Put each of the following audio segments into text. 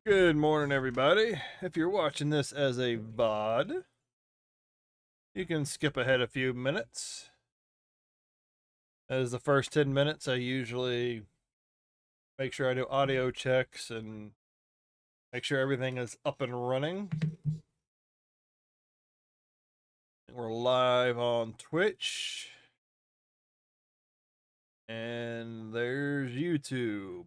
Good morning, everybody. If you're watching this as a VOD, you can skip ahead a few minutes. As the first 10 minutes, I usually make sure I do audio checks and make sure everything is up and running. We're live on Twitch. And there's YouTube.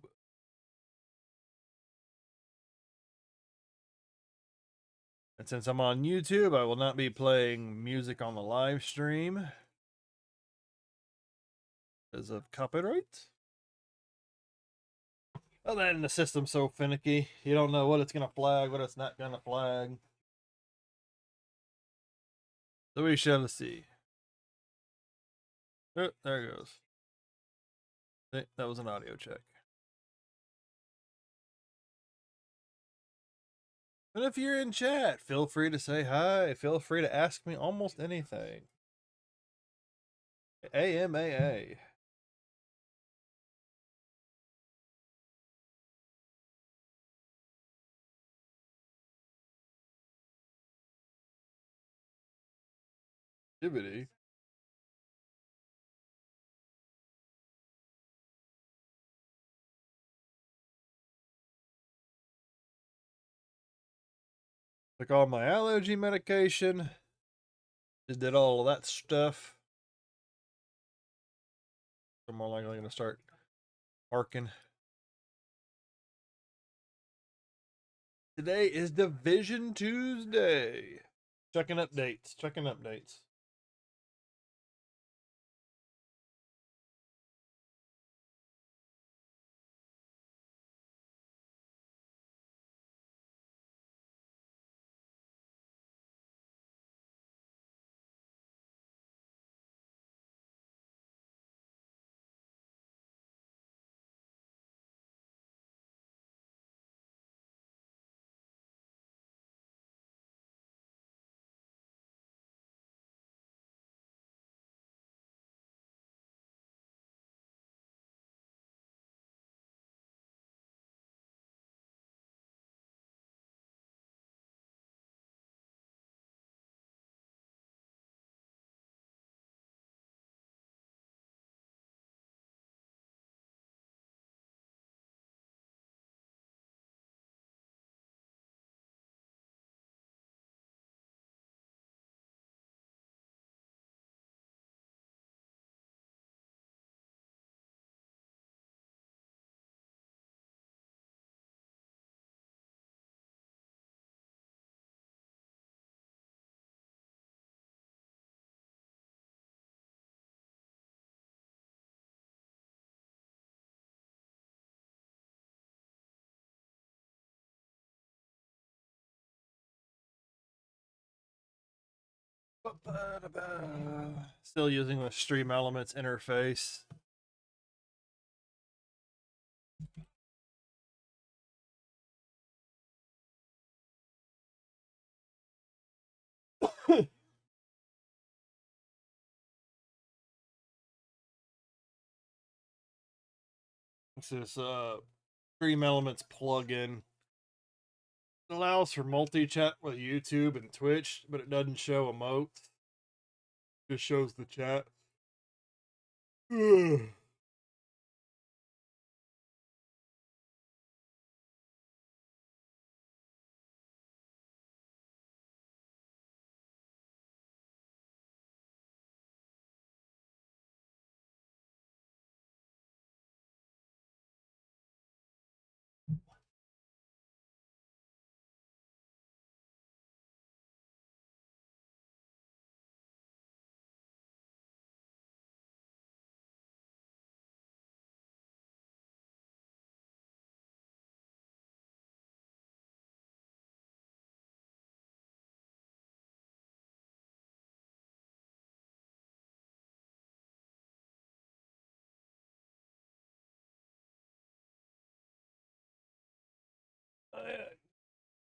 And since I'm on YouTube, I will not be playing music on the live stream because of copyright. Oh, then the system's so finicky. You don't know what it's going to flag, what it's not going to flag. So we shall see. Oh, there it goes. That was an audio check. And if you're in chat, feel free to say hi. Feel free to ask me almost anything. AMAA. Activity. Took all my allergy medication. Just did all of that stuff. I'm more likely going to start barking. Today is Division Tuesday. Checking updates. Checking updates. Still using the Stream Elements interface. This is Stream Elements plugin. It allows for multi-chat with YouTube and Twitch, but it doesn't show emotes. It just shows the chat.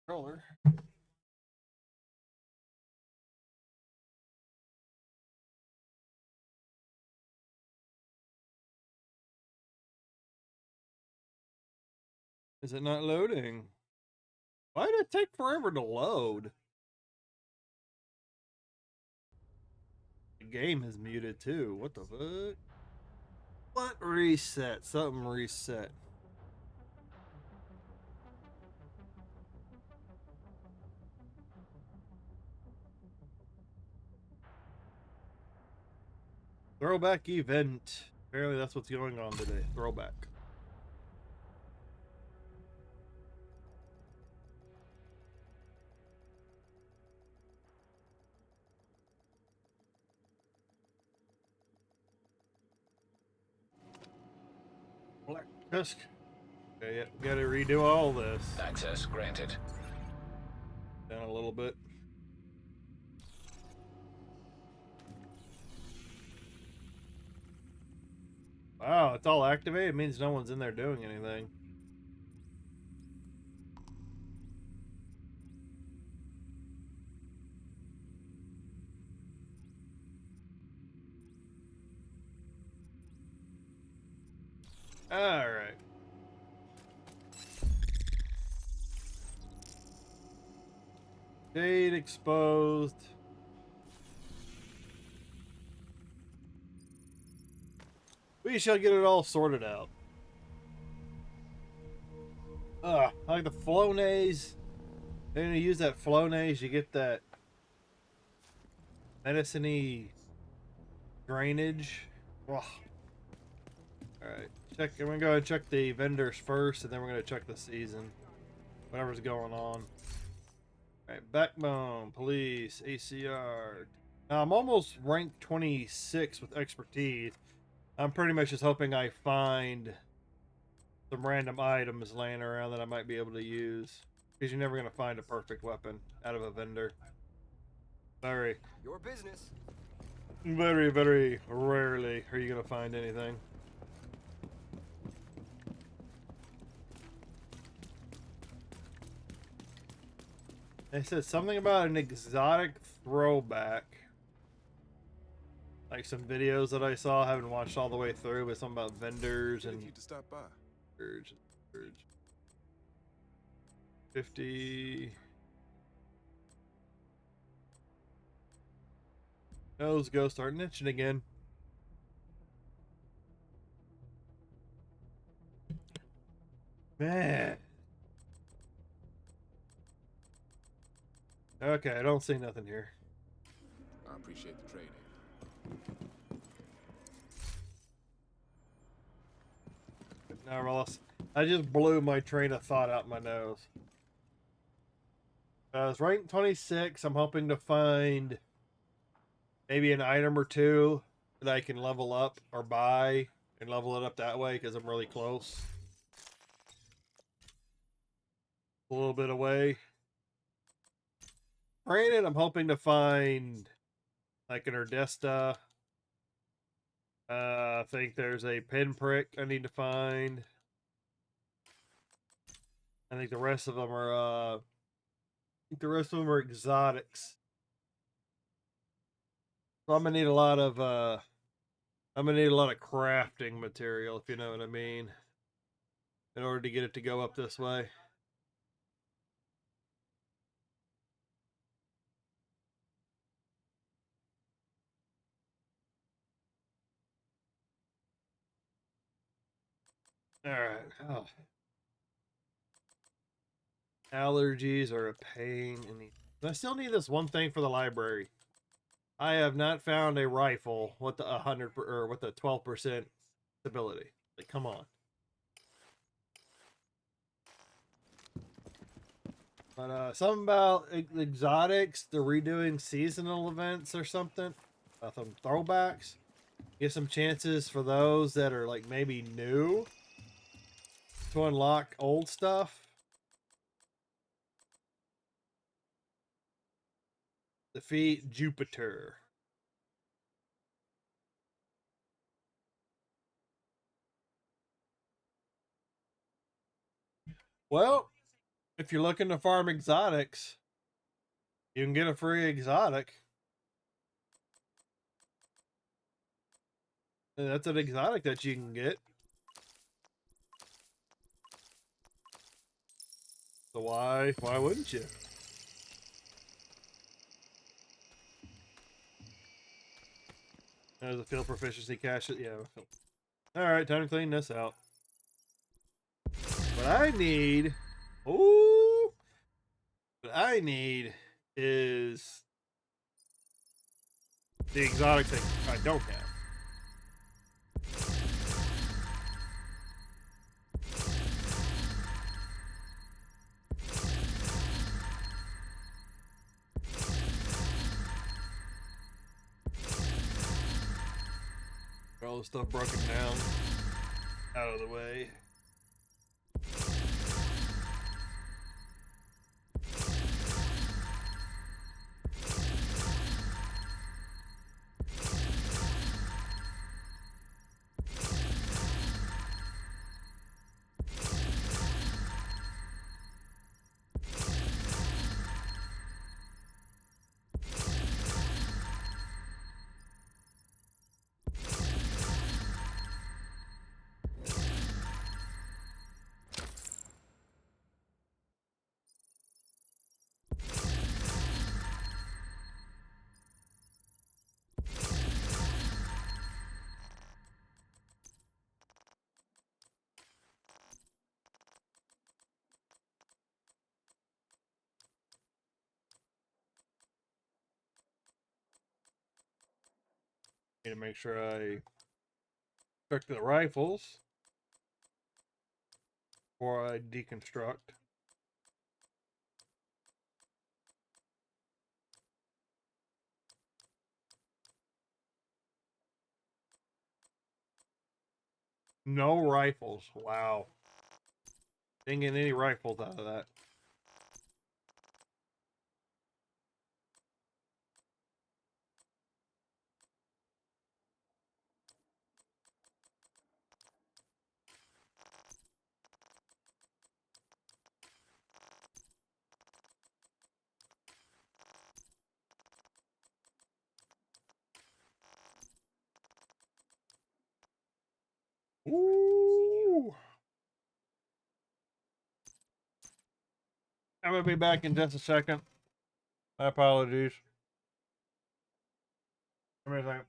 Controller. Is it not loading? Why did it take forever to load? The game is muted too. What the fuck? What reset? Something reset. Throwback event. Apparently that's what's going on today. Throwback. Black Tusk. Okay, yeah, gotta redo all this. Access granted. Down a little bit. Wow, it's all activated. It means no one's in there doing anything. Alright. Date exposed. We shall get it all sorted out. I like the Flonase. They're gonna use that Flonase, you get that medicine-y drainage. Ugh. Alright, check. I'm gonna go ahead and check the vendors first, and then we're gonna check the season. Whatever's going on. Alright, Backbone, Police, ACR. Now, I'm almost ranked 26 with expertise. I'm pretty much just hoping I find some random items laying around that I might be able to use. Because you're never going to find a perfect weapon out of a vendor. Very. Your business. Very, very rarely are you going to find anything. They said something about an exotic throwback. Like some videos that I saw, I haven't watched all the way through, but something about vendors and... You to stop by. Urge. 50... Nose go starting itching again. Man. Okay, I don't see nothing here. I appreciate the training. No, Ross. I just blew my train of thought out my nose. I was ranked 26. I'm hoping to find maybe an item or two that I can level up or buy and level it up that way because I'm really close. A little bit away. Granted, I'm hoping to find like an Erdesta. I think there's a pinprick I need to find. I think the rest of them are exotics. So I'm gonna need a lot of crafting material, if you know what I mean, in order to get it to go up this way. Alright. Oh. Allergies are a pain in the... I still need this one thing for the library. I have not found a rifle with the 100 or with the 12% stability. Like, come on. But something about exotics, they're redoing seasonal events or something. Some throwbacks. Get some chances for those that are like maybe new to unlock old stuff. Defeat Jupiter. Well, if you're looking to farm exotics, you can get a free exotic. And that's an exotic that you can get. The Why wouldn't you? There's a field proficiency cache. Yeah. All right, time to clean this out. What I need, ooh, what I need is the exotic thing I don't have. Got all the stuff broken down, out of the way. Need to make sure I check the rifles before I deconstruct. No rifles. Wow. Didn't get any rifles out of that. Ooh. I'm gonna be back in just a second. My apologies. Give me a second.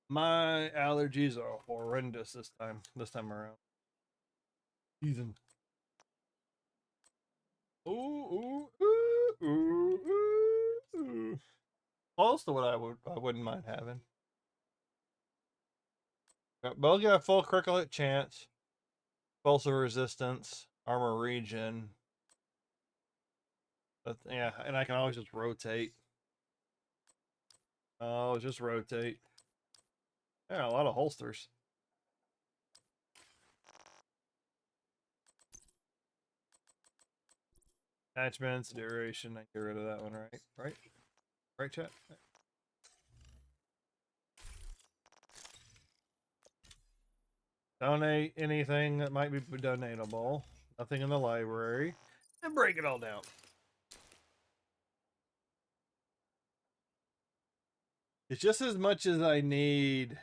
My allergies are horrendous this time around. Season. Ooh, ooh, ooh, ooh, ooh. Close to what I wouldn't mind having. Both got full critical hit chance, explosive resistance, armor regen. But yeah, and I can always just rotate. Oh, just rotate. Yeah, a lot of holsters. Attachments, duration. I get rid of that one, right? Right, chat. Donate anything that might be donatable. Nothing in the library. And break it all down. It's just as much as I need.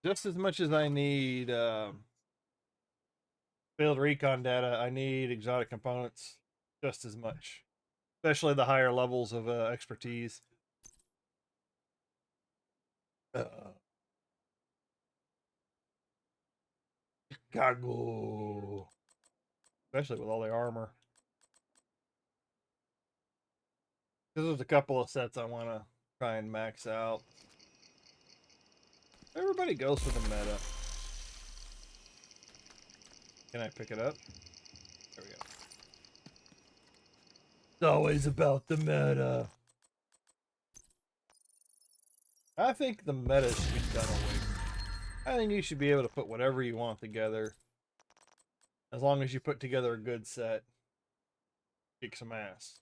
Just as much as I need field recon data, I need exotic components just as much. Especially the higher levels of expertise. Chicago. Especially with all the armor. There's a couple of sets I want to try and max out. Everybody goes for the meta. Can I pick it up? There we go. It's always about the meta. I think the meta should be done away with. I think you should be able to put whatever you want together. As long as you put together a good set. Kick some ass.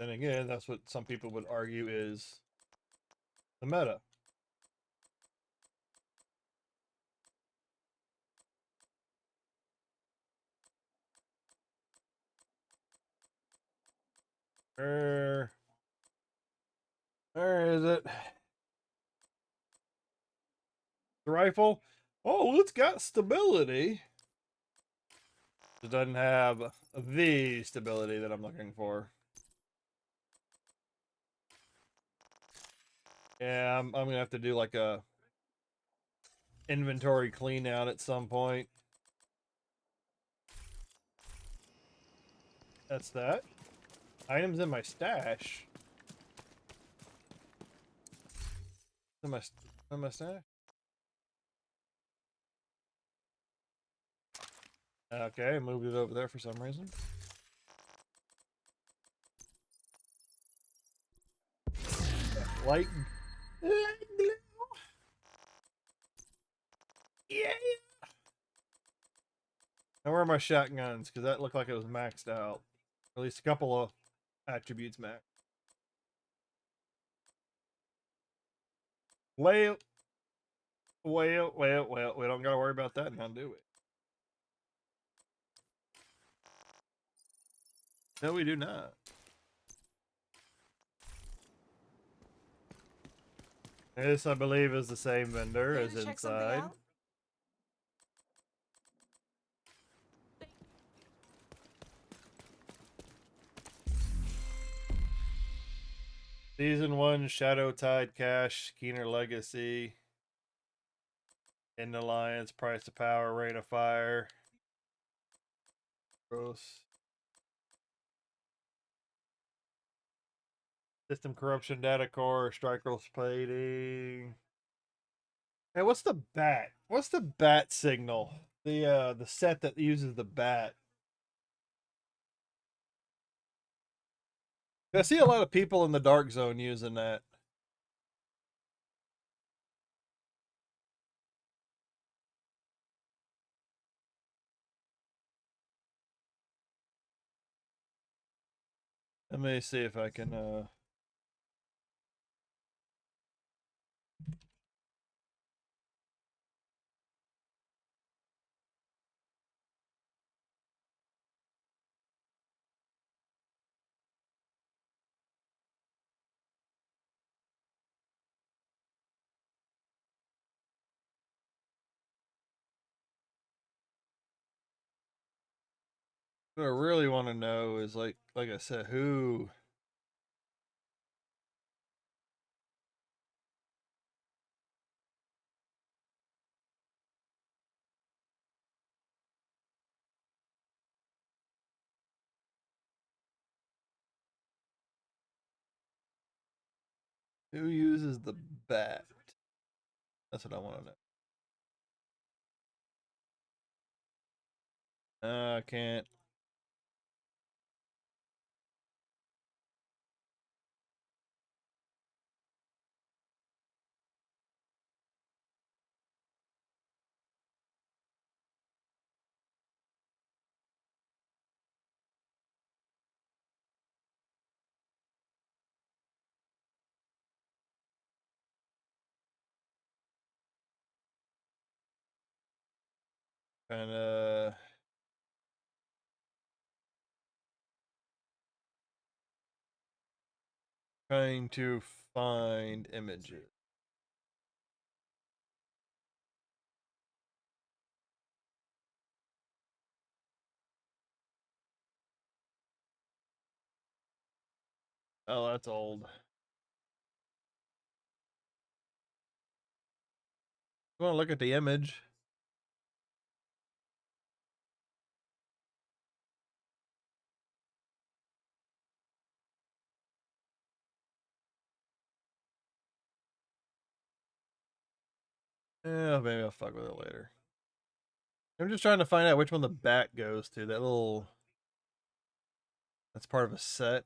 Then again, that's what some people would argue is the meta. Where is it? The rifle. Oh, it's got stability. It doesn't have the stability that I'm looking for. Yeah, I'm gonna have to do like a inventory clean out at some point. That's that. Items in my stash. In my stash. Okay, moved it over there for some reason. Light. Yeah. Now where are my shotguns? Because that looked like it was maxed out. At least a couple of attributes max. Well, well. We don't gotta worry about that now, do we? No, we do not. This, I believe, is the same vendor Here as to check something inside. out? Season 1, Shadow Tide Cash, Keener Legacy, End Alliance, Price of Power, Rain of Fire. Gross. System Corruption Data Core, Striker's Plating. Hey, what's the bat? What's the bat signal? The set that uses the bat. I see a lot of people in the dark zone using that. Let me see if I can what I really want to know is like I said, who uses the bat? That's what I want to know. I can't. Kind of trying to find images. Oh, that's old. You want to look at the image? Yeah, maybe I'll fuck with it later. I'm just trying to find out which one the bat goes to. That little. That's part of a set.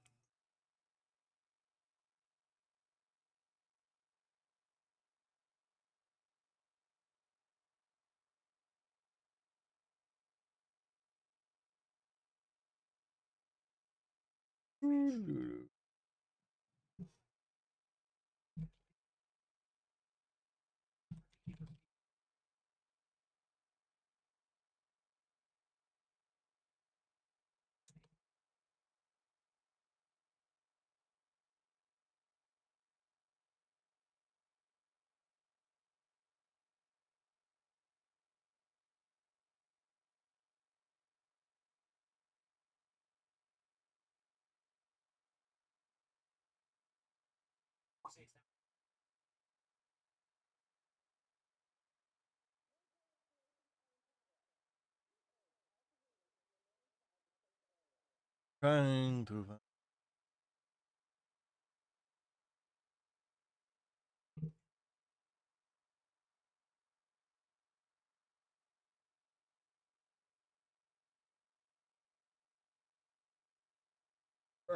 Trying to.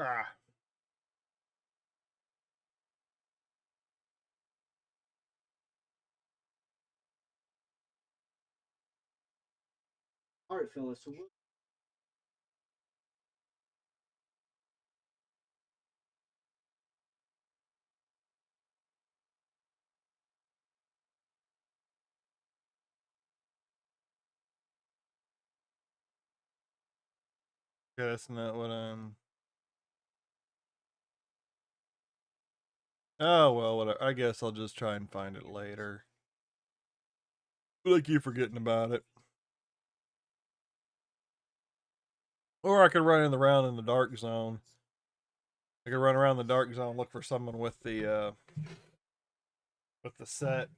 Ah. All right, fellas. So Yeah, that's not what I'm. Oh well, whatever. I guess I'll just try and find it later. Like you forgetting about it. Or I could run around in the dark zone. I could run around the dark zone, look for someone with the set.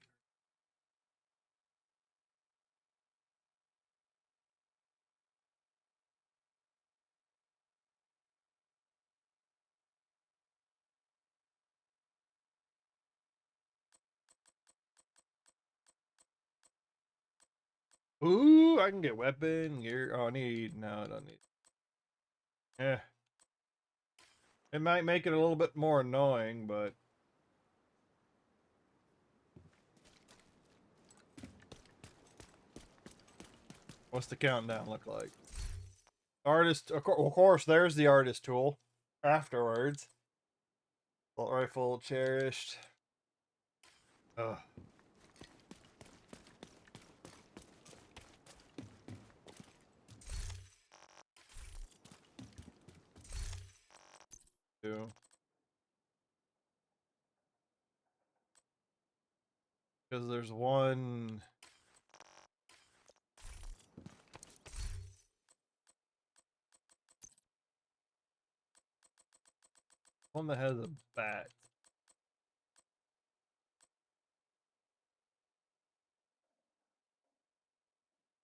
Ooh, I can get weapon gear. Oh, I need. No, I don't need. Yeah, it might make it a little bit more annoying, but what's the countdown look like? Artist, of course, there's the artist tool. Afterwards, assault rifle cherished. Ugh. Because there's one that has a bat.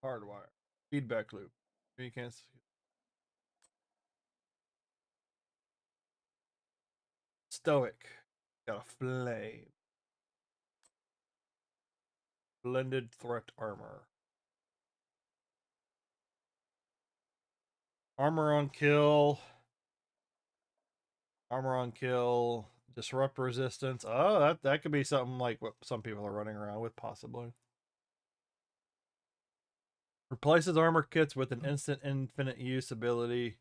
Hardwire. Feedback loop. You can't see. Stoic. Got a flame. Blended threat armor. Armor on kill. Armor on kill. Disrupt resistance. Oh, that could be something like what some people are running around with, possibly. Replaces armor kits with an instant infinite use ability.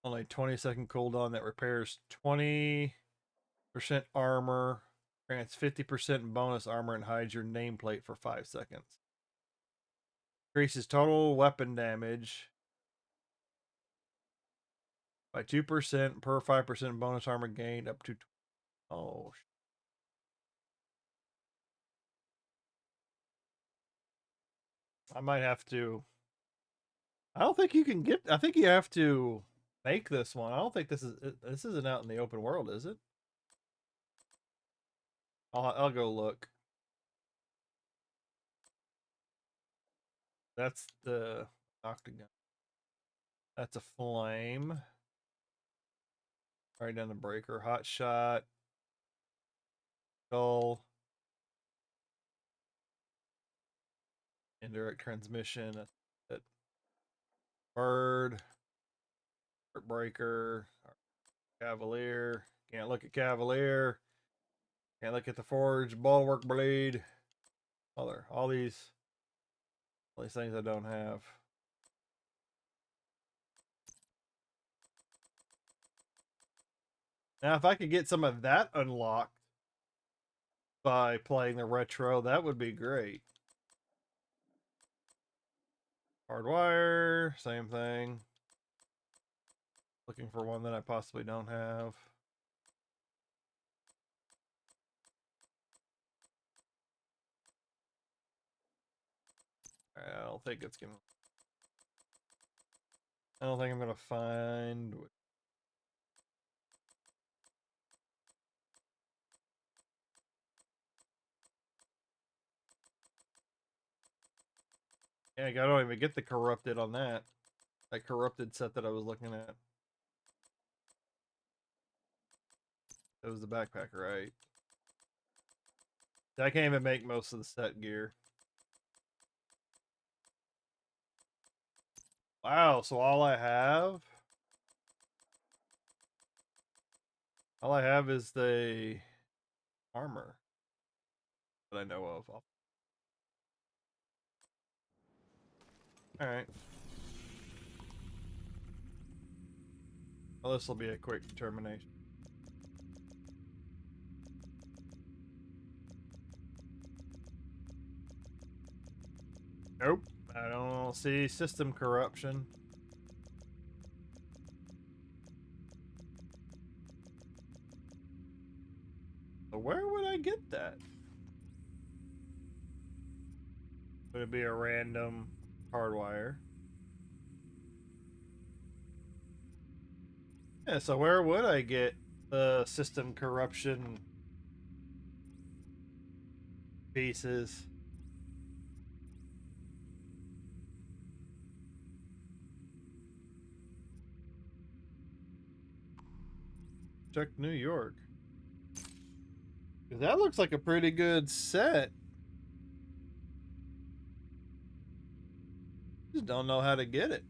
Only 20-second cooldown that repairs 20% armor. Grants 50% bonus armor and hides your nameplate for 5 seconds. Increases total weapon damage by 2% per 5% bonus armor gained up to. Oh, I might have to. I don't think you can get. I think you have to make this one. I don't think this isn't out in the open world, is it? I'll go look. That's the octagon. That's a flame. Right down the breaker. Hot shot. Skull. Indirect transmission. That bird. Breaker. Cavalier. Can't look at Cavalier. Can't look at the forge. Bulwark blade. All these things I don't have. Now, if I could get some of that unlocked by playing the retro, that would be great. Hardwire, same thing. Looking for one that I possibly don't have. I don't think it's gonna. I don't think I'm gonna find. Yeah, I don't even get the corrupted on that. That corrupted set that I was looking at. That was the backpack, right? I can't even make most of the set gear. Wow, so all I have is the armor that I know of. Alright. Well, this will be a quick determination. Nope. I don't see system corruption. So where would I get that? Would it be a random hardwire? Yeah, so where would I get the system corruption pieces? Check New York. That looks like a pretty good set. Just don't know how to get it.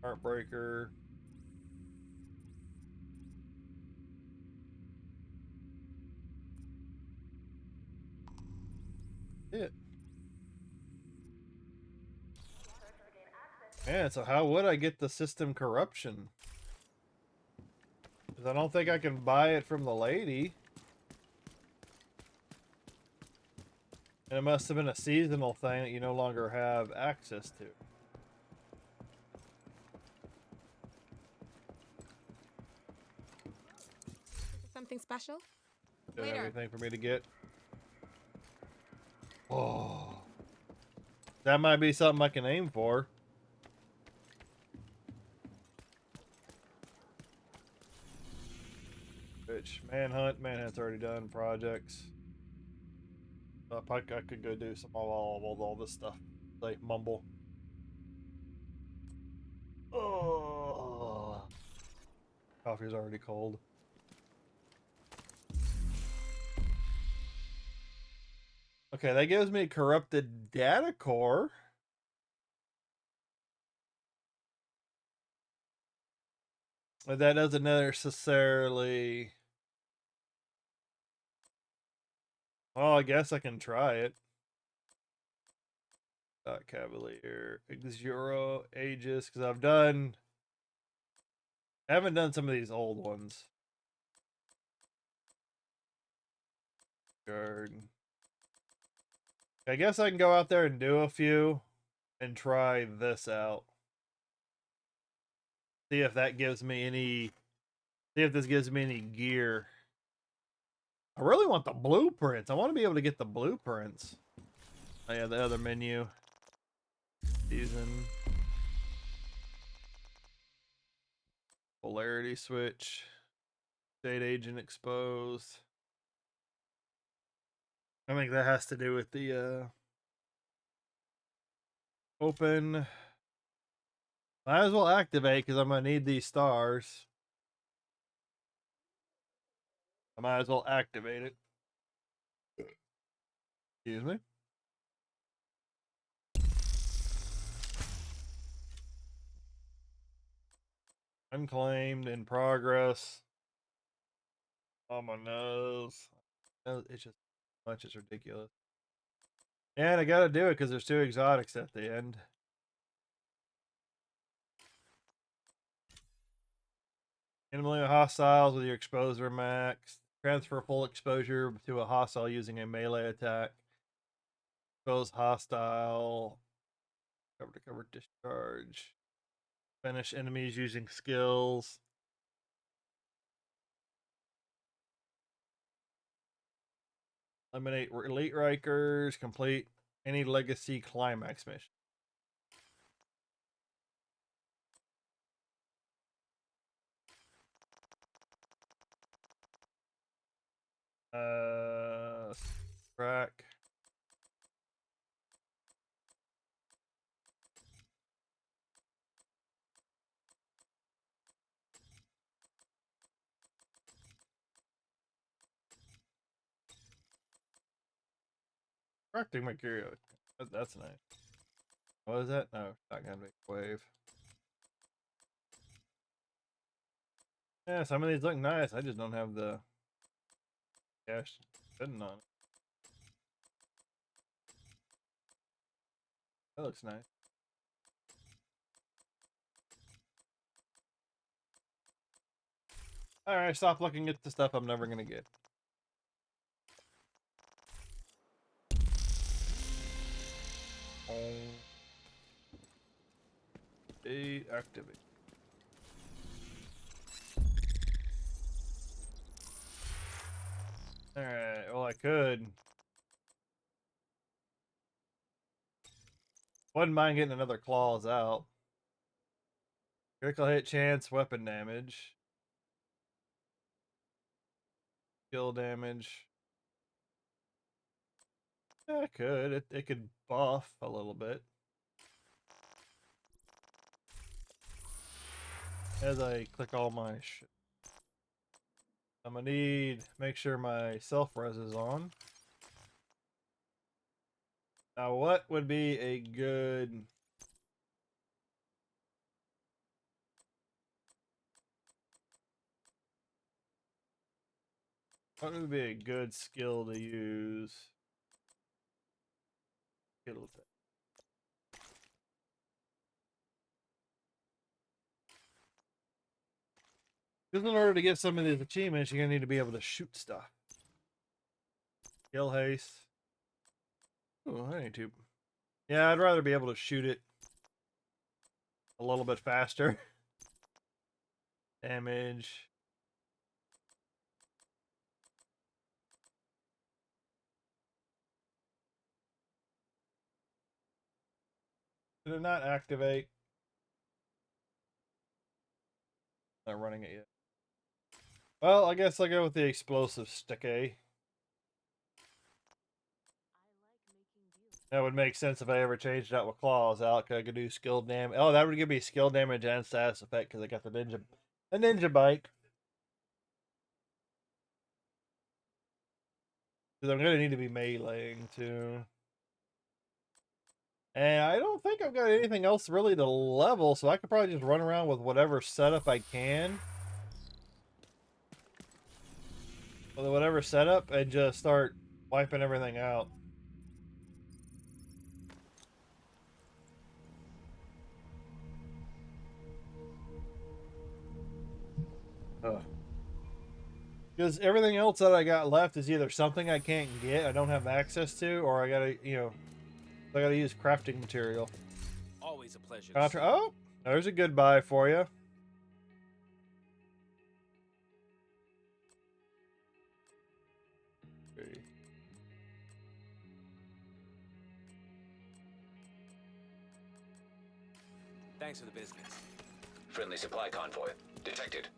Heartbreaker. It. Yeah, so how would I get the system corruption? Because I don't think I can buy it from the lady. And it must have been a seasonal thing that you no longer have access to. Something special? Don't have Later. anything for me to get. Oh. That might be something I can aim for. Which, Manhunt's already done. Projects. I could go do some all this stuff. Like mumble. Oh. Coffee's already cold. Okay, that gives me corrupted data core. But that doesn't necessarily. Oh, I guess I can try it. Cavalier, Exuro, Aegis, because I haven't done some of these old ones. Guard. I guess I can go out there and do a few and try this out. See if that gives me any. See if this gives me any gear. I really want the blueprints. I want to be able to get the blueprints. Oh yeah, the other menu. Season. Polarity switch. State agent exposed. I think that has to do with the open. Might as well activate because I'm gonna need these stars. I might as well activate it. Excuse me. Unclaimed in progress. Oh my nose. It's just much. It's ridiculous. And I gotta do it because there's two exotics at the end. Enemy hostiles with your exposure max. Transfer full exposure to a hostile using a melee attack. Expose hostile. Cover to cover discharge. Finish enemies using skills. Eliminate elite Rikers. Complete any legacy climax mission. Crafting material. That's nice. What is that? No, not gonna make wave. Yeah, some of these look nice. I just don't have the cash sitting on it. That looks nice. Alright, stop looking at the stuff I'm never gonna get. Deactivate. Alright, well I could. Wouldn't mind getting another claws out. Critical hit chance, weapon damage. Skill damage. Yeah, it could. It could buff a little bit. As I click all my shit. I'm gonna need make sure my self-res is on. Now what would be a good what would be a good skill to use? Skill attack. Because in order to get some of these achievements, you're gonna need to be able to shoot stuff. Kill haste. Oh, I need to. Yeah, I'd rather be able to shoot it a little bit faster. Damage. Did it not activate? Not running it yet. Well, I guess I'll go with the explosive stick, eh? That would make sense if I ever changed out with claws out, because I could do skill damage. Oh, that would give me skill damage and status effect because I got the ninja bike. Because I'm gonna need to be meleeing too. And I don't think I've got anything else really to level, so I could probably just run around with whatever setup I can. With whatever setup and just start wiping everything out. Ugh. Because everything else that I got left is either something I can't get, I don't have access to, or I gotta, I gotta use crafting material. Always a pleasure. Oh, there's a good buy for you. Thanks for the business. Friendly supply convoy detected.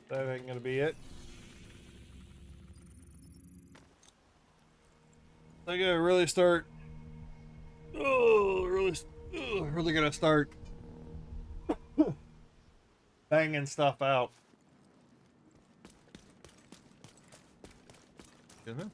That ain't gonna be it. I gotta really start. Oh, really gonna start banging stuff out. Excuse me?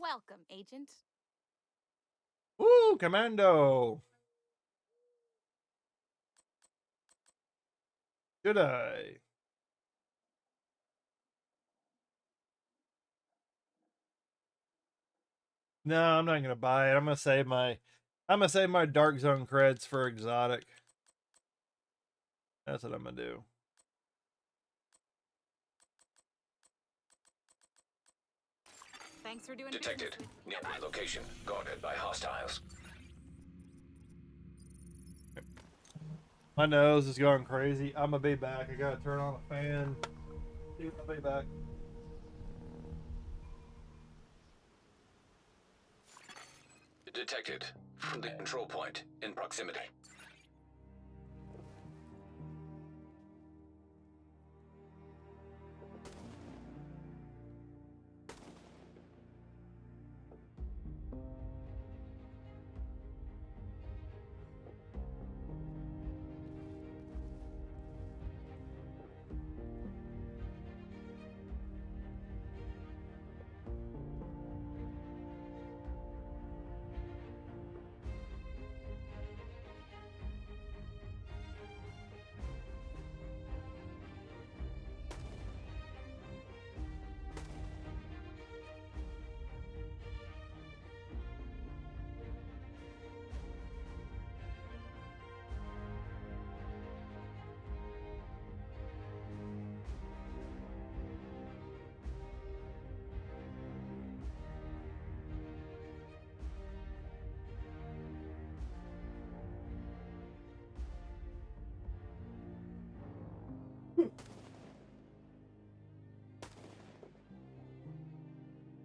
Welcome, Agent. Ooh, commando. Should I? No, I'm not gonna buy it. I'm gonna save my Dark Zone creds for exotic. That's what I'm gonna do. Thanks for doing Detected. business with me. Nearby location guarded by hostiles. My nose is going crazy. I'm gonna be back. I gotta turn on a fan. I'll be back. Detected. From the control point in proximity.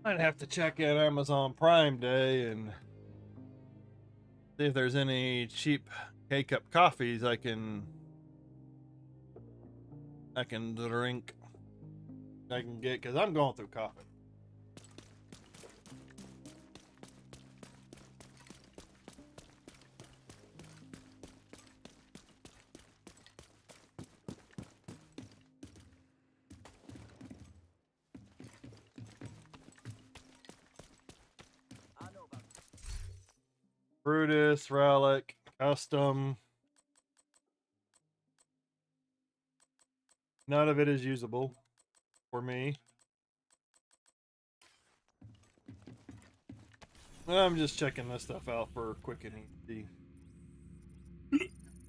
I'd have to check out Amazon Prime Day and see if there's any cheap K-cup coffees I can drink. I can get, because I'm going through coffee. I know about Brutus, Relic, Custom. None of it is usable for me. I'm just checking this stuff out for quick and easy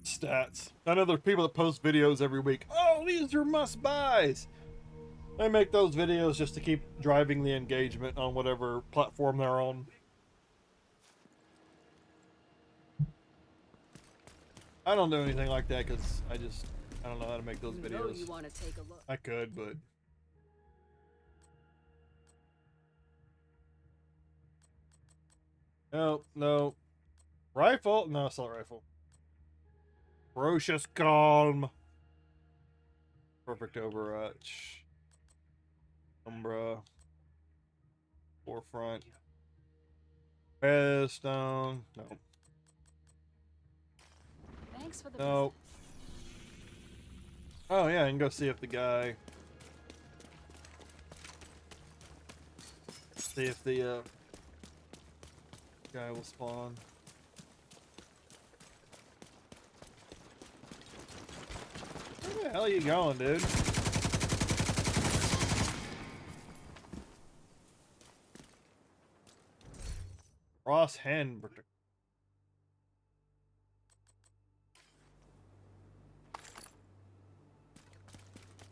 stats. I know there's people that post videos every week. Oh, these are must buys. They make those videos just to keep driving the engagement on whatever platform they're on. I don't do anything like that because I don't know how to make those You know videos. you want to take a look. I could, but no. Rifle? No, assault rifle. Ferocious Calm. Perfect Overwatch. Umbra. Forefront. Redstone. No. Thanks for the No. Oh yeah, I can go see if the guy. See if the guy will spawn. Where the hell are you going, dude? Ross Henberg.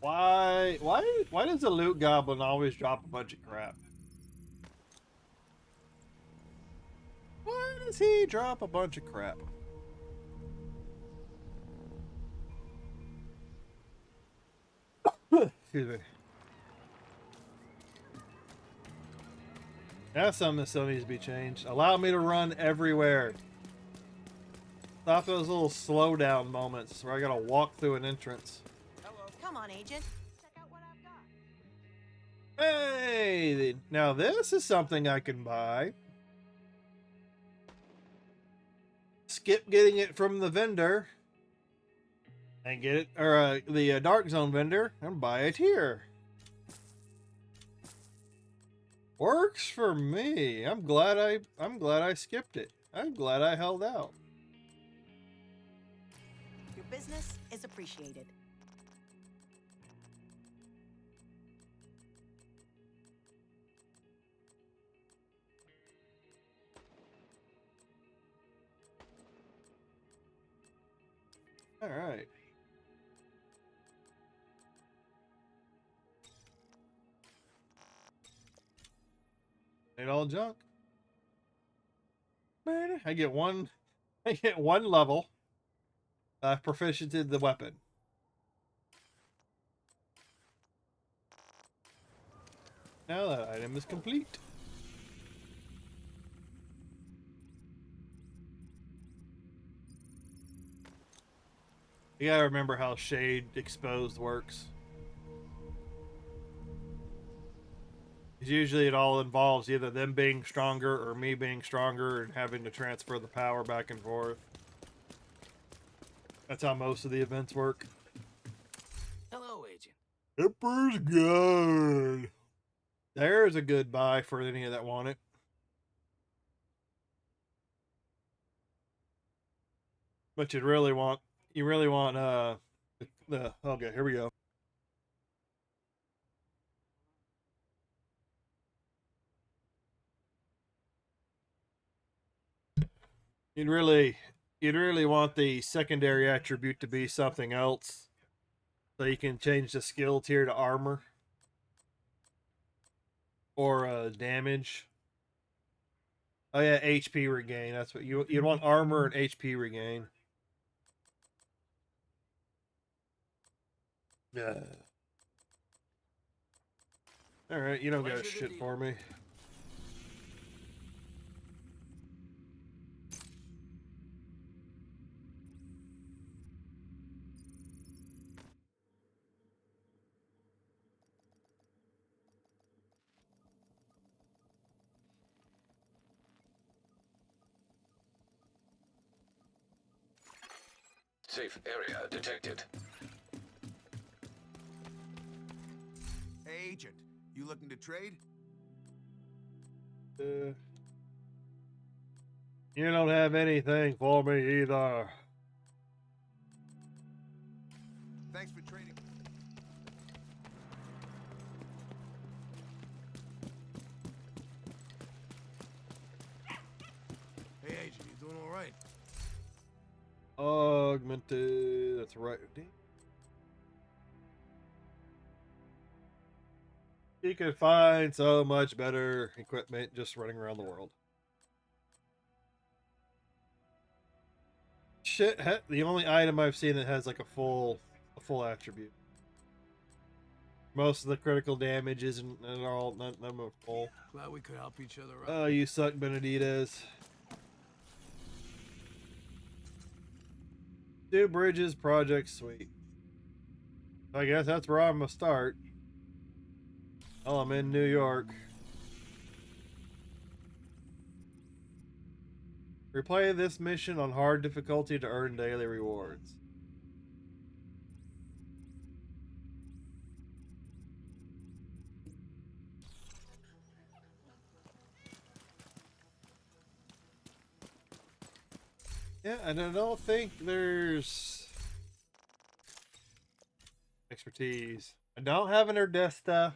Why does the loot goblin always drop a bunch of crap? Why does he drop a bunch of crap? Excuse me. That's something that still needs to be changed. Allow me to run everywhere. Stop those little slowdown moments where I gotta walk through an entrance. Come on, Agent. Check out what I've got. Hey, now this is something I can buy. Skip getting it from the vendor and get it, or the Dark Zone vendor, and buy it here. Works for me. I'm glad I skipped it. I'm glad I held out. Your business is appreciated. All right. Ain't all junk. Man, I get one level. I've proficiented the weapon. Now that item is complete. You gotta remember how shade exposed works. Because usually it all involves either them being stronger or me being stronger and having to transfer the power back and forth. That's how most of the events work. Hello, Agent. Emperor's good. There's a good buy for any that want it. But you really want the okay, here we go. You'd really want the secondary attribute to be something else. So you can change the skill tier to armor. Or damage. Oh yeah, HP regain. That's what you'd want, armor and HP regain. Yeah. All right, you don't got Pleasure to shit deal. for me. Safe area detected. Hey, Agent, you looking to trade? You don't have anything for me either. Thanks for trading. Hey, Agent, you doing all right? Augmented. That's right. He could find so much better equipment just running around the world. Shit, the only item I've seen that has like a full attribute. Most of the critical damage isn't at all, none of them are full. Glad we could help each other out. Oh, you suck, Beneditez. Two Bridges Project Suite. I guess that's where I'm gonna start. Oh, I'm in New York. Replay this mission on hard difficulty to earn daily rewards. Yeah, and I don't think there's expertise. I don't have an Erdesta.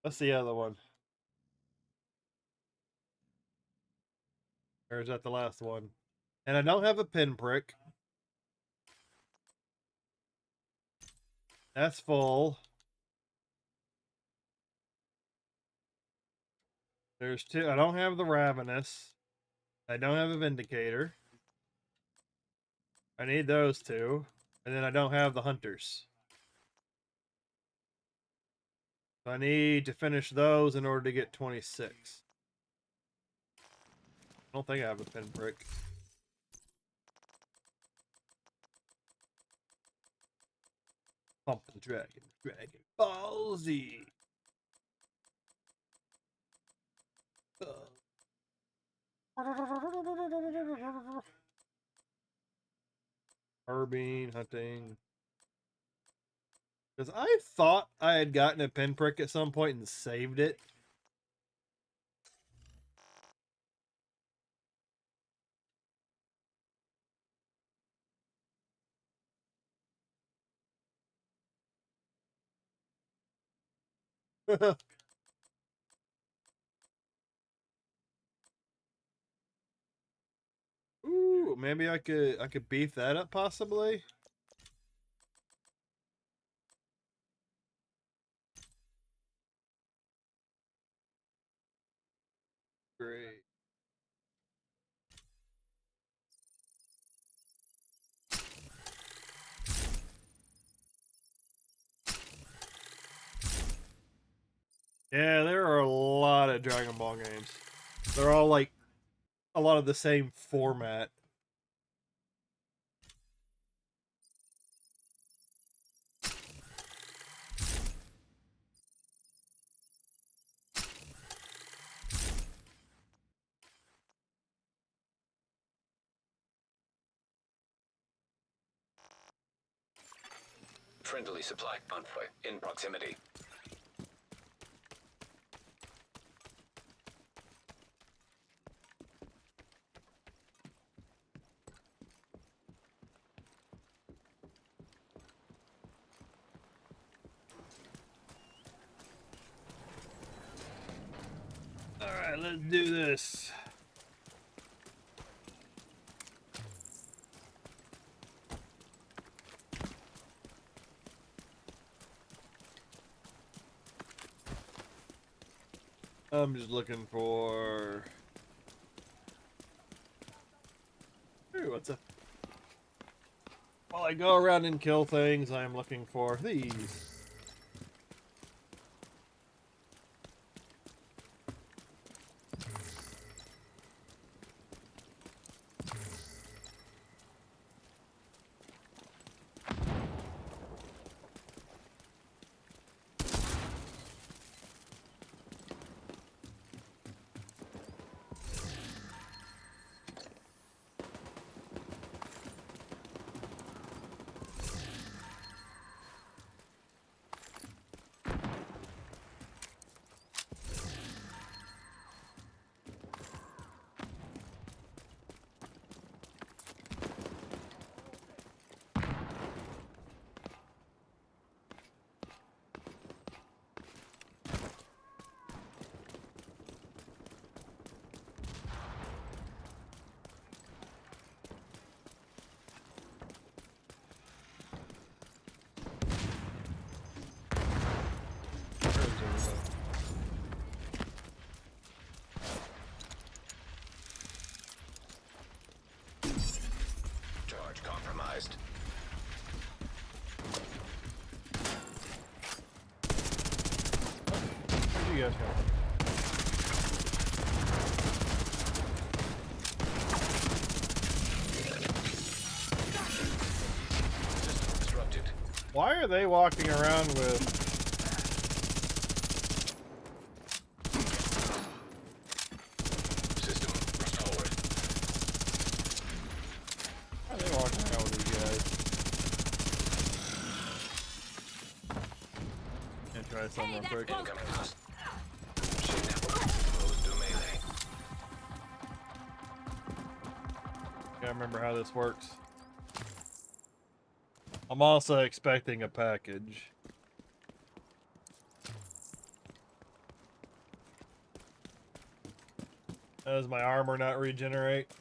What's the other one? Or is that the last one? And I don't have a pinprick. That's full. There's two. I don't have the Ravenous. I don't have a Vindicator. I need those two. And then I don't have the Hunters. So I need to finish those in order to get 26. I don't think I have a pinprick. Pump the Dragon. Dragon Ballsy. Carbine hunting. Because I thought I had gotten a pinprick at some point and saved it. Ooh, maybe I could beef that up possibly. Great. Yeah, there are a lot of Dragon Ball games. They're all like a lot of the same format. Friendly supply convoy in proximity. All right, let's do this. I'm just looking for. Ooh, what's a? While I go around and kill things, I'm looking for these. you guys going? System disrupted. Why are they walking around with... System restored. Why are they walking around with these guys? Gonna try something real quick. Incoming host. Machine network exposed to melee. Gotta remember how this works. I'm also expecting a package. Does my armor not regenerate?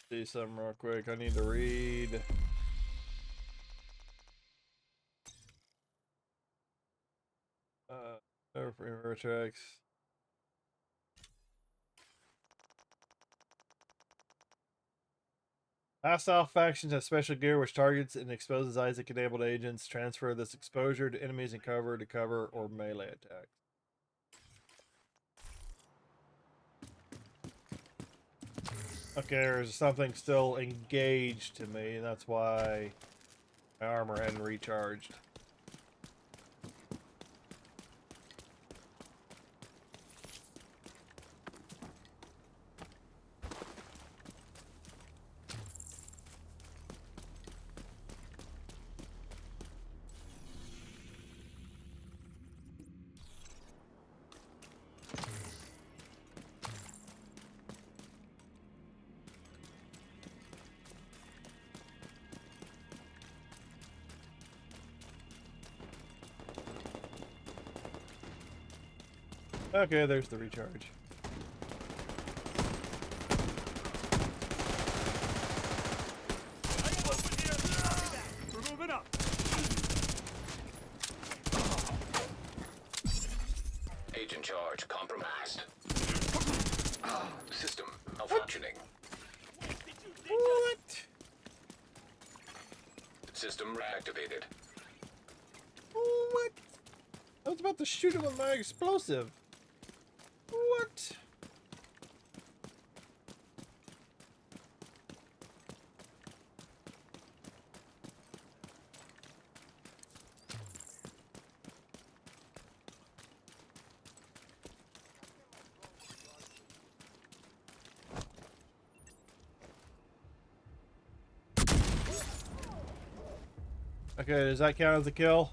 See something real quick. I need to read. Over tracks. Hostile factions have special gear which targets and exposes Isaac-enabled agents. Transfer this exposure to enemies in cover to cover or melee attacks. Okay, there's something still engaged to me, and that's why my armor hadn't recharged. Okay, there's the recharge. We're moving up. Agent charge compromised. System malfunctioning. What? System reactivated. What? I was about to shoot him with my explosive. What? Okay, does that count as a kill?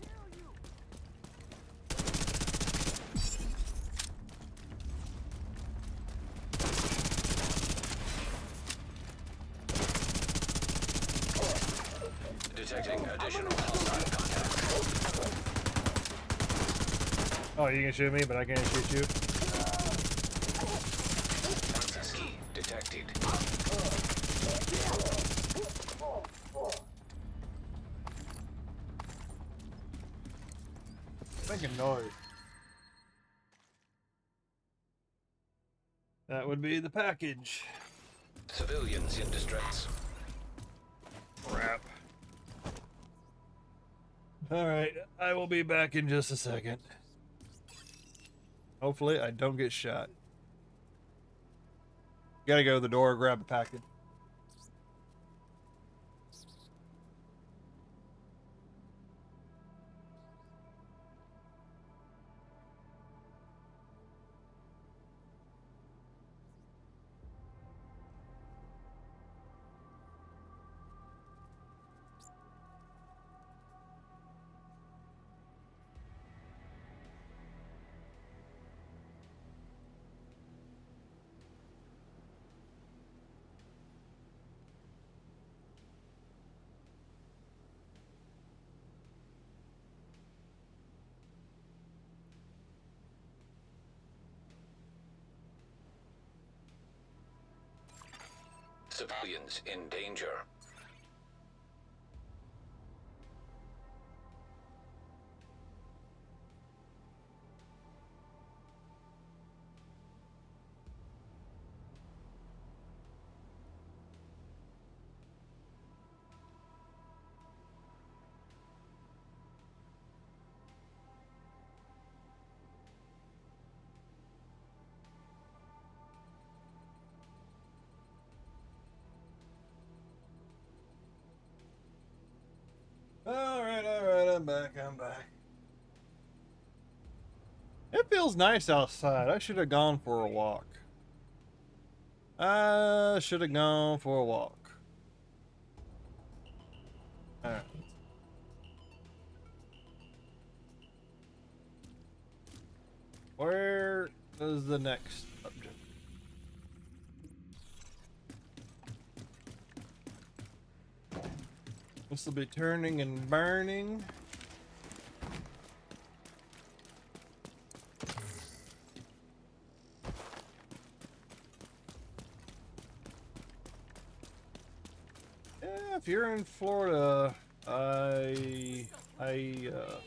Detecting additional hostile contact. Oh, you can shoot me, but I can't shoot you. Access key detected. Making noise. That would be the package. Civilians in distress. Crap. Alright, I will be back in just a second. Hopefully I don't get shot. Gotta go to the door, grab a package. Civilians in danger. I'm back. It feels nice outside. I should have gone for a walk. Alright. Where is the next subject? This will be turning and burning. Yeah, if you're in Florida, I don't know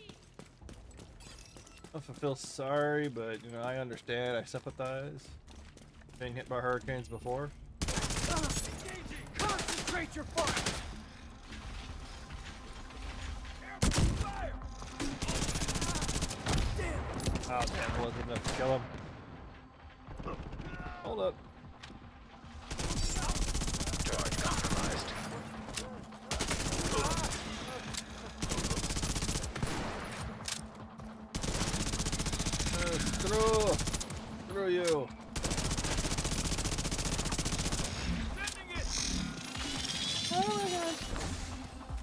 if I feel sorry, but you know, I understand, I sympathize. Being hit by hurricanes before. Concentrate your fire! Oh damn, it wasn't enough to kill him. Hold up. Charge compromised. Screw you.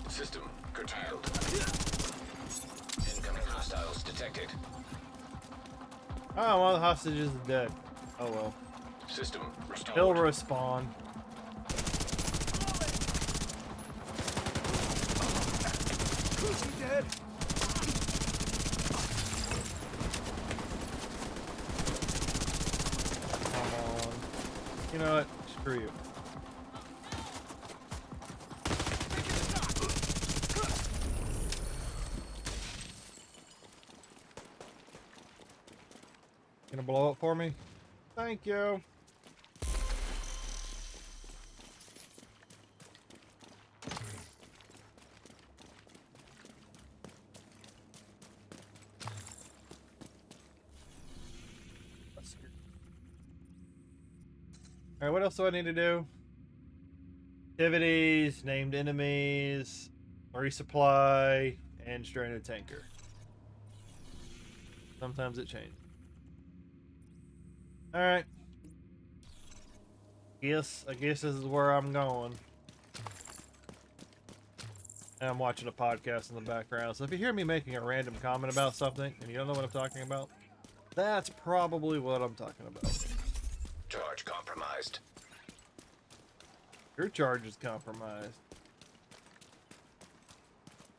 System curtailed. Incoming hostiles detected. Oh, one of the hostages is dead. Oh well. System restored. He'll respawn. Is he dead? Come on. You know what? Screw you. Gonna blow up for me? Thank you. Alright, what else do I need to do? Activities, named enemies, resupply, and stranded tanker. Sometimes it changes. Alright. I guess this is where I'm going. And I'm watching a podcast in the background, so if you hear me making a random comment about something and you don't know what I'm talking about, that's probably what I'm talking about. Charge compromised. Your charge is compromised.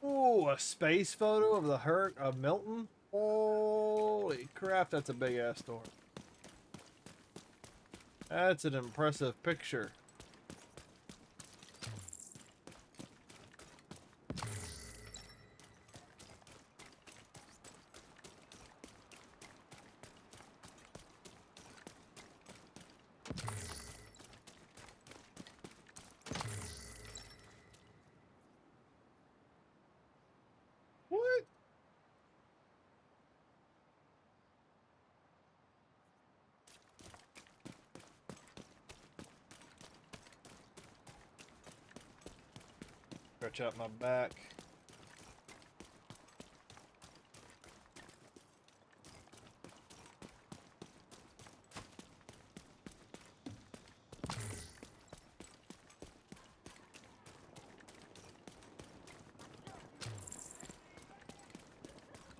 Ooh, a space photo of the of Milton? Holy crap, that's a big ass storm. That's an impressive picture. What? Stretch out my back.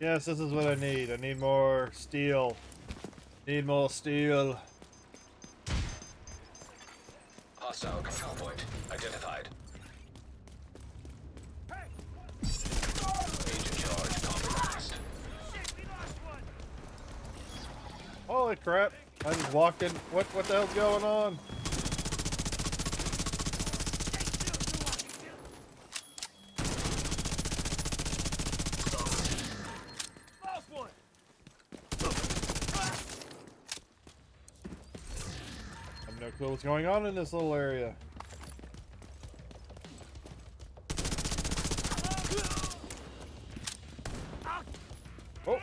Yes, this is what I need. I need more steel. Need more steel. Hostile control point identified. Agent charge compromised. Shit, we lost one! Holy crap. I just walked in. What the hell's going on? Lost one! I have no clue what's going on in this little area. Oh.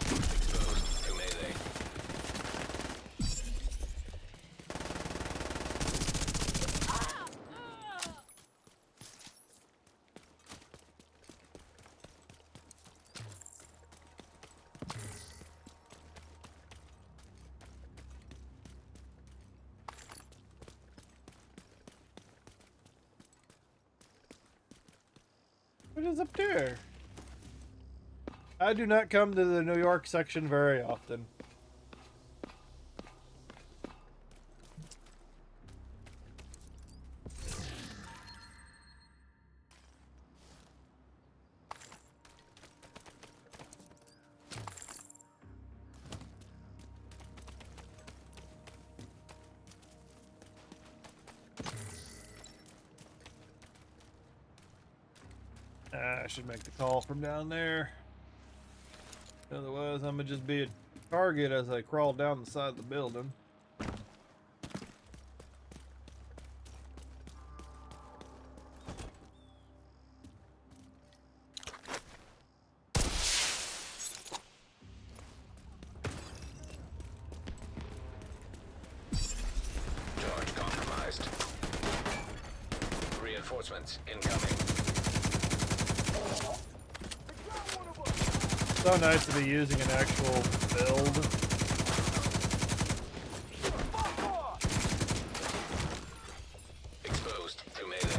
Exposed to melee. What is up there? I do not come to the New York section very often. I should make the call from down there. Otherwise, I'm gonna just be a target as I crawl down the side of the building. Charge compromised. Reinforcements incoming. So nice to be using an actual build. Exposed to melee.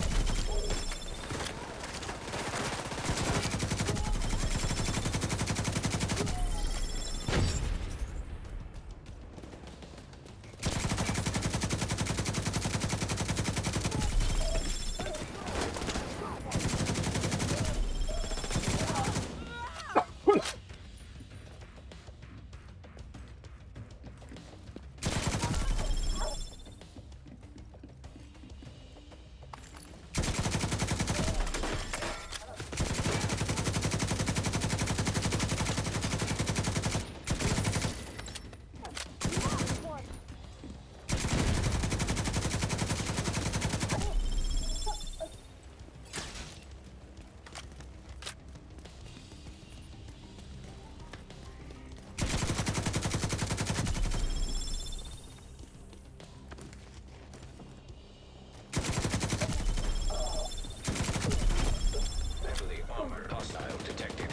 Heavily armored hostile detected.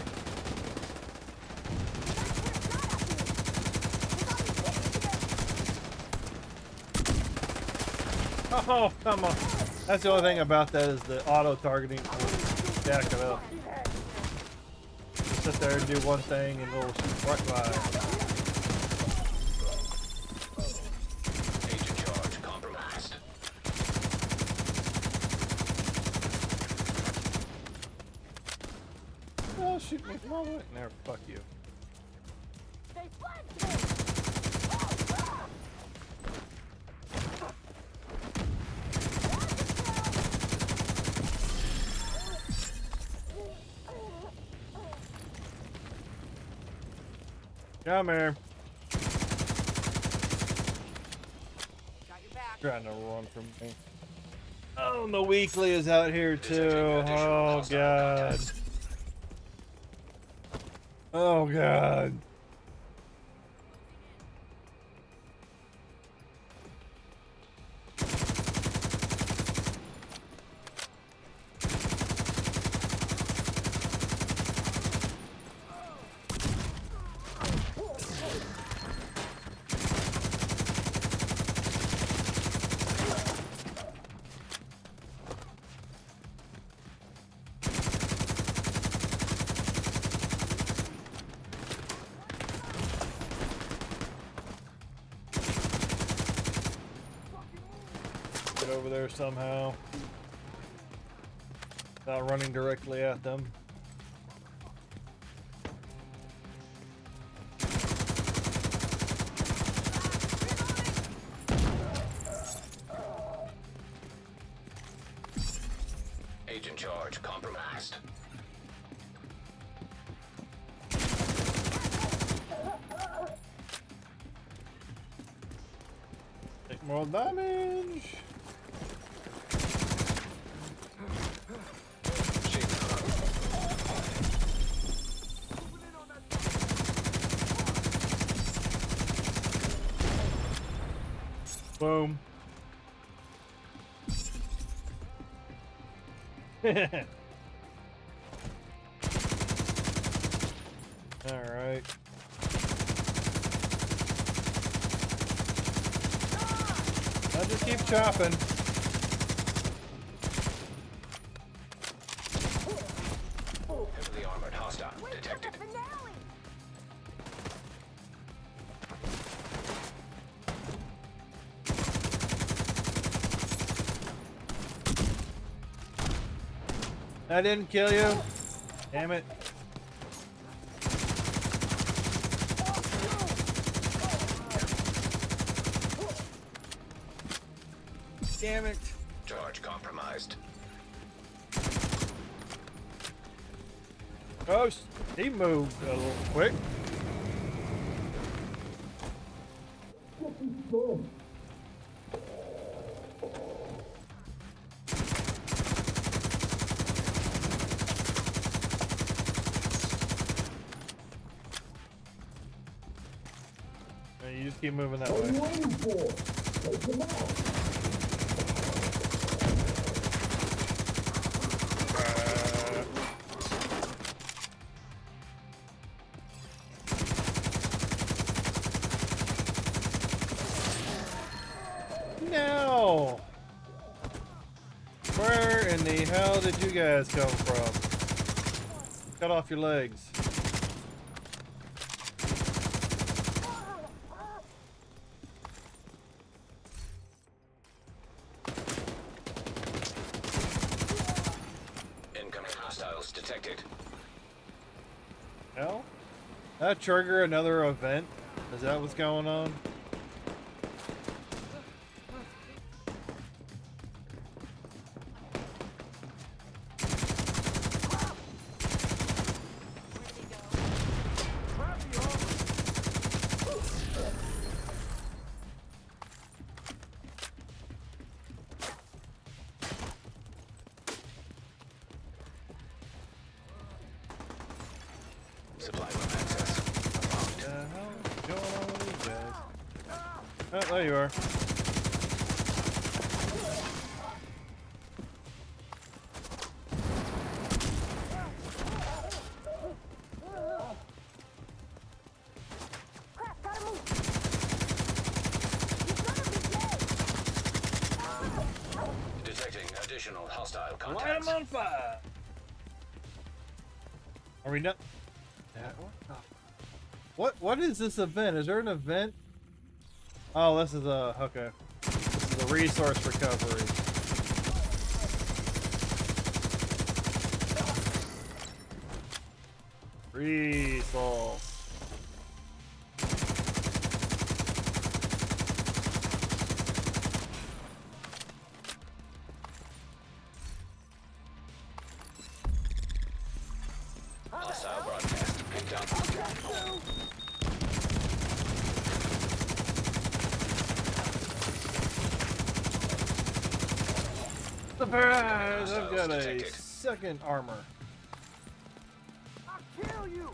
Oh, come on. That's the only thing about that is the auto targeting will jack it up. Just sit there and do one thing and it'll shoot right by. Agent charge compromised. Oh, shoot me from all the way. Never, fuck you. They flanked me! Come here. Got your back. Trying to run from me. Oh, the weekly is out here too. Oh god. Oh god. Get over there somehow. Without running directly at them. Agent charge compromised. Take more damage. Boom. All right. I'll just keep chopping. That didn't kill you. Damn it. Damn it. Charge compromised. Oh, he moved a little quick. You just keep moving that way. No! Where in the hell did you guys come from? Cut off your legs. Incoming hostiles detected. Hell? That trigger another event? Is that what's going on? Grab the armor. Supply room access. What the hell is going on with these guys? Oh, there you are. Crap, gotta move. He's gonna be dead. Detecting additional hostile Light contacts. them on fire! Are we not? Yeah, what is this event? Is there an event? Oh, this is a okay. This is a resource recovery. Resource. Hostile broadcast picked up. Surprise! I've got a Detected. second armor. I'll kill you.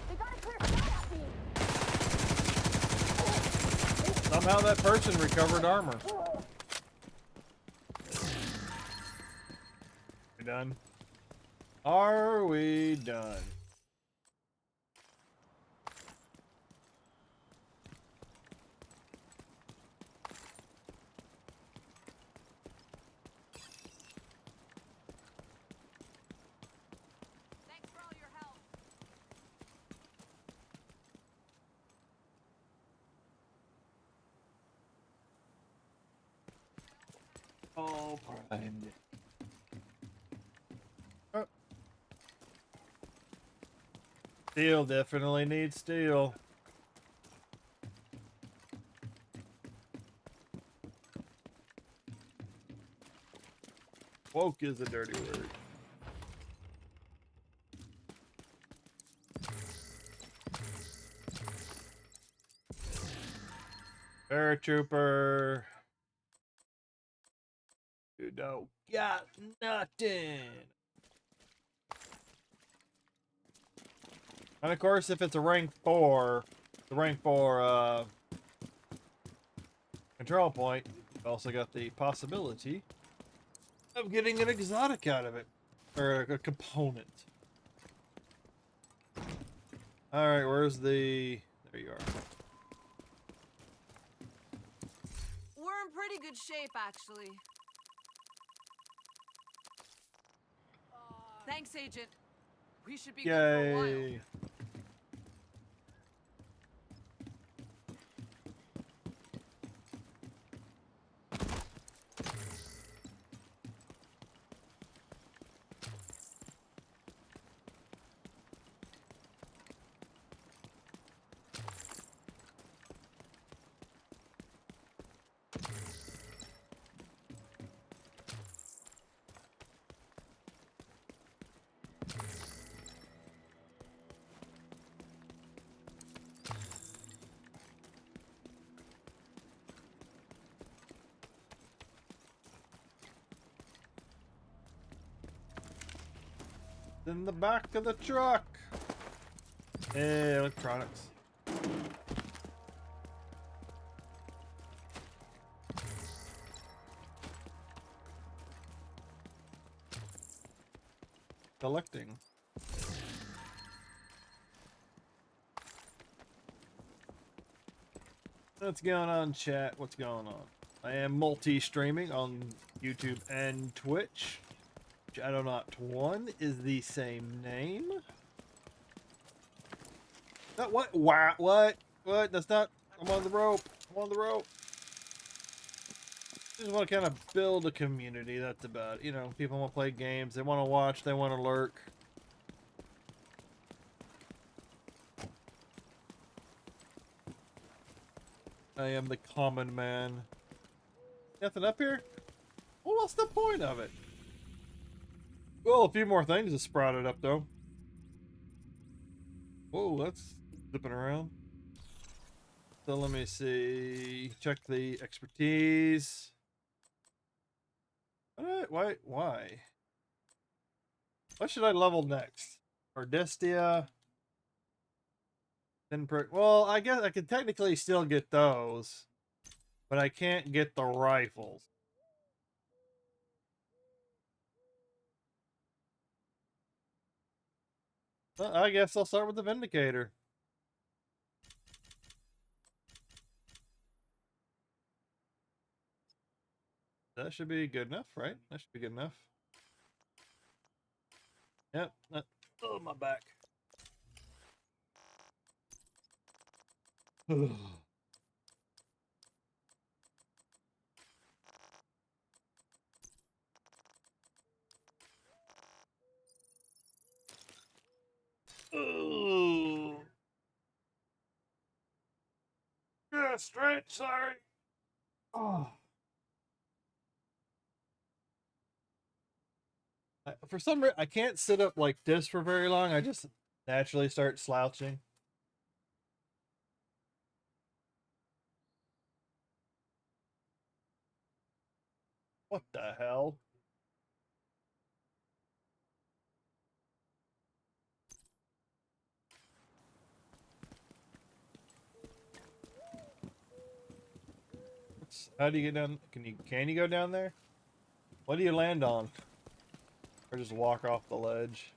They got a clear shot at me. Somehow that person recovered armor. We done? Are we done? Thanks for all your help. All primed. Oh. Steel definitely needs steel. Woke is a dirty word. Paratrooper. You don't got nothing. And of course, if it's a rank 4, the rank 4 control point, you've also got the possibility of getting an exotic out of it. Or a component. Alright, where's the... There you are. We're in pretty good shape, actually. Thanks, Agent. We should be good for a while. Yay. In the back of the truck. Hey, electronics. Collecting. What's going on, chat? What's going on? I am multi-streaming on YouTube and Twitch. Shadownaut1 is the same name. No, what? Wow, what? What? That's not. I'm on the rope. I'm on the rope. Just want to kind of build a community. That's about it. You know, people want to play games. They want to watch. They want to lurk. I am the common man. Nothing up here? Well, what's the point of it? Well, a few more things have sprouted up, though. Whoa, that's zipping around. So let me see. Check the expertise. Why? What should I level next? Ardestia. Well, I guess I could technically still get those, but I can't get the rifles. Well, I guess I'll start with the Vindicator. That should be good enough, right? That should be good enough. Yep. Oh, my back. Oh. Yeah, stretch, sorry. Oh. For some reason, I can't sit up like this for very long. I just naturally start slouching. What the hell? How do you get down? Can you go down there? What do you land on? Or just walk off the ledge?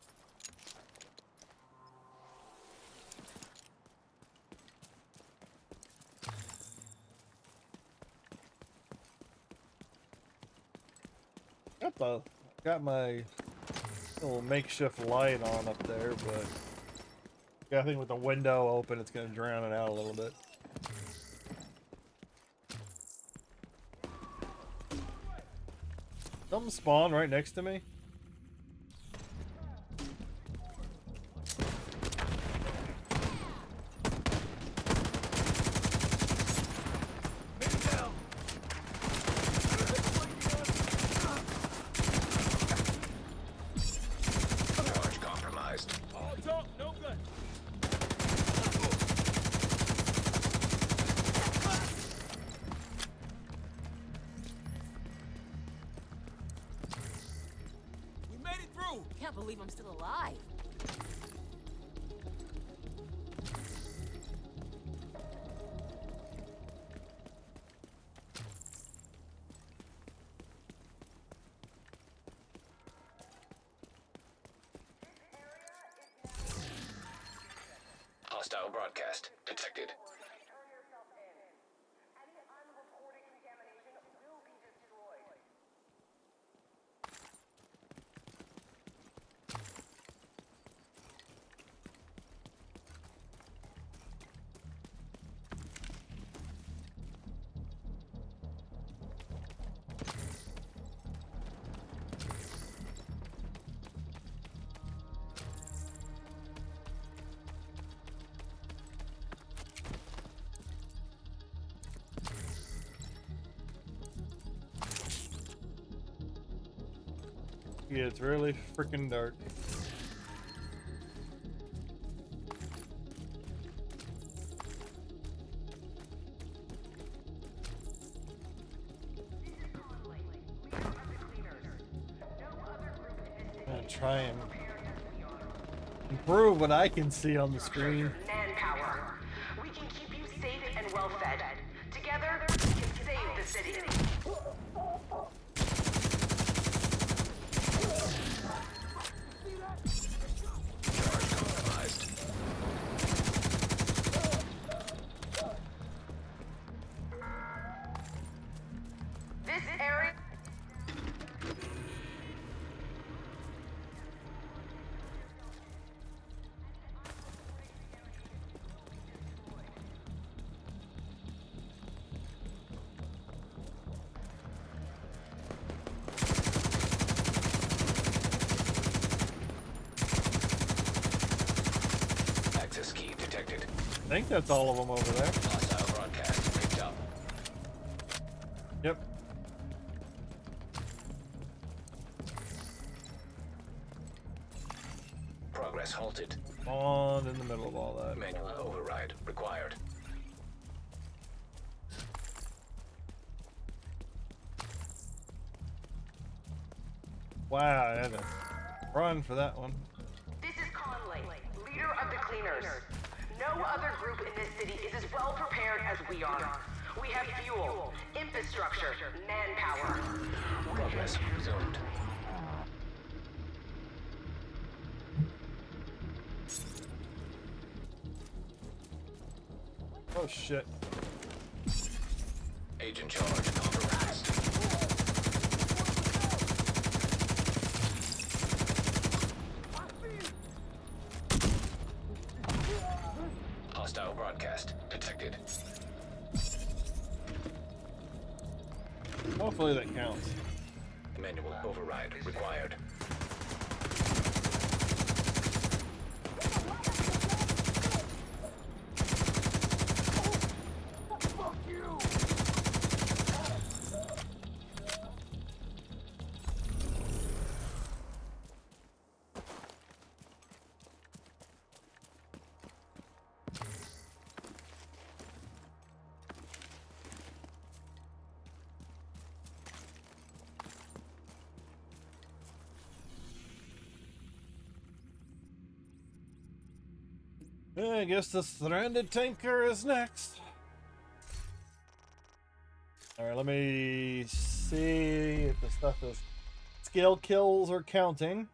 Got my little makeshift light on up there, but I think with the window open, it's gonna drown it out a little bit. Something spawned right next to me. Charge compromised. We made it through. Can't believe I'm still alive. Hostile broadcast detected. Turn yourself in. Any unreported contamination will be destroyed. Yeah, it's really freaking dark. I'm gonna try and improve what I can see on the screen. Manpower. We can keep you safe and well fed. Together, we can save the city. Charge compromised. This area. Access key detected. I think that's all of them over there. Hostile broadcast picked up. Yep. Progress halted. On in the middle of all that. Manual override required. Wow, I had to run for that one. This is Conley, leader of the cleaners. No other group in this city is as well prepared as we are. We have fuel, infrastructure, manpower. Progress resumed. Oh shit. Agent charge compromised. Hostile broadcast detected. Hopefully that counts. Manual override required. Yeah, I guess the stranded tanker is next. Alright, let me see if the stuff is skill kills are counting.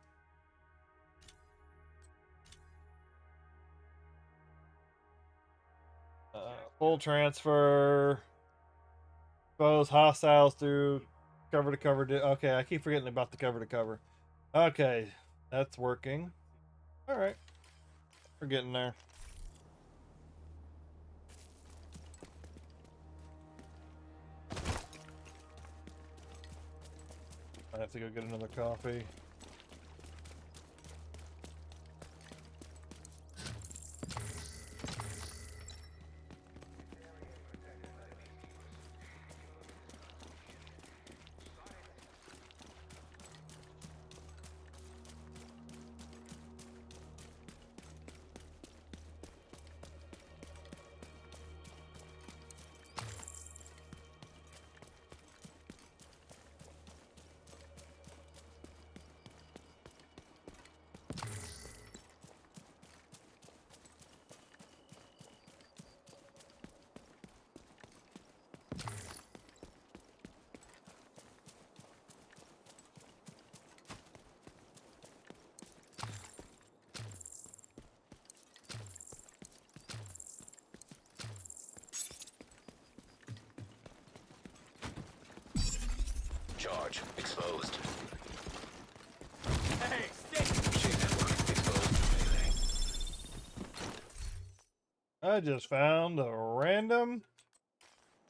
Full transfer. Expose hostiles through cover to cover. Okay, I keep forgetting about the cover to cover. Okay, that's working. Alright, we're getting there. I have to go get another coffee. Charge exposed. Hey, stay. Chain network exposed. Melee. I just found a random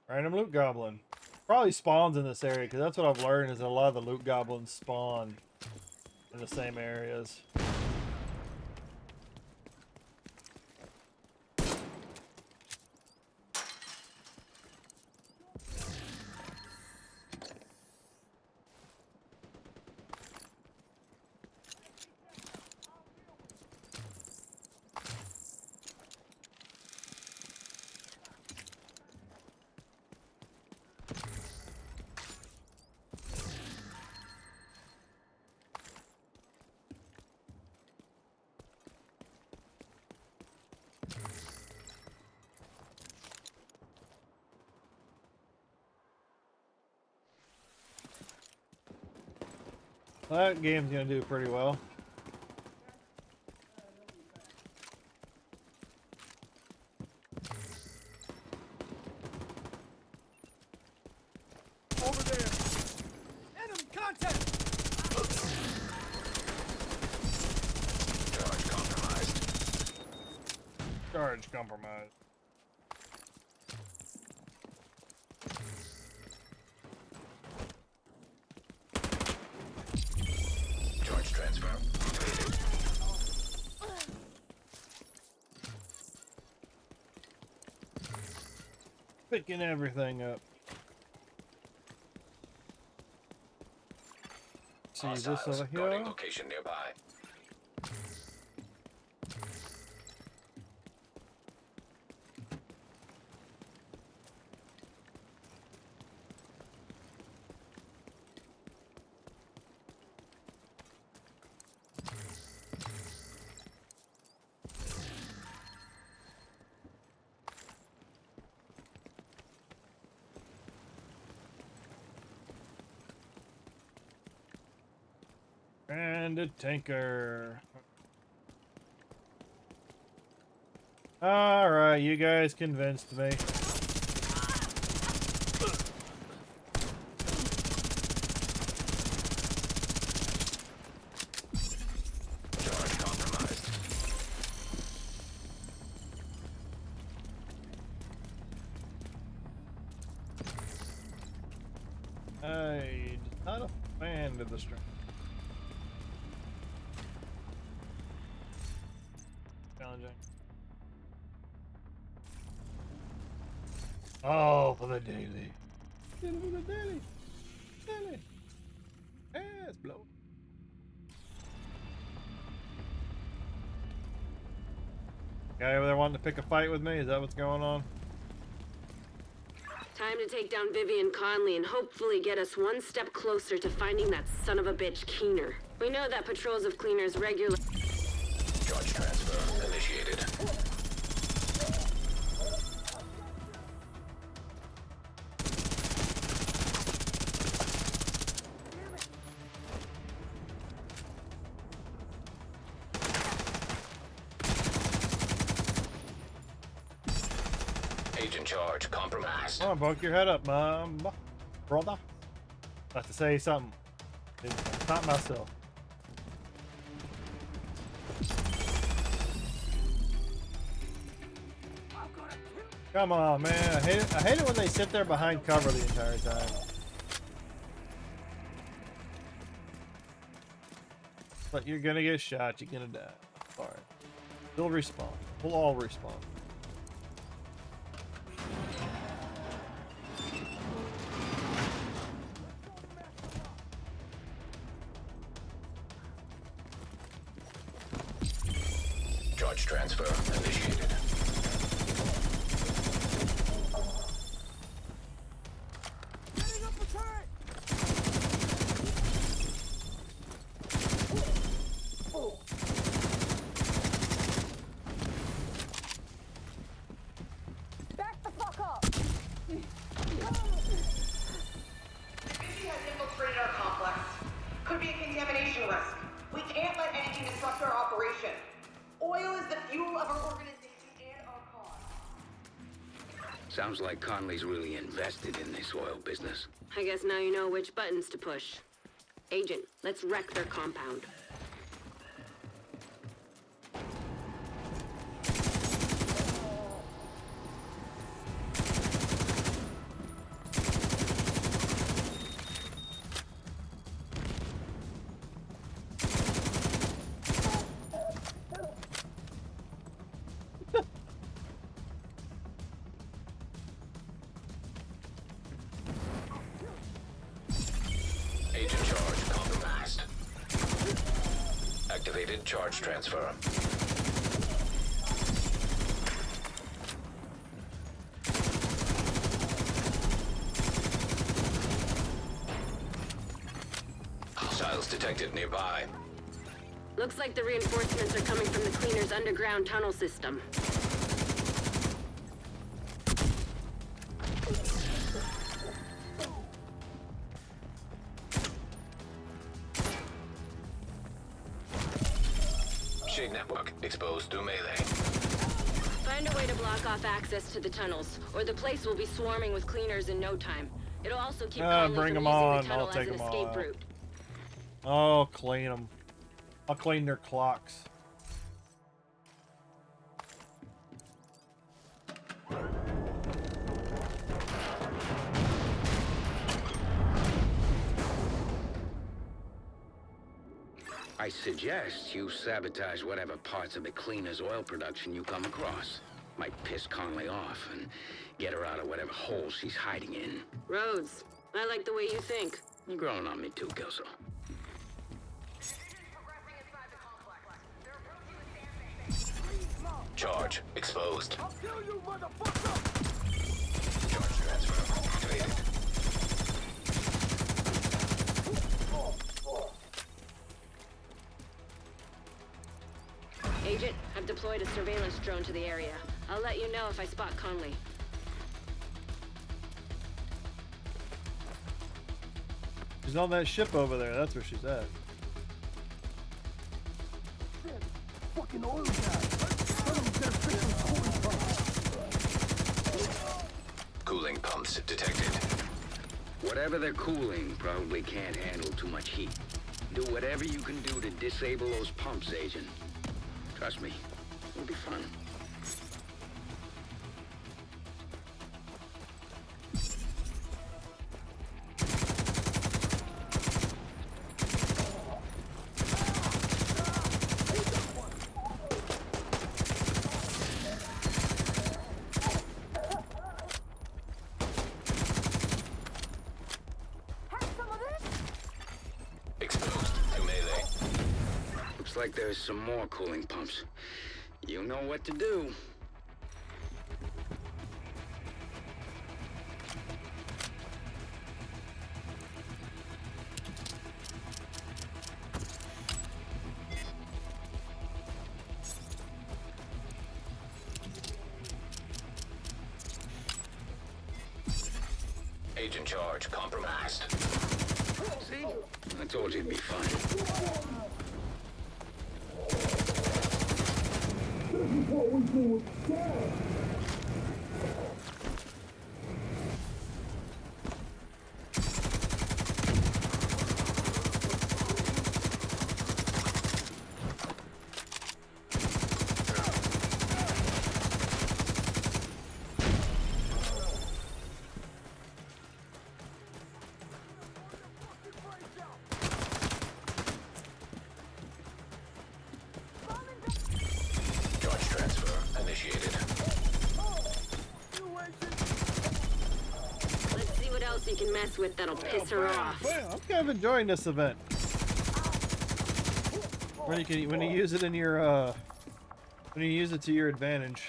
loot goblin. Probably spawns in this area because that's what I've learned is that a lot of the loot goblins spawn in the same areas. That game's gonna do pretty well. Over there. Enemy contact. Charge compromised. Charge compromised. Charge transfer completed. Picking everything up. See this Hostiles over guarding here. location nearby. And a tanker. Alright, you guys convinced me. Charge compromised. I'm not a fan of the string. Challenging. Oh, for the daily. Get it for the daily. Daily. Ass blow. Guy over there wanting to pick a fight with me? Is that what's going on? Time to take down Vivian Conley and hopefully get us one step closer to finding that son of a bitch Keener. We know that patrols of cleaners regularly. Charge transfer initiated. Agent charge compromised. Come on, poke your head up, mom. Brother. About to say something. It's not myself. Come on, man. I hate it when they sit there behind cover the entire time. But you're gonna get shot. You're gonna die. Alright. They'll respawn. We'll all respawn. Charge transfer initiated. Setting up a turret. Back the fuck up. The city has infiltrated our complex. Could be a contamination risk. We can't let anything disrupt our operation. Oil is the fuel of our organization and our cause. Sounds like Conley's really invested in this oil business. I guess now you know which buttons to push. Agent, let's wreck their compound. Agent charge compromised. Activated charge transfer. Hostiles detected nearby. Looks like the reinforcements are coming from the cleaners' underground tunnel system. network exposed to melee. Find a way to block off access to the tunnels, or the place will be swarming with cleaners in no time. It'll also keep Conley bring from 'em using on. the tunnel I'll as take an 'em all escape out. route. I'll clean them. I'll clean their clocks. I suggest you sabotage whatever parts of the cleaner's oil production you come across. Might piss Conley off and get her out of whatever hole she's hiding in. Rhodes, I like the way you think. You're growing on me too, Kelso. Charge exposed. I'll kill you, motherfucker! Charge transfer activated. Agent, I've deployed a surveillance drone to the area. I'll let you know if I spot Conley. She's on that ship over there. That's where she's at. Fucking oil guy! Cooling pumps detected. Whatever they're cooling probably can't handle too much heat. Do whatever you can do to disable those pumps, Agent. Trust me, it'll be fun. Have some of this? Exposed to melee. Looks like there's some more cooling pumps. You know what to do. Agent charge compromised. See? I told you it'd be fun. Charge transfer initiated. Let's see what else you can mess with that'll piss her off. Well, I'm kind of enjoying this event. When you use it in your when you use it to your advantage.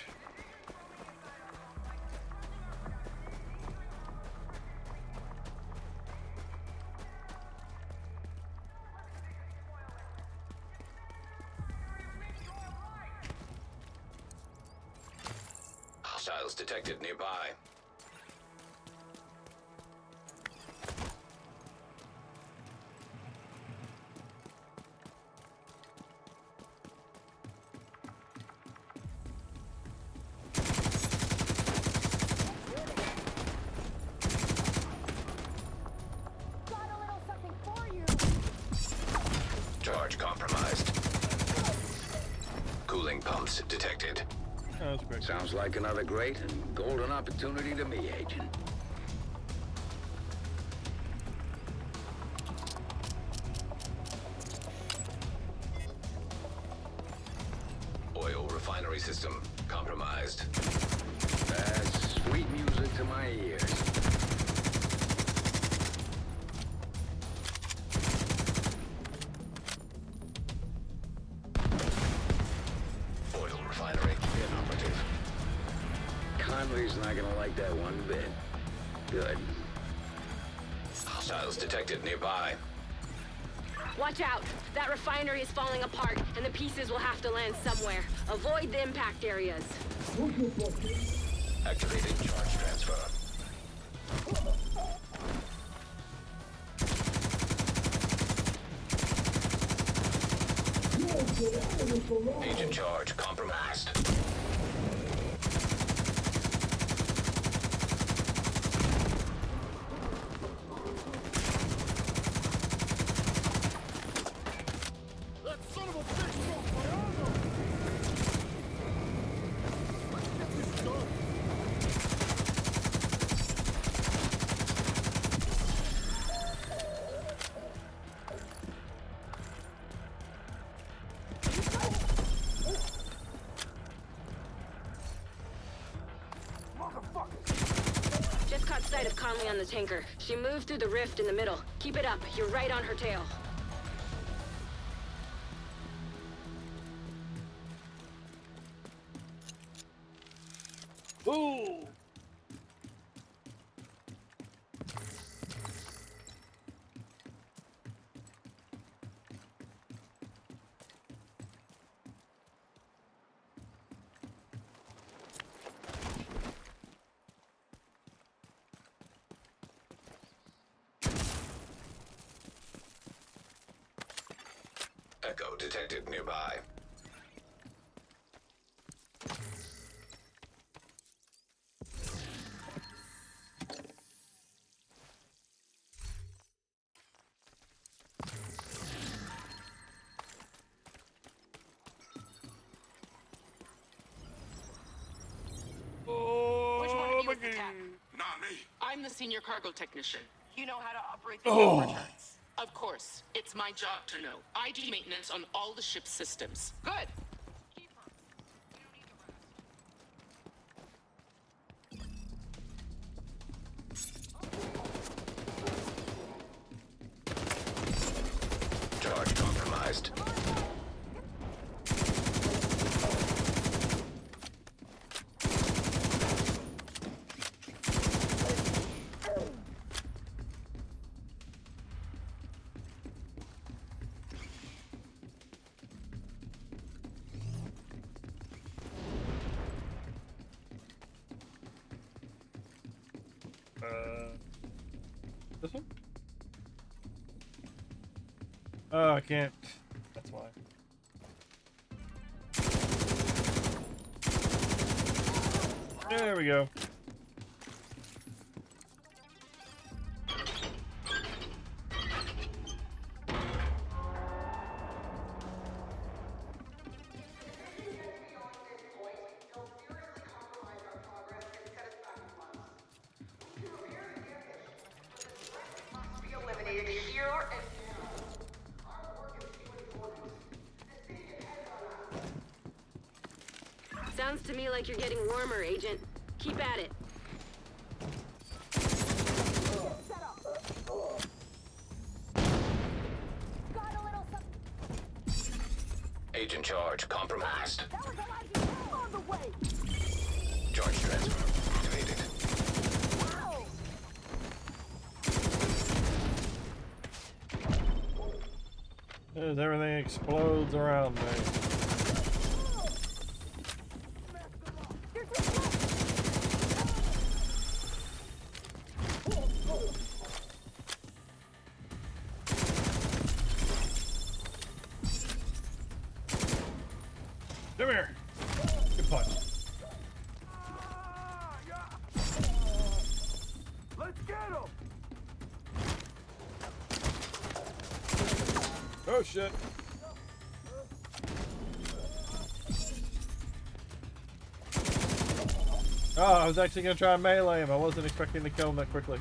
Hostiles detected nearby. Got a little something for you! Charge compromised. Cooling pumps detected. Oh, that's great. Sounds like another great and golden opportunity to me, Agent. Oil refinery system compromised. That's sweet music to my ears. Oil refinery inoperative. Conley's not gonna like that one bit. Good. Hostiles detected nearby. Watch out! That refinery is falling apart, and the pieces will have to land somewhere. Avoid the impact areas. Activated charge transfer. Agent charge compromised. That son of a bitch broke my armor! Let's get this done! Motherfucker! Just caught sight of Conley on the tanker. She moved through the rift in the middle. Keep it up. You're right on her tail. Ooh. Echo detected nearby. Which one of you is the tech? Not me. I'm the senior cargo technician. You know how to operate the Oh. returns. Of course, it's my job to know. I do maintenance on all the ship's systems. Good. Keep her. We don't need the rest. Charge compromised. This one? Oh, I can't. That's why. There we go. Must be eliminated here and now. Our work is too important. The city depends on us. Sounds to me like you're getting warmer, Agent. Keep at it. Set up! Got a little something. Agent charge compromised. That was LID on the way! Charge transfer activated. Wow! As everything explodes around me. You're too close! Come here. Good punch. Let's get him! Oh shit. Oh, I was actually gonna try and melee him. I wasn't expecting to kill him that quickly.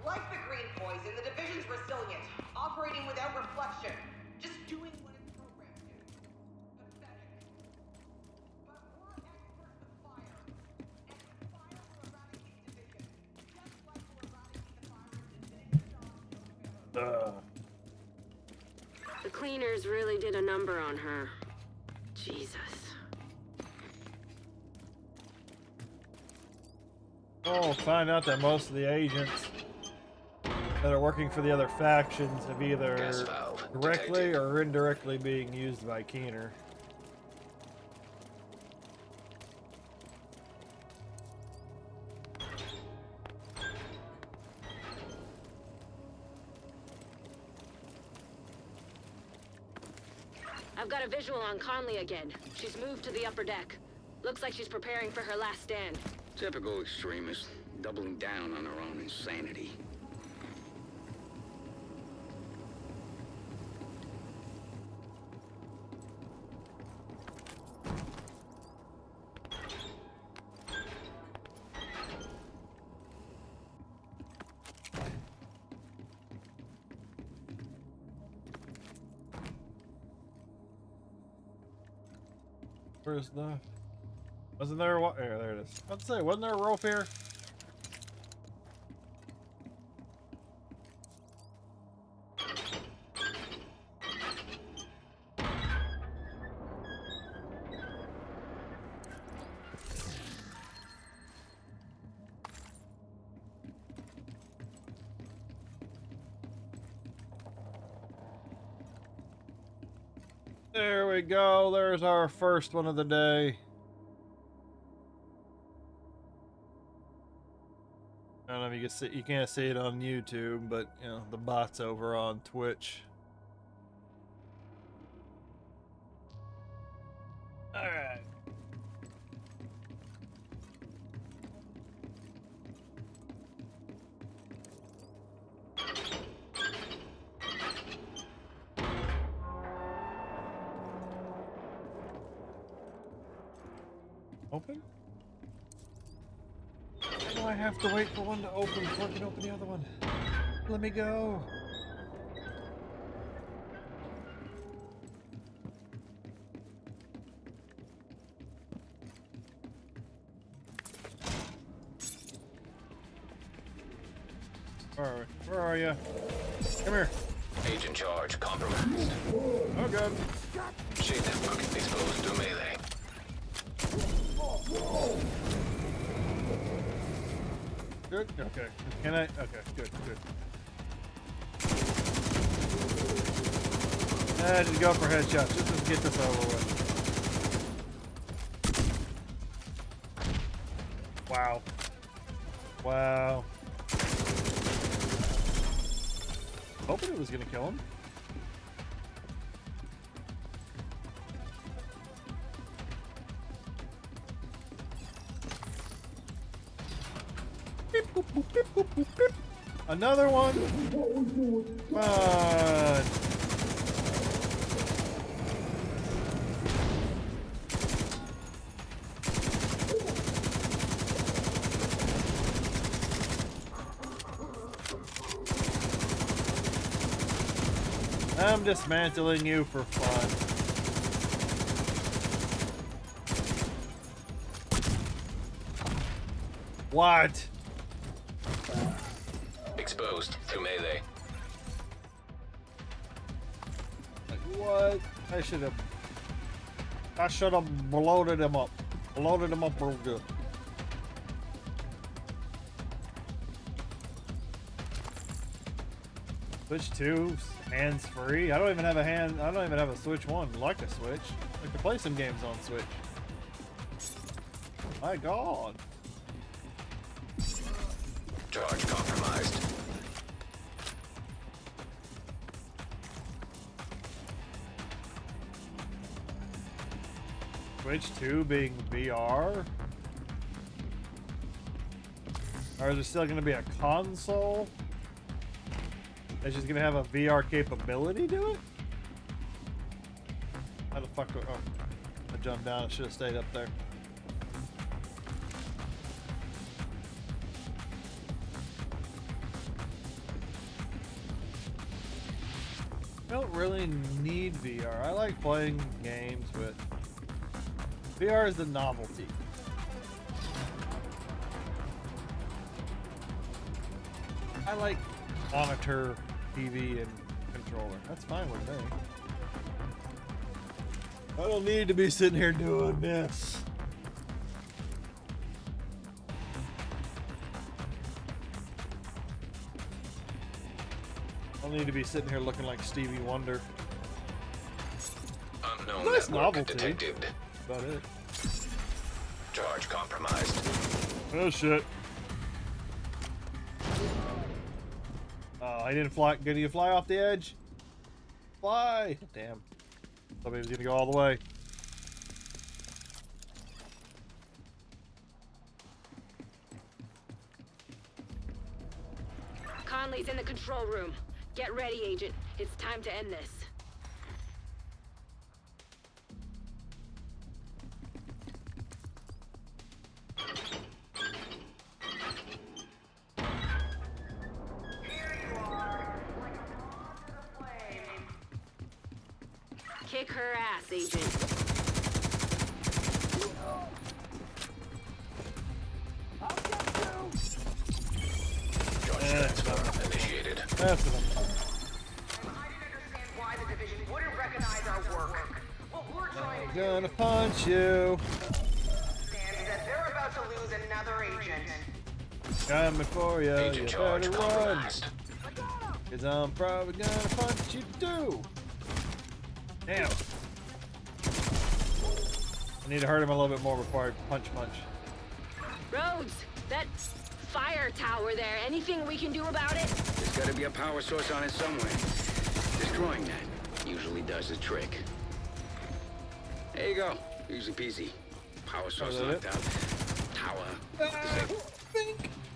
Like the green poison, the division's resilient, operating without reflection, just doing what it's programmed to. Pathetic. But we're experts with fire, and with fire will eradicate division, just like we'll eradicate the virus and finish the job. The cleaners really did a number on her. Jesus. Oh, find out that most of the agents that are working for the other factions have either Gas valve directly detected. or indirectly being used by Keener. I've got a visual on Conley again. She's moved to the upper deck. Looks like she's preparing for her last stand. Typical extremist, doubling down on her own insanity. Where's the... Wasn't there what? There it is. Let's say, wasn't there a rope here? There we go. There's our first one of the day. I don't know if you can see, you can't see it on YouTube, but you know, the bot's over on Twitch. All right. Open? Why do I have to wait for one to open before I can open the other one? Let me go. Where are you? Come here. Agent charge compromised. Oh god. Shade network exposed to melee. Good? Okay. Can I? Okay, good. Just go for headshots. Just to get this over with. Wow. Wow. Hoping it was gonna kill him. Beep, boop, boop, beep, boop, boop, beep. Another one. Come on. I'm dismantling you for fun. What? Exposed to melee. Like, what? I should have bloated him up. Bloated him up real good. Switch 2, hands free. I don't even have a Switch 1. Like a Switch. Like to play some games on Switch. My god. Charge compromised. Switch 2 being VR? Or is it still going to be a console? It's just going to have a VR capability to it? How the fuck? Oh, I jumped down. I should have stayed up there. I don't really need VR. I like playing games, but VR is the novelty. I like monitor, TV, and controller. That's fine with me. I don't need to be sitting here doing this. I'll need to be sitting here looking like Stevie Wonder. Unknown Nice network novelty. detected. About it. Charge compromised. Oh shit. Oh, I didn't fly. Did you fly off the edge? Fly! Damn. Somebody was gonna go all the way. Conley's in the control room. Get ready, Agent. It's time to end this. Kick her ass, Agent. Charge transfer initiated. That's what I didn't understand why the division wouldn't recognize our work. What we're trying I'm to gonna punch you. understand is that they're about to lose another agent. Coming for you. Agent You charge better run. compromised. Cause I'm probably gonna punch you too. Damn. I need to hurt him a little bit more before I punch. Rhodes, that fire tower there, anything we can do about it? There's gotta be a power source on it somewhere. Destroying that usually does the trick. There you go. Easy peasy. Power source that knocked it? out. Tower.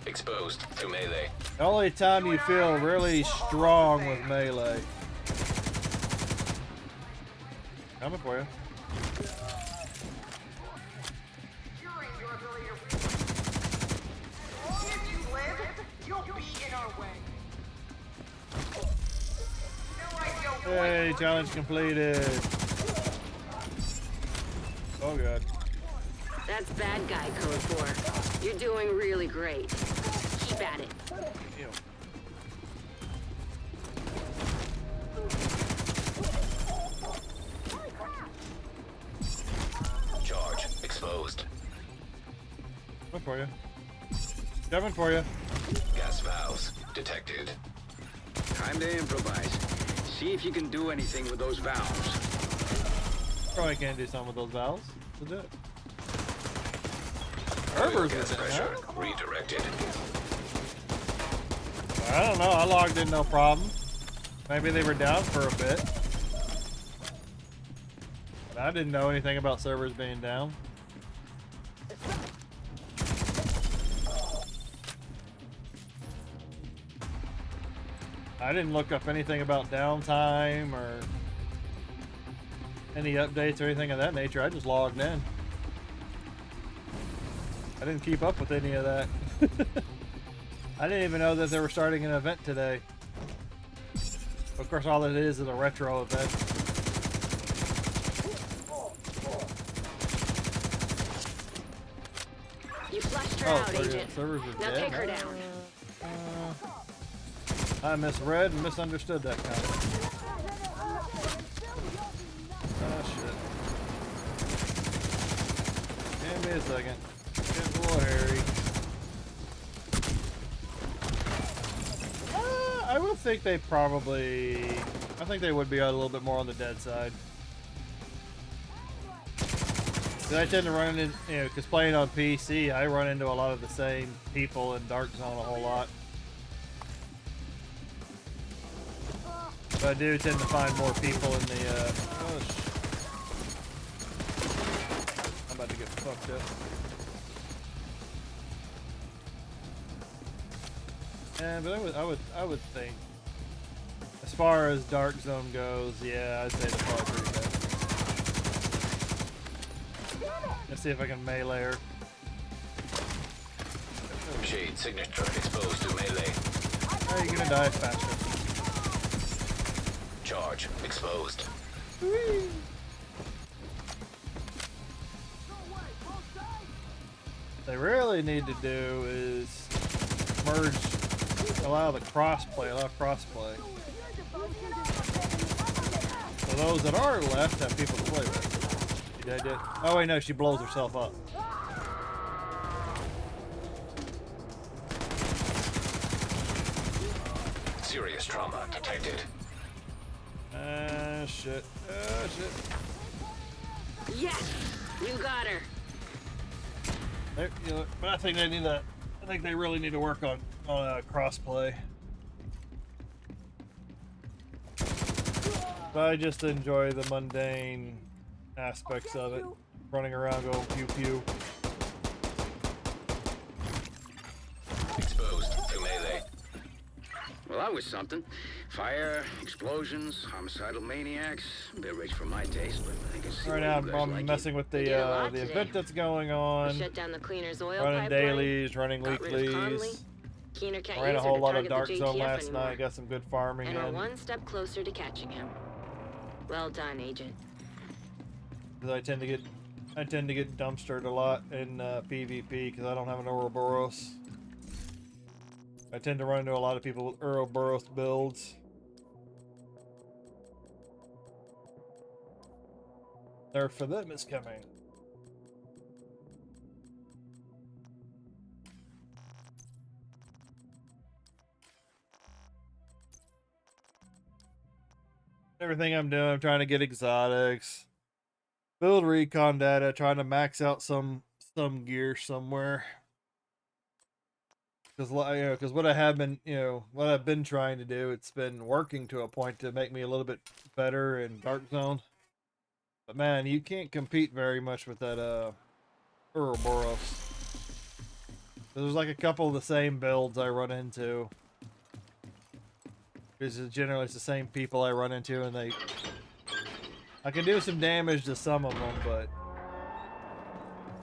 Exposed to melee. The only time you feel really strong with melee. Coming for you. Securing your ability to reach. As long as you live, you'll be in our way. No idea what Hey, challenge completed. Oh god. That's bad guy code 4. You're doing really great. Keep at it. Ew. Charge exposed. Coming for you. Coming for you. Gas valves detected. Time to improvise. See if you can do anything with those valves. Probably can't do something with those valves. We'll do it. Oil Servers gas is pressure down. redirected. I don't know. I logged in no problem. Maybe they were down for a bit. But I didn't know anything about servers being down. I didn't look up anything about downtime or any updates or anything of that nature. I just logged in. I didn't keep up with any of that. I didn't even know that they were starting an event today. Of course, all it is a retro event. You flushed her Oh, out, so yeah, Agent. servers are Now dead? take her down. I misread and misunderstood that comment. Oh shit. Give me a second. Getting a little hairy. I would think they probably... I think they would be a little bit more on the dead side. 'Cause I tend to run into, you know, because playing on PC, I run into a lot of the same people in Dark Zone a whole lot. But I do tend to find more people in the, oh, I'm about to get fucked up. Yeah, but I would think, as far as Dark Zone goes, yeah, I'd say they're probably pretty good. Let's see if I can melee her. Shade signature exposed to melee. Oh, you're gonna die faster. Charge exposed. They really need to do is merge, allow crossplay. So those that are left have people to play with. She dead yet? Oh wait, no, she blows herself up. Serious trauma detected. Shit. Shit. Yes! You got her. You know, but I think they need to. I think they really need to work on crossplay. But I just enjoy the mundane aspects of it, running around going pew pew. Exposed to melee. Well, that was something. Fire, explosions, homicidal maniacs. A bit rich for my taste, but I can see Right why now, you guys I'm like messing with We did a lot the today. event that's going We on. shut down the cleaner's oil Running pipeline. dailies, running Got rid of Conley. weeklies. Keener can't Ran a use her whole to lot of target the Dark Zone JTF last anymore. night. Got some good farming And we're in. one step closer to catching him. Well done, Agent. Because I tend to get dumpstered a lot in PvP because I don't have an Ouroboros. I tend to run into a lot of people with Ouroboros builds. Nerf for them is coming. Everything I'm doing, I'm trying to get exotics, build recon data, trying to max out some gear somewhere. Because what I have been, what I've been trying to do, it's been working to a point to make me a little bit better in Dark Zone. But man, you can't compete very much with that Ouroboros. There's like a couple of the same builds I run into. Because generally it's the same people I run into, and I can do some damage to some of them, but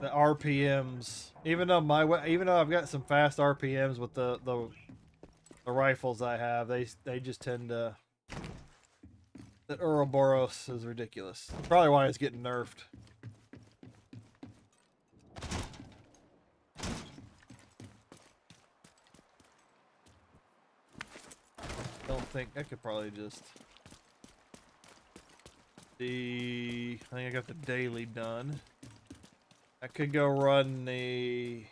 the RPMs, even though I've got some fast RPMs with the rifles I have, they just tend to. The Ouroboros is ridiculous. Probably why it's getting nerfed. Don't think I could probably just. I think I got the daily done. I could go run the.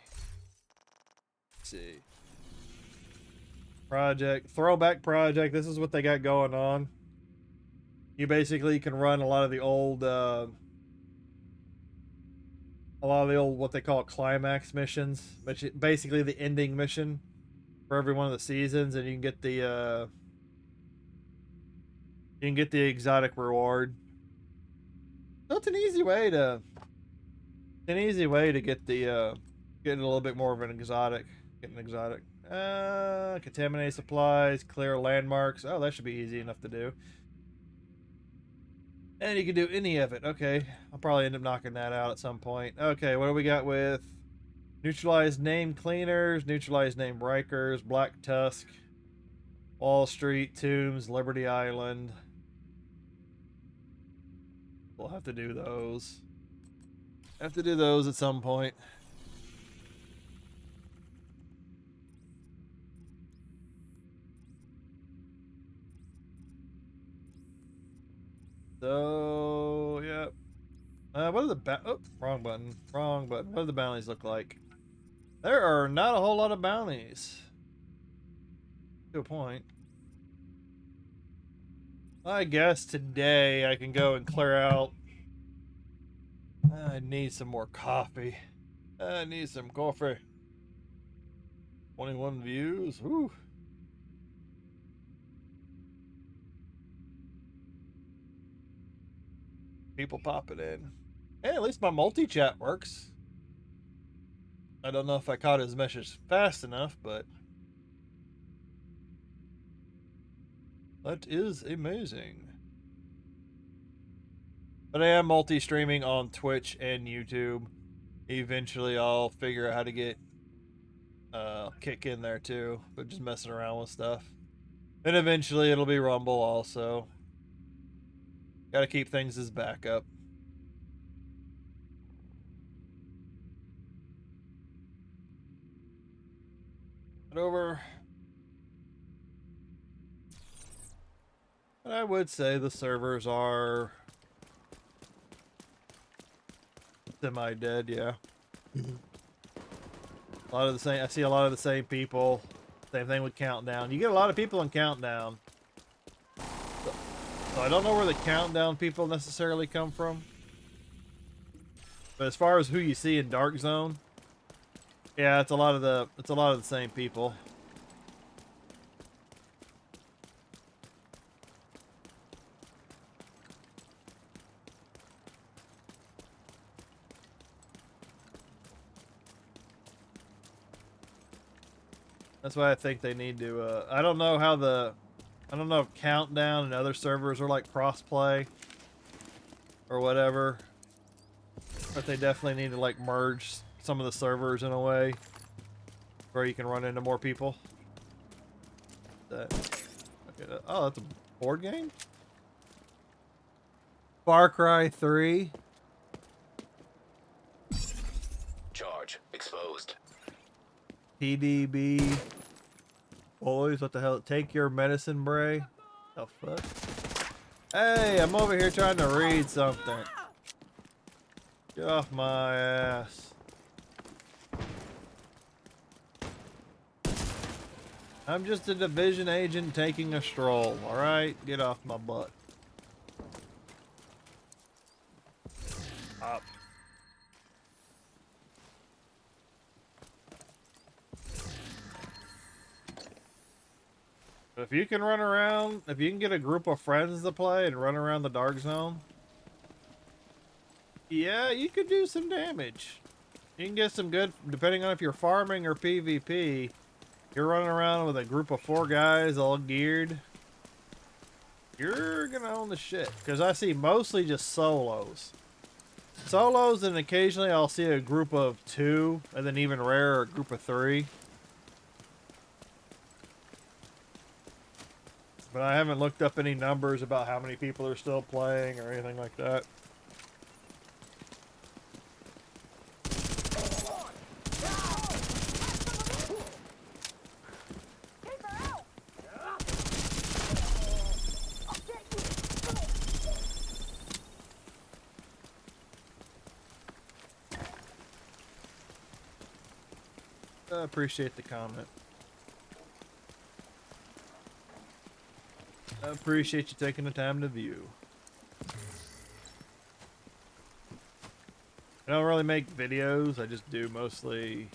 Let's see. Throwback project. This is what they got going on. You basically can run a lot of the old what they call climax missions, which basically the ending mission for every one of the seasons, and you can get the exotic reward. So it's an easy way to get the getting a little bit more of an exotic. Get an exotic. Contaminate supplies, clear landmarks. Oh, that should be easy enough to do. And you can do any of it. Okay, I'll probably end up knocking that out at some point. Okay, what do we got with neutralized named cleaners, neutralized named Rikers, Black Tusk, Wall Street, Tombs, Liberty Island. We'll have to do those. Have to do those at some point. So, yeah. What are the wrong button. Wrong button. What do the bounties look like? There are not a whole lot of bounties. To a point. I guess today I can go and clear out. I need some more coffee. I need some coffee. 21 views. Woo. People popping in. Hey, at least my multi-chat works. I don't know if I caught his message fast enough, but that is amazing. But I am multi-streaming on Twitch and YouTube. Eventually I'll figure out how to get Kick in there too, but just messing around with stuff. And eventually it'll be Rumble also. Gotta keep things as backup. But over. And I would say the servers are semi-dead, yeah. A lot of the same. I see a lot of the same people Same thing with Countdown. You get a lot of people in Countdown. So I don't know where the Countdown people necessarily come from. But as far as who you see in Dark Zone, yeah, it's a lot of the same people. That's why I think they need to, I don't know if Countdown and other servers are like cross-play or whatever, but they definitely need to like merge some of the servers in a way where you can run into more people. Oh, that's a board game? Far Cry 3. Charge exposed. PDB. Boys, what the hell? Take your medicine, Bray. The fuck? Hey, I'm over here trying to read something. Get off my ass. I'm just a division agent taking a stroll, alright? Get off my butt. Up. If you can run around, if you can get a group of friends to play and run around the Dark Zone, yeah, you could do some damage. You can get some good, depending on if you're farming or PvP. You're running around with a group of 4 guys all geared. You're gonna own the shit. Because I see mostly just solos. Solos, and occasionally I'll see a group of 2, and then even rarer, a group of 3. But I haven't looked up any numbers about how many people are still playing or anything like that. I appreciate the comment. I appreciate you taking the time to view. I don't really make videos. I just do mostly...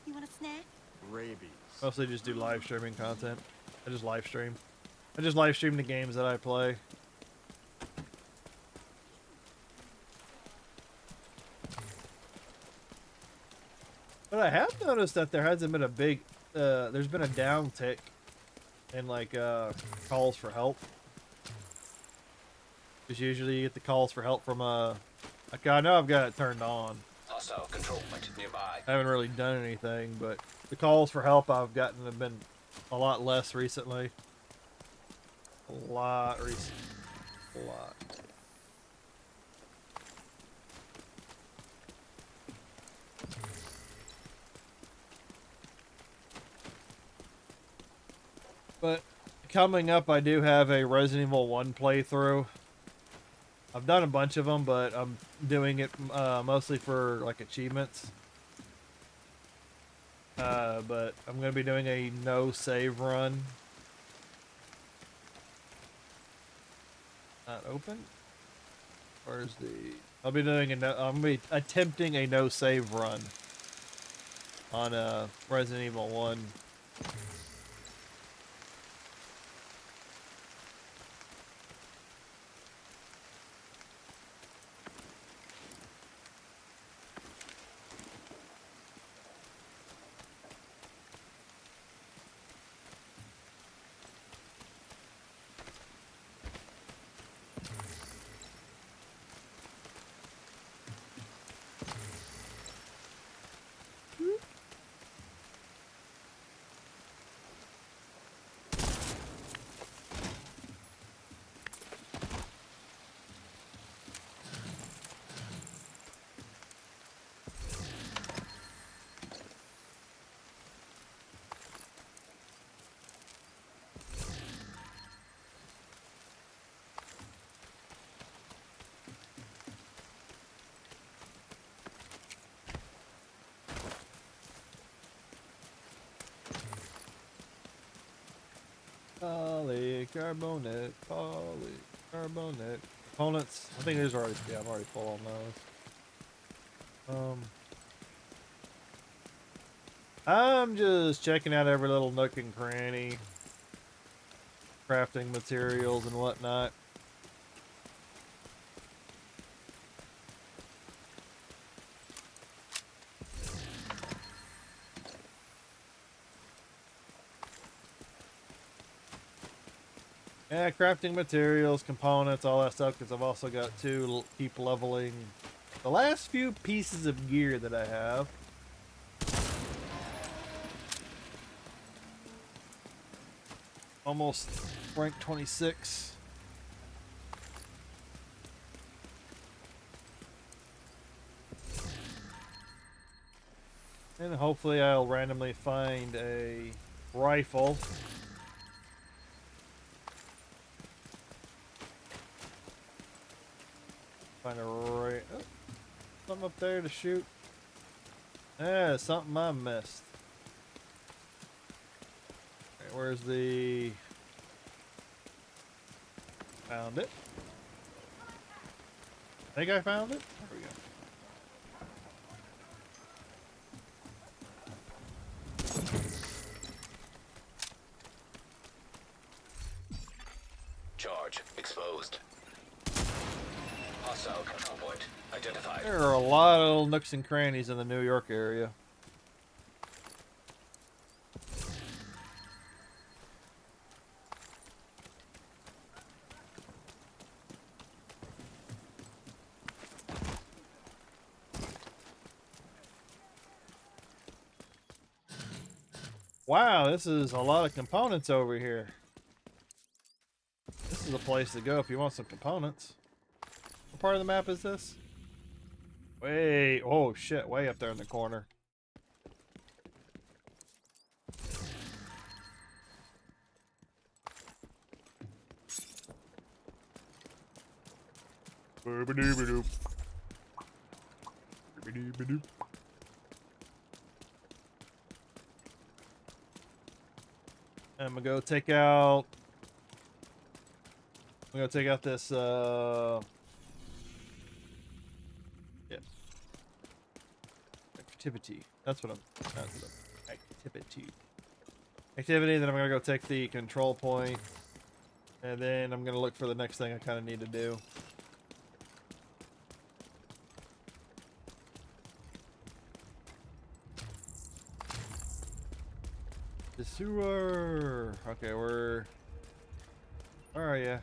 You want a snack? Rabies. Mostly just do live streaming content. I just live stream. I just live stream the games that I play. But I have noticed that there hasn't been a big... there's been a downtick in like calls for help. Because usually you get the calls for help from like, I know I've got it turned on. Hostile control point nearby. I haven't really done anything, but the calls for help I've gotten have been a lot less recently. A lot. But coming up, I do have a Resident Evil 1 playthrough. I've done a bunch of them, but I'm doing it mostly for like achievements. But I'm going to be doing a no save run. Not open? Where's the... I'll be doing I'm going to be attempting a no save run on Resident Evil 1. Polycarbonate, polycarbonate. Components. I think there's already. Yeah, I'm already full on those. I'm just checking out every little nook and cranny, crafting materials and whatnot. Yeah, crafting materials, components, all that stuff, because I've also got to keep leveling the last few pieces of gear that I have. Almost rank 26. And hopefully I'll randomly find a rifle. Find a right. Oh, something up there to shoot. Yeah, something I missed. Okay, where's the. Found it. I think I found it. There we go. Charge exposed. Hostile control point identified. There are a lot of little nooks and crannies in the New York area. Wow, this is a lot of components over here. This is a place to go if you want some components. What part of the map is this? Way, oh shit, way up there in the corner. Boop-a-doop-a-doop. Boop-a-doop-a-doop. I'm gonna go take out. I'm gonna take out this. Yeah. Activity. That's what I'm. Activity. Activity. Then I'm gonna go take the control point, and then I'm gonna look for the next thing I kind of need to do. The sewer. Okay, where are you?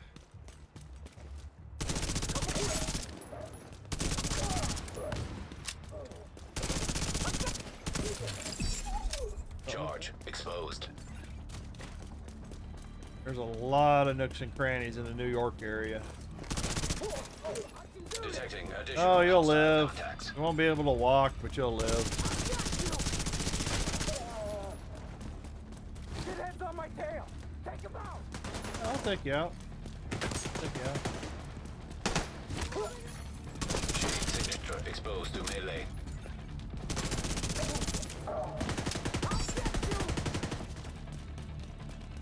Charge exposed. There's a lot of nooks and crannies in the New York area. Detecting additional Oh, you'll hostile live. contacts. You won't be able to walk, but you'll live. Shithead's on my tail. Take him out. I'll take you out. Take you out. Shade signature exposed to melee.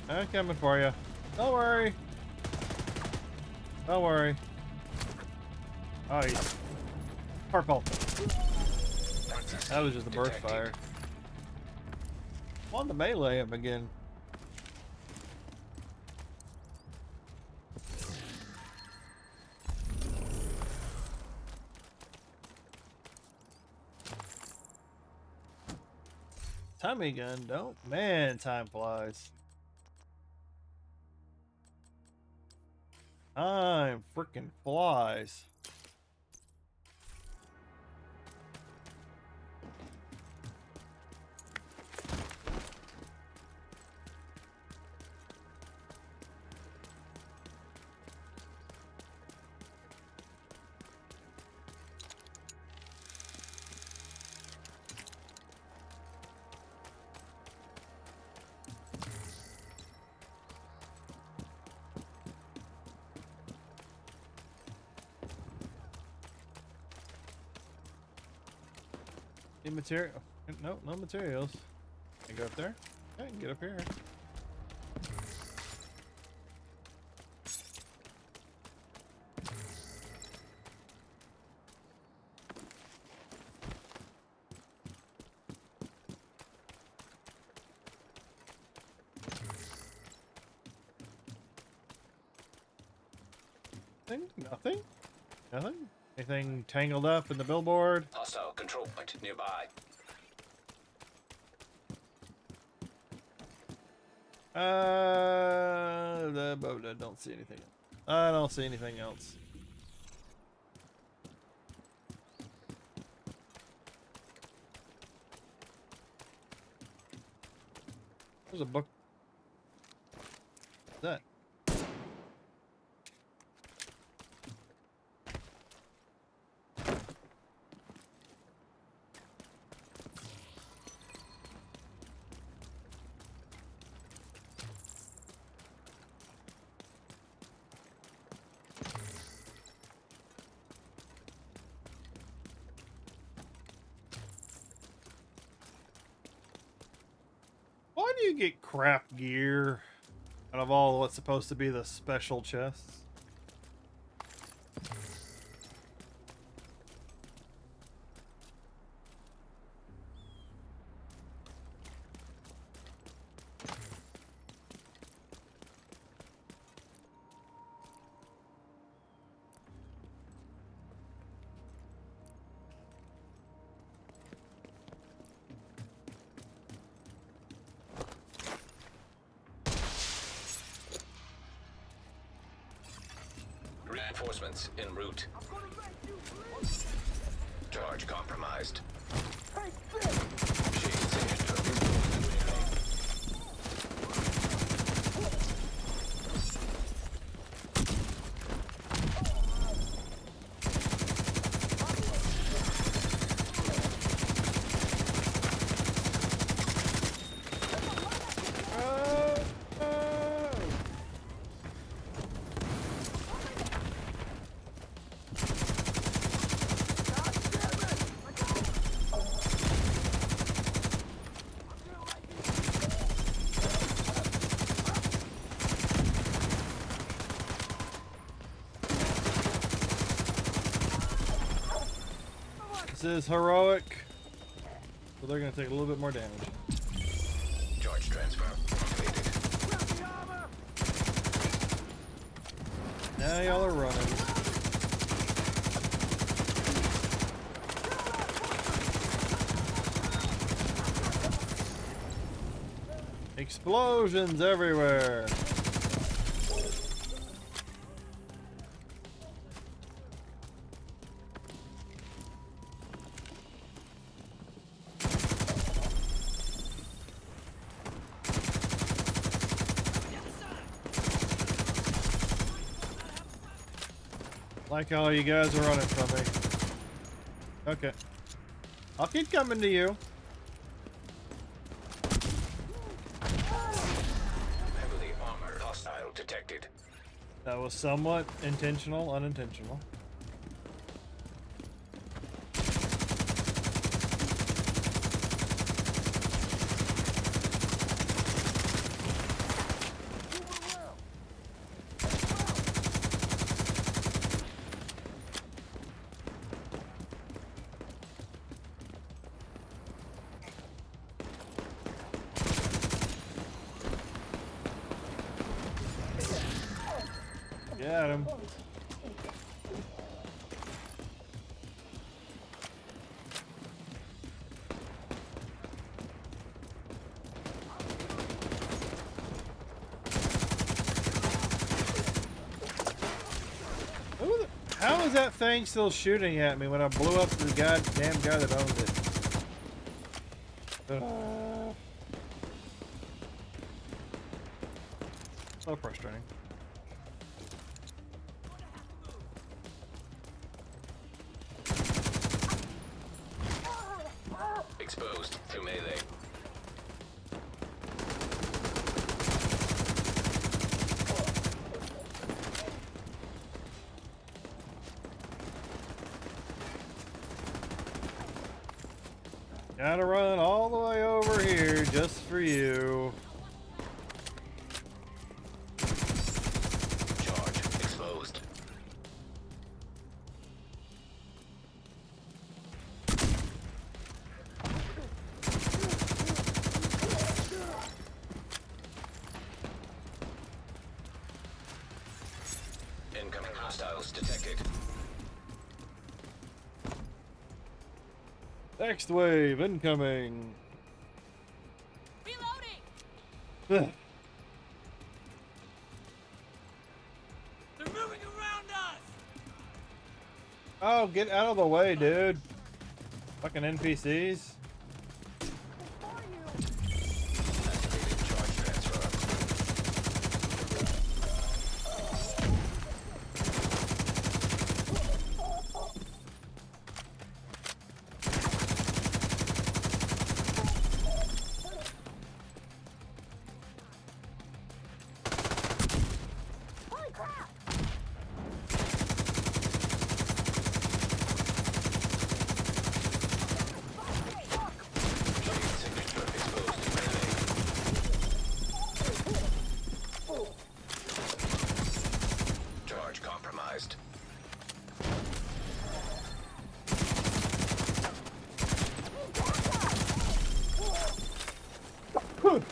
I'm coming for you. Don't worry. Don't worry. Oh, he's purple. That was just a burst fire. Want to melee him again. Tommy gun, don't. Man, time flies. Time freaking flies. Any material? No, no materials. Can I go up there? I can get up here. Nothing? Nothing? Nothing? Anything tangled up in the billboard? Hostile control point nearby. I don't see anything. I don't see anything else. There's a book. What's that? Why do you get crap gear out of all what's supposed to be the special chests? Reinforcements en route. Charge compromised. Shades in. This is heroic, so they're going to take a little bit more damage. Charge transfer completed. Now y'all are running. Explosions everywhere. Like how you guys are running from me. Okay. I'll keep coming to you. Heavily armored hostile detected. That was somewhat intentional, unintentional. Got him. How is that thing still shooting at me when I blew up the goddamn guy that owned it? So frustrating. Exposed to melee. Gotta run all the way over here just for you. Charge exposed. Incoming hostiles detected. Next wave incoming. Reloading. Ugh. They're moving around us! Oh, get out of the way, dude. Fucking NPCs. Activating charge transfer. Holy crap! Chain signature exposed to melee. Charge compromised.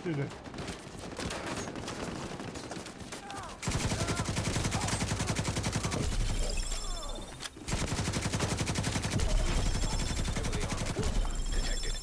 Dude. Heavily armored. Detected.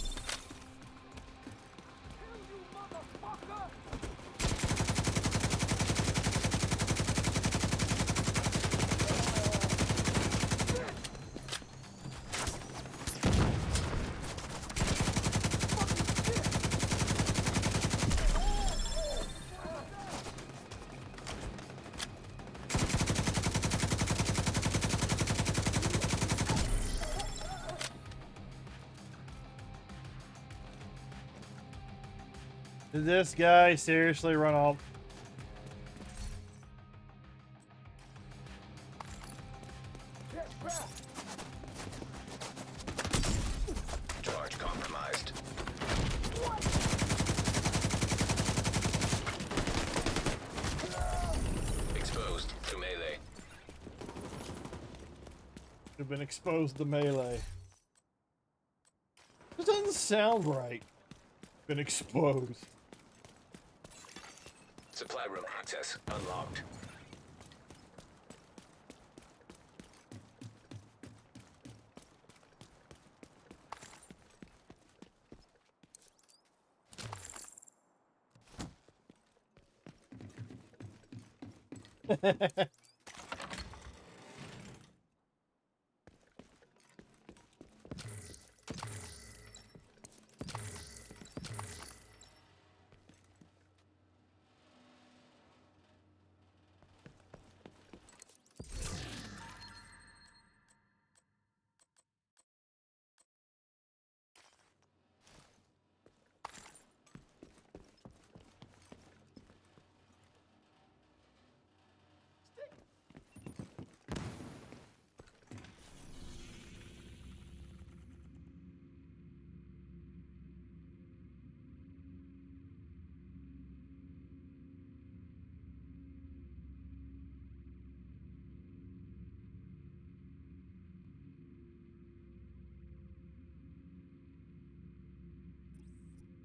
Did this guy seriously run off? Charge compromised. Exposed to melee. Have been exposed to melee. This doesn't sound right. Been exposed. Supply room access unlocked.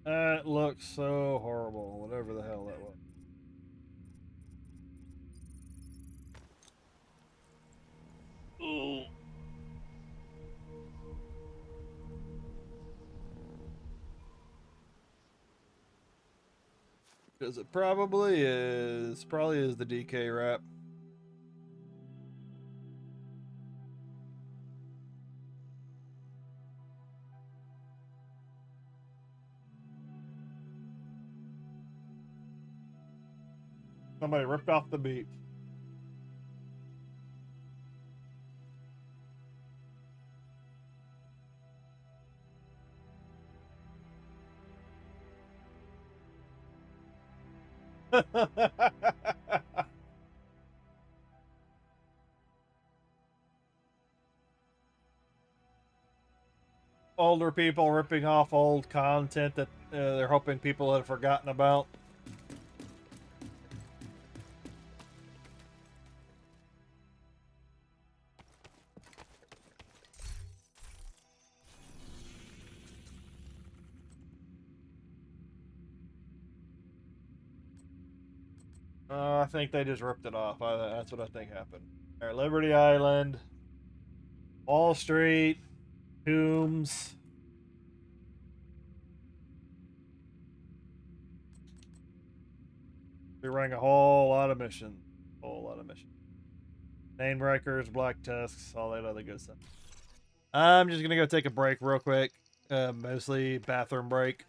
That looks so horrible, whatever the hell that was. Ooh. Because it probably is. Probably is the DK wrap. Somebody ripped off the beat. Older people ripping off old content that they're hoping people have forgotten about. I think they just ripped it off. That's what I think happened. All right, Liberty Island, Wall Street, Tombs. We're running a whole lot of missions. Whole lot of missions. Name breakers, black tusks, all that other good stuff. I'm just gonna go take a break real quick. Mostly bathroom break.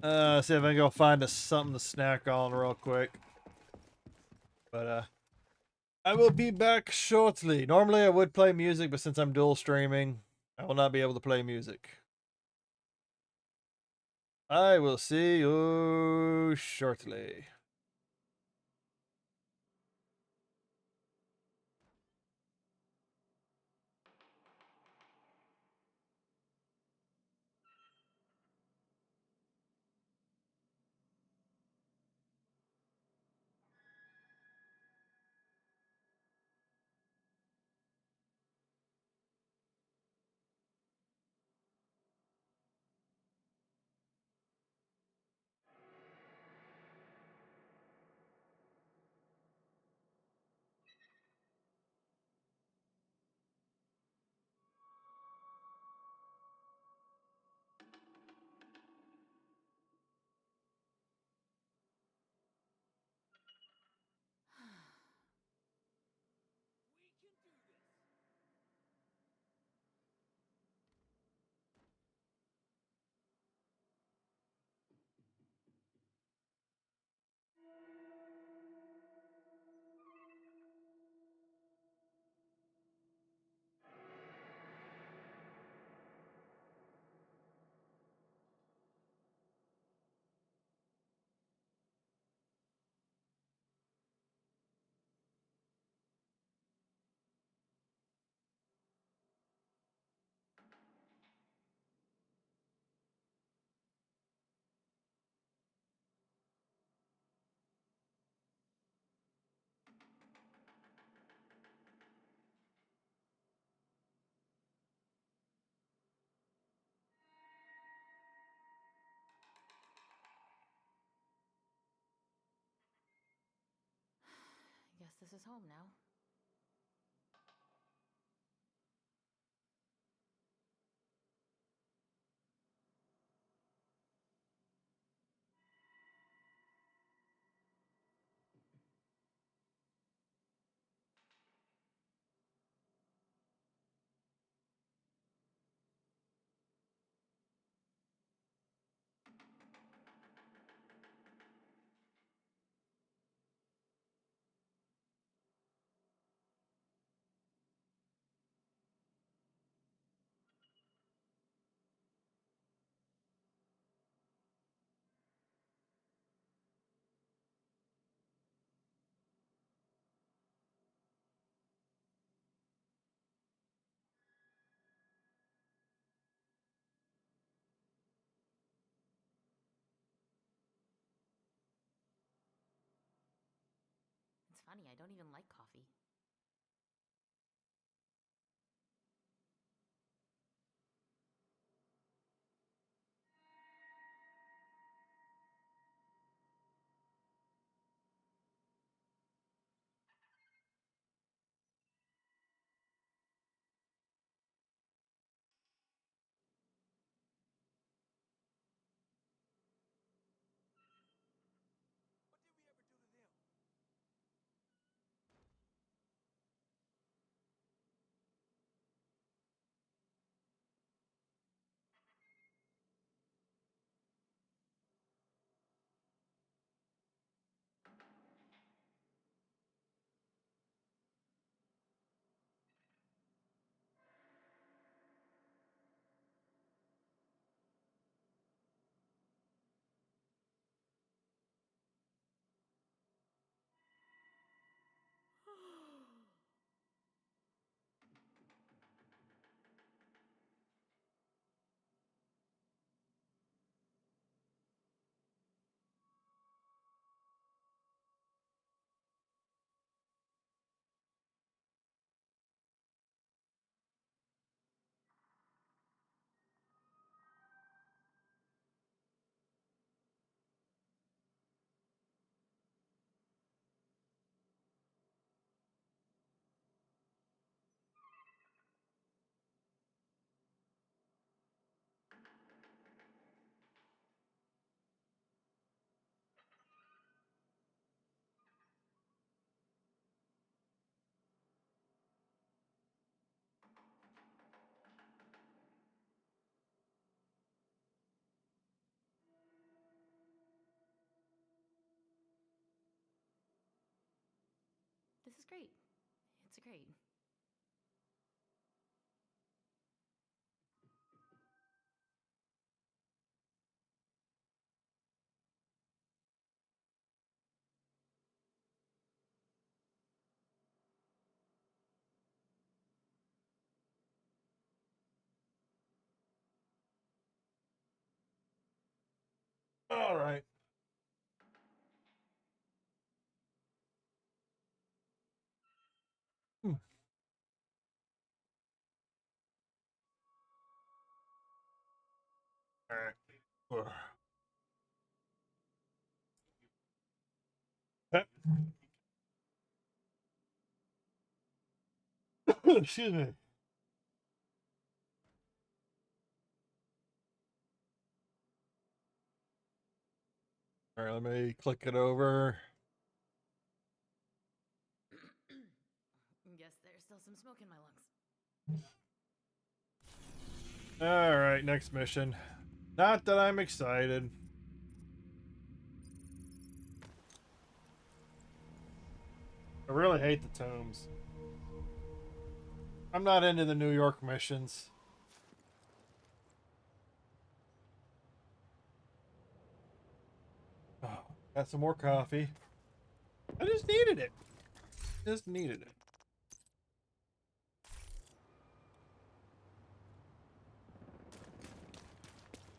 See if I can go find us something to snack on real quick. But I will be back shortly. Normally I would play music, but since I'm dual streaming, I will not be able to play music. I will see you shortly. Guess this is home now. It's funny, I don't even like coffee. great. It's great. All right. All right. Excuse me. All right, let me click it over. Guess there's still some smoke in my lungs. All right, next mission. Not that I'm excited. I really hate the tombs. I'm not into the New York missions. Oh, got some more coffee. I just needed it. Just needed it.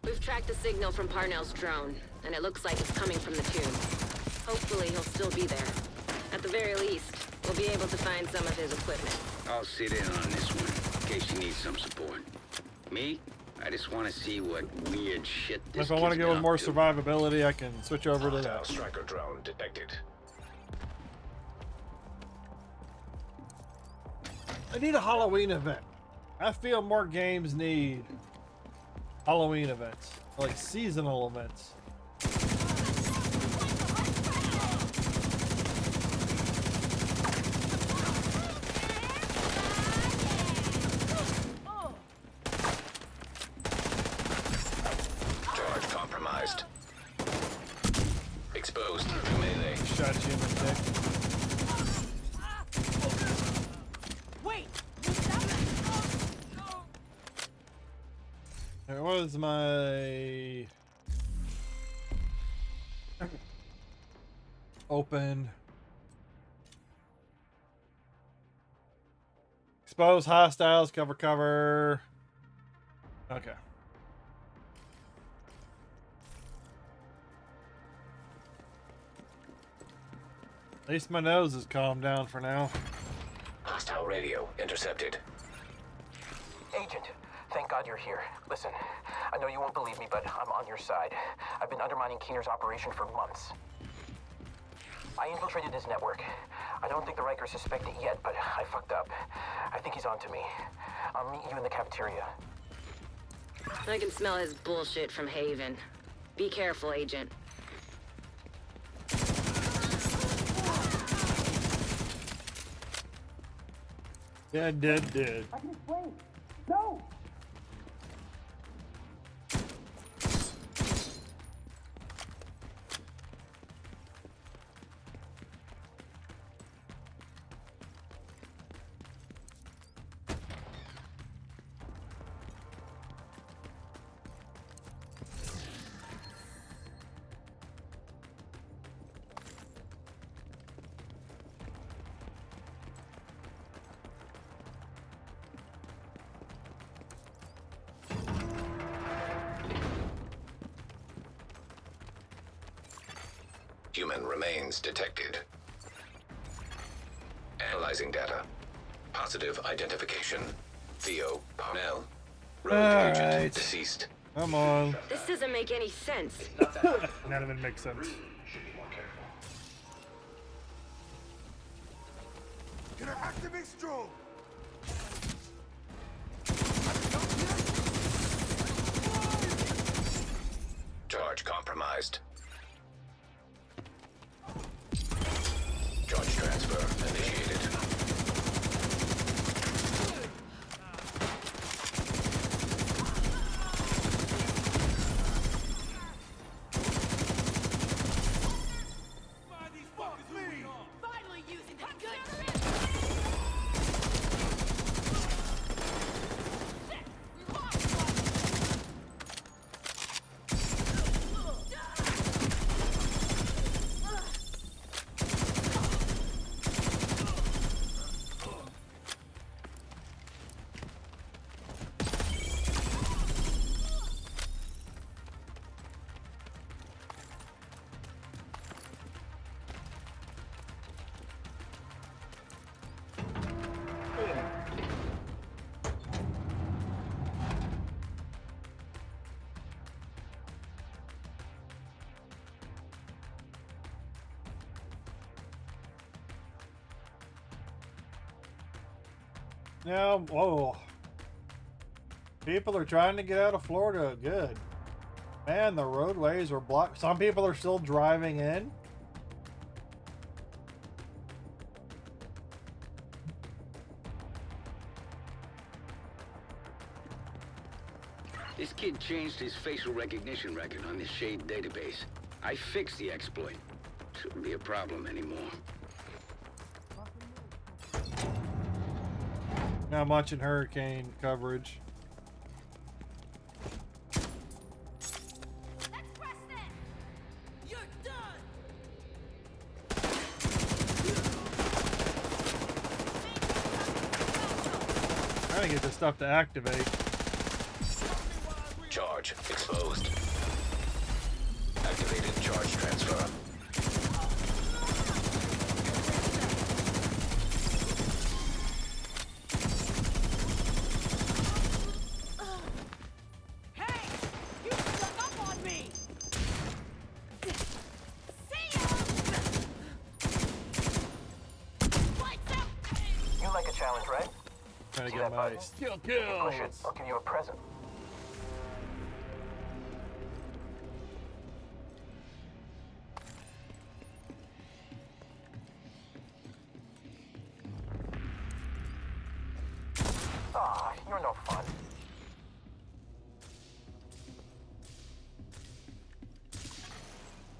We've tracked the signal from Parnell's drone, and it looks like it's coming from the tombs. Hopefully he'll still be there. At the very least, we'll be able to find some of his equipment. I'll sit in on this one, in case you need some support. Me? I just want to see what weird shit this If I want to kid's go with been more up to. survivability, I can switch over to Hostile that. striker drone detected. I need a Halloween event. I feel more games need Halloween events, like seasonal events. Charge compromised. Exposed to melee. Shot you in the dick. Wait! There was my open. Expose hostiles, cover. Okay. At least my nose is calmed down for now. Hostile radio intercepted. Agent, thank God you're here. Listen, I know you won't believe me, but I'm on your side. I've been undermining Keener's operation for months. I infiltrated his network. I don't think the Rikers suspect it yet, but I fucked up. I think he's onto me. I'll meet you in the cafeteria. I can smell his bullshit from Haven. Be careful, Agent. Yeah, dead. I can explain. No! Human remains detected. Analyzing data. Positive identification. Theo Parnell. Rogue Alright. agent deceased. Come on. This doesn't make any sense. None of it makes sense. Should be more careful. Gonna activate strobe! Charge compromised. Charge transfer initiated. Finally using that good shit! Now, whoa. People are trying to get out of Florida. Good. Man, the roadways are blocked. Some people are still driving in. This kid changed his facial recognition record on the Shade database. I fixed the exploit. Shouldn't be a problem anymore. Not much in hurricane coverage. Let's press this! You're done! Trying to get this stuff to activate. Charge exposed. Activated charge transfer. Hey! You stuck up on me! See ya! Lights out! You like a challenge, right? Trying to See get that my button? skill Push it. kills. I'll give you a present. Ah, you're no fun.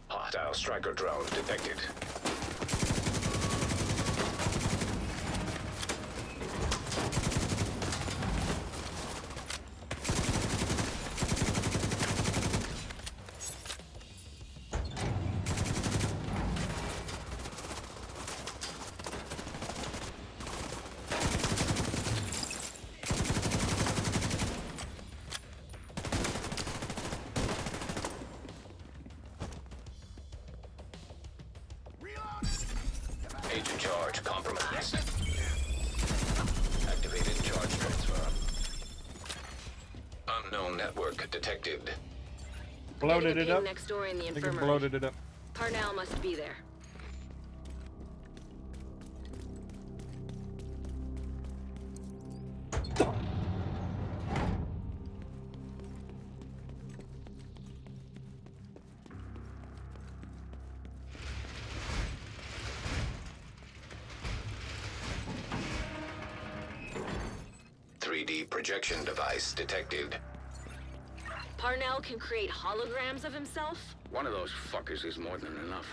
Hostile striker drone detected. Agent charge compromised. Activated charge transfer. Unknown network detected. Bloated Getting a it ping up. next door in the I think it infirmary. bloated it up. Parnell must be there. Projection device detected. Parnell can create holograms of himself? One of those fuckers is more than enough.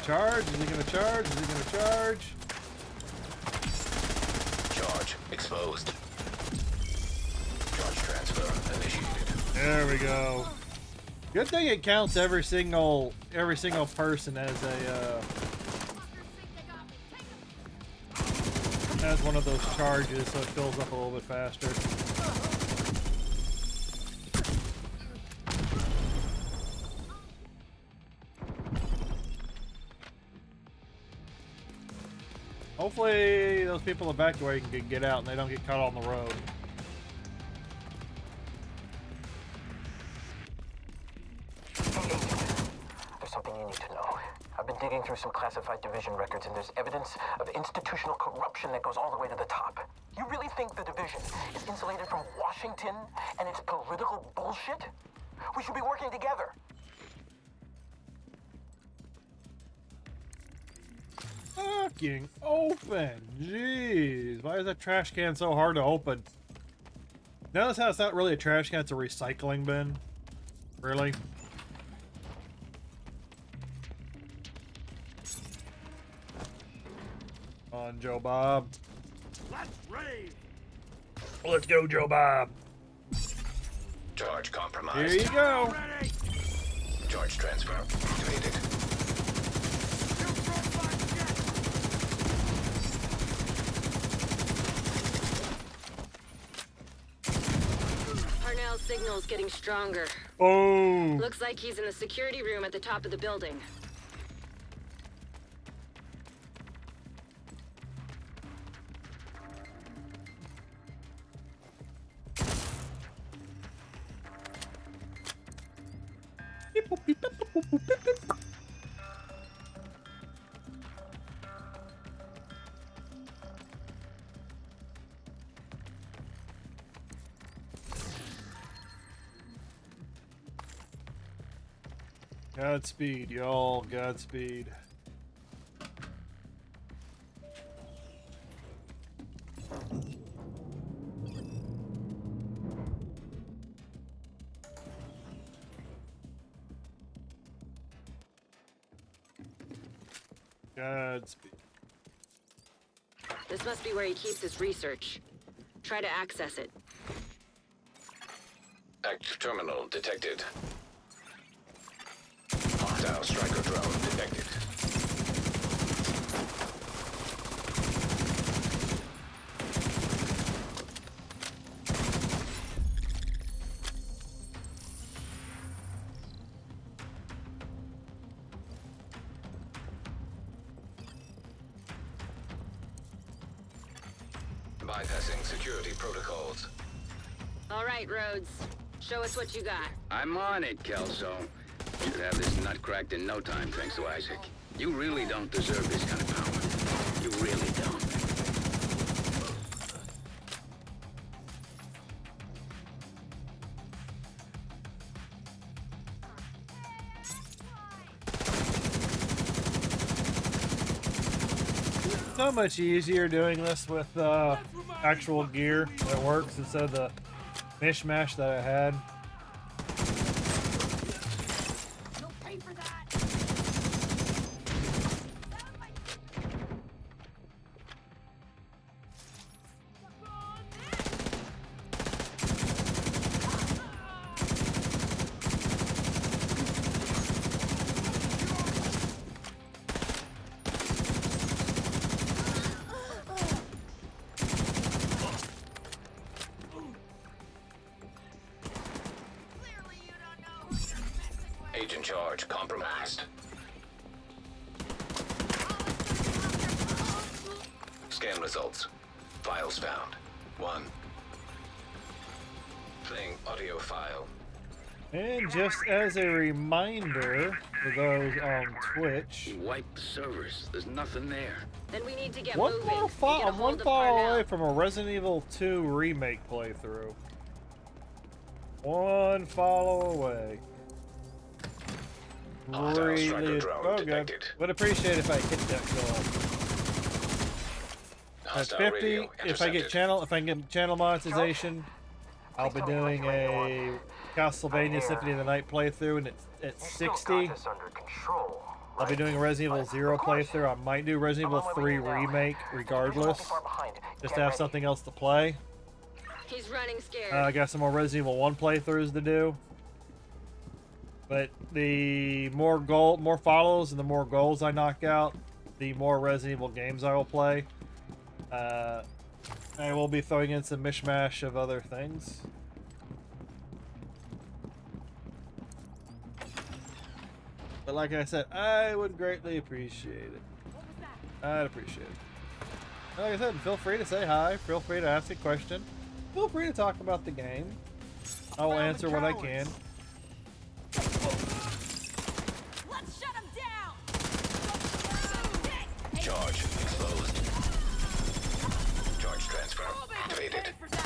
Charge? Is he gonna charge? Is he gonna charge? Charge exposed. Charge transfer initiated. There we go. Good thing it counts every single person as a as one of those charges, so it fills up a little bit faster. Hopefully those people evacuating can get out and they don't get caught on the road. There's something you need to know. I've been digging through some classified division records, and there's evidence of institutional corruption that goes all the way to the top. You really think the division is insulated from Washington and its political bullshit? We should be working together. Fucking open. Jeez. Why is that trash can so hard to open? Notice how it's not really a trash can, it's a recycling bin. Really? Come on, Joe Bob. Let's raid! Let's go, Joe Bob. Charge compromised. Here you go. Ready! Charge transfer activated. Parnell's signal's getting stronger. Oh. Looks like he's in the security room at the top of the building. Godspeed, y'all. Godspeed. Godspeed. This must be where he keeps his research. Try to access it. Active terminal detected. Hostile striker drone detected. Bypassing security protocols. All right, Rhodes. Show us what you got. I'm on it, Kelso. Should have this nut cracked in no time, thanks to Isaac. You really don't deserve this kind of power. You really don't. So much easier doing this with actual gear that works instead of the mishmash that I had. You'll pay for that. Clearly you don't know who you're messing with. Agent charge compromised. Scan results. Files found. 1. Playing audio file. And just as a reminder for those on Twitch, He wiped the servers. There's nothing there. Then we need to get one moving. more and get a I'm hold one of file Parnell. away from a Resident Evil 2 remake playthrough. One follow away. Hostile striker Really, drone oh god, detected. would appreciate if I hit that goal. At Hostile 50, radio if I get intercepted. channel monetization, I'll be doing a Castlevania Symphony of the Night playthrough, and at 60, I'll be doing a Resident Evil 0 playthrough. I might do Resident Evil 3 remake, regardless, just to have something else to play. He's running scared. I got some more Resident Evil 1 playthroughs to do. But the more follows and the more goals I knock out, the more Resident Evil games I will play. I will be throwing in some mishmash of other things. But like I said, I would greatly appreciate it. I'd appreciate it. Like I said, feel free to say hi. Feel free to ask a question. Feel free to talk about the game. I will answer what I can. Let's shut him down. Charge exposed. Charge transfer activated. Pay for that.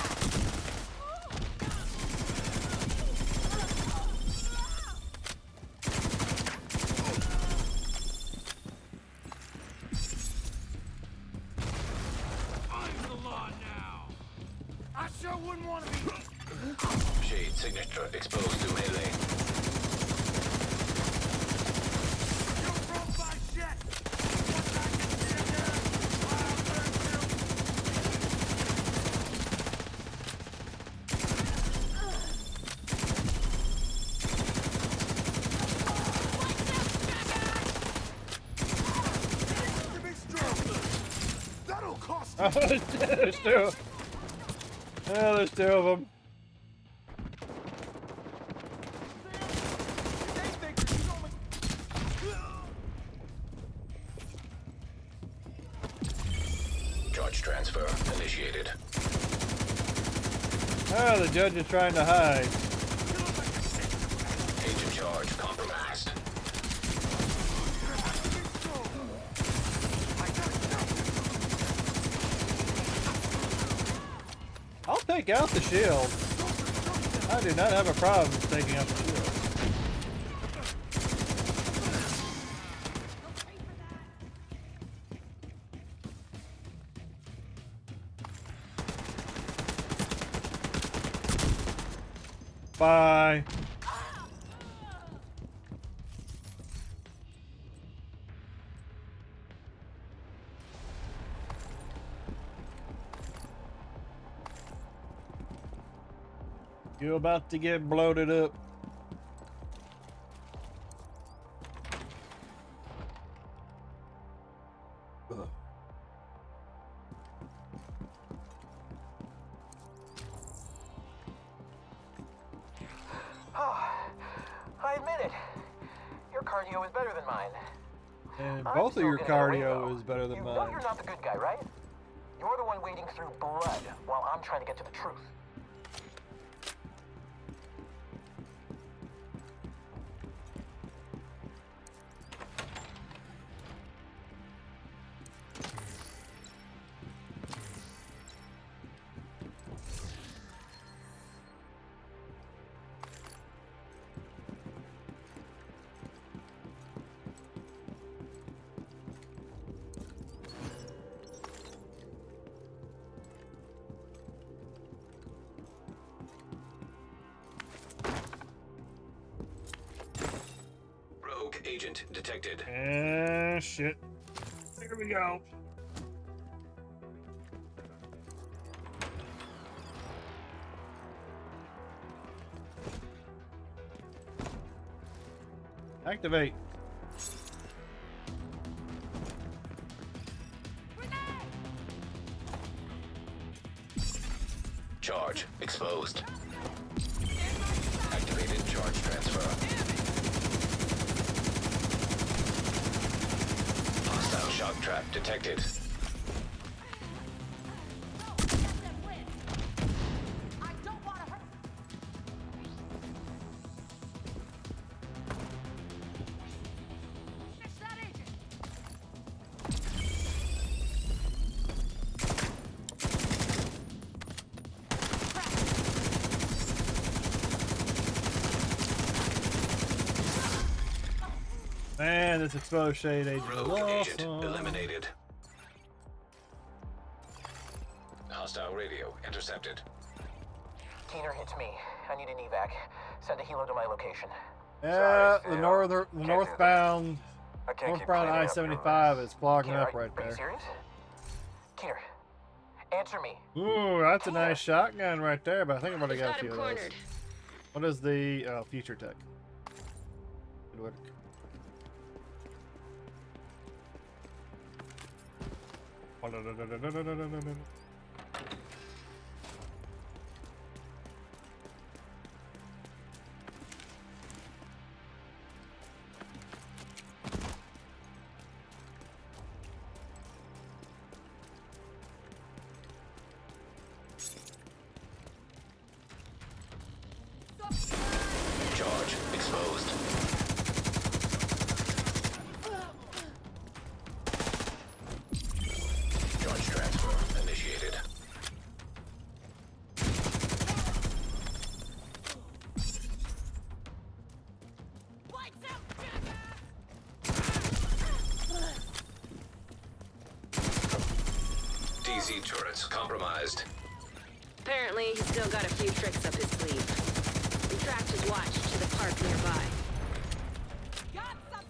I'm the law now. I sure wouldn't want to be. Shade signature exposed to melee. You broke my shit! Once I can see again, I'll burn you! cost Oh, there's two. Oh, there's two of them. Charge transfer initiated. Oh, the judge is trying to hide. Agent charge compromised. I'll take out the shield. I do not have a problem taking out the shield. Bye. You're about to get bloated up. Ugh. Oh, I admit it. Your cardio is better than mine. And I'm both of still your getting away, cardio though. is better than You know mine. you're not the good guy, right? You're the one wading through blood while I'm trying to get to the truth. Rogue agent detected. Shit. Here we go. Activate. Charge exposed. Activated charge transfer. Hostile shock trap detected. I don't want to hurt. Fix that agent. Man, this exposed shade agent is Rogue agent awesome. eliminated. Hostile radio intercepted. Keener, it's me. I need an evac. Send a helo to my location. Yeah, Sorry, the Phil. northern, Can't do northbound, I can't keep northbound cleaning up your I-75 mess. is clogging Keener, up right are you there. serious? Keener, answer me. Ooh, that's a nice shotgun right there, but I think I've already We've got a got few him of those. cornered. What is the future tech? Good work. Charge exposed. Charge transfer initiated. Lights out, jackass! DZ turrets compromised. Apparently, he's still got a few tricks up his sleeve. We tracked his watch to the park nearby. Got some.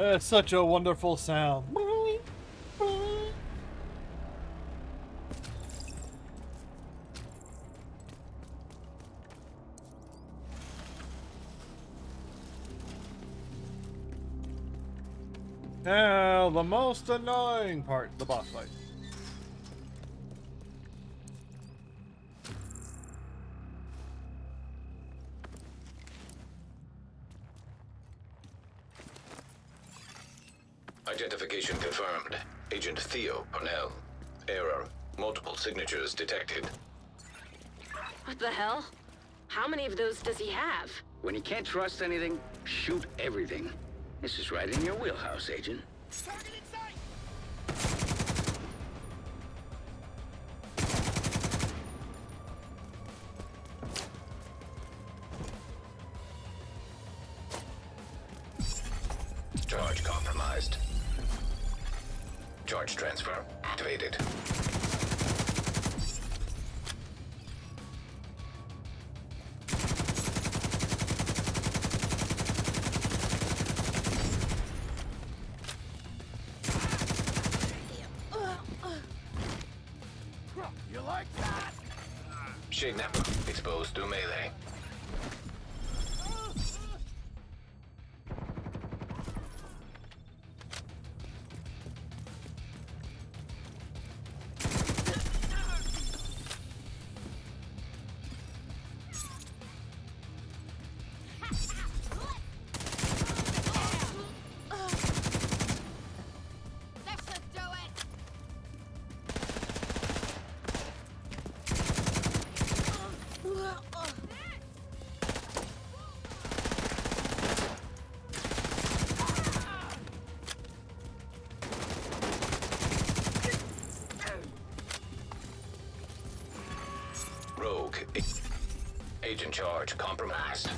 That's such a wonderful sound. Now, the most annoying part, the boss fight. Identification confirmed. Agent Theo Parnell. Error. Multiple signatures detected. What the hell? How many of those does he have? When you can't trust anything, shoot everything. This is right in your wheelhouse, Agent. Target in sight! Charge compromised. Charge transfer activated. You like that? Shade network exposed to melee. That should do it! Rogue. Agent charge compromised.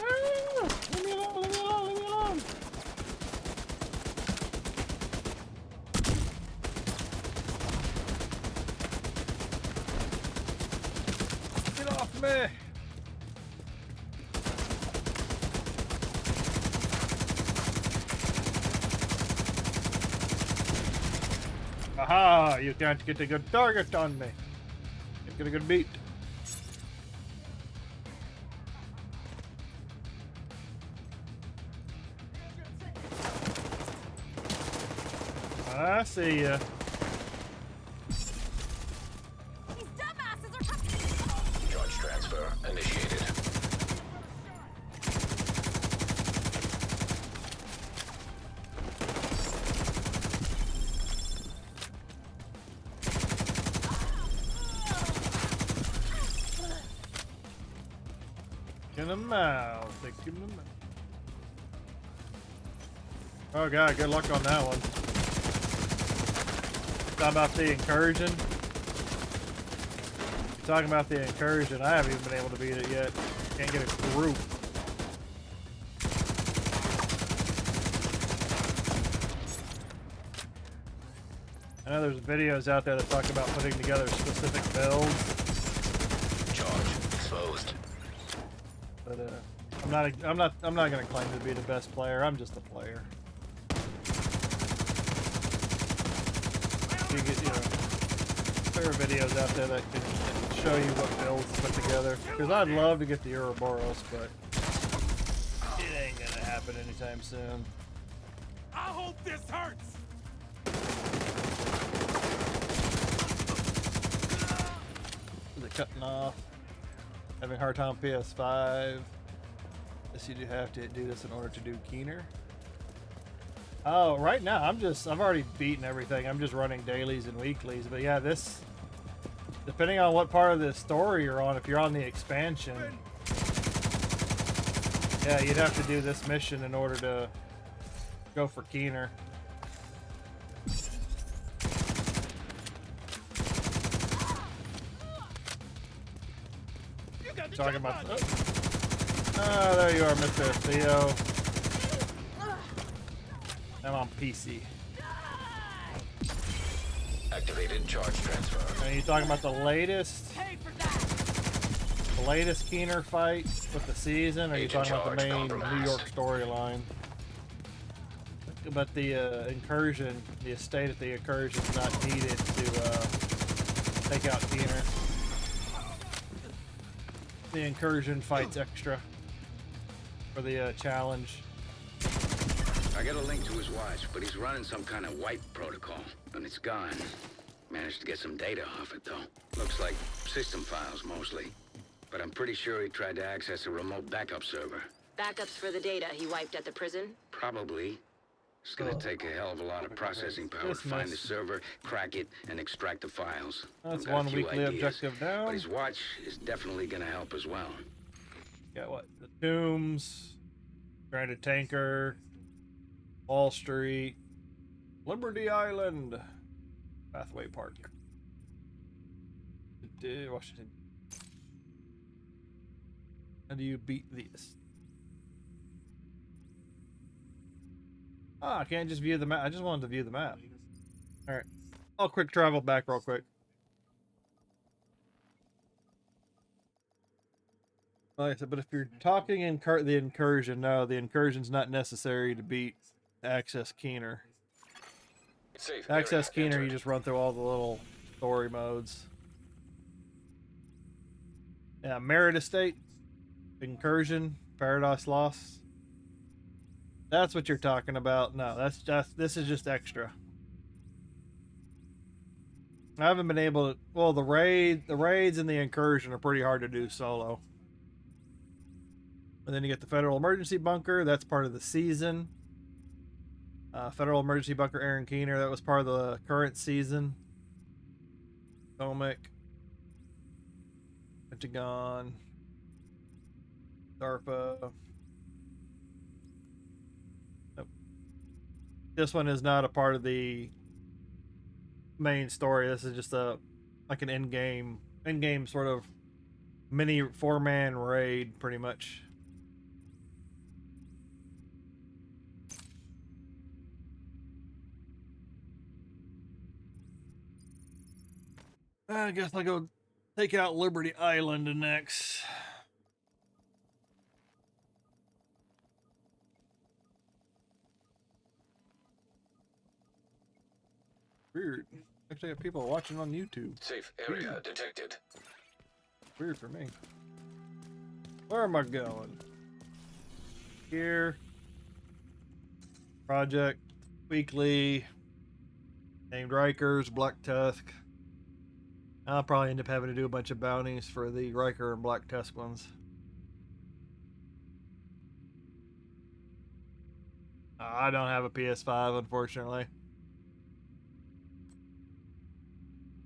Leave me alone, leave me alone, leave me alone. Get off me! Aha! You can't get a good target on me. Can't get a good beat. I see ya. These dumbasses are coming! Charge transfer initiated. In the mouth. Take him in the mouth. Oh god, good luck on that one. Talking about the incursion. Talking about the incursion, I haven't even been able to beat it yet. Can't get a group. I know there's videos out there that talk about putting together specific builds, Charge exposed. but I'm not gonna claim to be the best player. I'm just a player. You get, there are videos out there that can show you what builds to put together. Because I'd love to get the Ouroboros, but it ain't gonna happen anytime soon. I hope this hurts! Is it cutting off? Having a hard time on PS5. Guess you do have to do this in order to do Keener. Oh, right now I've already beaten everything. I'm just running dailies and weeklies. But yeah, this, depending on what part of the story you're on, if you're on the expansion, yeah, you'd have to do this mission in order to go for Keener. Talking about. Oh, there you are, Mr. Theo. I'm on PC. Activated charge transfer. Are you talking about the latest? Pay for that! the latest Keener fight with the season, or are you Agent talking about the charge main New compromised. York storyline? But the incursion, the estate at the incursion is not needed to take out Keener. The incursion fights extra for the challenge. I got a link to his watch, but he's running some kind of wipe protocol, and it's gone. Managed to get some data off it, though. Looks like system files, mostly. But I'm pretty sure he tried to access a remote backup server. Backups for the data he wiped at the prison? Probably. It's gonna take a hell of a lot of processing power to find the server, crack it, and extract the files. That's I've got a one few weekly ideas, objective down. But his watch is definitely gonna help as well. Got what? The Tombs, Stranded Tanker, Wall Street, Liberty Island, Pathway Park, Washington. How do you beat this? Ah, I can't just view the map. I just wanted to view the map. All right, I'll quick travel back real quick. Like I said, but if you're talking the incursion, no, the incursion's not necessary to beat Access Keener. Safe Access area Keener, you entered. just run through all the little story modes. Yeah, Merit Estate, Incursion, Paradise Lost. That's what you're talking about. No, this is just extra. I haven't been able to. Well, the raids and the incursion are pretty hard to do solo. And then you get the Federal Emergency Bunker. That's part of the season. Federal Emergency Bunker, Aaron Keener. That was part of the current season. Potomac, Pentagon, DARPA. Nope. This one is not a part of the main story. This is just like an in-game sort of mini 4-man raid, pretty much. I guess I'll go take out Liberty Island next. Weird. Actually, I have people watching on YouTube. Safe area detected. Weird for me. Where am I going? Here. Project. Weekly. Named Rikers. Black Tusk. I'll probably end up having to do a bunch of bounties for the Riker and Black Tusk ones. I don't have a PS5, unfortunately.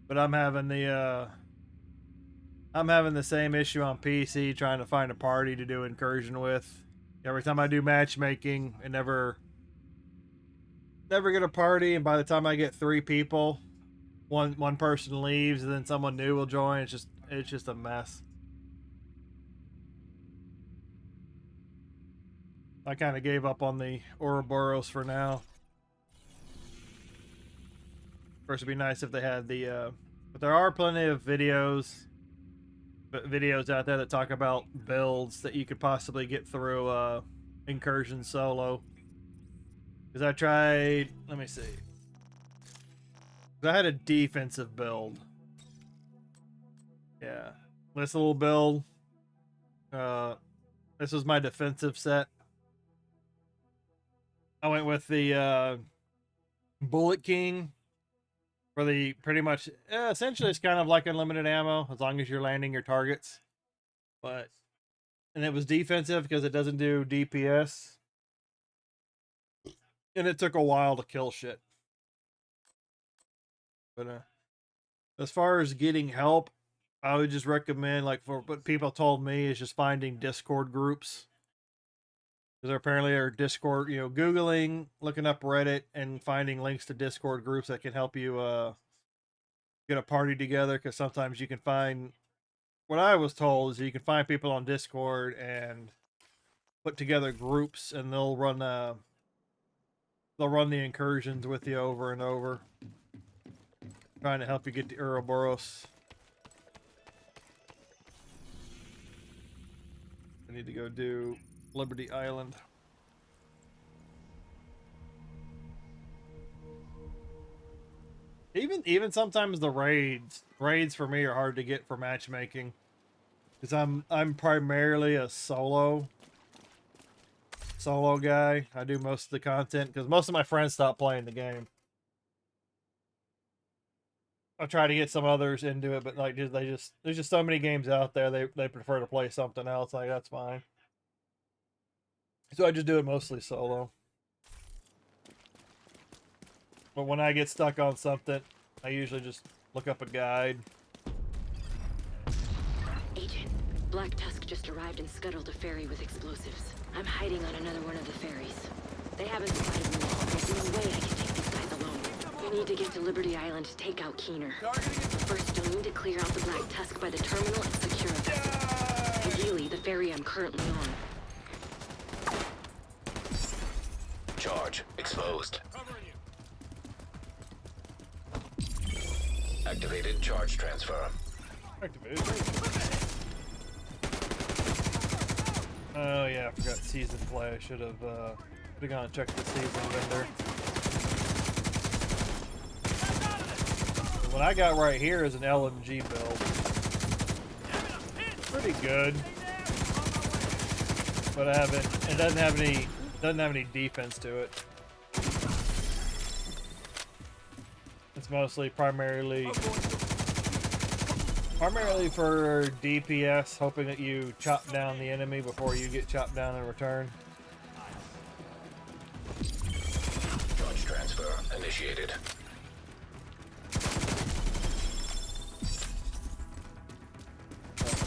But I'm having the same issue on PC trying to find a party to do incursion with. Every time I do matchmaking, I never get a party, and by the time I get 3 people, one person leaves and then someone new will join. It's just a mess. I kind of gave up on the Ouroboros for now. Of course, it'd be nice if they had the but there are plenty of videos out there that talk about builds that you could possibly get through incursion solo. Because I tried, let me see. I had a defensive build. Yeah. This little build. This was my defensive set. I went with the Bullet King for the pretty much, essentially it's kind of like unlimited ammo as long as you're landing your targets. And it was defensive because it doesn't do DPS. And it took a while to kill shit. But as far as getting help, I would just recommend, like, for what people told me, is just finding Discord groups. Because there apparently are Discord, Googling, looking up Reddit, and finding links to Discord groups that can help you get a party together. Because sometimes you can find, what I was told is you can find people on Discord and put together groups, and they'll run the incursions with you over and over, trying to help you get to Ouroboros. need to go do Liberty Island. Even sometimes the raids for me are hard to get for matchmaking, because I'm primarily a solo guy. I do most of the content because most of my friends stop playing the game. I try to get some others into it, but like there's just so many games out there. They prefer to play something else. Like, that's fine. So I just do it mostly solo. But when I get stuck on something, I usually just look up a guide. Agent, Black Tusk just arrived and scuttled a ferry with explosives. I'm hiding on another one of the ferries. They haven't spotted me yet. There's no way I can take these guys alone. We need to get to Liberty Island to take out Keener. First, you'll need to clear out the Black Tusk by the terminal and secure it. Ideally, the ferry I'm currently on. Charge exposed. Activated charge transfer. Activated. Oh yeah, I forgot season play. I should have gone and checked the season vendor. What I got right here is an LMG build. Pretty good, but it doesn't have any defense to it. It's mostly primarily for DPS, hoping that you chop down the enemy before you get chopped down in return. Charge transfer initiated.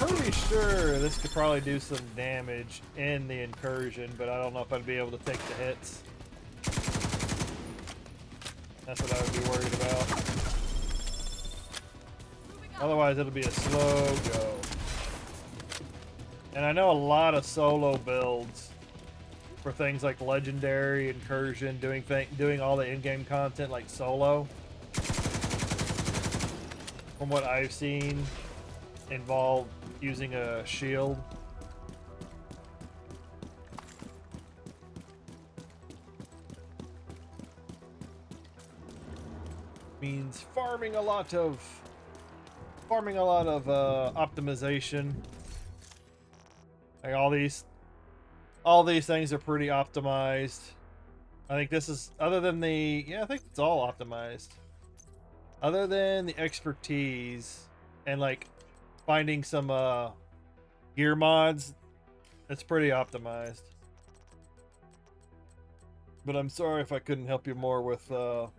I'm pretty sure this could probably do some damage in the incursion, but I don't know if I'd be able to take the hits. That's what I would be worried about. Otherwise, it'll be a slow go. And I know a lot of solo builds for things like Legendary, Incursion, doing all the in-game content like solo. From what I've seen, involve using a shield. Means farming a lot of optimization. Like all these things are pretty optimized. I think this is, other than the, yeah, I think it's all optimized. Other than the expertise and like finding some gear mods, it's pretty optimized. But I'm sorry if I couldn't help you more with the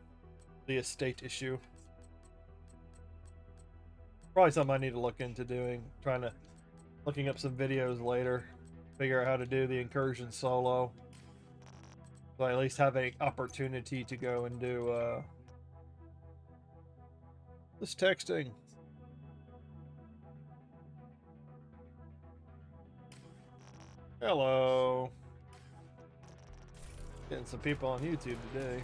estate issue. Probably something I need to look into doing. Looking up some videos later. Figure out how to do the incursion solo. So I at least have an opportunity to go and do this texting. Hello. Getting some people on YouTube today.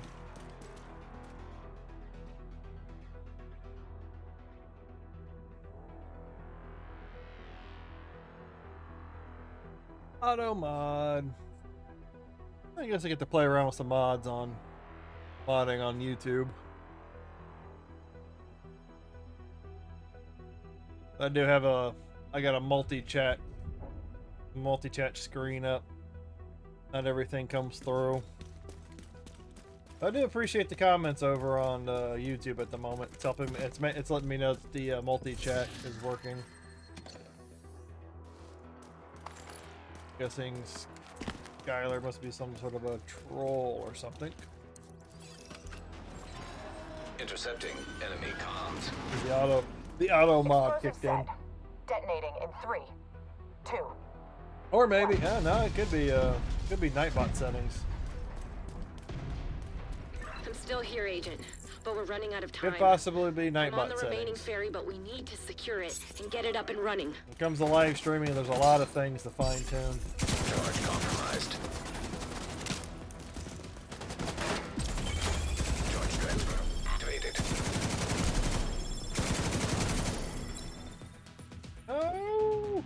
Auto mod. I guess I get to play around with some mods on modding on YouTube. I do have I got a multi-chat screen up. Not everything comes through. I do appreciate the comments over on YouTube at the moment. It's helping me. It's letting me know that the multi-chat is working. Guessing Skylar must be some sort of a troll or something. Intercepting enemy comms. The auto mod kicked in. Detonating in 3, 2. Or maybe, no, it could be Nightbot settings. I'm still here, Agent, but we're running out of time. Could possibly be I'm on Nightbot the remaining settings. ferry, but we need to secure it and get it up and running. When it comes to live streaming, there's a lot of things to fine tune. Charge compromised. Charge transfer activated. Oh!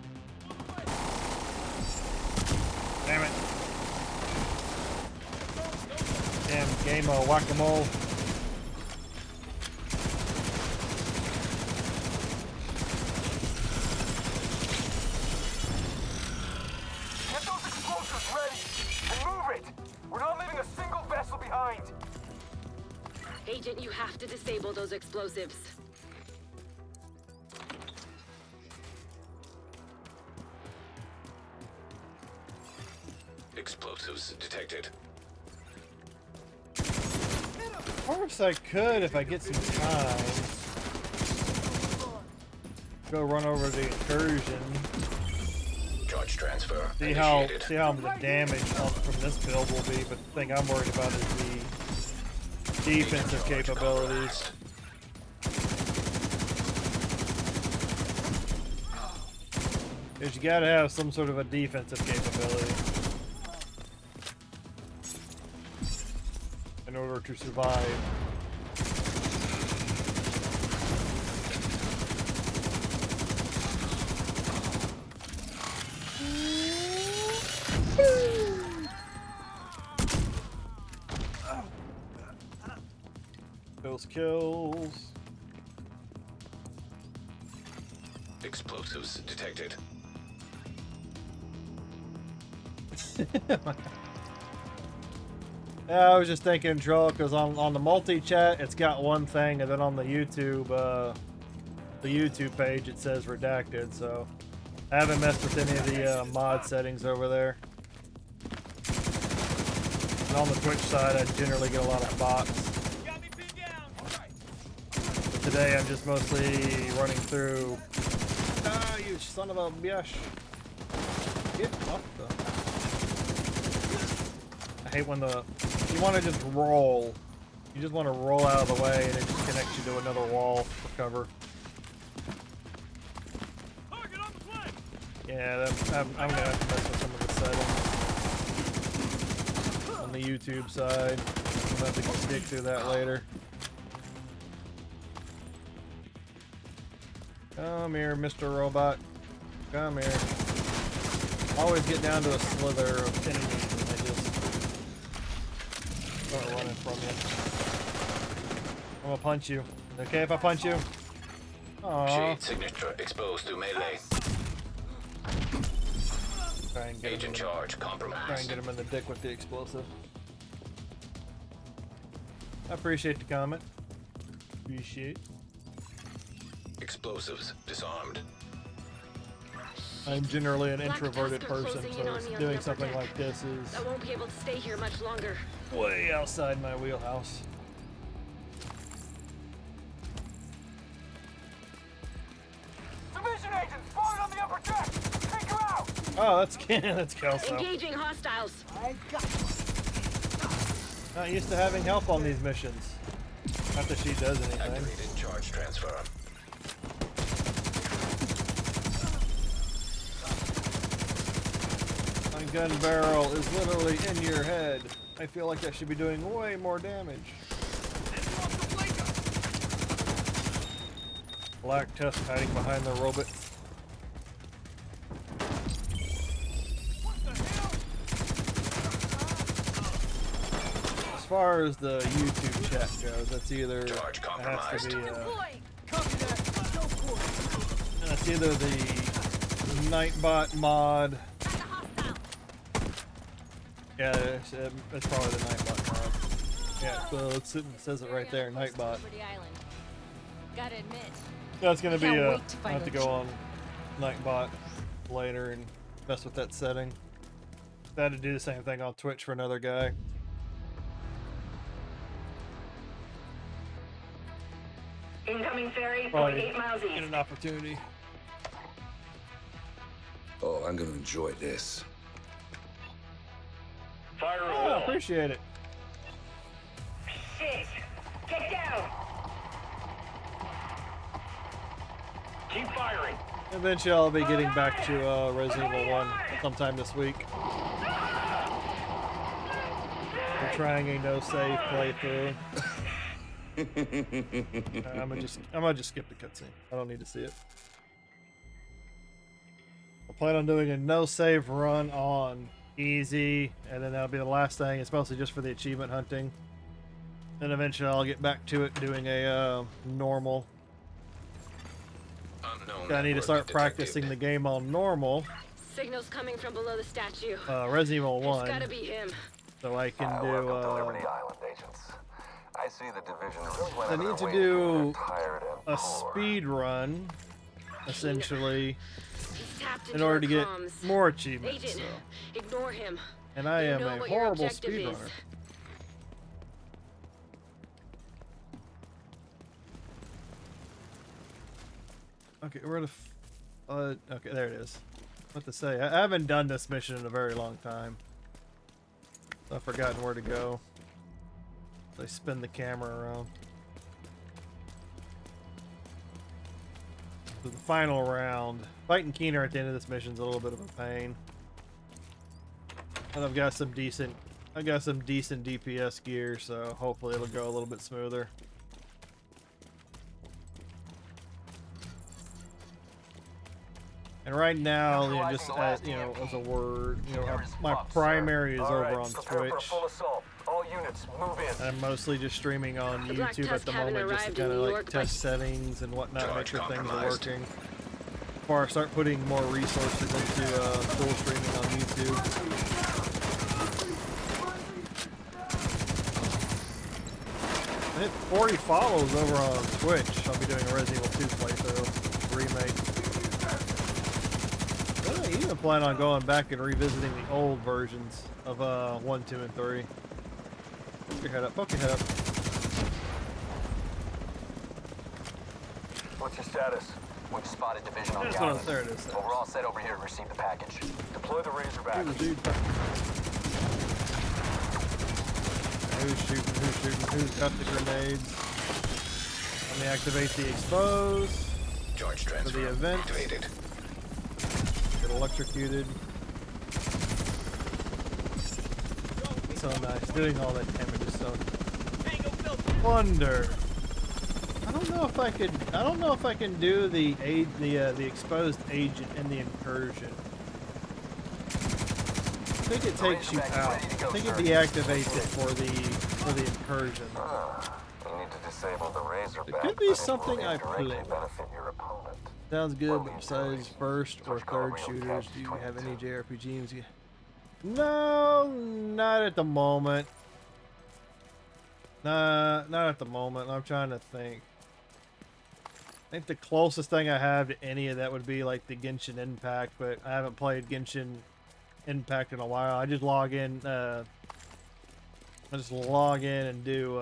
game of whack-a-mole. Get those explosives ready! And move it! We're not leaving a single vessel behind! Agent, you have to disable those explosives. Explosives detected. Of course I could if I get some time. Go run over the incursion. Charge transfer See how initiated. the damage from this build will be, but the thing I'm worried about is the defensive Charge capabilities. Because you gotta have some sort of a defensive capability in order to survive. Those kills. Explosives detected. Yeah, I was just thinking, Troll, because on the multi-chat, it's got one thing, and then on the YouTube page, it says redacted, so I haven't messed with any of the mod settings over there. And on the Twitch side, I generally get a lot of bots. But today, I'm just mostly running through... Ah, you son of a bitch. Get off the... I hate when you want to just roll. You just want to roll out of the way and it just connects you to another wall for cover. Yeah, I'm gonna have to mess with some of the settings on the YouTube side. I'm gonna have to dig through that later. Come here, Mr. Robot. Come here. Always get down to a slither of enemies and they just start running from you. I'm gonna punch you. Okay if I punch you? Aww. Shade signature exposed to melee. Try and get Agent charge Try and compromised. get him in the dick with the explosive. I appreciate the comment. Appreciate. Explosives disarmed. I'm generally an Black introverted Tusk are person, closing in so on me on the doing upper something deck. like this is I won't be able to stay here much longer. way outside my wheelhouse. Division agent spotted on the upper deck! Take her out! Oh, that's Kelso. Engaging hostiles. Not used to having help on these missions. Not that she does anything. Activated charge transfer. My gun barrel is literally in your head. I feel like that should be doing way more damage. Black Tusk hiding behind the robot. As far as the YouTube chat goes, that's either Charge it has to be Deploy! that's either the Nightbot mod. Yeah, it's probably the Nightbot mod. Yeah, so it says it right there, Nightbot. Liberty Island. Gotta admit. That's gonna be Can't I wait to have to finally go on Nightbot later and mess with that setting. I had to do the same thing on Twitch for another guy. Incoming ferry, Probably 0.8 miles get east. an opportunity. Oh, I'm gonna enjoy this. Fire Oh, appreciate it. Shit! Get down! Keep firing! Eventually I'll be getting back to Resident Evil 1 sometime this week. I'm trying a no-save playthrough. I'm gonna just skip the cutscene. I don't need to see it. I plan on doing a no-save run on easy, and then that'll be the last thing. It's mostly just for the achievement hunting. Then eventually I'll get back to it doing a normal. Unknown I need to network start detected. practicing the game on normal. Signals coming from below the statue. Resident Evil 1. It's gotta be him. So I can do. Welcome to Liberty Island, agents. I see the division really went I out of need their to way do keep their tired and a poor. speed run, essentially, Tapped in into order our to get comms. more achievements. Agent, So. ignore him. And I You am know a what your horrible objective is. speedrunner. Okay, where the okay, there it is. What to say? I haven't done this mission in a very long time. I've forgotten where to go. They spin the camera around. So the final round. Fighting Keener at the end of this mission is a little bit of a pain. And I've got some decent DPS gear, so hopefully it'll go a little bit smoother. And right now, you know, just as, you know, as a word, you know, my primary is over on Twitch. All units, move in. I'm mostly just streaming on The Black YouTube at Tusk the haven't moment, just to arrived in kind of New like York by- test settings and whatnot, make sure Charge things are compromised. working. Before I start putting more resources into full streaming on YouTube. I hit 40 follows over on Twitch. I'll be doing a Resident Evil 2 playthrough remake. I even plan on going back and revisiting the old versions of 1, 2, and 3. Poke your head up. Poke your head up. What's your status? We've spotted division on There's the one. island. There it is. But we're all set over here to receive the package. Deploy the Razorback. Who's shooting? Who's shooting? Who's got the grenades? Let me activate the expose. Charge For transfer the event. activated. Get electrocuted. So nice. Doing all that damage is so wonder. I don't know if I can do the exposed agent in the incursion. I think it takes you out. I think it deactivates it for the incursion. You need to disable the Razorback. It could be but something will I indirectly play. benefit your opponent. Sounds good, but besides first or third shooters, do you have any JRPGs? No, not at the moment. Nah, not at the moment. I'm trying to think. I think the closest thing I have to any of that would be like the Genshin Impact, but I haven't played Genshin Impact in a while. I just log in, and do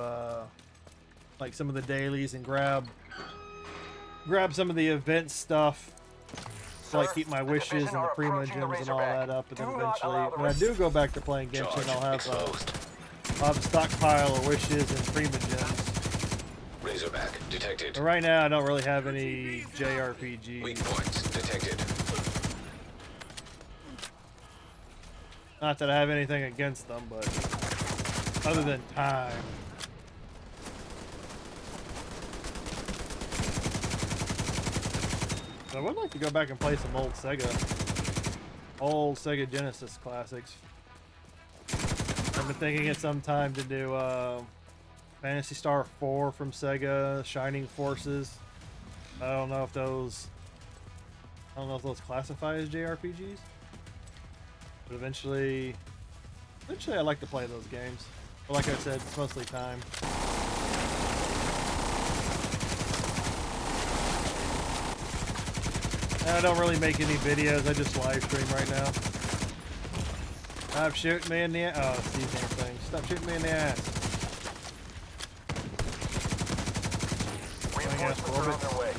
like some of the dailies and grab some of the event stuff. So like keep my wishes and the prima gems and all that up, and then eventually, when I do go back to playing Genshin, I'll have a stockpile of wishes and prima gems. Razorback detected. But right now, I don't really have any JRPGs. Weak points detected. Not that I have anything against them, but other than time. So I would like to go back and play some old Sega Genesis classics. I've been thinking it's some time to do Phantasy Star 4 from Sega, Shining Forces. I don't know if those classify as JRPGs. But eventually I'd like to play those games. But like I said, it's mostly time. And I don't really make any videos, I just live stream right now. Stop shooting me in the ass. Oh, it's these damn things. Stop shooting me in the ass. Reinforcements are on their way.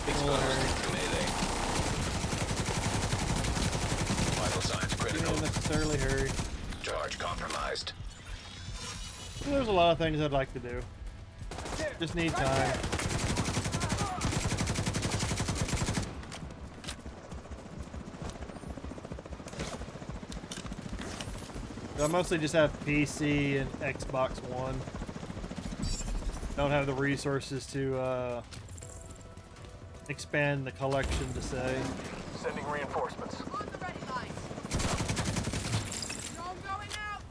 Exposed to melee. Vital signs critical. Don't necessarily hurry. Charge compromised. There's a lot of things I'd like to do. Just need time. I mostly just have PC and Xbox One. Don't have the resources to expand the collection, to say. Sending reinforcements. On the ready line. Drone going out.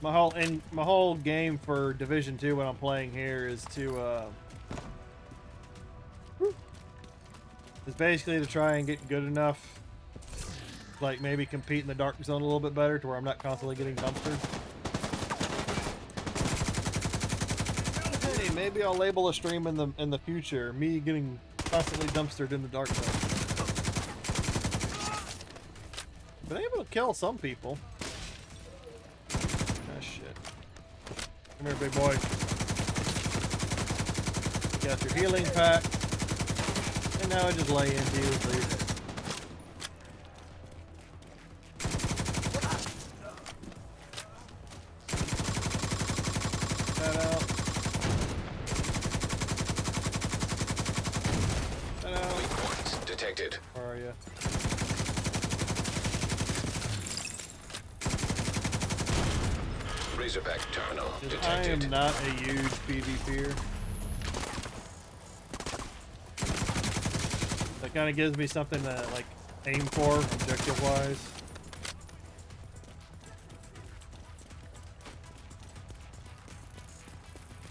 my whole game for Division 2 when I'm playing here is to is basically to try and get good enough, like maybe compete in the dark zone a little bit better to where I'm not constantly getting dumpstered. Hey, maybe I'll label a stream in the future me getting constantly dumpstered in the dark zone. Been able to kill some people. Ah, shit. Come here, big boy. You got your healing pack. And now I just lay into you and leave it. That out. That out. Weak points detected. Where are you? Razorback terminal I detected. am not a huge PvPer. That kind of gives me something to like aim for, objective-wise.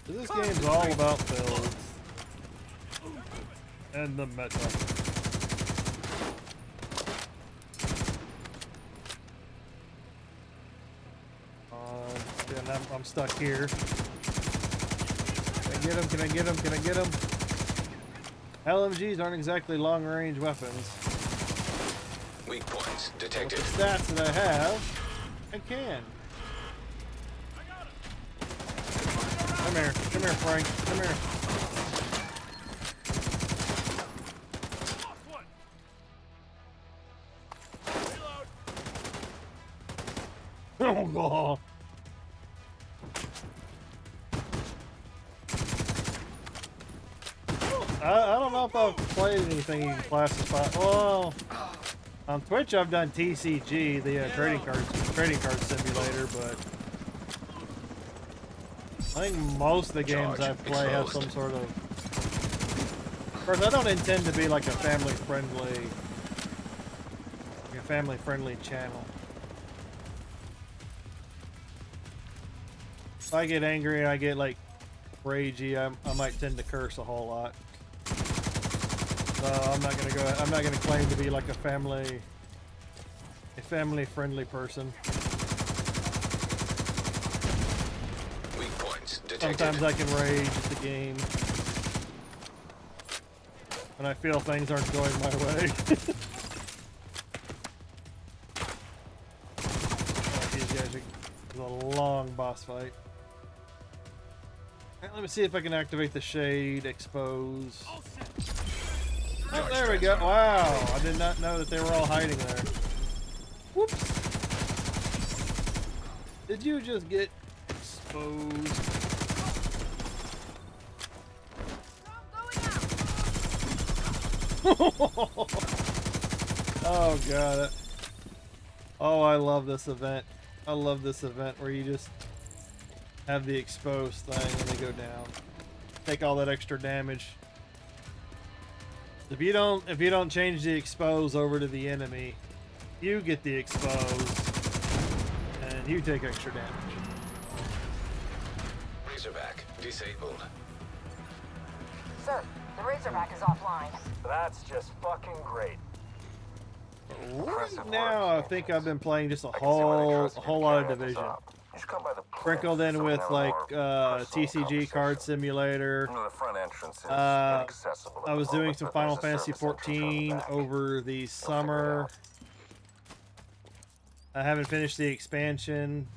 This game's all about builds and the meta. Yeah, I'm stuck here. Can I get him? Can I get him? Can I get him? LMGs aren't exactly long-range weapons. Weak points detected. With the stats that I have, I can. Come here, Frank. Come here. Oh god. I don't know if I've played anything you can classify. Well, on Twitch I've done TCG, the trading card simulator, but I think most of the games I play have some sort of. Of course, I don't intend to be like a family-friendly channel. If I get angry and I get like ragey, I might tend to curse a whole lot. So I'm not gonna claim to be like a family-friendly person. Weak points detected. Sometimes I can rage at the game when I feel things aren't going my way. These guys are a long boss fight. Right, let me see if I can activate the shade expose. Oh, there we go. Wow, I did not know that they were all hiding there. Whoops. Did you just get exposed? Oh god. Oh, I love this event. I love this event where you just have the exposed thing and they go down. Take all that extra damage. If you don't change the expose over to the enemy, you get the expose and you take extra damage. Razorback disabled. Sir, the Razorback is offline. That's just fucking great. Right now, I think I've been playing just a whole lot of Division. Sprinkled in with like TCG card simulator. I was doing some Final Fantasy 14 over the summer. I haven't finished the expansion.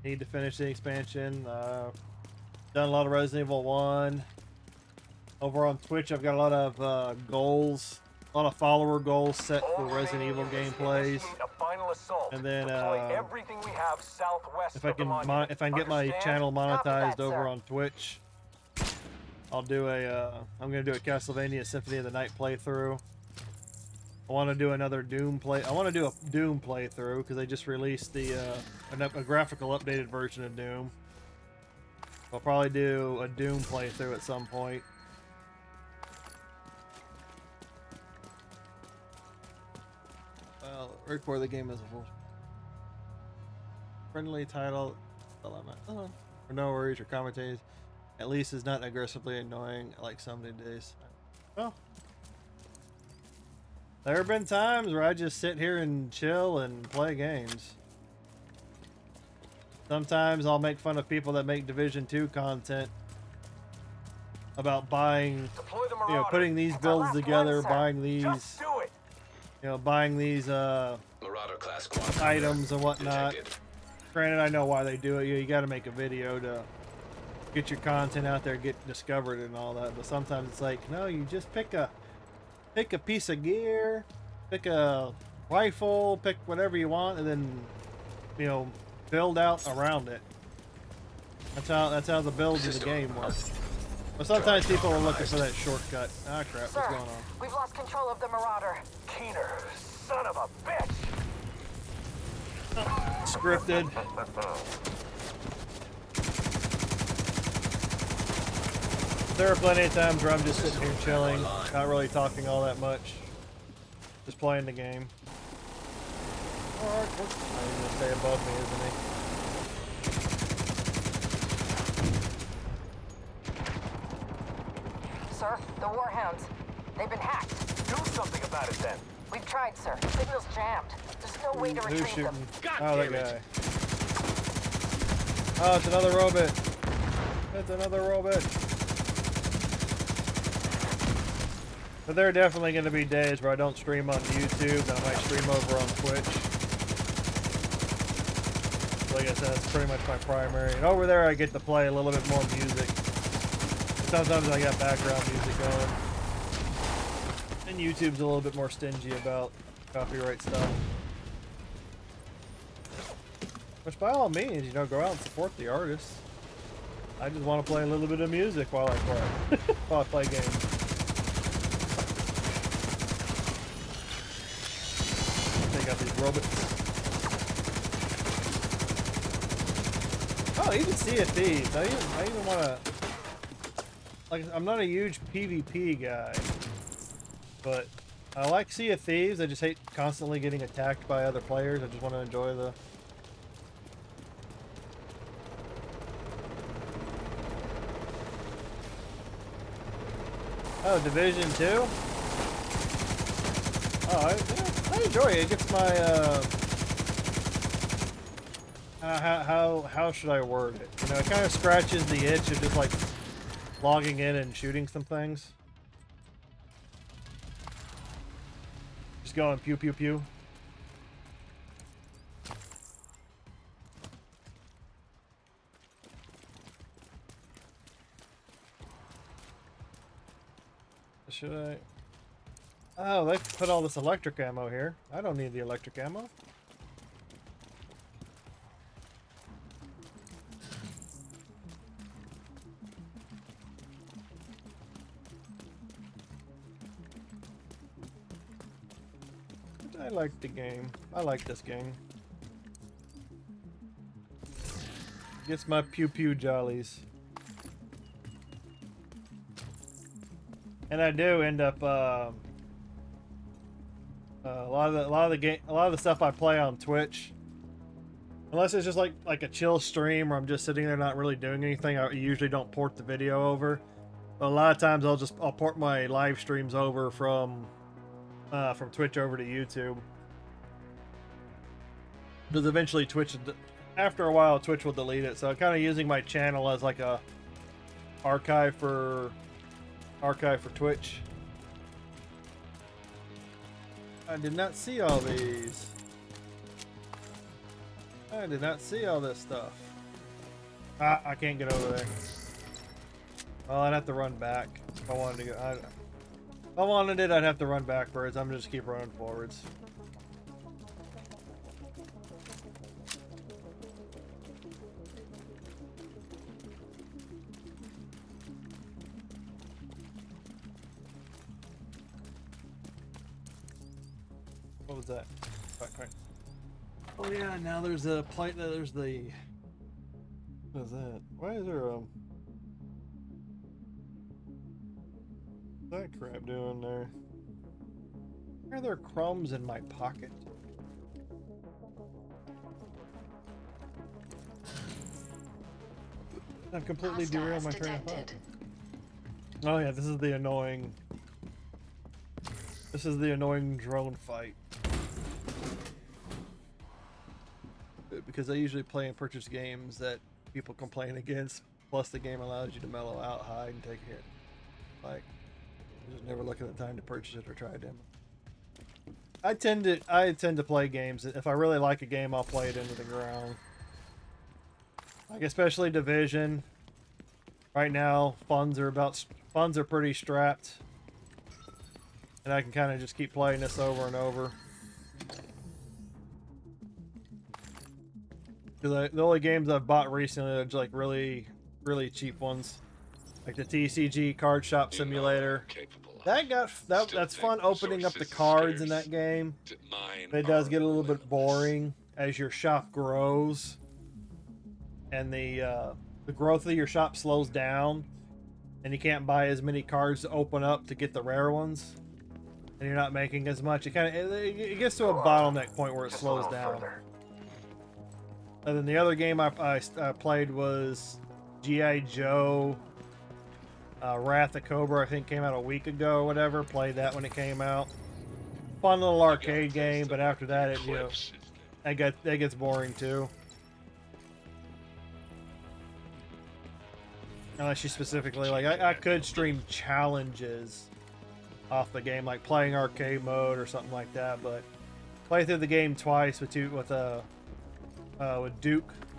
Need to finish the expansion. Done a lot of Resident Evil 1. Over on Twitch, I've got a lot of goals. A lot of follower goals set for Resident Evil gameplays, and then if I can get my channel monetized over on Twitch, I'll do I'm gonna do a Castlevania Symphony of the Night playthrough. I want to do another Doom I want to do a Doom playthrough because they just released a graphical updated version of Doom. I'll probably do a Doom playthrough at some point. Right before the game is a full friendly title. Oh, or no worries or commentating. At least it's not aggressively annoying like some days. Well, there have been times where I just sit here and chill and play games. Sometimes I'll make fun of people that make Division 2 content about buying, you know, putting these builds together, buying these, you know, buying these Marauder class items and whatnot. detected. Granted, I know why they do it. You got to make a video to get your content out there, get discovered and all that. But sometimes it's like, no, you just pick a piece of gear, pick a rifle, pick whatever you want, and then, you know, build out around it. That's how the builds of the game work. But sometimes people are looking for that shortcut. Ah, crap! Sir, what's going on? We've lost control of the Marauder. Keener, son of a bitch! Scripted. There are plenty of times where I'm just sitting here chilling, not really talking all that much, just playing the game. Alright, he's gonna stay above me, isn't he? Sir, the Warhounds. They've been hacked. Do something about it then. We've tried, sir. Signal's jammed. There's no way to Who's retrieve shooting? them. Oh, that guy. Oh, it's another robot. It's another robot. But there are definitely going to be days where I don't stream on YouTube, and I might stream over on Twitch. Like I said, that's pretty much my primary. And over there, I get to play a little bit more music. Sometimes I got background music going. And YouTube's a little bit more stingy about copyright stuff. Which, by all means, you know, go out and support the artists. I just want to play a little bit of music while I play. While I play games. They got these robots. Oh, even Sea of Thieves. I even want to... Like, I'm not a huge PvP guy. But I like Sea of Thieves. I just hate constantly getting attacked by other players. I just want to enjoy the... Oh, Division 2? Oh, I enjoy it. It gets my, how should I word it? You know, it kind of scratches the itch of just, like, logging in and shooting some things. Just going pew pew pew. Should I? Oh, they put all this electric ammo here. I don't need the electric ammo. I like the game. I like this game. Gets my pew pew jollies. And I do end up a lot of the stuff I play on Twitch, unless it's just like a chill stream where I'm just sitting there not really doing anything, I usually don't port the video over. But a lot of times I'll port my live streams over from Twitch over to YouTube. Because eventually after a while Twitch will delete it, so I'm kind of using my channel as like a archive for Twitch. I did not see all these. I did not see all this stuff. Ah, I can't get over there. Well, I'd have to run back if I wanted to go. If I wanted it, I'd have to run backwards. I'm just keep running forwards. What was that? Right. Oh yeah, now there's a plate. There's the. What is that? Why is there What's that crap doing there? Why are there crumbs in my pocket? I've completely derailed my train of thought. Oh yeah, this is the annoying. This is the annoying drone fight. Because I usually play and purchase games that people complain against. Plus, the game allows you to mellow out, hide, and take a hit. Like, just never look at the time to purchase it or try a demo. I tend to play games. If I really like a game, I'll play it into the ground. Like especially Division. Right now, funds are pretty strapped, and I can kind of just keep playing this over and over. Because the only games I've bought recently are like really cheap ones, like the TCG Card Shop Simulator. That's fun opening up the cards in that game. But it does get a little bit boring as your shop grows, and the growth of your shop slows down, and you can't buy as many cards to open up to get the rare ones, and you're not making as much. It gets to a bottleneck point where it slows down. And then the other game I played was G.I. Joe Wrath of Cobra. I think came out a week ago or whatever. Played that when it came out. Fun little arcade game, but after that, it gets boring too. Unless you specifically like, I could stream challenges off the game, like playing arcade mode or something like that. But play through the game twice with Duke,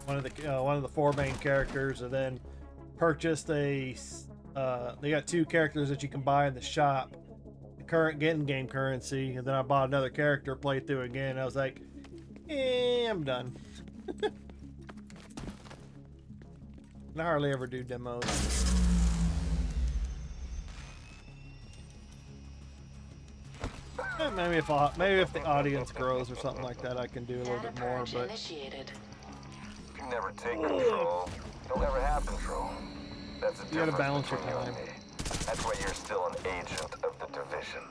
one of the 4 main characters, and then purchased they got 2 characters that you can buy in the shop, the current in-game currency, and then I bought another character, played through again, and I was like, I'm done. I hardly ever do demos. Maybe if the audience grows or something like that, I can do a little bit more. But if you never take control, you'll never have control. That's the you gotta balance your time. That's why you're still an agent of the Division.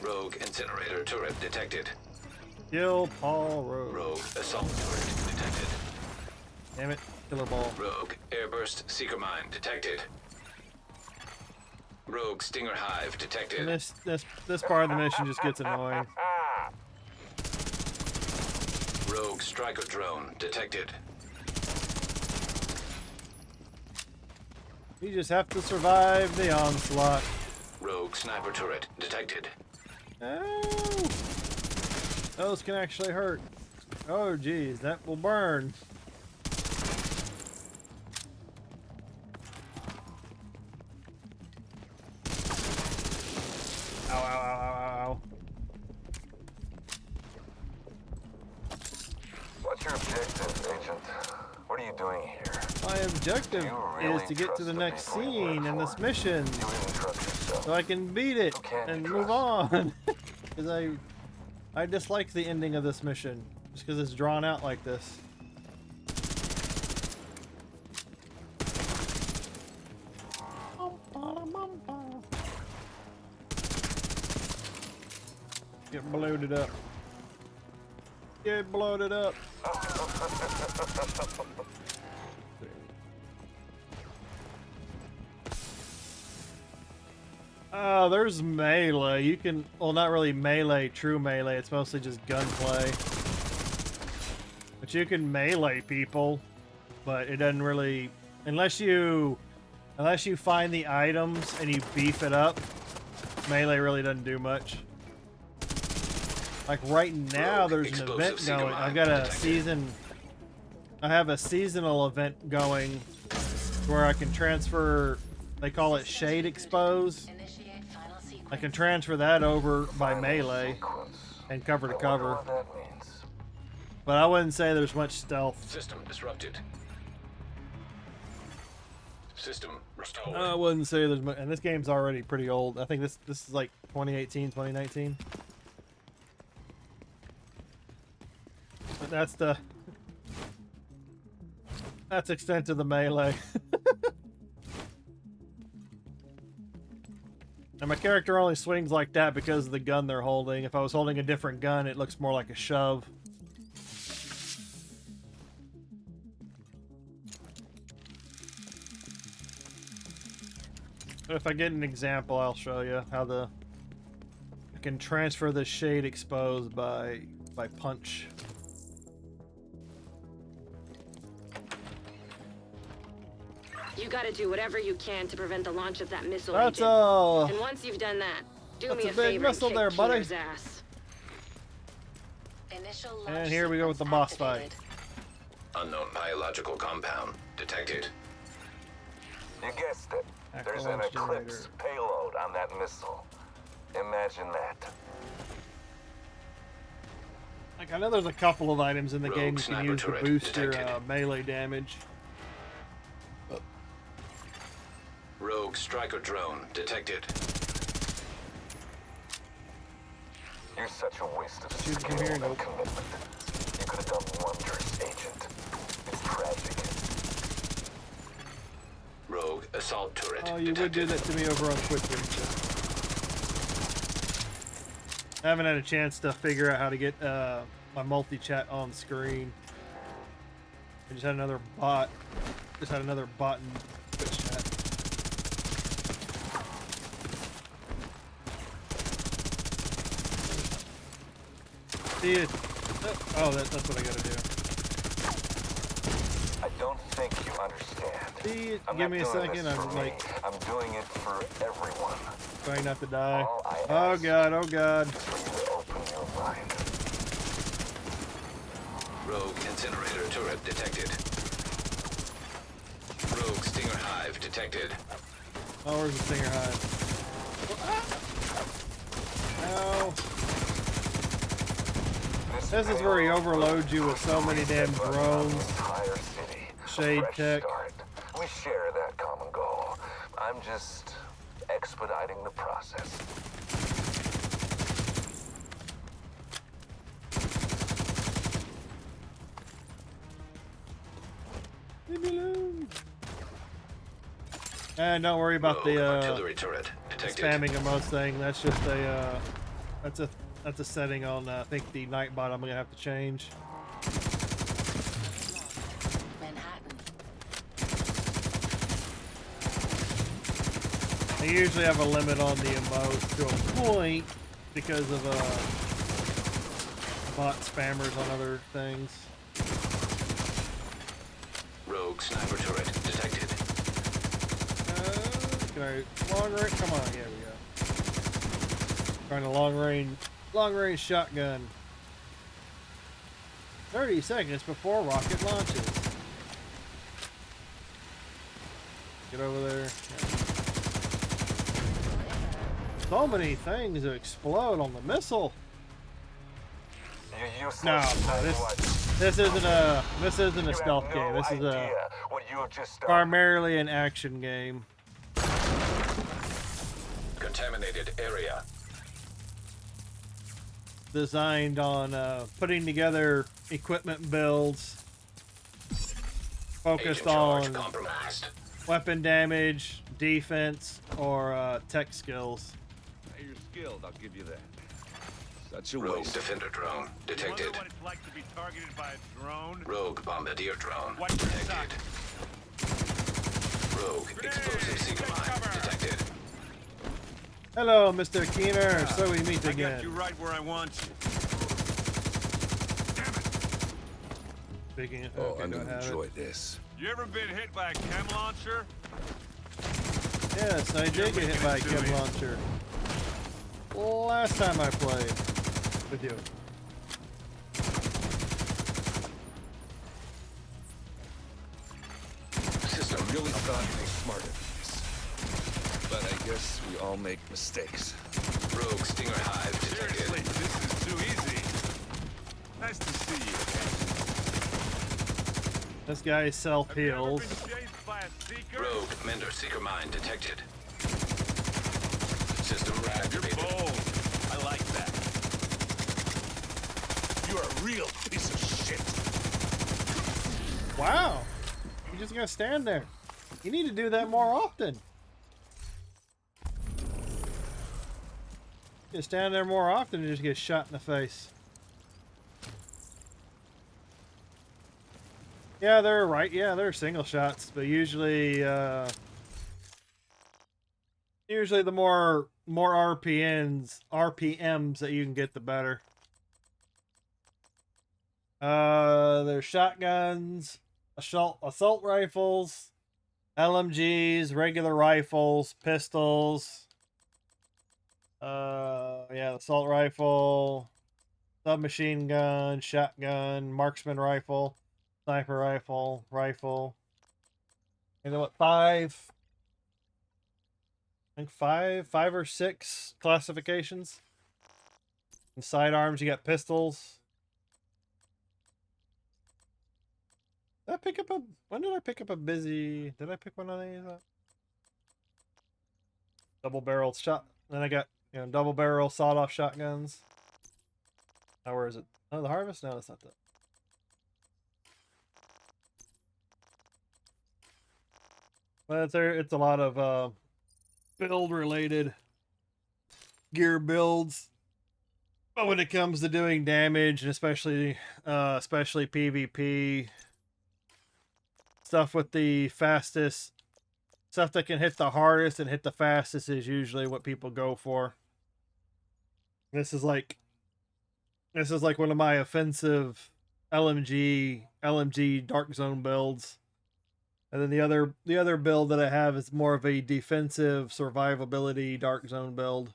Rogue incinerator turret detected. Kill Paul Rogue. Rogue assault turret detected. Damn it, killer ball. Rogue airburst seeker mine detected. Rogue stinger hive detected. And this part of the mission just gets annoying. Rogue striker drone detected. You just have to survive the onslaught. Rogue sniper turret detected. Oh, those can actually hurt. Oh geez, that will burn. Ow, ow, ow, ow, ow. What's your objective, Agent? What are you doing here? My objective is to get to the next scene in this mission, so I can beat it and move on. Because I dislike the ending of this mission, just because it's drawn out like this. Get bloated up. Get bloated up. Oh, there's melee. You can, well, not really melee, true melee. It's mostly just gunplay. But you can melee people, but it doesn't really, unless you find the items and you beef it up, melee really doesn't do much. Like right now, there's an event going. I've got a season. I have a seasonal event going where I can transfer. They call it Shade Expose. I can transfer that over by melee and cover to cover. But I wouldn't say there's much stealth. System disrupted. System restored. I wouldn't say there's much. And this game's already pretty old. I think this is like 2018, 2019. But that's extent of the melee. And my character only swings like that because of the gun they're holding. If I was holding a different gun, it looks more like a shove. If I get an example, I'll show you how I can transfer the shade exposed by punch. You gotta do whatever you can to prevent the launch of that missile. That's Agent. a... And once you've done that, do That's me a a big favor missile and kick there, buddy. Keener's ass. And here we go with the boss fight. Unknown biological compound detected. You guessed it. There's an Eclipse payload on that missile. Imagine that. Like, I know there's a couple of items in the game you can use to boost your melee damage. Rogue striker drone detected. You're such a waste of Shoot skill from here, and nope. commitment. You could have done wonders, Agent. It's tragic. Rogue assault turret Oh, you would do that to me over on Twitch. I haven't had a chance to figure out how to get my multi-chat on screen. I just had another bot. Just had another bot in Twitch chat. See it? Oh, that's what I gotta do. I don't think you understand. See it? I'm Give not me a doing second. this I'm for like me. I'm doing it for everyone. trying not to die. All I Oh ask god! Oh god! is for you to open your mind. Rogue incinerator turret detected. Rogue stinger hive detected. Oh, where's the stinger hive? Ow! This is where he overloads you with so many damn drones. Shade tech. We share that common goal. I'm just expediting the process. Leave me alone. And don't worry about the artillery turret detected. spamming of most thing. That's just a that's a setting on I think the Nightbot I'm gonna have to change. Manhattan. I usually have a limit on the emotes to a point because of bot spammers on other things. Rogue sniper turret detected. Can I long range? Come on, here we go. Trying to long range shotgun. 30 seconds before rocket launches. Get over there. Yeah. So many things that explode on the missile. No, this isn't a stealth game. This is a primarily an action game. Contaminated area. Designed on putting together equipment builds focused on weapon damage, defense, or tech skills. You're skilled, I'll give you that. Such a Rogue waste. defender drone detected. You wonder what it's like to be targeted by a drone? Rogue bombardier drone Wipe your detected. Rogue explosive seeker mine detected. Hello, Mr. Keener. So we meet I again. got you right where I want you. Damn it! Speaking of, Oh, okay, I'm go gonna ahead. enjoy this. You ever been hit by a chem launcher? Yes, I did get hit by a chem launcher. Last time I played with you. System really thought they were smart at this. But I guess we all make mistakes. Rogue stinger hive detected. Seriously, this is too easy. Nice to see you. This guy self-heals. Have you ever been chased by a seeker? Rogue Mender seeker mine detected. System You're reactivated. bold. I like that. You're a real piece of shit. Wow. You're just gonna stand there. You need to do that more often. You stand there more often and just get shot in the face. Yeah, they're right. Yeah, they're single shots, but usually Usually the more RPMs that you can get, the better. There's shotguns, assault rifles, LMGs, regular rifles, pistols. Yeah, assault rifle, submachine gun, shotgun, marksman rifle, sniper rifle, rifle. You know what? I think five or six classifications. And sidearms, you got pistols. Did I pick up a? When did I pick up a busy? Did I pick one of these up? Double barrel shot. Then I got double barrel sawed off shotguns. Oh, where is it? Oh, the harvest? No, that's not that. But it's a lot of build related gear builds. But when it comes to doing damage, and especially PvP stuff with the fastest stuff that can hit the hardest and hit the fastest is usually what people go for. This is like one of my offensive LMG Dark Zone builds. And then the other build that I have is more of a defensive survivability Dark Zone build.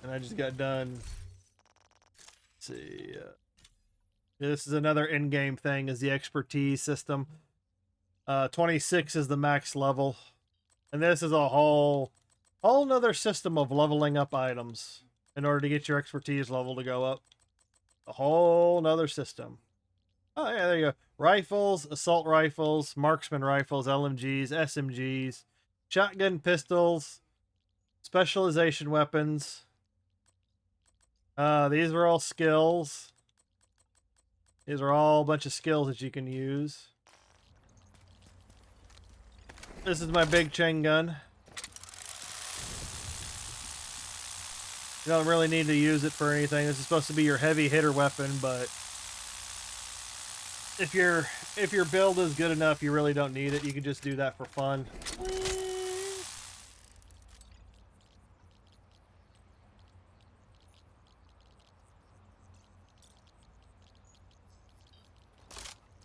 And I just got done. Let's see. This is another in-game thing, is the expertise system. 26 is the max level. And this is a whole nother system of leveling up items in order to get your expertise level to go up. A whole nother system. Oh, yeah, there you go. Rifles, assault rifles, marksman rifles, LMGs, SMGs, shotgun pistols, specialization weapons. These are all skills. These are all a bunch of skills that you can use. This is my big chain gun. You don't really need to use it for anything. This is supposed to be your heavy hitter weapon, but if your build is good enough, you really don't need it. You can just do that for fun.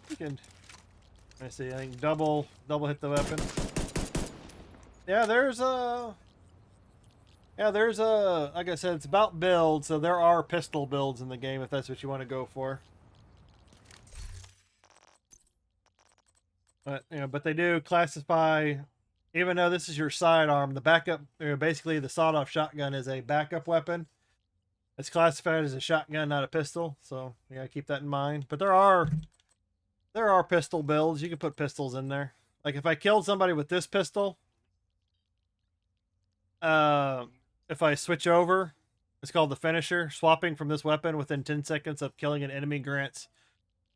You can, let me see, I think double hit the weapon. Yeah, there's like I said, it's about builds, so there are pistol builds in the game if that's what you want to go for. But but they do classify, even though this is your sidearm, the backup, basically the sawed-off shotgun is a backup weapon. It's classified as a shotgun, not a pistol, so you gotta keep that in mind. But there are pistol builds. You can put pistols in there. Like if I killed somebody with this pistol, if I switch over, it's called the finisher. Swapping from this weapon within 10 seconds of killing an enemy grants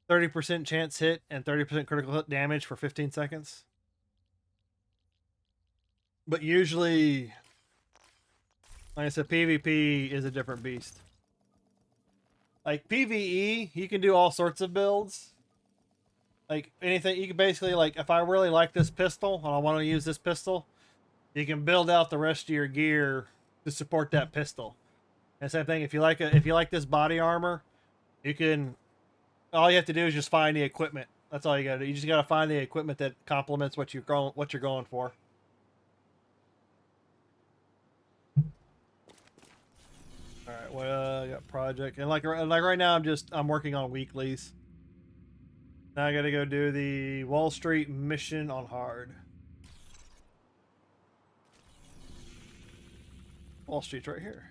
30% chance hit and 30% critical hit damage for 15 seconds. But usually, like I said, PvP is a different beast. Like PvE, you can do all sorts of builds. Like anything, you can basically, like, if I really like this pistol and I want to use this pistol, you can build out the rest of your gear to support that pistol. And same thing, if you like this body armor, you can, all you have to do is just find the equipment. That's all you gotta do. You just gotta find the equipment that complements what you're going for. All right, well, I got project, and like right now, I'm working on weeklies. Now I gotta go do the Wall Street mission on hard. Wall Street's right here.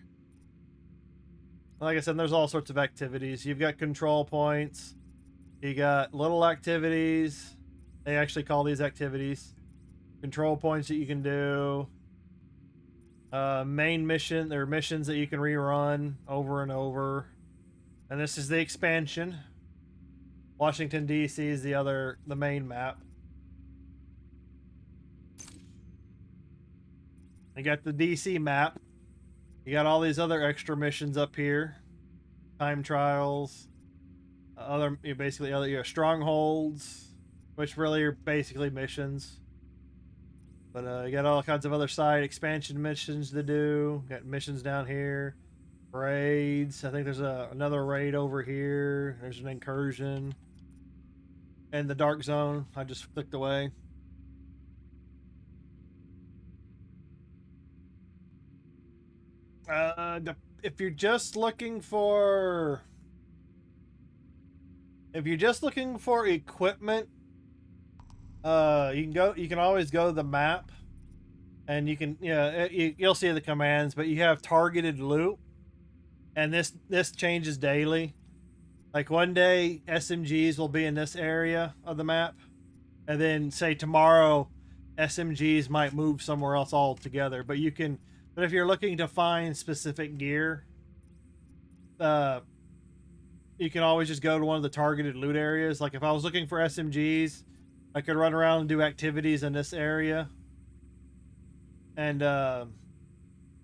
Like I said, there's all sorts of activities. You've got control points. You got little activities. They actually call these activities. Control points that you can do. Main mission. There are missions that you can rerun over and over. And this is the expansion. Washington, D.C. is the main map. You got the D.C. map. You got all these other extra missions up here. Time trials. Basically other strongholds. which really are basically missions. But you got all kinds of other side expansion missions to do. Got missions down here, raids. I think there's another raid over here. There's an incursion, and the dark zone. I just flicked away. If you're just looking for equipment, you can always go to the map, and you can you'll see the commands, but you have targeted loot, and this changes daily. Like one day SMGs will be in this area of the map, and then say tomorrow SMGs might move somewhere else altogether. But if you're looking to find specific gear, you can always just go to one of the targeted loot areas. Like if I was looking for SMGs, I could run around and do activities in this area, and I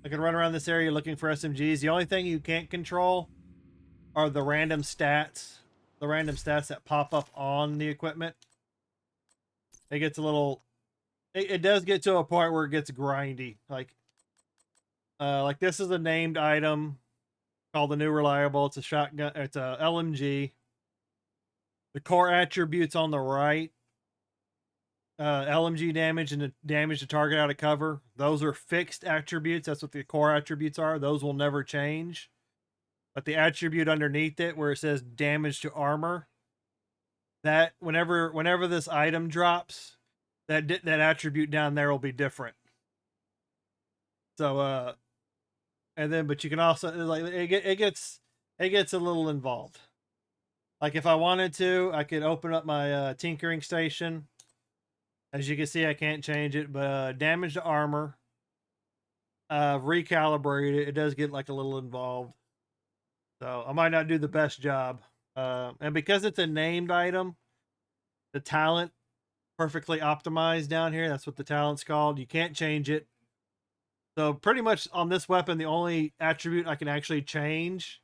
could run around this area looking for SMGs. The only thing you can't control are the random stats that pop up on the equipment. It gets a little, it does get to a point where it gets grindy. Like this is a named item called the New Reliable. It's a shotgun. It's a LMG. The core attributes on the right, LMG damage and the damage to target out of cover. Those are fixed attributes. That's what the core attributes are. Those will never change. But the attribute underneath it, where it says damage to armor, that whenever this item drops, that attribute down there will be different. So and then but you can also, like, it gets a little involved. Like if I wanted to, I could open up my tinkering station. As you can see, I can't change it, but damage to armor, recalibrate it. It does get like a little involved. So I might not do the best job. And because it's a named item, the talent perfectly optimized down here. That's what the talent's called. You can't change it. So pretty much on this weapon, the only attribute I can actually change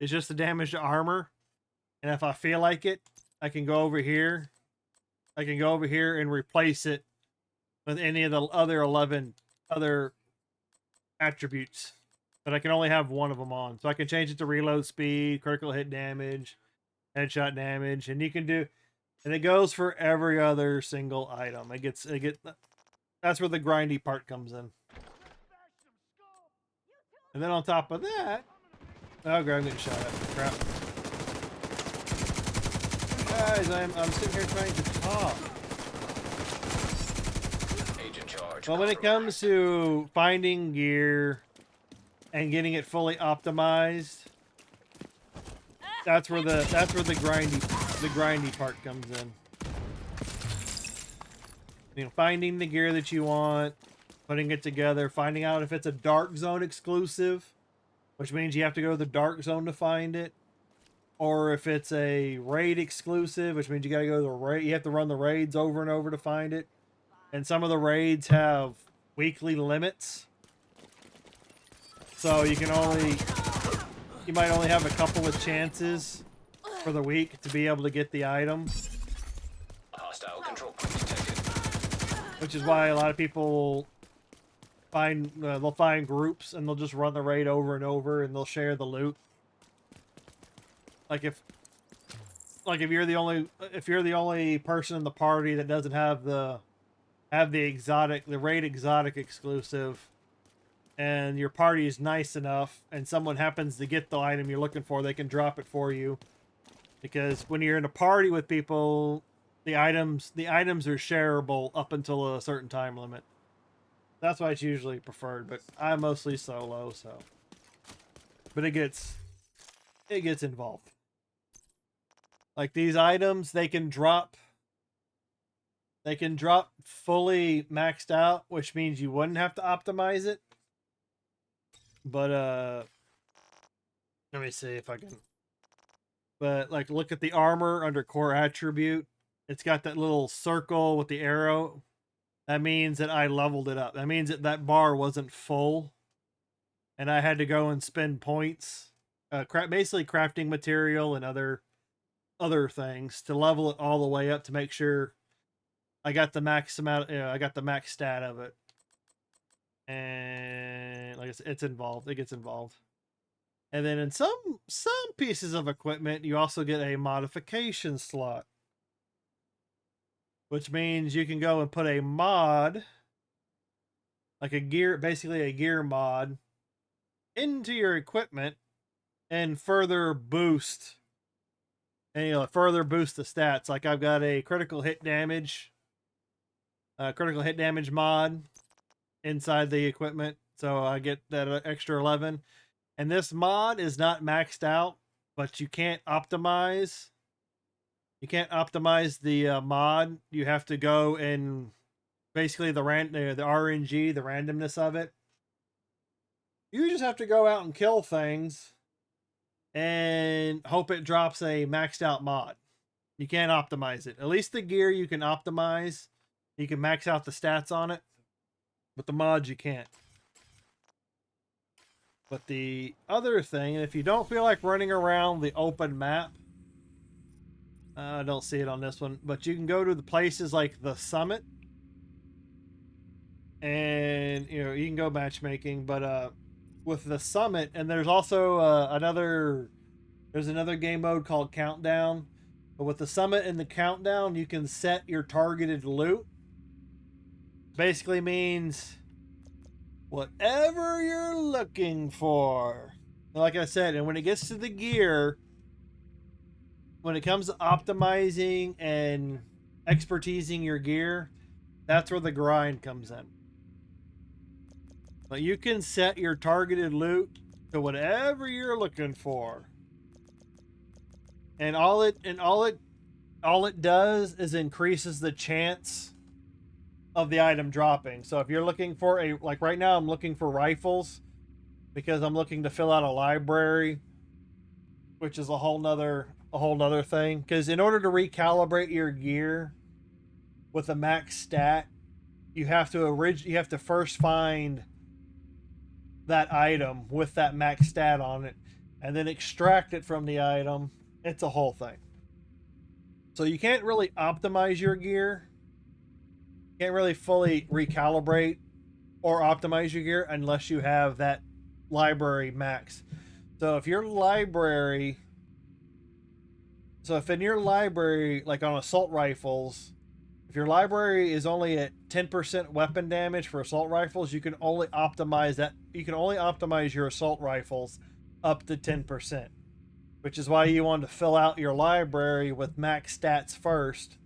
is just the damage to armor. And if I feel like it, I can go over here. And replace it with any of the other 11 other attributes. But I can only have one of them on. So I can change it to reload speed, critical hit damage, headshot damage, and it goes for every other single item. That's where the grindy part comes in. And then on top of that, oh god, I'm getting shot at. Crap. Guys, I'm sitting here trying to talk. Agent charge. Well, when it comes to finding gear and getting it fully optimized, that's where the grindy part comes in. You know, finding the gear that you want, putting it together, finding out if it's a dark zone exclusive, which means you have to go to the dark zone to find it, or if it's a raid exclusive, which means you got to go to the raid. You have to run the raids over and over to find it, and some of the raids have weekly limits. So you might only have a couple of chances for the week to be able to get the item. Hostile control point detected. Which is why a lot of people they'll find groups and they'll just run the raid over and over, and they'll share the loot. Like if you're the only person in the party that doesn't have the raid exotic exclusive, and your party is nice enough and someone happens to get the item you're looking for, they can drop it for you. Because when you're in a party with people, the items are shareable up until a certain time limit. That's why it's usually preferred, but I'm mostly solo, so. But it gets involved. Like these items, they can drop fully maxed out, which means you wouldn't have to optimize it. But let me see if I can. But like, look at the armor under core attribute. It's got that little circle with the arrow. That means that I leveled it up. That means that bar wasn't full, and I had to go and spend points, basically crafting material and other other things to level it all the way up to make sure I got the max amount. I got the max stat of it, and like I said, it's involved. It gets involved. And then in some pieces of equipment, you also get a modification slot, which means you can go and put a mod, like a gear, basically a gear mod, into your equipment and further boost, and further boost the stats. Like I've got a critical hit damage mod inside the equipment, so I get that extra 11. And this mod is not maxed out, but you can't optimize. You can't optimize the mod. You have to go and basically the RNG, the randomness of it. You just have to go out and kill things and hope it drops a maxed out mod. You can't optimize it. At least the gear you can optimize. You can max out the stats on it, but the mods you can't. But the other thing, if you don't feel like running around the open map, I don't see it on this one, but you can go to the places like the summit, and you can go matchmaking. But with the summit, and there's also another game mode called Countdown. But with the summit and the countdown, you can set your targeted loot. Basically means whatever you're looking for. Like I said, and when it gets to the gear, when it comes to optimizing and expertising your gear, that's where the grind comes in. But you can set your targeted loot to whatever you're looking for. And all it does is increases the chance of the item dropping. So if you're looking for like right now I'm looking for rifles because I'm looking to fill out a library, which is a whole nother thing. Because in order to recalibrate your gear with a max stat, you have to first find that item with that max stat on it and then extract it from the item. It's a whole thing. So you can't really optimize your gear. Can't really fully recalibrate or optimize your gear unless you have that library max. So if in your library, like on assault rifles, if your library is only at 10% weapon damage for assault rifles, you can only optimize that. You can only optimize your assault rifles up to 10%, which is why you want to fill out your library with max stats first.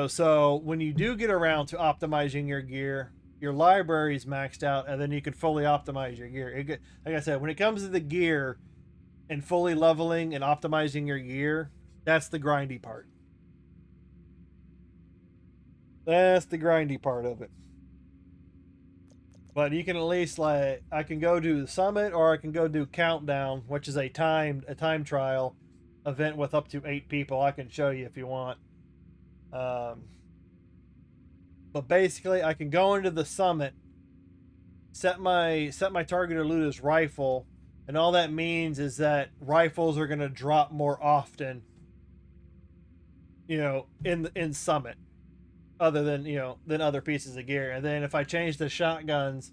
So when you do get around to optimizing your gear, your library is maxed out, and then you can fully optimize your gear. Like I said, when it comes to the gear and fully leveling and optimizing your gear, that's the grindy part. That's the grindy part of it. But you can at least, like, I can go do the summit, or I can go do Countdown, which is a time trial event with up to 8 people. I can show you if you want. But basically, I can go into the summit, set my targeted loot as rifle, and all that means is that rifles are going to drop more often, in summit, other than other pieces of gear. And then if I change the shotguns,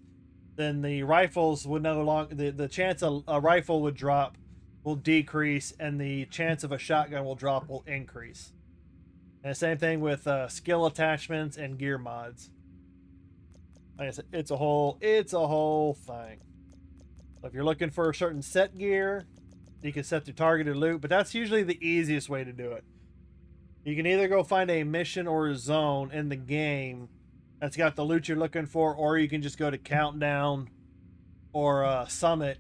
then the rifles would no longer, the chance a rifle would drop will decrease, and the chance of a shotgun will drop will increase. And same thing with skill attachments and gear mods. Like I said, it's a whole thing. So if you're looking for a certain set gear, you can set the targeted loot, but that's usually the easiest way to do it. You can either go find a mission or a zone in the game that's got the loot you're looking for, or you can just go to Countdown or Summit,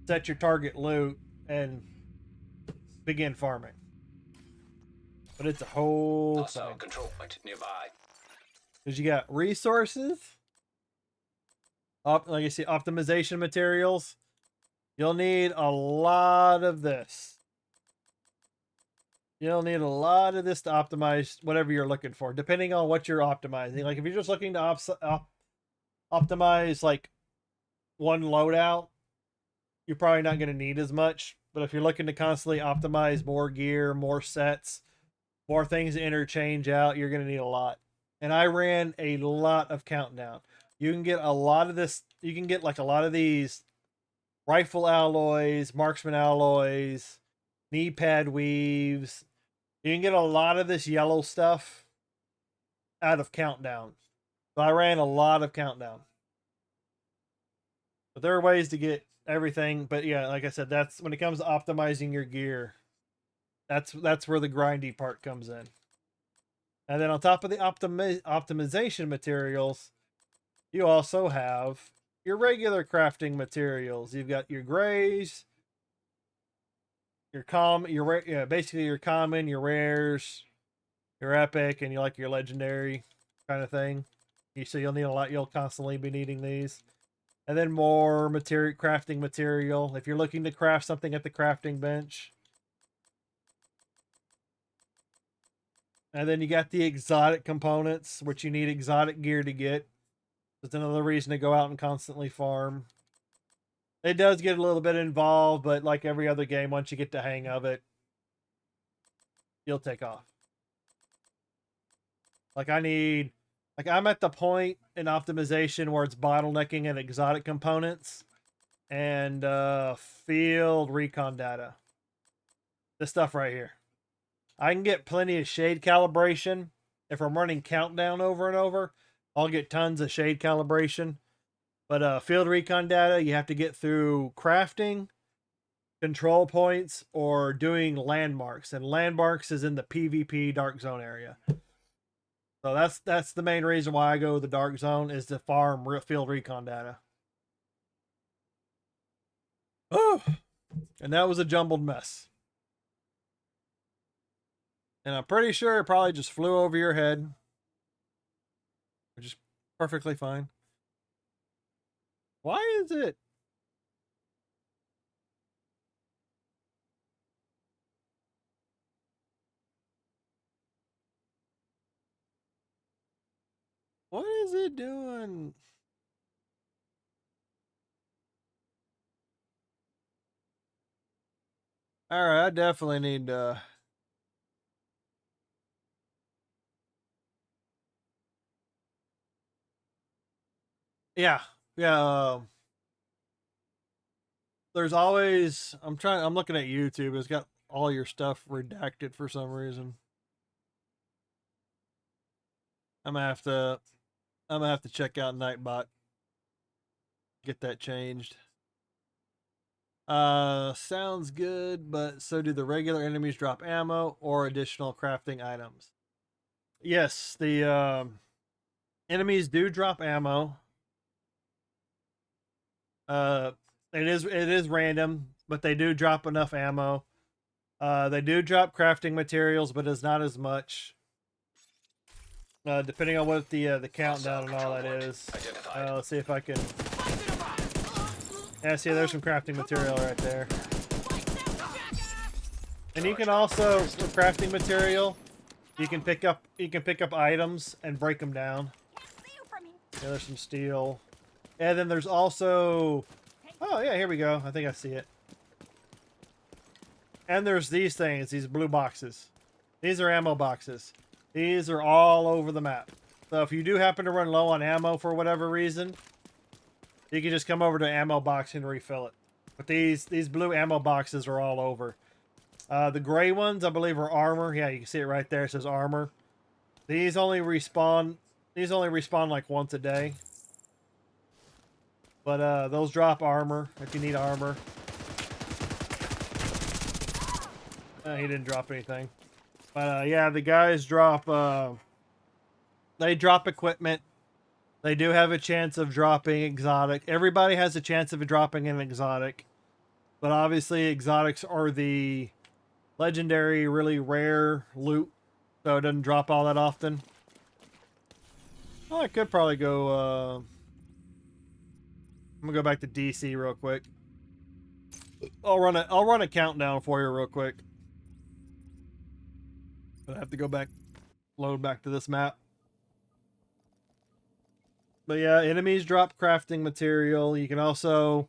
set your target loot, and begin farming. But it's a whole thing. Control point nearby. Because you got resources, like you see, optimization materials. You'll need a lot of this. You'll need a lot of this to optimize whatever you're looking for, depending on what you're optimizing. Like if you're just looking to optimize like one loadout, you're probably not going to need as much. But if you're looking to constantly optimize more gear, more sets, more things to interchange out, you're going to need a lot. And I ran a lot of Countdown. You can get a lot of this. You can get like a lot of these rifle alloys, marksman alloys, knee pad weaves. You can get a lot of this yellow stuff out of Countdown. So I ran a lot of Countdown. But there are ways to get everything. But yeah, like I said, that's when it comes to optimizing your gear. That's where the grindy part comes in. And then on top of the optimization materials, you also have your regular crafting materials. You've got your grays, your basically your common, your rares, your epic, and you like your legendary kind of thing. So you'll need a lot. You'll constantly be needing these. And then more crafting material. If you're looking to craft something at the crafting bench. And then you got the exotic components, which you need exotic gear to get. That's another reason to go out and constantly farm. It does get a little bit involved, but like every other game, once you get the hang of it, you'll take off. Like I'm at the point in optimization where it's bottlenecking at exotic components and field recon data. This stuff right here. I can get plenty of shade calibration. If I'm running Countdown over and over, I'll get tons of shade calibration. But field recon data, you have to get through crafting, control points, or doing landmarks. And landmarks is in the PvP dark zone area. So that's the main reason why I go to the dark zone, is to farm field recon data. Oh, and that was a jumbled mess. And I'm pretty sure it probably just flew over your head, which is perfectly fine. Why is it? What is it doing? All right, I definitely need to. Yeah, yeah. There's always. I'm looking at YouTube. It's got all your stuff redacted for some reason. I'm gonna have to. I'm gonna have to check out Nightbot. Get that changed. Sounds good, but so do the regular enemies drop ammo or additional crafting items? Yes, the enemies do drop ammo. It is random, but they do drop enough ammo. They do drop crafting materials, but it's not as much. Depending on what the countdown and all that is. Let's see if I can. Yeah, see, there's some crafting material right there. And you can also, with crafting material, you can pick up items and break them down. Yeah, there's some steel. And then there's also, oh yeah, here we go. I think I see it. And there's these things, these blue boxes. These are ammo boxes. These are all over the map. So if you do happen to run low on ammo for whatever reason, you can just come over to ammo box and refill it. But these blue ammo boxes are all over. The gray ones, I believe, are armor. Yeah, you can see it right there. It says armor. These only respawn like once a day. But those drop armor if you need armor. He didn't drop anything. But yeah, the guys drop. They drop equipment. They do have a chance of dropping exotic. Everybody has a chance of dropping an exotic. But obviously, exotics are the legendary, really rare loot. So it doesn't drop all that often. Oh, I could probably go. I'm gonna go back to DC real quick. I'll run a countdown for you real quick. But I have to go back, load back to this map. But yeah, enemies drop crafting material. You can also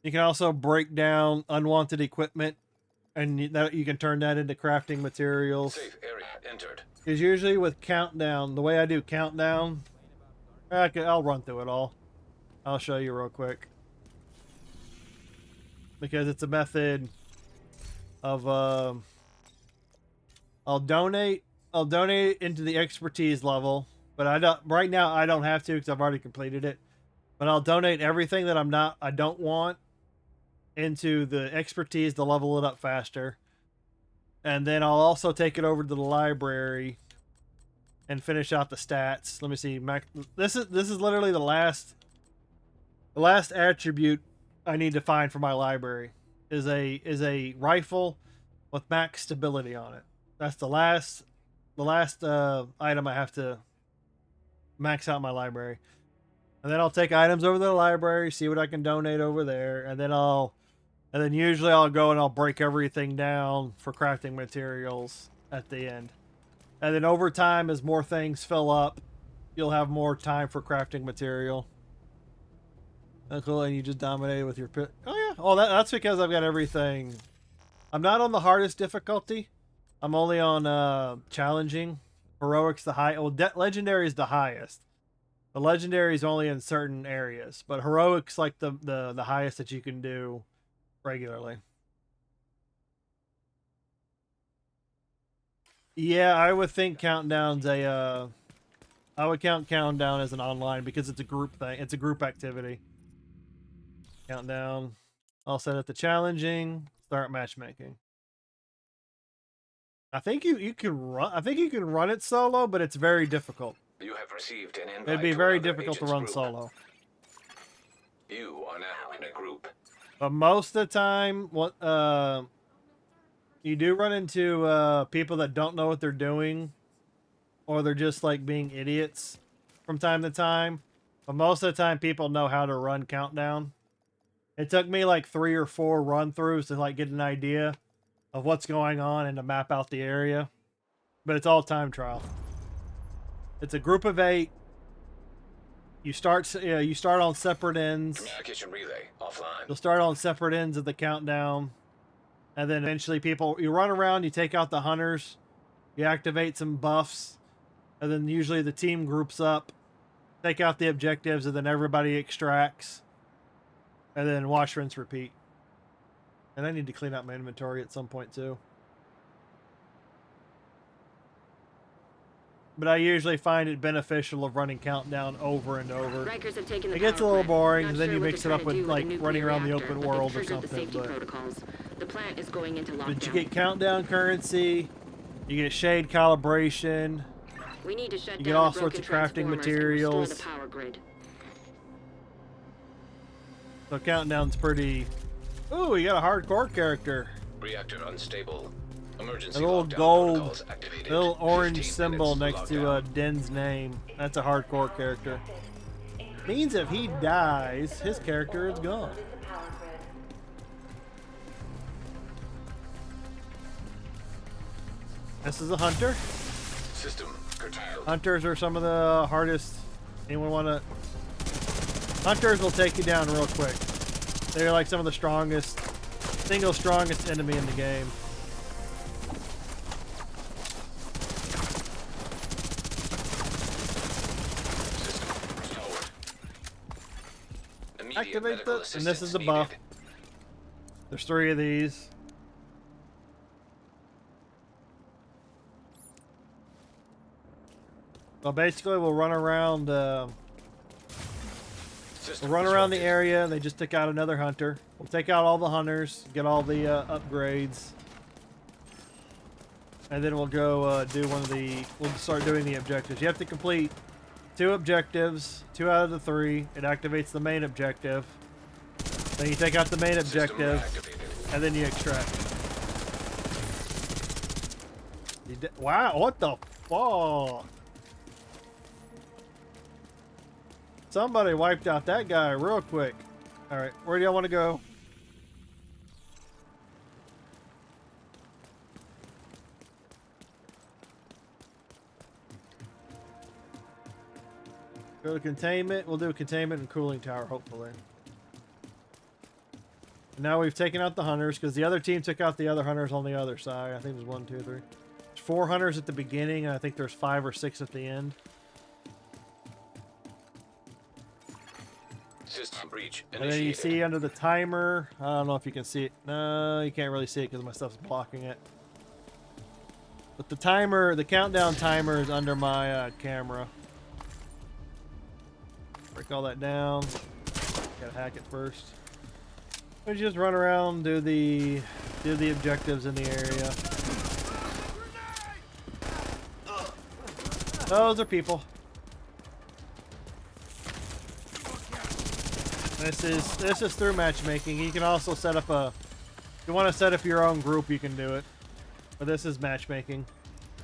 You can also break down unwanted equipment, and you can turn that into crafting materials. Safe area entered. Because usually with countdown, the way I do countdown, I'll run through it all. I'll show you real quick. Because it's a method of I'll donate into the expertise level, but I don't right now. I don't have to because I've already completed it. But I'll donate everything that I don't want into the expertise to level it up faster. And then I'll also take it over to the library and finish out the stats. Let me see. This is literally the last attribute I need to find for my library is a rifle with max stability on it. That's the last item I have to max out my library. And then I'll take items over to the library, see what I can donate over there, and then usually I'll go and I'll break everything down for crafting materials at the end. And then over time, as more things fill up, you'll have more time for crafting material. Oh, cool, and you just dominated with your pit. Oh yeah. Oh, that's because I've got everything. I'm not on the hardest difficulty. I'm only on challenging. Heroic's the high. Well, legendary is the highest. The legendary is only in certain areas, but heroic's like the highest that you can do regularly. Yeah, I would think countdown's I would count countdown as an online because it's a group thing. It's a group activity. Countdown. I'll set it to challenging. Start matchmaking. I think you can run. I think you can run it solo, but it's very difficult. You have received an invite. It'd be very difficult to run solo. You are now in a group. But most of the time, you do run into people that don't know what they're doing, or they're just like being idiots from time to time. But most of the time, people know how to run countdown. It took me like 3 or 4 run-throughs to like get an idea of what's going on and to map out the area. But it's all time trial. It's a group of 8. You start on separate ends. Communication relay offline. You'll start on separate ends of the countdown. And then eventually you run around, you take out the hunters, you activate some buffs, and then usually the team groups up, take out the objectives, and then everybody extracts. And then wash, rinse, repeat. And I need to clean out my inventory at some point too. But I usually find it beneficial of running countdown over and over. Rikers have taken the it gets a power little plant. boring, Not and then sure you what mix it they're up trying to with do like a running around the nuclear open reactor, world but or they've triggered the something. safety protocols. The plant is going into lockdown. But you get countdown currency, you get shade calibration, we need to shut you down get all the sorts of broken crafting transformers and materials. restore the power grid. So countdown's pretty. Ooh, we got a hardcore character. Reactor unstable. Emergency A little lockdown gold, protocols activated. little orange 15 symbol minutes next to to lockdown. Den's name. That's a hardcore character. Means if he dies, his character is gone. This is a hunter. System curtailed. Hunters are some of the hardest. Anyone want to? Hunters will take you down real quick. They're like some of the strongest, single strongest enemy in the game. Activate the, and this is the buff. There's 3 of these. So basically, we'll run around. We'll run around the area. They just took out another hunter. We'll take out all the hunters, get all the upgrades, and then we'll go do one of the. We'll start doing the objectives. You have to complete 2 objectives, 2 out of the 3. It activates the main objective. Then you take out the main objective, and then you extract. Wow, what the fuck? Somebody wiped out that guy real quick. Alright, where do y'all want to go? Go to containment. We'll do containment and cooling tower, hopefully. Now we've taken out the hunters because the other team took out the other hunters on the other side. I think there's 1, 2, 3. There's 4 hunters at the beginning, and I think there's 5 or 6 at the end. System breach And then you initiated. see under the timer, I don't know if you can see it. No, you can't really see it because my stuff's blocking it. But the timer, the countdown timer is under my camera. Break all that down. Gotta hack it first. We just run around, do the objectives in the area. Those are people. This is through matchmaking. You can also set up a. If you want to set up your own group, you can do it. But this is matchmaking.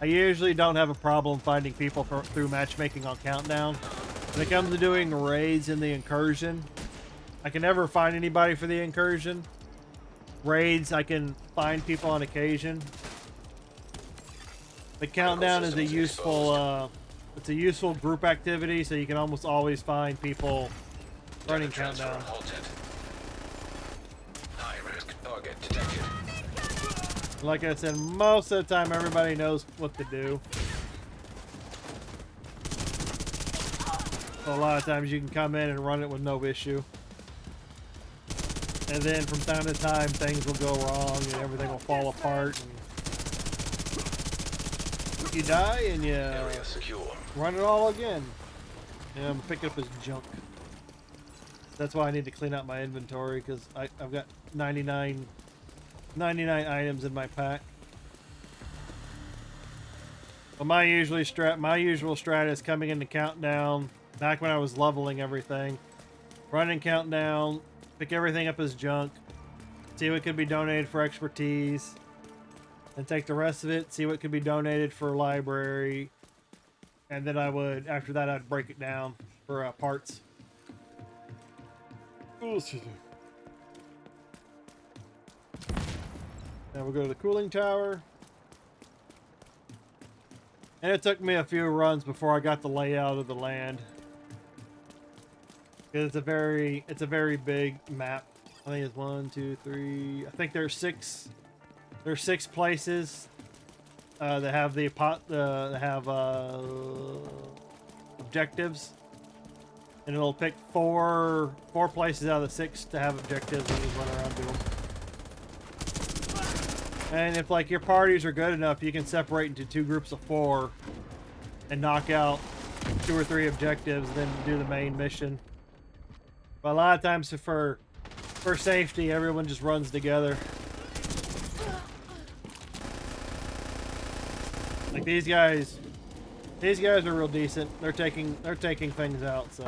I usually don't have a problem finding people through matchmaking on Countdown. When it comes to doing raids in the incursion, I can never find anybody for the incursion. Raids, I can find people on occasion. The Countdown is a useful, it's a useful group activity, so you can almost always find people running Countdown. High risk target detected. Like I said, most of the time everybody knows what to do. So a lot of times you can come in and run it with no issue. And then from time to time things will go wrong and everything will fall apart. And you die and you run it all again. And I'm picking up his junk. That's why I need to clean out my inventory because I've got 99 items in my pack. But my usual strat is coming into Countdown. Back when I was leveling everything, running Countdown, pick everything up as junk, see what could be donated for expertise, and take the rest of it, see what could be donated for library, and then after that I'd break it down for parts. Now we'll go to the cooling tower. And it took me a few runs before I got the layout of the land. It's a very big map. I think it's 1, 2, 3. I think there's 6. There's 6 places that have objectives, and it'll pick four places out of the 6 to have objectives, and you just run around do them. And if like your parties are good enough, you can separate into 2 groups of 4 and knock out 2 or 3 objectives, then do the main mission. But a lot of times for safety, everyone just runs together. Like these guys are real decent. They're taking things out, so.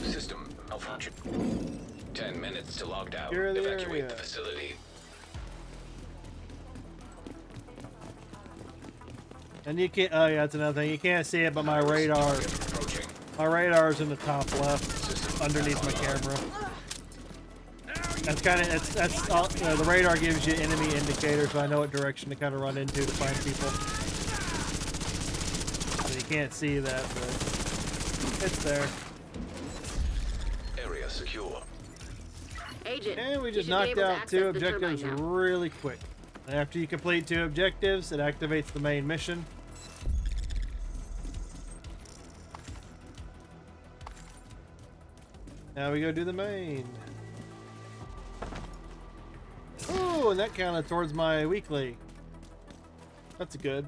System malfunction. 10 minutes to logged out. Clear the Evacuate area. the facility. And you can't. Oh yeah, that's another thing. You can't see it, but my radar's in the top left, underneath my camera. That's kind of the radar gives you enemy indicators, so I know what direction to kind of run into to find people. So you can't see that, but it's there. Area secure. Agent, And we just you should be knocked able to out access 2 the objectives turbine now. really quick. And after you complete 2 objectives, it activates the main mission. Now we go do the main. Oh, and that counted towards my weekly. That's good.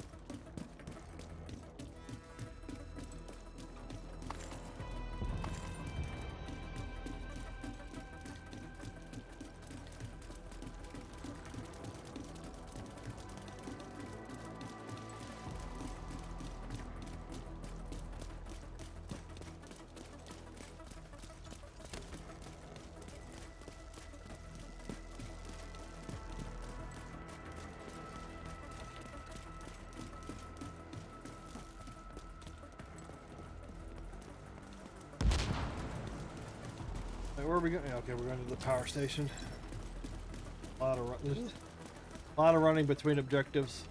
Where are we going? Okay, we're going to the power station. A lot of running between objectives.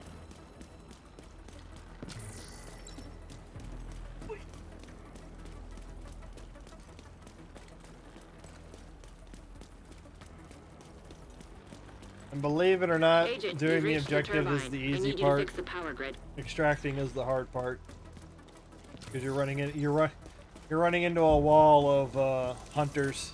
And believe it or not, Agent, doing you've the reached objective is turbine. the I easy need you part. to fix the power grid. Extracting is the hard part. Because you're running into a wall of hunters.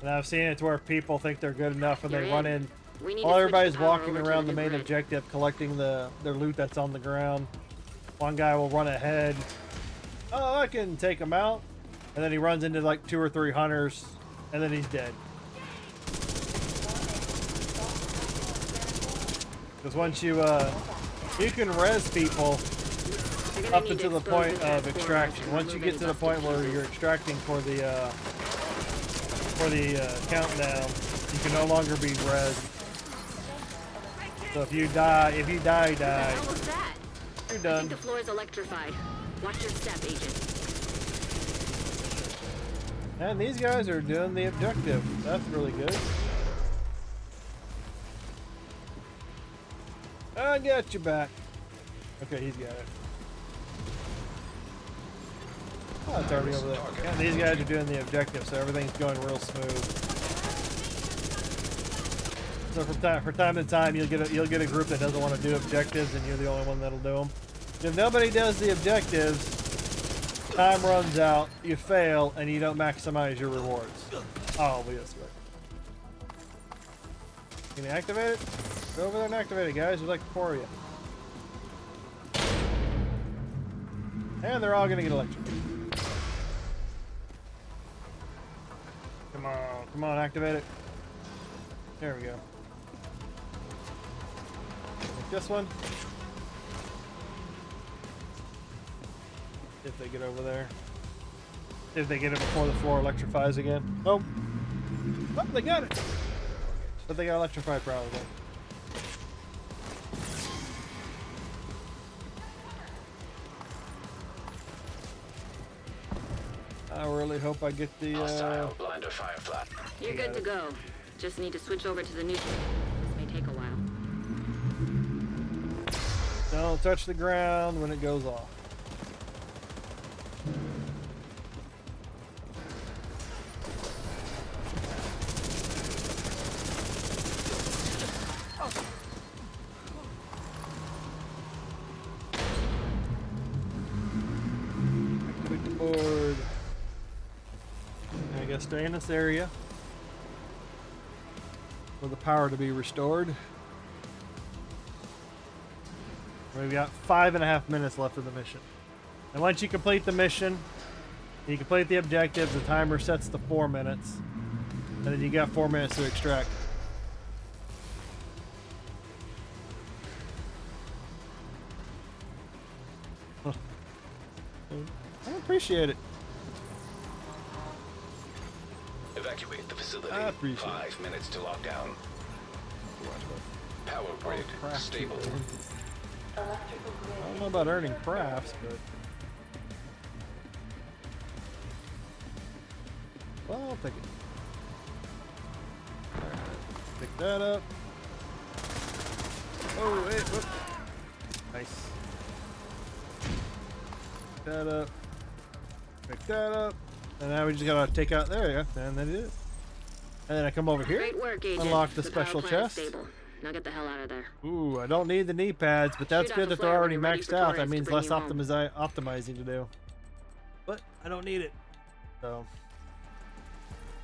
And I've seen it to where people think they're good enough and they run in. We need While to switch everybody's the power walking over to around the new main grid. objective collecting their loot that's on the ground, one guy will run ahead. Oh, I can take him out. And then he runs into like 2 or 3 hunters and then he's dead. Because once you can res people up until the point of extraction. Once you get to the point where you're extracting for the countdown, you can no longer be res. So if you die, What the hell was that? you're I done. think the floor is electrified. Watch your step, Agent. And these guys are doing the objective. That's really good. I got you back. Okay, he's got it. Oh, it's already over there. Yeah, these guys are doing the objective, so everything's going real smooth. So from time to time, you'll get a group that doesn't want to do objectives, and you're the only one that'll do them. If nobody does the objectives, time runs out, you fail, and you don't maximize your rewards. Oh, we just wait. Can you activate it? Go over there and activate it, guys. There's like 4 of you. And they're all gonna get electrocuted. Come on, activate it. There we go. Like this one. If they get over there. If they get it before the floor electrifies again. Oh. Oh, they got it. But they got electrified probably. I really hope I get the blinder firefly. You're good to go. Just need to switch over to the new. This may take a while. Don't touch the ground when it goes off. Activate the board. I guess stay in this area for the power to be restored. We've got 5.5 minutes left of the mission. And once you complete the mission, you complete the objectives, the timer sets to 4 minutes. And then you got 4 minutes to extract. I appreciate it. Evacuate the facility. I appreciate 5 minutes to lockdown. Power grid stable. I don't know about earning crafts, but... Well, I'll take it. Alright, pick that up. Oh, wait, whoop. Nice. Pick that up. Pick that up. And now we just gotta take out, there you go, and then it is. And then I come over here, Great work, Agent. unlock the power special plant is chest. stable. Now get the hell out of there. Ooh, I don't need the knee pads, but that's Shoot good off a that they're flare when already you're ready maxed for out. That Torres to means bring less you home. optimizing to do. But I don't need it. So.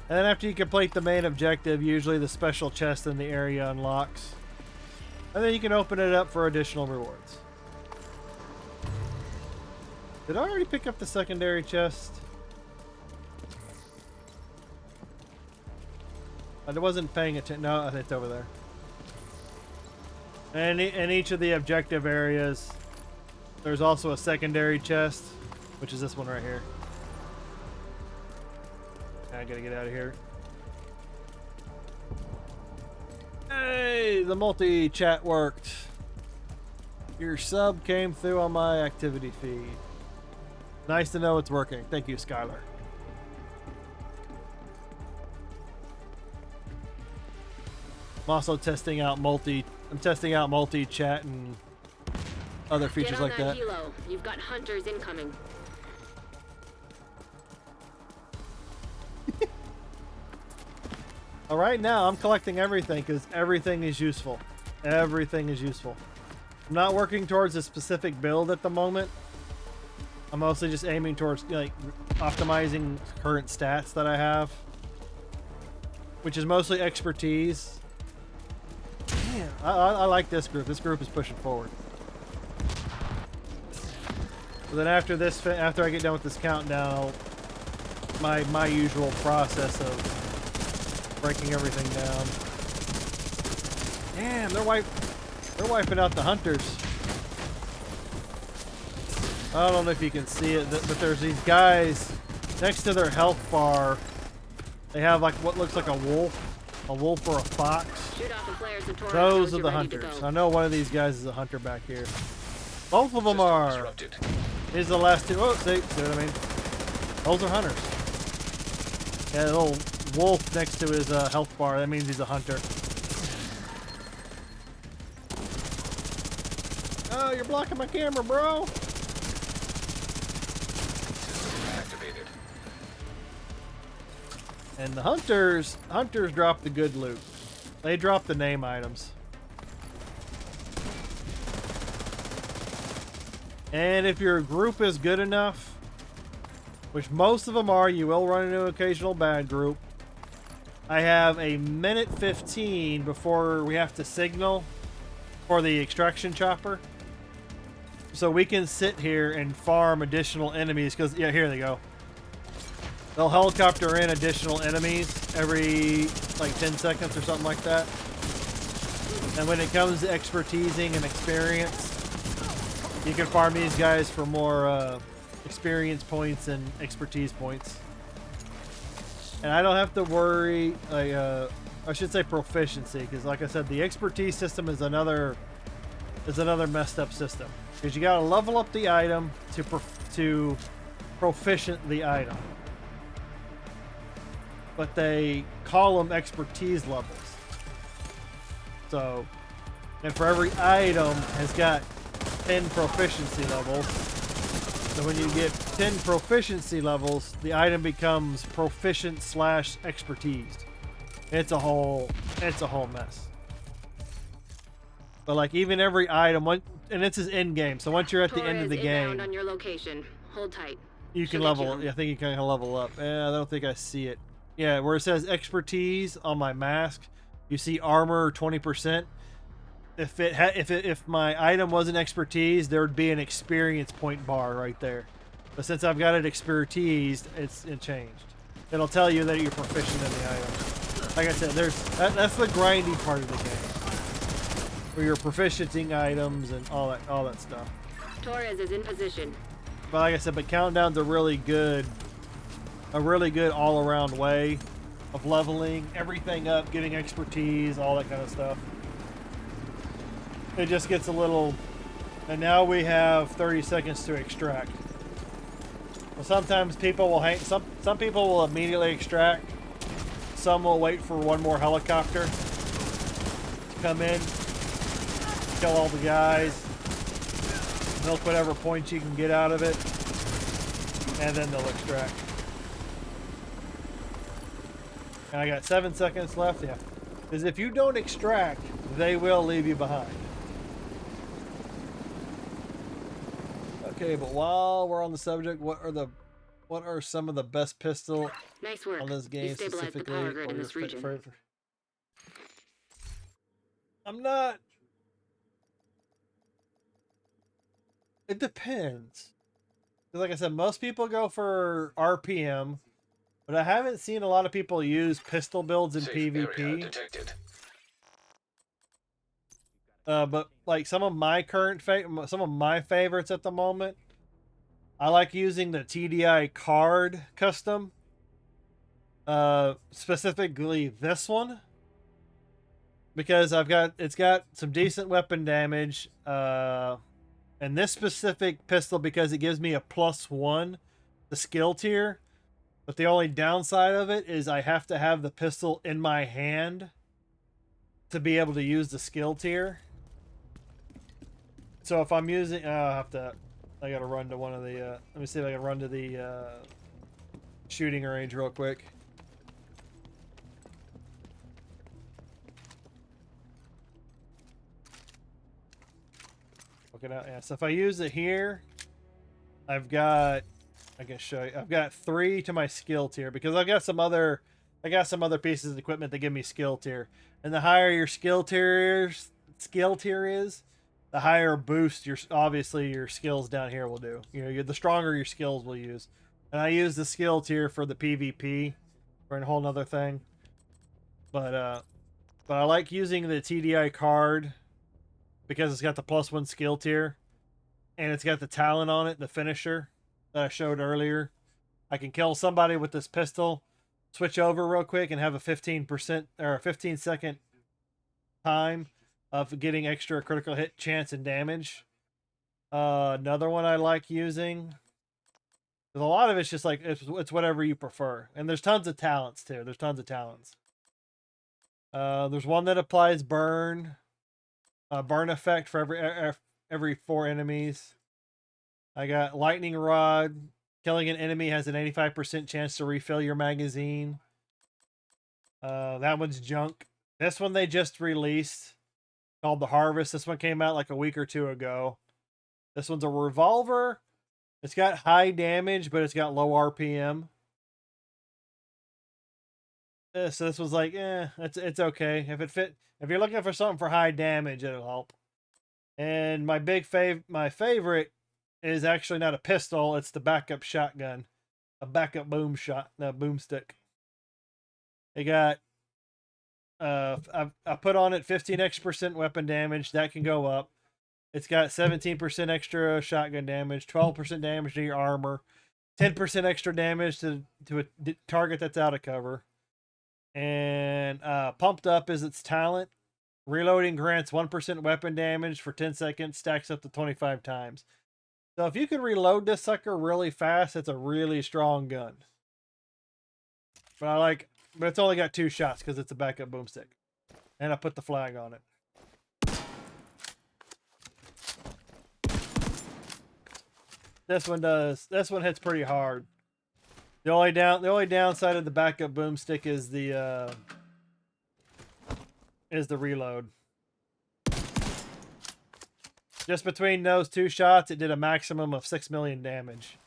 And then after you complete the main objective, usually the special chest in the area unlocks. And then you can open it up for additional rewards. Did I already pick up the secondary chest? I wasn't paying attention. No, it's over there. And in each of the objective areas, there's also a secondary chest, which is this one right here. I gotta get out of here. Hey, the multi-chat worked. Your sub came through on my activity feed. Nice to know it's working. Thank you, Skylar. I'm also testing out multi-chat and other features like that. Get on that helo. You've got hunters incoming. Well, right now, I'm collecting everything because everything is useful. Everything is useful. I'm not working towards a specific build at the moment. I'm mostly just aiming towards like optimizing current stats that I have, which is mostly expertise. Man, I like this group. This group is pushing forward. So then after this, after I get done with this countdown, my usual process of breaking everything down. Damn, they're wiping out the hunters. I don't know if you can see it, but there's these guys next to their health bar. They have like what looks like a wolf or a fox. Those are the hunters. I know one of these guys is a hunter back here. Both of them are. Here's the last two. Oh, see what I mean? Those are hunters. Yeah, the little wolf next to his health bar. That means he's a hunter. Oh, you're blocking my camera, bro. Activated. And the hunters drop the good loot. They drop the name items. And if your group is good enough, which most of them are, you will run into an occasional bad group. I have a minute 15 before we have to signal for the extraction chopper. So we can sit here and farm additional enemies because, yeah, here they go. They'll helicopter in additional enemies every like 10 seconds or something like that. And when it comes to expertising and experience, you can farm these guys for more experience points and expertise points. And I don't have to worry, like, I should say proficiency, because like I said, the expertise system is another messed up system. Because you gotta level up the item to proficient the item. But they call them expertise levels. So, and for every item has got 10 proficiency levels. So when you get 10 proficiency levels, the item becomes proficient / expertised. It's a whole mess. But like even every item, and this is in game. So once you're at the end of the game, on your location. Hold tight. you can level. I think you can level up. I don't think I see it. Yeah, where it says expertise on my mask, you see armor 20%. If my item wasn't expertise, there would be an experience point bar right there. But since I've got it expertised, it changed. It'll tell you that you're proficient in the item. Like I said, that's the grindy part of the game, where you're proficienting items and all that stuff. Torres is in position. But like I said, but countdown's a really good all-around way of leveling everything up, getting expertise, all that kind of stuff. It just gets a little, and now we have 30 seconds to extract. Well, sometimes people will hang, some people will immediately extract. Some will wait for one more helicopter to come in, kill all the guys, milk whatever points you can get out of it, and then they'll extract. And I got 7 seconds left, yeah. Because if you don't extract, they will leave you behind. Okay, but while we're on the subject, what are some of the best pistol nice work. on this game Destabilize the power grid in this region. I'm not. It depends. Like I said, most people go for RPM, but I haven't seen a lot of people use pistol builds in PvP. But like some of my favorites at the moment, I like using the TDI card custom. Specifically this one, because it's got some decent weapon damage. And this specific pistol, because it gives me a +1 the skill tier. But the only downside of it is I have to have the pistol in my hand to be able to use the skill tier. So if I'm using, I gotta run to one of the, let me see if I can run to the shooting range real quick. poking out. Yeah, so if I use it here, I've got, I can show you, I've got 3 to my skill tier because I got some other pieces of equipment that give me skill tier. And the higher your skill tier is, the higher boost obviously your skills down here will do. You know, the stronger your skills will use. And I use the skill tier for the PvP for a whole nother thing. But I like using the TDI card because it's got the +1 skill tier and it's got the talent on it, the finisher that I showed earlier. I can kill somebody with this pistol, switch over real quick, and have a 15% or a 15-second time of getting extra critical hit chance and damage. Another one I like using, because a lot of it's just like it's whatever you prefer, and there's tons of talents too. There's tons of talents. There's one that applies burn effect for every 4 enemies. I got lightning rod. Killing an enemy has an 85% chance to refill your magazine. That one's junk. This one they just released, called the Harvest. This one came out like a week or 2 ago. This one's a revolver. It's got high damage, but it's got low RPM. So this was like, it's okay. If you're looking for something for high damage, it'll help. And my favorite is actually not a pistol, it's the backup shotgun. A backup boomstick. They got I put on it 15 extra % weapon damage, that can go up. It's got 17% extra shotgun damage, 12% damage to your armor, 10% extra damage to a target that's out of cover. And pumped up is its talent. Reloading grants 1% weapon damage for 10 seconds, stacks up to 25 times. So if you can reload this sucker really fast, it's a really strong gun. But it's only got 2 shots because it's a backup boomstick. And I put the flag on it. This one hits pretty hard. The only downside of the backup boomstick is the reload. Just between those 2 shots, it did a maximum of 6 million damage.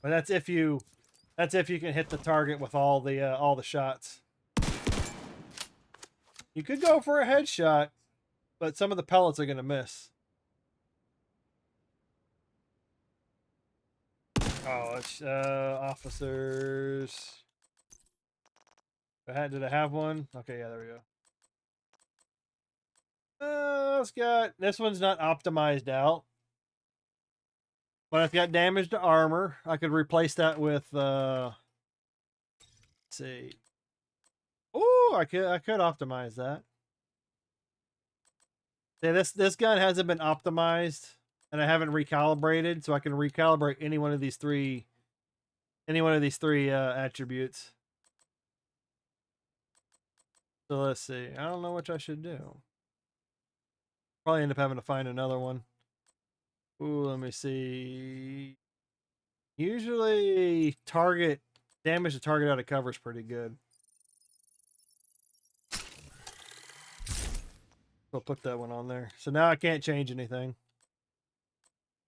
But that's if you can hit the target with all the shots. You could go for a headshot, but some of the pellets are gonna miss. Oh, it's officers. Did I have one? Okay, yeah, there we go. This one's not optimized out, but it's got damage to armor. I could replace that with let's see. Oh, I could optimize that. See, this gun hasn't been optimized, and I haven't recalibrated, so I can recalibrate any one of these three attributes. So let's see. I don't know which I should do. Probably end up having to find another one. Ooh, let me see. Usually damage to target out of cover is pretty good. I'll put that one on there. So now I can't change anything.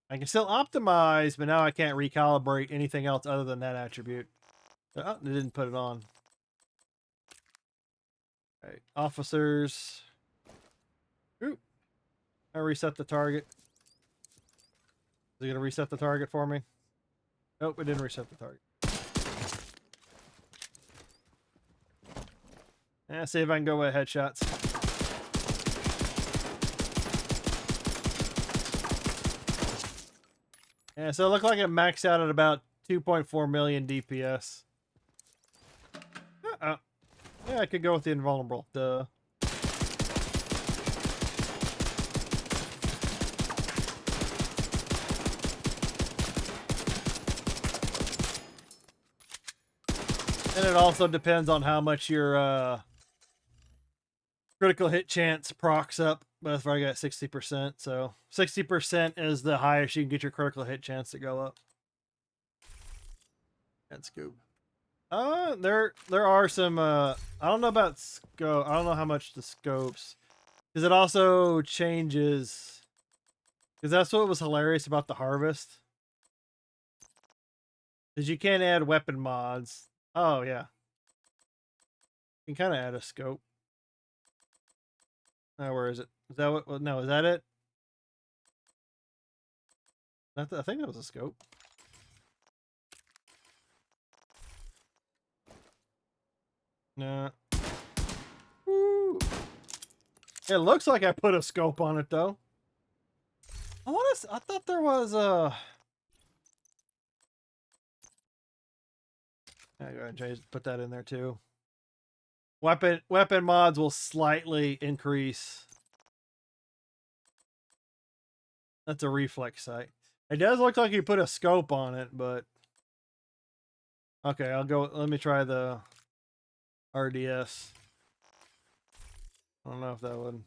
I can still optimize, but now I can't recalibrate anything else other than that attribute. Oh, they didn't put it on. Okay, officers. Ooh. I reset the target. Is it going to reset the target for me? Nope, it didn't reset the target. See if I can go with headshots. Yeah, so it looked like it maxed out at about 2.4 million DPS. Yeah, I could go with the invulnerable. Duh. And it also depends on how much your critical hit chance procs up. But that's where I got 60%. So 60% is the highest you can get your critical hit chance to go up. And scoop. There are some. I don't know about scope. I don't know how much the scopes, because it also changes. Because that's what was hilarious about the harvest. Is you can't add weapon mods. Oh, yeah. You can kind of add a scope. Oh, where is it? Is that what? No, is that it? I think that was a scope. Nah. Woo. It looks like I put a scope on it though. I thought there was a. I gotta put that in there too. Weapon mods will slightly increase. That's a reflex sight. It does look like you put a scope on it, but okay, I'll go. Let me try the RDS. I don't know if that would.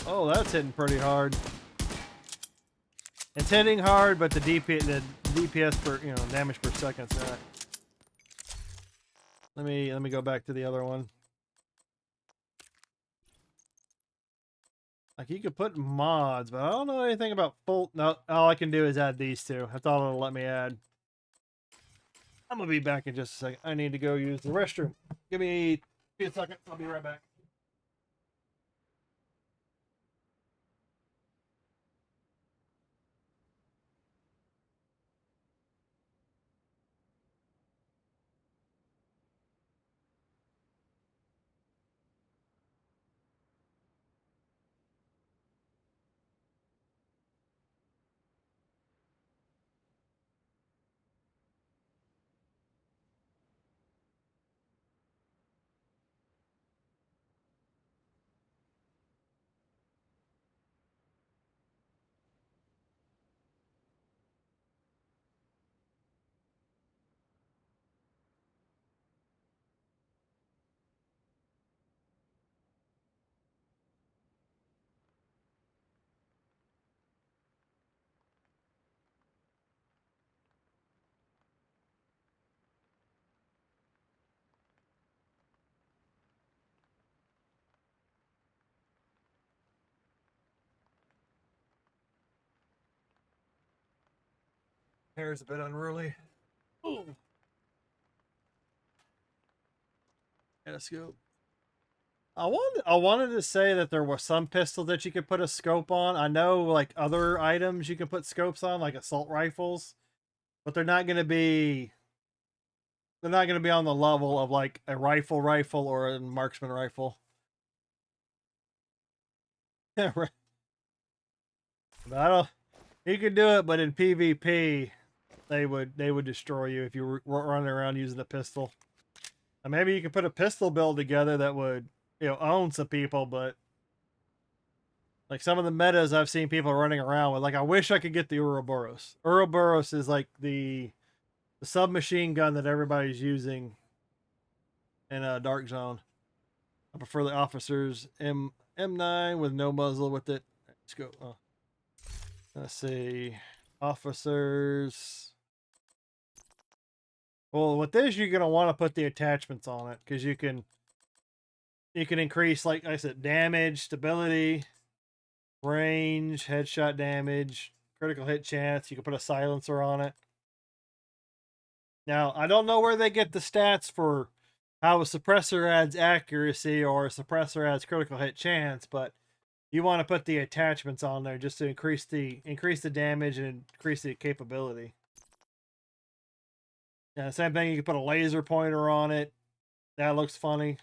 Oh, that's hitting pretty hard. It's hitting hard, but the DPS per damage per second's not. Let me go back to the other one. Like you could put mods, but I don't know anything about full. No, all I can do is add these two. That's all it'll let me add. I'm gonna be back in just a second. I need to go use the restroom. Give me a few seconds. I'll be right back. Hair's a bit unruly. Ooh. Let's go. I wanted to say that there was some pistol that you could put a scope on. I know like other items you can put scopes on, like assault rifles, but they're not gonna be on the level of like a rifle or a marksman rifle. Yeah, right. But I don't. You could do it, but in PvP, they would destroy you if you were running around using a pistol. And maybe you could put a pistol build together that would own some people, but like some of the metas I've seen people running around with, like I wish I could get the Ouroboros. Ouroboros is like the submachine gun that everybody's using in a Dark Zone. I prefer the officer's M9 with no muzzle with it. Let's go. Let's see. Officers. Well, with this, you're going to want to put the attachments on it because you can increase, like I said, damage, stability, range, headshot damage, critical hit chance. You can put a silencer on it. Now, I don't know where they get the stats for how a suppressor adds accuracy or a suppressor adds critical hit chance, but you want to put the attachments on there just to increase the damage and increase the capability. Yeah, same thing. You can put a laser pointer on it. That looks funny.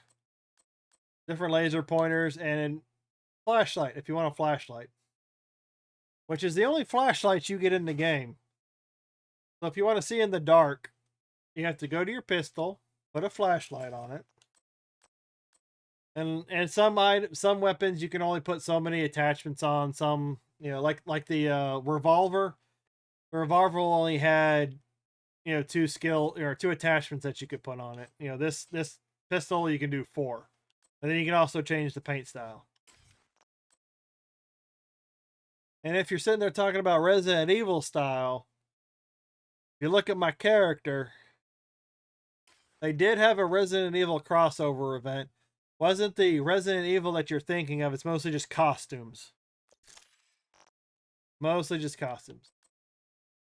Different laser pointers and flashlight if you want a flashlight, which is the only flashlight you get in the game. So if you want to see in the dark, you have to go to your pistol, put a flashlight on it. And some weapons you can only put so many attachments on. Some, like the revolver. The revolver only had two attachments that you could put on it. This pistol you can do 4. And then you can also change the paint style. And if you're sitting there talking about Resident Evil style, if you look at my character, they did have a Resident Evil crossover event Wasn't the Resident Evil that you're thinking of. It's mostly just costumes. Mostly just costumes.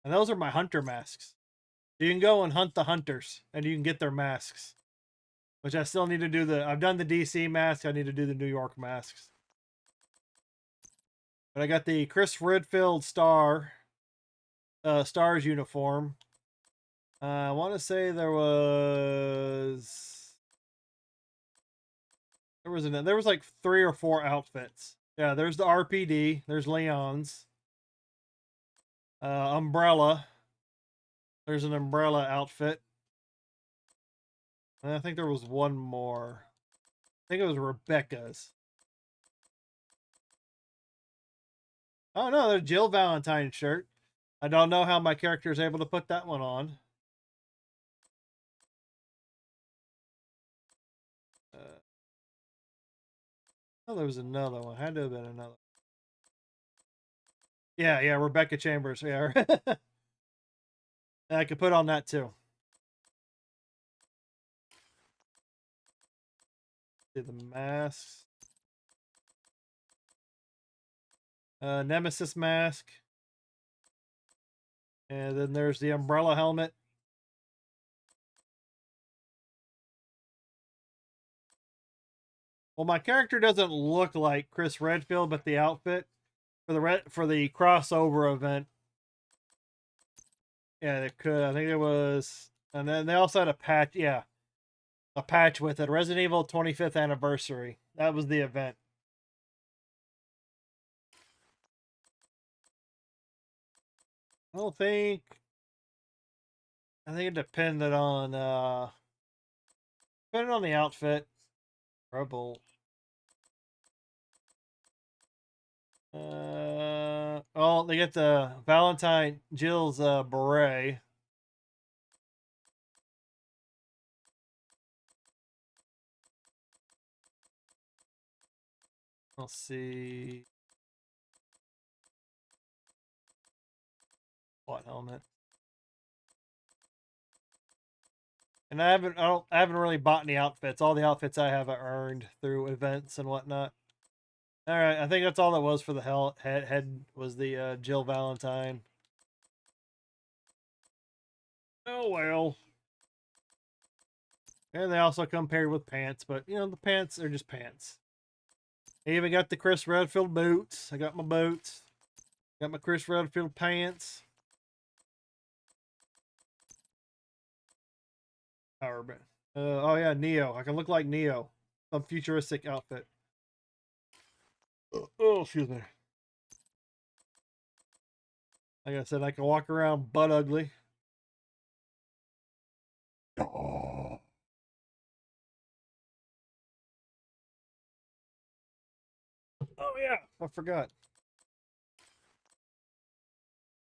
And those are my hunter masks. You can go and hunt the hunters, and you can get their masks. Which I still need to do I've done the DC mask, I need to do the New York masks. But I got the Chris Redfield Stars uniform. I want to say there was like 3 or 4 outfits. Yeah, there's the RPD, there's Leon's. Umbrella. There's an Umbrella outfit. And I think there was one more. I think it was Rebecca's. Oh no, there's Jill Valentine's shirt. I don't know how my character is able to put that one on. Oh, there was another one. Had to have been another. Yeah, Rebecca Chambers. Yeah. I could put on that too. See the masks. Nemesis mask. And then there's the umbrella helmet. Well, my character doesn't look like Chris Redfield, but the outfit for the crossover event. Yeah, it could. I think it was. And then they also had a patch. Yeah. A patch with it. Resident Evil 25th anniversary. That was the event. I don't think. I think it depended on the outfit. Rebel. Oh, they get the Valentine Jill's beret. Let's see. What helmet? And I haven't really bought any outfits. All the outfits I have earned through events and whatnot. All right, I think that's all that was for the head was the Jill Valentine. Oh well. And they also come paired with pants, but you know the pants are just pants. I even got the Chris Redfield boots. I got my boots. Got my Chris Redfield pants. Power band. Oh yeah, Neo. I can look like Neo. Some futuristic outfit. Oh, excuse me. Like I said, I can walk around butt ugly. Oh. Oh yeah, I forgot.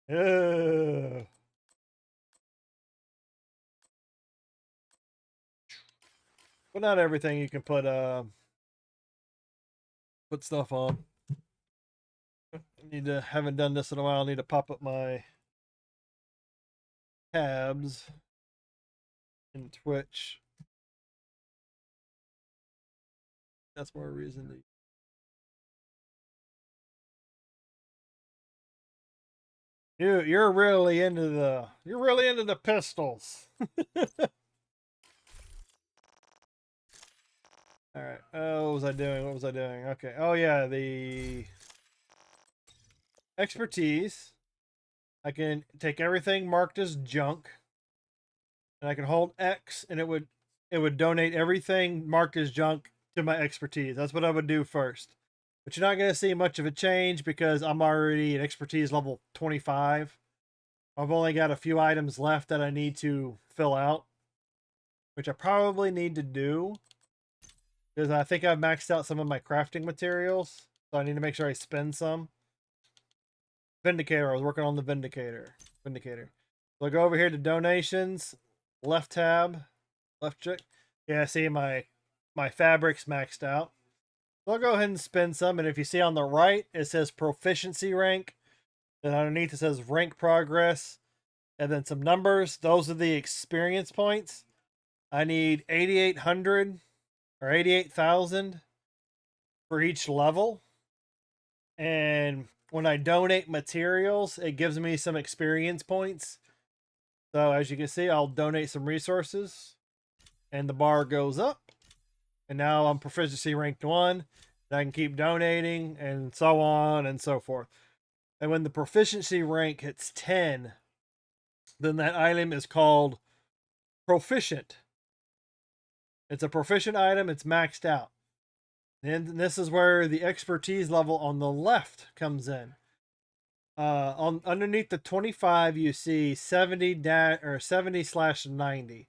But not everything you can put stuff on. Haven't done this in a while. I need to pop up my tabs in Twitch. That's more reason to. You're really into the pistols. All right. What was I doing? Okay. Oh yeah, the expertise. I can take everything marked as junk, and I can hold X, and it would donate everything marked as junk to my expertise. That's what I would do first. But you're not going to see much of a change because I'm already at expertise level 25. I've only got a few items left that I need to fill out, which I probably need to do because I think I've maxed out some of my crafting materials. So I need to make sure I spend some. Vindicator. I was working on the Vindicator. So I go over here to donations, left tab, left check. Yeah, see my fabric's maxed out. So I'll go ahead and spend some, and if you see on the right, it says proficiency rank. Then underneath it says rank progress, and then some numbers. Those are the experience points. I need 8,800 or 88,000 for each level. And when I donate materials, it gives me some experience points. So as you can see, I'll donate some resources and the bar goes up. And now I'm proficiency ranked 1. And I can keep donating and so on and so forth. And when the proficiency rank hits 10, then that item is called proficient. It's a proficient item, it's maxed out. And this is where the expertise level on the left comes in. On underneath the 25, you see 70/90.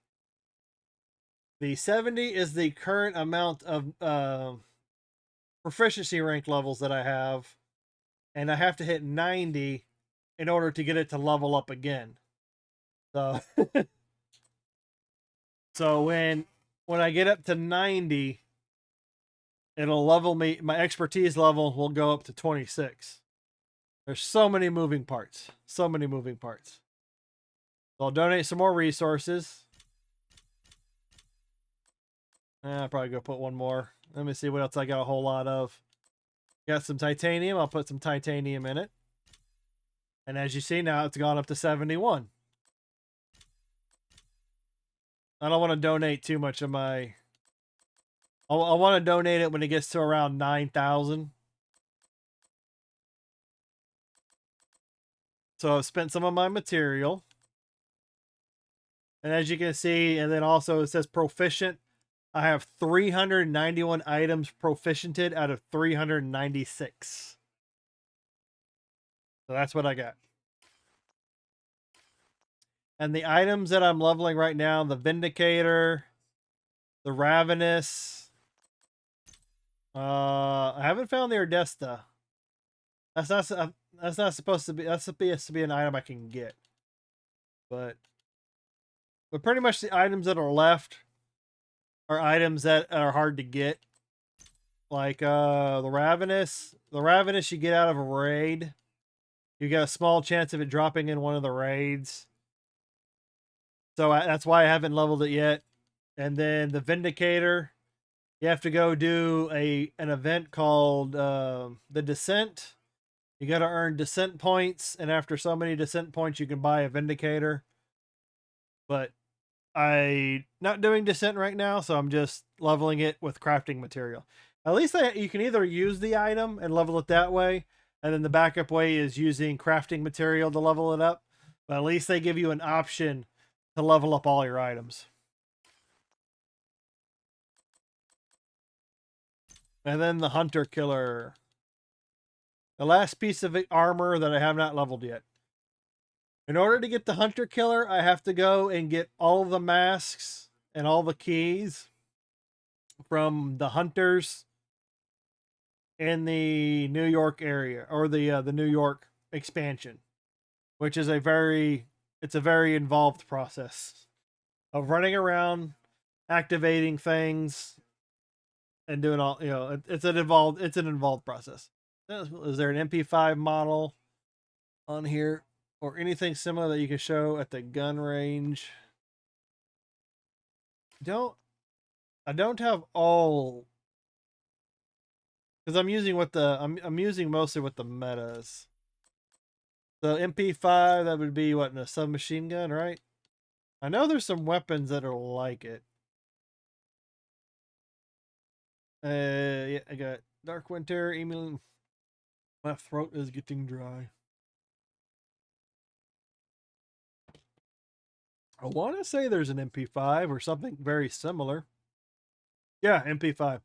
The 70 is the current amount of proficiency rank levels that I have, and I have to hit 90 in order to get it to level up again. So, so when I get up to 90, it'll level me. My expertise level will go up to 26. There's so many moving parts. So many moving parts. So I'll donate some more resources. I'll probably go put one more. Let me see what else I got a whole lot of. Got some titanium. I'll put some titanium in it. And as you see now, it's gone up to 71. I don't want to donate too much of my... I want to donate it when it gets to around 9,000. So I've spent some of my material. And as you can see, and then also it says proficient. I have 391 items proficiented out of 396. So that's what I got. And the items that I'm leveling right now, the Vindicator, the Ravenous. I haven't found the Ardesta. That's not supposed to be. That's supposed to be an item I can get. But pretty much the items that are left are items that are hard to get. Like the Ravenous. The Ravenous you get out of a raid. You get a small chance of it dropping in one of the raids. So that's why I haven't leveled it yet. And then the Vindicator, you have to go do an event called the Descent. You got to earn Descent points, and after so many Descent points, you can buy a Vindicator. But I'm not doing Descent right now, so I'm just leveling it with crafting material. At least you can either use the item and level it that way, and then the backup way is using crafting material to level it up. But at least they give you an option to level up all your items. And then the Hunter Killer. The last piece of armor that I have not leveled yet. In order to get the Hunter Killer, I have to go and get all the masks and all the keys from the hunters in the New York area, or the New York expansion, which is a very involved process of running around, activating things, and doing all, it's an involved process. Is there an MP5 model on here or anything similar that you can show at the gun range? I don't have all, because I'm using I'm using mostly what the metas. So MP5, that would be what, in a submachine gun, right? I know there's some weapons that are like it. Yeah, I got Dark Winter, Emil. My throat is getting dry. I want to say there's an MP5 or something very similar. Yeah, MP5.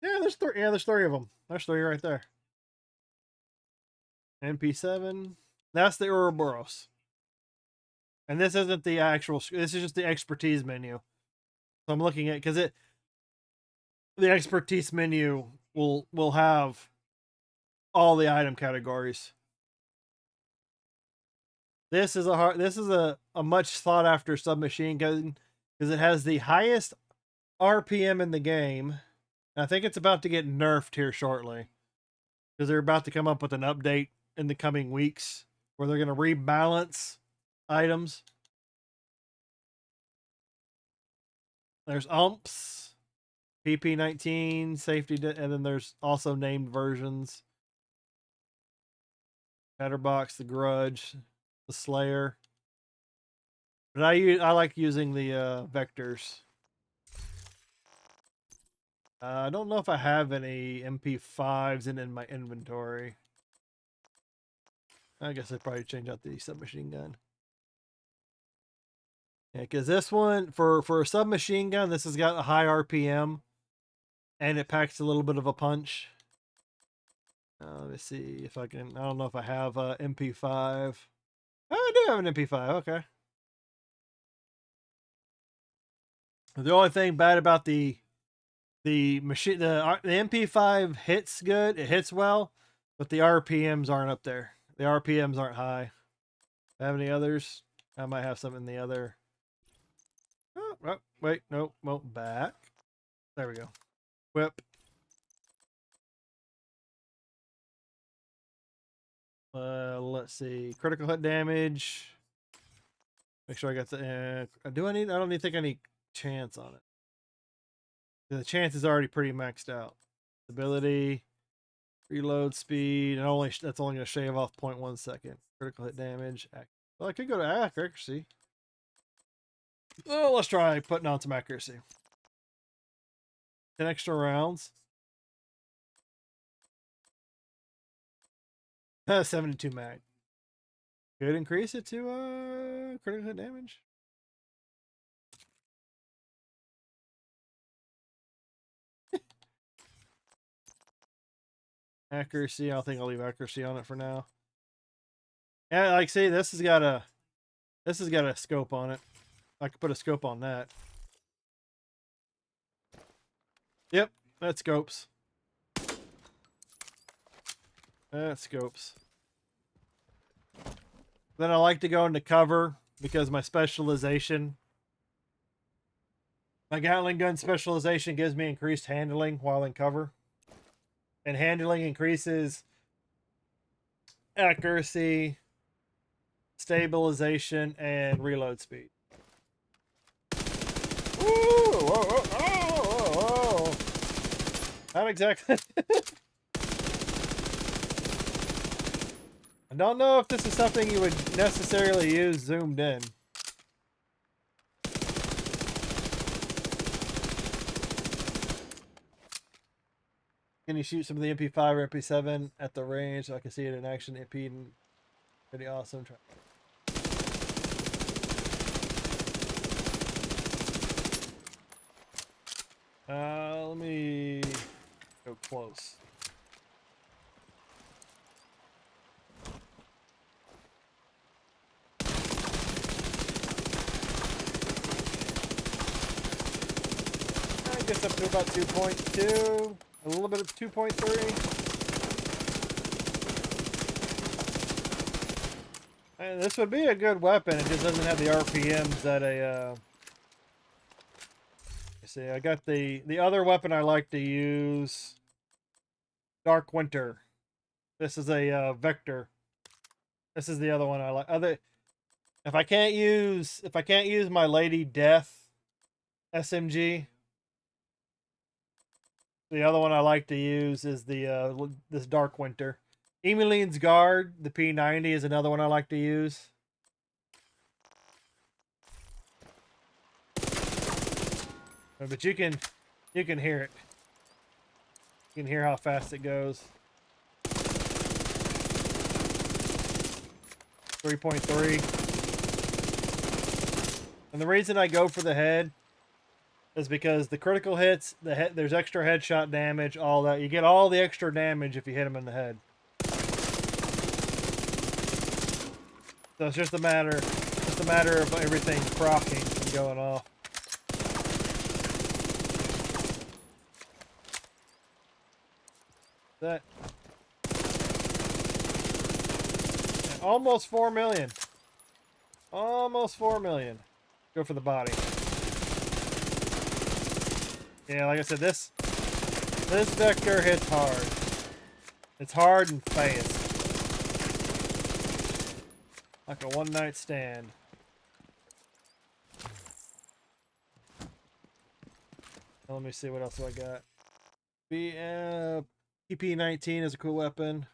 There's three. Yeah, there's three of them. There's three right there. MP7. That's the Ouroboros. And this isn't the actual. This is just the expertise menu. So I'm looking at, because the expertise menu will have all the item categories. This is a much sought after submachine gun because it has the highest RPM in the game. And I think it's about to get nerfed here shortly, because they're about to come up with an update in the coming weeks where they're going to rebalance items. There's umps, PP-19, safety, and then there's also named versions. Chatterbox, the Grudge, the Slayer. But I like using the vectors. I don't know if I have any MP5s in my inventory. I guess I'd probably change out the submachine gun. Yeah, because this one, for a submachine gun, this has got a high RPM. And it packs a little bit of a punch. Let me see if I can... I don't know if I have MP5. Oh, I do have an MP5. Okay. The only thing bad about the machine, the MP5 hits good. It hits well, but the RPMs aren't up there. The RPMs aren't high. Do I have any others? I might have some in the other. Oh, wait, no, well, back. There we go. Whip. Let's see. Critical hit damage. Make sure I got the. I don't even think I need chance on it. The chance is already pretty maxed out. Ability, reload speed, and that's only going to shave off 0.1 second. Critical hit damage. Well, I could go to accuracy. Oh, let's try putting on some accuracy. 10 extra rounds. 72 mag. Could increase it to critical hit damage. Accuracy. I think I'll leave accuracy on it for now. Yeah, like see, this has got a scope on it. I could put a scope on that. Yep, that scopes. That scopes. Then I like to go into cover because my specialization, my Gatling gun specialization gives me increased handling while in cover. And handling increases accuracy, stabilization, and reload speed. Ooh, whoa, whoa, oh, whoa, whoa. Not exactly. I don't know if this is something you would necessarily use zoomed in. Can you shoot some of the MP5 or MP7 at the range so I can see it in action? MP, pretty awesome. Let me go close. I guess up to about 2.2. A little bit of 2.3. And this would be a good weapon. It just doesn't have the RPMs that a. See, I got the other weapon I like to use. Dark Winter. This is a Vector. This is the other one I like. If I can't use my Lady Death SMG. The other one I like to use is the this Dark Winter. Emmeline's Guard, the P90 is another one I like to use. But you can hear it. You can hear how fast it goes. 3.3. And the reason I go for the head is because the critical hits, there's extra headshot damage, all that. You get all the extra damage if you hit him in the head. So it's just a matter of everything proccing and going off. That almost 4 million. Almost 4 million. Go for the body. Yeah, like I said, this Vector hits hard. It's hard and fast. Like a one-night stand. Let me see what else I got. PP-19 is a cool weapon.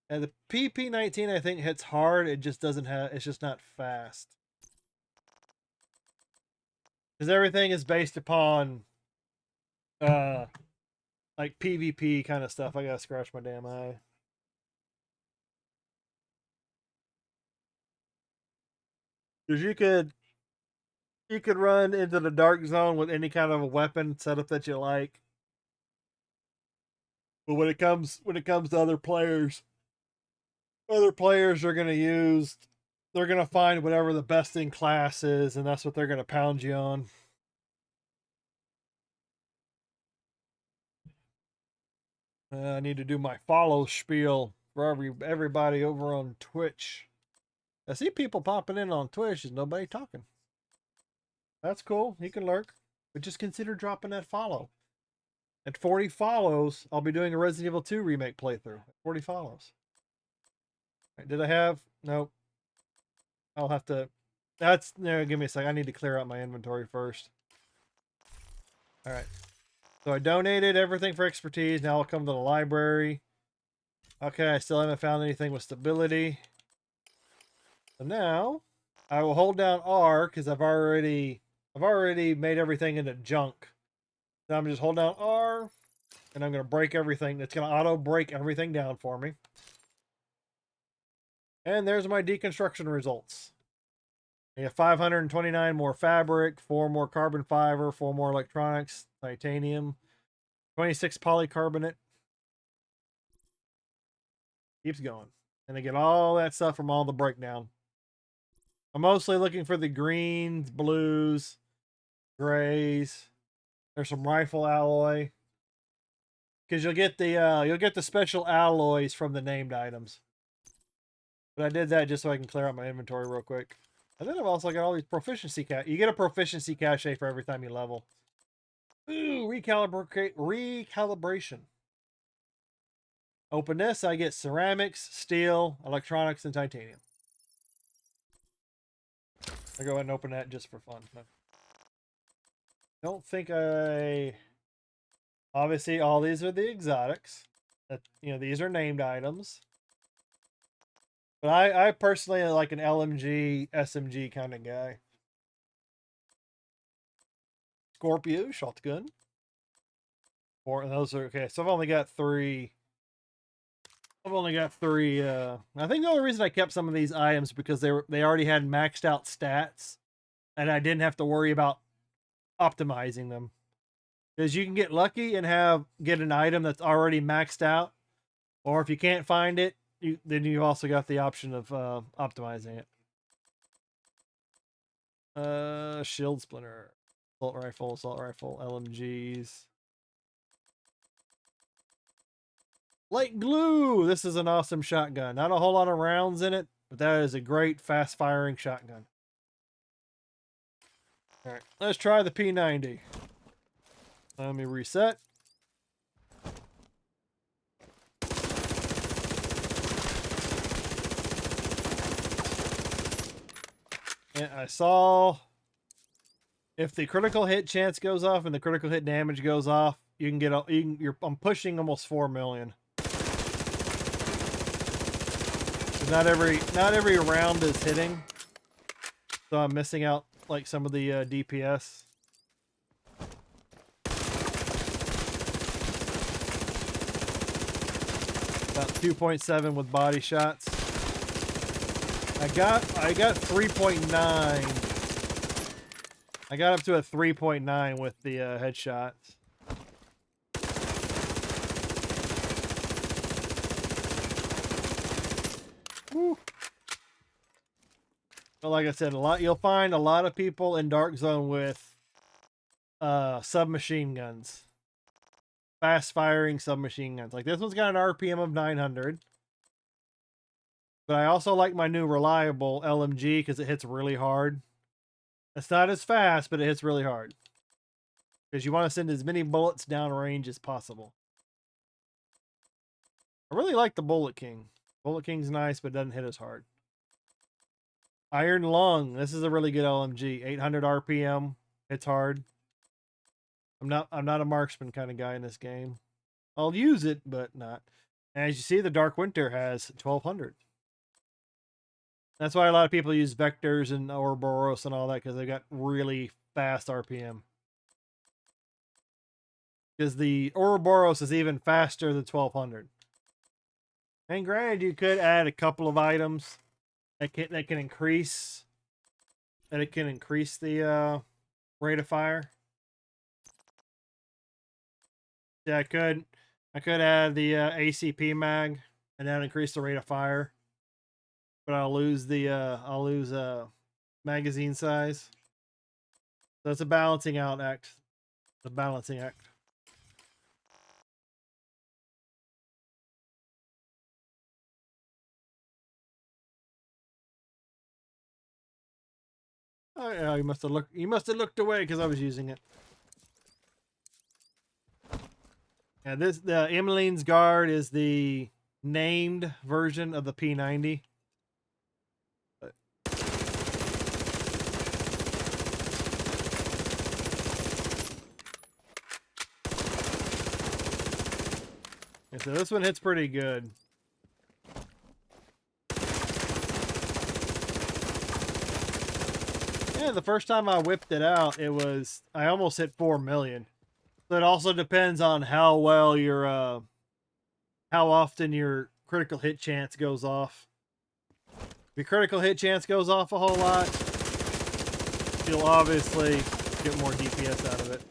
And the PP-19 I think hits hard. It just doesn't have. It's just not fast. Because everything is based upon, like PvP kind of stuff. I gotta scratch my damn eye. Because you could run into the dark zone with any kind of a weapon setup that you like. But when it comes to other players are they're gonna find whatever the best in class is, and that's what they're gonna pound you on. I need to do my follow spiel for everybody over on Twitch. I see people popping in on Twitch. There's nobody talking. That's cool. You can lurk, but just consider dropping that follow. At 40 follows, I'll be doing a Resident Evil 2 remake playthrough. 40 follows. Right, did I have? Nope. I'll have to. That's no. Give me a sec. I need to clear out my inventory first. All right. So I donated everything for expertise. Now I'll come to the library. Okay, I still haven't found anything with stability. So now I will hold down R because I've already made everything into junk. Now I'm just hold down R and I'm gonna break everything. It's gonna auto break everything down for me. And there's my deconstruction results. I have 529 more fabric, 4 more carbon fiber, 4 more electronics, titanium, 26 polycarbonate. Keeps going. And I get all that stuff from all the breakdown. I'm mostly looking for the greens, blues, grays. There's some rifle alloy. Because you'll get the special alloys from the named items. But I did that just so I can clear out my inventory real quick. And then I've also got all these proficiency you get a proficiency cache for every time you level. Ooh, recalibration. Open this, I get ceramics, steel, electronics, and titanium. I'll go ahead and open that just for fun. No. Don't think obviously all these are the exotics. That, these are named items. But I personally like an LMG, SMG kind of guy. Scorpio, shotgun. 4, and those are okay. So I've only got 3. I think the only reason I kept some of these items because they already had maxed out stats, and I didn't have to worry about optimizing them. Because you can get lucky and get an item that's already maxed out, or if you can't find it, then you've also got the option of optimizing it. Shield splinter, assault rifle, LMGs. Light glue! This is an awesome shotgun. Not a whole lot of rounds in it, but that is a great fast-firing shotgun. Alright, let's try the P90. Let me reset. And I saw if the critical hit chance goes off and the critical hit damage goes off, you can get I'm pushing almost 4 million. Not every round is hitting, so I'm missing out like some of the DPS. About 2.7 with body shots. I got 3.9. I got up to a 3.9 with the headshots. Woo. But like I said, you'll find a lot of people in Dark Zone with submachine guns. Fast firing submachine guns. Like this one's got an RPM of 900. But I also like my new reliable LMG because it hits really hard. It's not as fast, but it hits really hard. Because you want to send as many bullets down range as possible. I really like the Bullet King. Bullet King's nice, but doesn't hit as hard. Iron Lung. This is a really good LMG. 800 RPM. Hits hard. I'm not a marksman kind of guy in this game. I'll use it, but not. As you see, the Dark Winter has 1200. That's why a lot of people use Vectors and Ouroboros and all that, because they got really fast RPM. Because the Ouroboros is even faster than 1200. And granted, you could add a couple of items that can increase the rate of fire. Yeah, I could add the ACP mag and that increase the rate of fire, but I'll lose magazine size. So it's a balancing out act. The balancing act. Oh yeah, you must have looked away because I was using it. Yeah, the Emmeline's Guard is the named version of the P90. And so this one hits pretty good. Yeah, the first time I whipped it out, I almost hit 4 million. So it also depends on how well how often your critical hit chance goes off. If your critical hit chance goes off a whole lot, you'll obviously get more DPS out of it.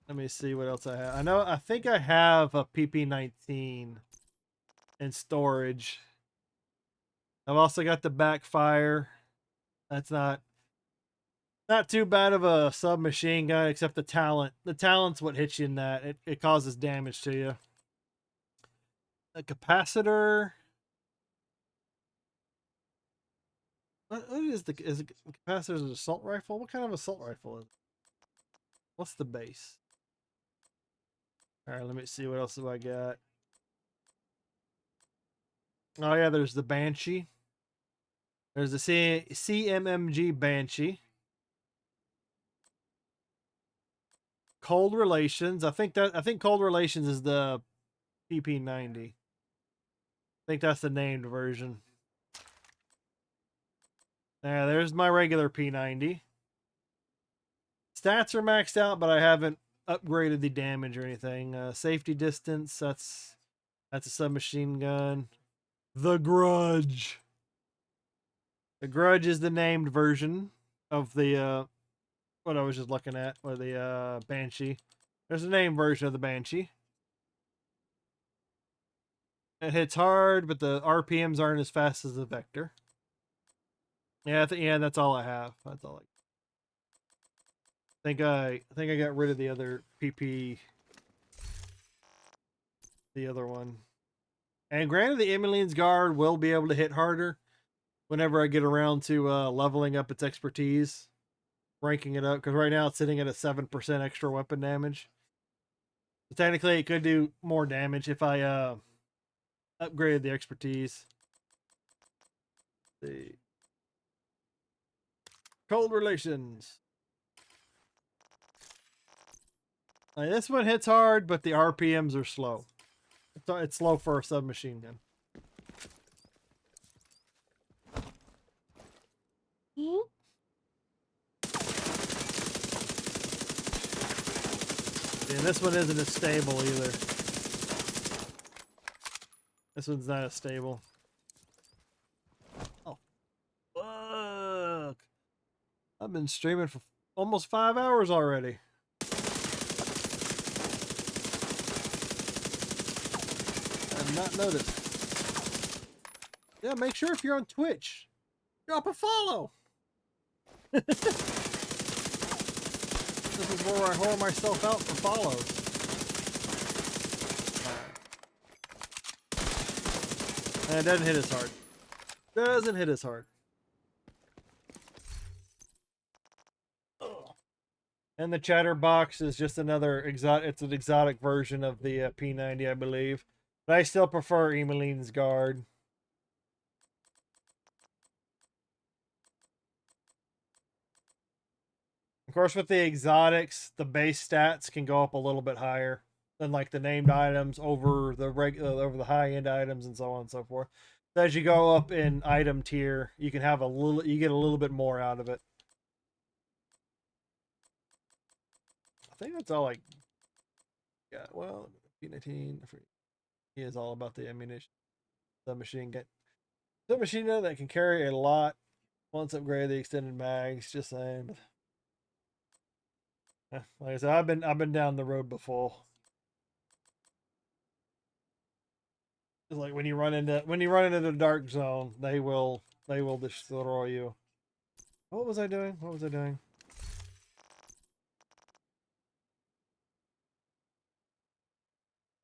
Let me see what else I have. I think I have a PP19 in storage. I've also got the backfire. That's not too bad of a submachine gun, except the talent. The talent's what hits you in that. It causes damage to you. A capacitor. What is the capacitor? An assault rifle? What kind of assault rifle is it? What's the base? All right, let me see what else do I got. Oh yeah, there's the Banshee. There's the CMMG Banshee. Cold Relations. I think Cold Relations is the PP90. I think that's the named version. Yeah, there's my regular P90. Stats are maxed out, but I haven't upgraded the damage or anything. Safety distance, that's a submachine gun. The Grudge. The Grudge is the named version of the what I was just looking at, or the Banshee. There's a named version of the Banshee. It hits hard, but the RPMs aren't as fast as the Vector. Yeah, yeah, that's all I have. That's all I think I got rid of the other PP, the other one. And granted, the Emmeline's Guard will be able to hit harder whenever I get around to leveling up its expertise, ranking it up, because right now it's sitting at a 7% extra weapon damage. So technically, it could do more damage if I upgraded the expertise. The Cold Relations. This one hits hard, but the RPMs are slow. It's slow for a submachine gun. Yeah, this one isn't as stable either. This one's not as stable. Oh, fuck. I've been streaming for almost 5 hours already. I've not noticed. Yeah, make sure if you're on Twitch, drop a follow. This is where I whore myself out for follows. And it doesn't hit as hard. Doesn't hit as hard. And the Chatterbox is just another exotic. It's an exotic version of the P90, I believe. But I still prefer Emmeline's Guard. course, with the exotics, the base stats can go up a little bit higher than like the named items over the over the high end items and so on and so forth. So as you go up in item tier, you can have you get a little bit more out of it. I think that's all I got. Well, P19 he is all about the ammunition, the machine gun, the machine gun that can carry a lot. Once upgrade the extended mags, just saying. Like I said, I've been down the road before. It's like when you run into the dark zone, they will destroy you. What was I doing? What was I doing?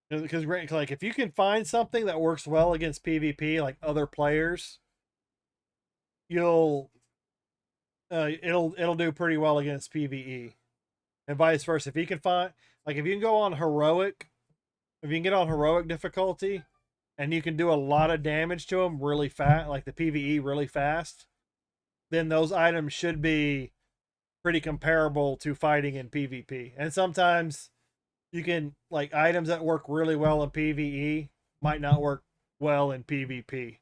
Because like if you can find something that works well against PvP, like other players, it'll do pretty well against PvE, and vice versa. If you can find like if you can go on heroic, if you can get on heroic difficulty, and you can do a lot of damage to them really fast, like the PvE really fast, then those items should be pretty comparable to fighting in PvP. And sometimes you can like items that work really well in PvE might not work well in PvP.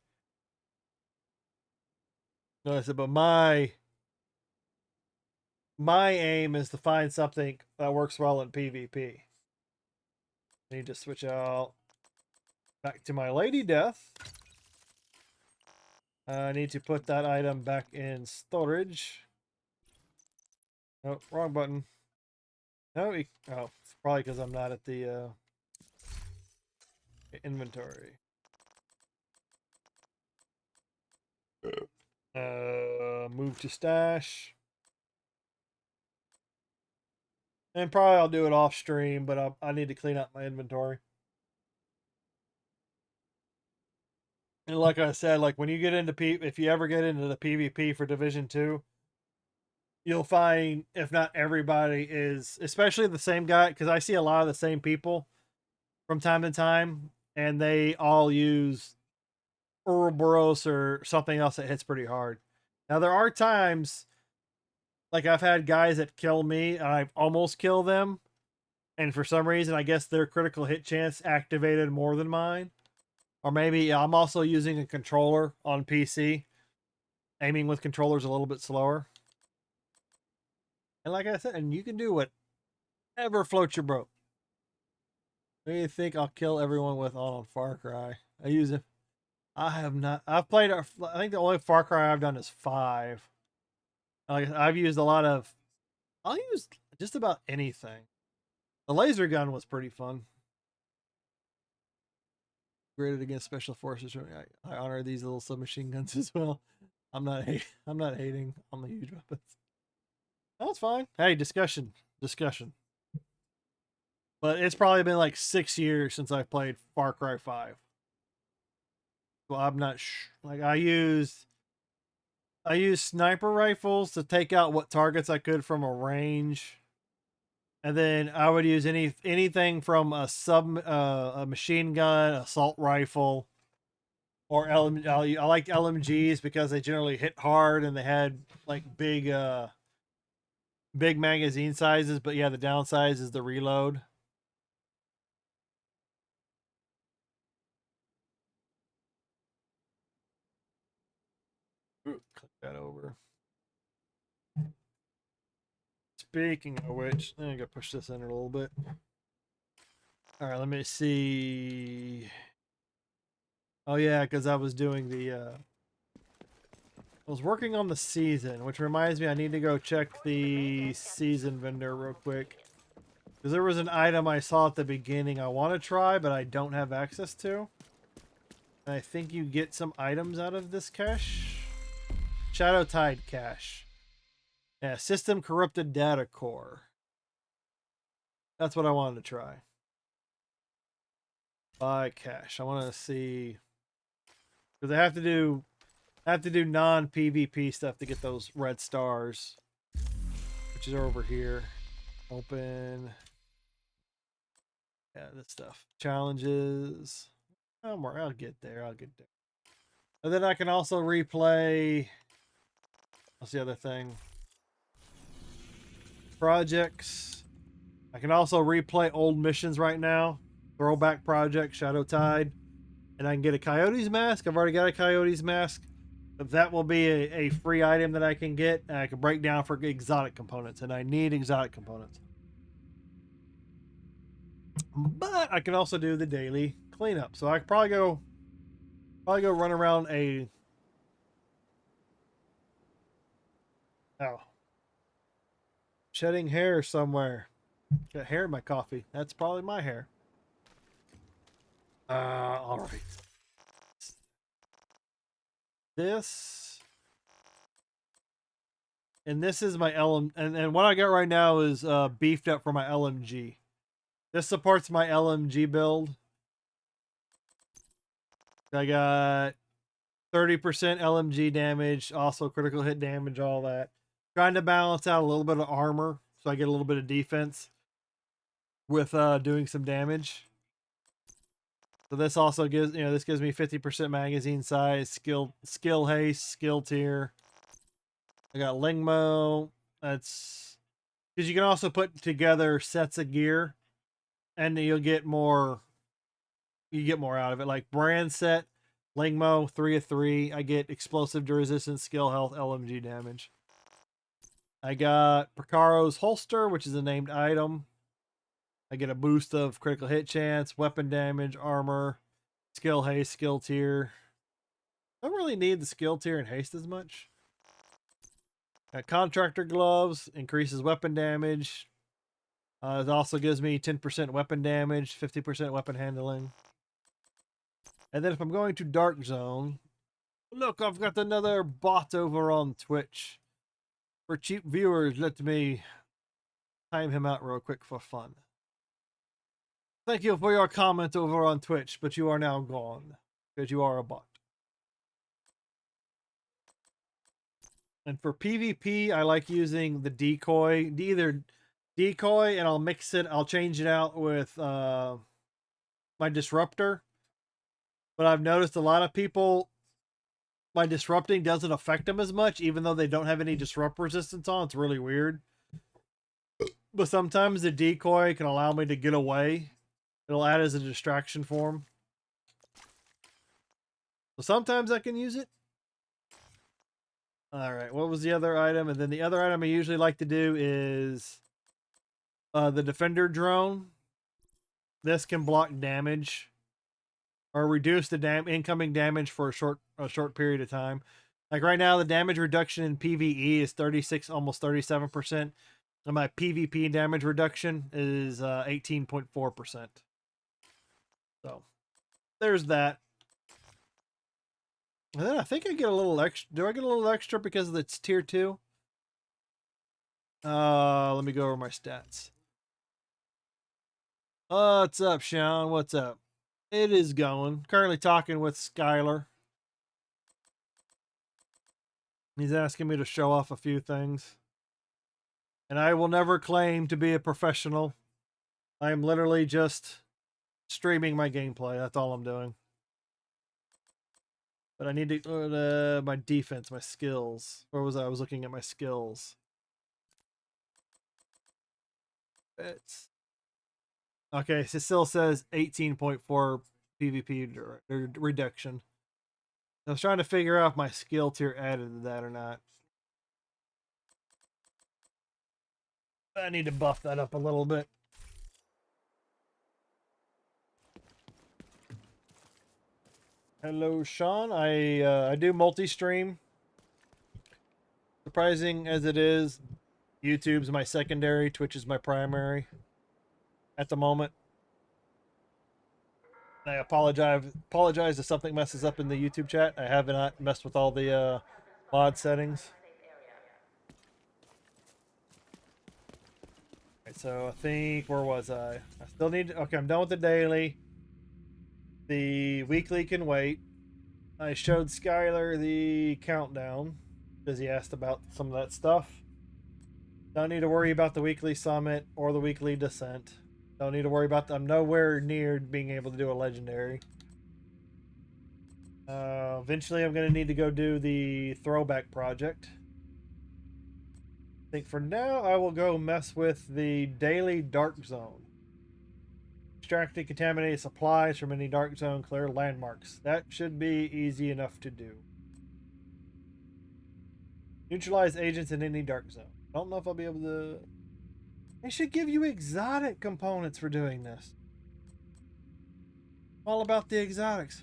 No, I said, but my aim is to find something that works well in PvP. I need to switch out back to my Lady Death. I need to put that item back in storage. Oh, wrong button. No, oh, it's probably because I'm not at the inventory. Move to stash. And probably I'll do it off stream, but I need to clean up my inventory. And like I said, like when you get into if you ever get into the PvP for Division 2, you'll find if not everybody is, especially the same guy, because I see a lot of the same people from time to time, and they all use Ouroboros or something else that hits pretty hard. Now there are times like I've had guys that kill me and I've almost killed them, and for some reason I guess their critical hit chance activated more than mine. Or maybe I'm also using a controller on PC. Aiming with controllers a little bit slower. And like I said, and you can do whatever floats your boat. What do you think I'll kill everyone with on Far Cry? I use it. I have not. I've played. I think the only Far Cry I've done is 5. Like I've used a lot of. I'll use just about anything. The laser gun was pretty fun. Graded against special forces. I honor these little submachine guns as well. I'm not hating on the huge weapons. That's fine. Hey, discussion. But it's probably been like 6 years since I played Far Cry 5. Well, I'm not like I used sniper rifles to take out what targets I could from a range. And then I would use anything from a machine gun, assault rifle, or I like LMGs because they generally hit hard and they had like big magazine sizes, but yeah, the downside is the reload. Ooh, click that over. Speaking of which, I'm gonna push this in a little bit. All right, let me see. Oh yeah, because I was doing I was working on the season, which reminds me I need to go check the season vendor real quick. Because there was an item I saw at the beginning I want to try, but I don't have access to. And I think you get some items out of this cache. Shadow Tide cache. Yeah, System Corrupted Data Core. That's what I wanted to try. Buy cache. I want to see, because I have to do non-PvP stuff to get those red stars, which is over here. Open. Yeah, this stuff. Challenges. I'll get there. And then I can also replay. What's the other thing? projects. I can also replay old missions right now. Throwback project, Shadow Tide. And I can get a Coyote's mask. I've already got a Coyote's mask. But that will be a free item that I can get. And I can break down for exotic components. And I need exotic components. But I can also do the daily cleanup. So I could probably go run around a... Oh. Shedding hair somewhere. Got hair in my coffee. That's probably my hair. All right. This. And this is my LM. And what I got right now is beefed up for my LMG. This supports my LMG build. I got 30% LMG damage, also critical hit damage, all that. Trying to balance out a little bit of armor so I get a little bit of defense with doing some damage. So this also gives, this gives me 50% magazine size, skill haste, skill tier. I got Lingmo. That's because you can also put together sets of gear and you'll get more. You get more out of it. Like brand set, Lingmo, 3 of 3. I get explosive resistance, skill health, LMG damage. I got Procaro's holster, which is a named item. I get a boost of critical hit chance, weapon damage, armor, skill haste, skill tier. I don't really need the skill tier and haste as much. Got contractor gloves, increases weapon damage. It also gives me 10% weapon damage, 50% weapon handling. And then if I'm going to Dark Zone, look, I've got another bot over on Twitch. For cheap viewers, let me time him out real quick for fun. Thank you for your comment over on Twitch, but you are now gone because you are a bot. And for PvP, I like using the decoy, either decoy, and I'll change it out with my disruptor. But I've noticed a lot of people, my disrupting doesn't affect them as much, even though they don't have any disrupt resistance on. It's really weird. But sometimes the decoy can allow me to get away. It'll add as a distraction for them. So sometimes I can use it. All right, what was the other item? And then the other item I usually like to do is the Defender drone. This can block damage or reduce the incoming damage for a short period of time. Like right now, the damage reduction in PvE is 36, almost 37%. And my PvP damage reduction is 18.4%. So there's that. And then I think I get a little extra. Do I get a little extra because it's tier 2? Let me go over my stats. What's up, Sean? What's up? It is going. Currently talking with Skylar. He's asking me to show off a few things. And I will never claim to be a professional. I am literally just streaming my gameplay. That's all I'm doing. But I need to my defense, my skills. Where was I? I was looking at my skills. It's okay. So it still says 18.4 PvP reduction. I was trying to figure out if my skill tier added to that or not. I need to buff that up a little bit. Hello, Sean. I do multi-stream. Surprising as it is, YouTube's my secondary, Twitch is my primary at the moment. I apologize if something messes up in the YouTube chat. I have not messed with all the mod settings. Right, so I think, where was I? I still need to, okay, I'm done with the daily. The weekly can wait. I showed Skylar the countdown because he asked about some of that stuff. Don't need to worry about the weekly summit or the weekly descent. Don't need to worry about I'm nowhere near being able to do a legendary. Eventually I'm going to need to go do the throwback project. I think for now I will go mess with the daily dark zone. Extracting contaminated supplies from any dark zone, clear landmarks. That should be easy enough to do. Neutralize agents in any dark zone. I don't know if I'll be able to... They should give you exotic components for doing this. All about the exotics.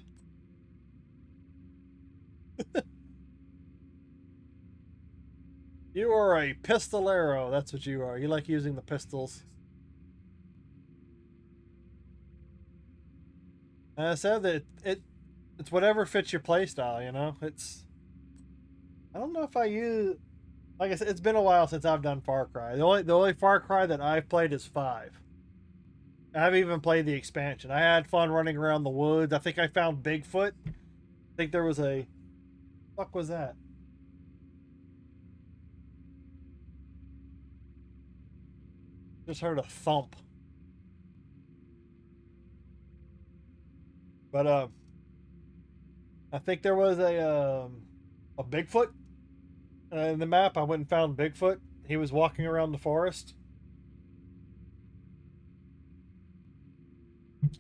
You are a pistolero. That's what you are. You like using the pistols. And I said that it's whatever fits your playstyle, you know? I don't know if I use... Like I said, it's been a while since I've done Far Cry. The only Far Cry that I've played is 5. I haven't even played the expansion. I had fun running around the woods. I think I found Bigfoot. I think there was a... What the fuck was that? Just heard a thump. But I think there was a Bigfoot in the map. I went and found Bigfoot. He was walking around the forest.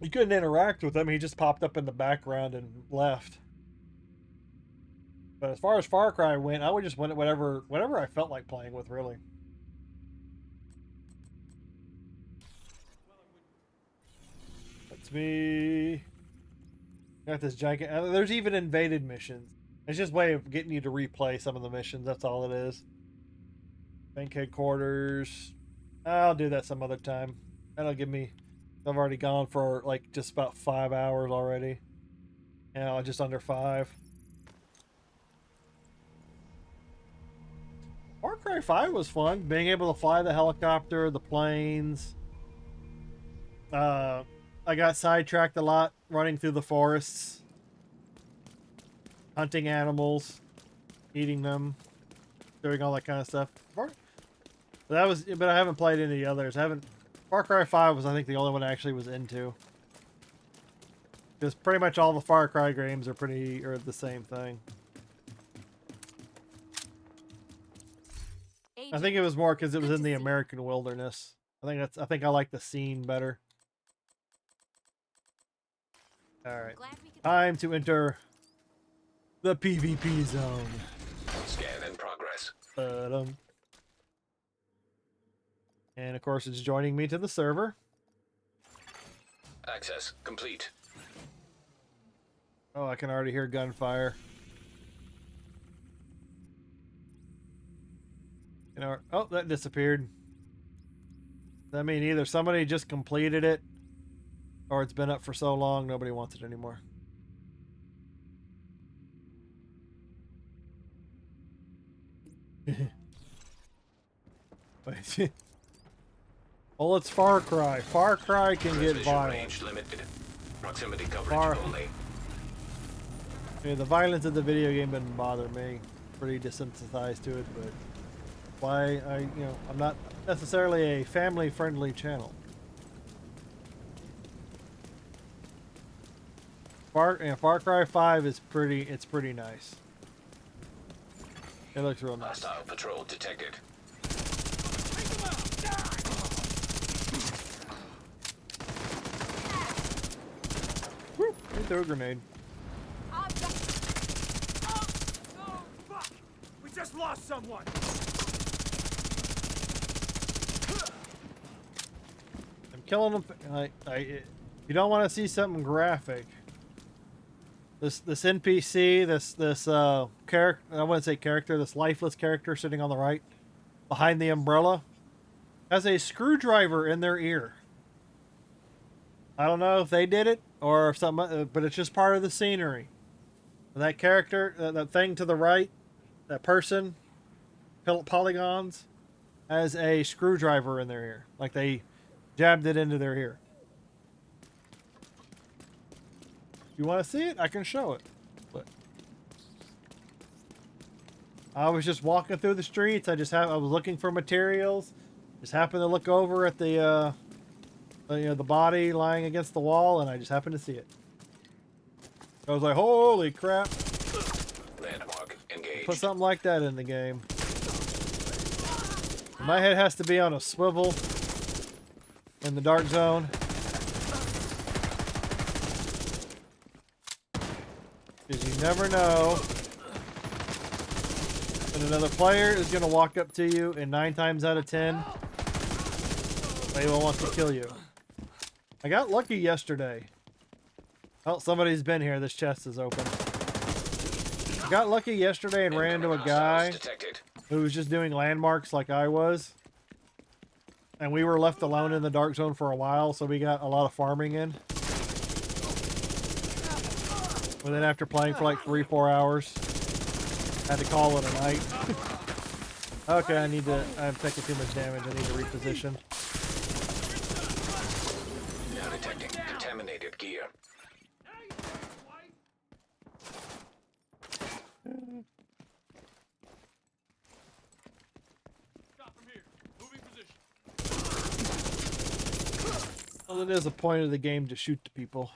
You couldn't interact with him. He just popped up in the background and left. But as far as Far Cry went, I would just win it whatever I felt like playing with, really. That's me. Got this giant... There's even invaded missions. It's just a way of getting you to replay some of the missions. That's all it is. Bank headquarters. I'll do that some other time. That'll give me... I've already gone for like just about 5 hours already. Yeah, just under 5. Far Cry 5 was fun. Being able to fly the helicopter, the planes. I got sidetracked a lot running through the forests. Hunting animals. Eating them. Doing all that kind of stuff. But I haven't played any others. Far Cry 5 was, I think, the only one I actually was into. Because pretty much all the Far Cry games are the same thing. I think it was more because it was in the American wilderness. I think I like the scene better. Alright. Time to enter the PvP zone. Scan in progress. And of course it's joining me to the server. Access complete. Oh, I can already hear gunfire. You know, oh, that disappeared. I mean, either somebody just completed it, or it's been up for so long nobody wants it anymore. Wait. Well, it's Far Cry. Far Cry can get violent. Range limited. Proximity coverage only. Yeah, the violence of the video game doesn't bother me. Pretty desensitized to it, but why I'm not necessarily a family-friendly channel. Far Cry 5 is pretty nice. It looks real nice. Hostile patrol detected. Woo! He threw a grenade. Oh, fuck! We just lost someone! I'm killing them. If you don't want to see something graphic, this NPC, this character, I wouldn't say character, this lifeless character sitting on the right, behind the umbrella, has a screwdriver in their ear. I don't know if they did it or if something, but it's just part of the scenery. And that character, that thing to the right, that person, polygons, has a screwdriver in their ear. Like they jabbed it into their ear. If you want to see it, I can show it. But I was just walking through the streets. I was looking for materials. Just happened to look over at the body lying against the wall, and I just happened to see it. I was like, holy crap. Landmark engaged. Put something like that in the game. My head has to be on a swivel in the dark zone. Because you never know when another player is going to walk up to you, and 9 times out of 10, they will want to kill you. I got lucky yesterday. Oh, somebody's been here. This chest is open. I got lucky yesterday and ran into a guy who was just doing landmarks like I was. And we were left alone in the dark zone for a while, so we got a lot of farming in. But then after playing for like 3-4 hours, had to call it a night. Okay, I'm taking too much damage. I need to reposition. Now detecting contaminated gear. Well, it is a point of the game to shoot the people.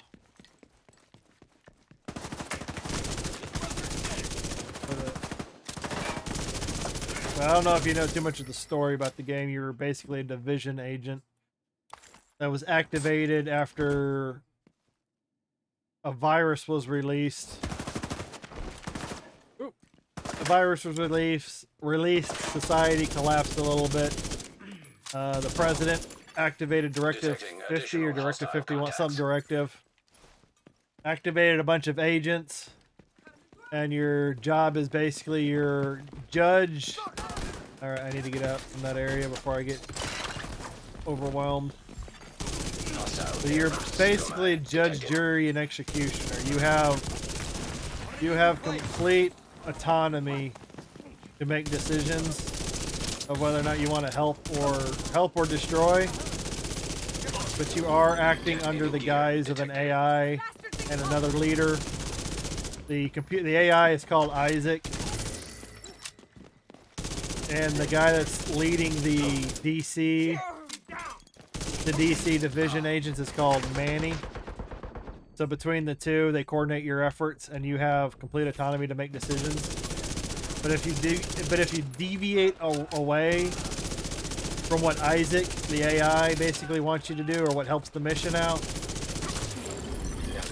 I don't know if you know too much of the story about the game. You're basically a division agent that was activated after a virus was released. Ooh. The virus was released, society collapsed a little bit. The president activated Directive 50 or Directive 51, some directive. Activated a bunch of agents. And your job is basically your judge. Alright, I need to get out from that area before I get overwhelmed. So you're basically judge, jury, and executioner. You have complete autonomy to make decisions of whether or not you want to help or destroy. But you are acting under the guise of an AI and another leader. The AI is called Isaac, and the guy that's leading the DC division agents is called Manny. So between the two, they coordinate your efforts, and you have complete autonomy to make decisions. But if you deviate away from what Isaac, the AI, basically wants you to do, or what helps the mission out,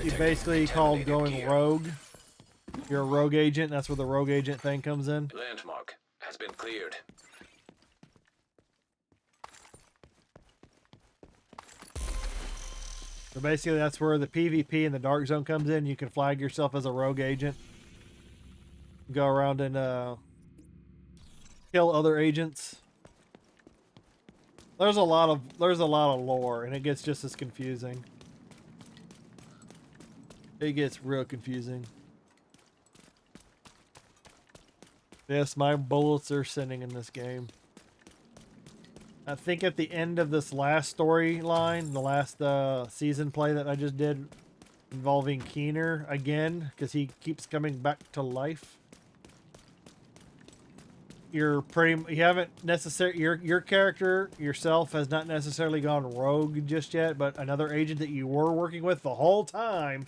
you basically called going rogue. You're a rogue agent. That's where the rogue agent thing comes in. Landmark has been cleared. So basically, that's where the PvP in the dark zone comes in. You can flag yourself as a rogue agent. Go around and kill other agents. There's a lot of lore, and it gets just as confusing. It gets real confusing. Yes, my bullets are sending in this game. I think at the end of this last storyline, the last season play that I just did involving Keener again, because he keeps coming back to life. You haven't necessarily, your character yourself has not necessarily gone rogue just yet, but another agent that you were working with the whole time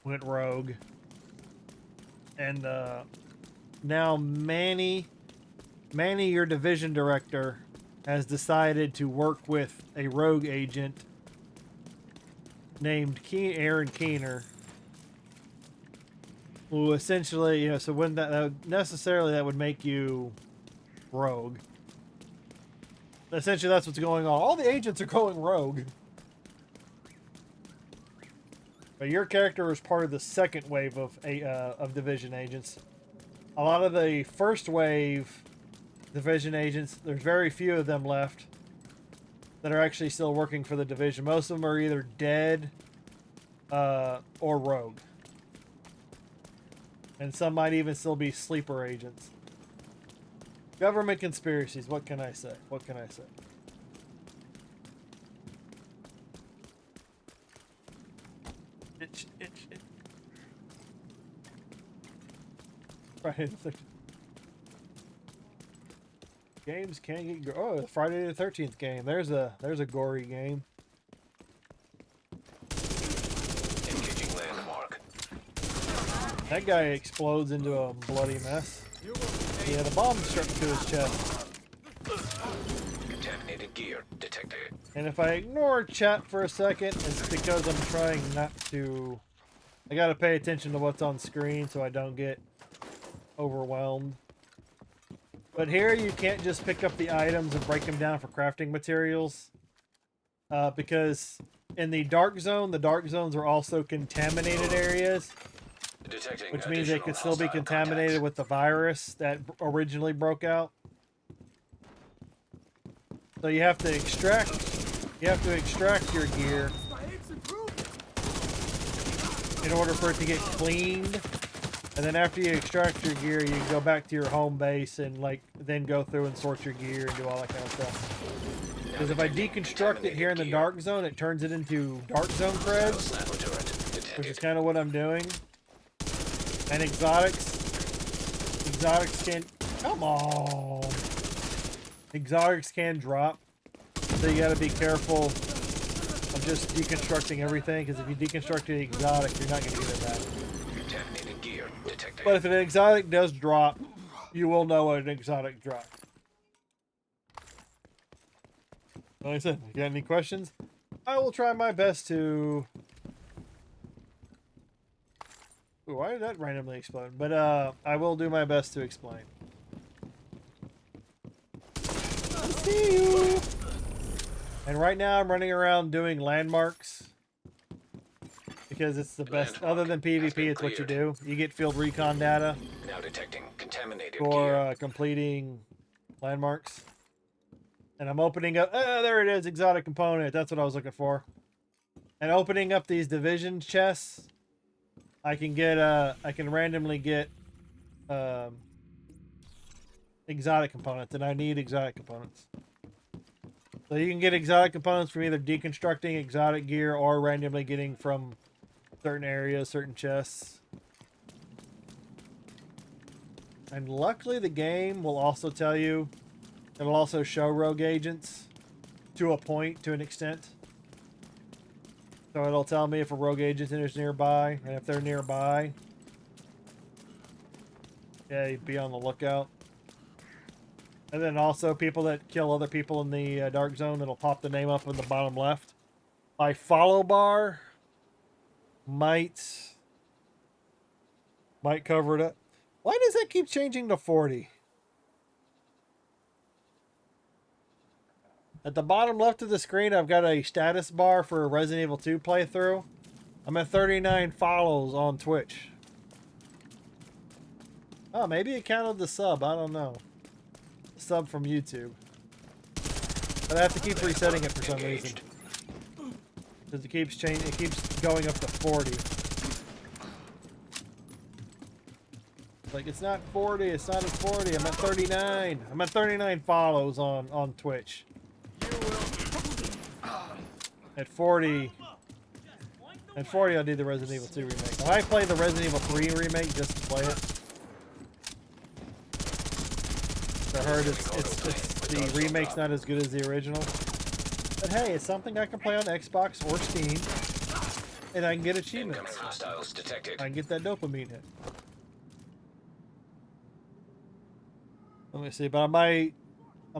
went rogue. And now Manny, your division director, has decided to work with a rogue agent named Aaron Keener, who essentially, so when that would make you rogue. Essentially, that's what's going on. All the agents are going rogue. But your character is part of the second wave of division agents. A lot of the first wave division agents, there's very few of them left that are actually still working for the division. Most of them are either dead or rogue. And some might even still be sleeper agents. Government conspiracies, what can I say? What can I say? Itch. Friday the 13th. Games can get Friday the 13th game. There's a gory game. Engaging landmark. That guy explodes into a bloody mess. He had a bomb strapped to his chest. And if I ignore chat for a second, it's because I'm trying not to... I gotta pay attention to what's on screen so I don't get overwhelmed. But here you can't just pick up the items and break them down for crafting materials. Because in the dark zones are also contaminated areas. Which means they could still be contaminated with the virus that originally broke out. So you have to extract your gear in order for it to get cleaned. And then after you extract your gear, you can go back to your home base and then go through and sort your gear and do all that kind of stuff. Because if I deconstruct it here in the dark zone, it turns it into dark zone creds, which is kind of what I'm doing. And exotics can, come on. Exotics can drop, so you got to be careful of just deconstructing everything. Because if you deconstruct the exotic, you're not going to get it back. But if an exotic does drop, you will know an exotic dropped. Like I said, if you got any questions, I will try my best to... Ooh, why did that randomly explode? But I will do my best to explain. I see you! And right now I'm running around doing landmarks. Because it's the best. Other than PvP, it's what you do. You get field recon data. Now detecting contaminated for completing landmarks. And I'm opening up... there it is, exotic component. That's what I was looking for. And opening up these division chests, I can get, I can randomly get exotic components, and I need exotic components. So you can get exotic components from either deconstructing exotic gear or randomly getting from certain areas, certain chests. And luckily the game will also tell you, it'll also show rogue agents to a point, to an extent. So it'll tell me if a rogue agent is nearby, and if they're nearby, yeah, be on the lookout. And then also people that kill other people in the dark zone, it'll pop the name up in the bottom left. My follow bar might cover it up. Why does that keep changing to 40? At the bottom left of the screen, I've got a status bar for a Resident Evil 2 playthrough. I'm at 39 follows on Twitch. Oh, maybe it counted the sub. I don't know. The sub from YouTube. But I have to keep resetting it for some reason. Because it keeps changing. It keeps going up to 40. Like, it's not 40. It's not at 40. I'm at 39. I'm at 39 follows on Twitch. At 40, I'll do the Resident Evil 2 remake. I might play the Resident Evil 3 remake just to play it. I heard the remake's not as good as the original. But hey, it's something I can play on Xbox or Steam, and I can get achievements. I can get that dopamine hit. Let me see, but I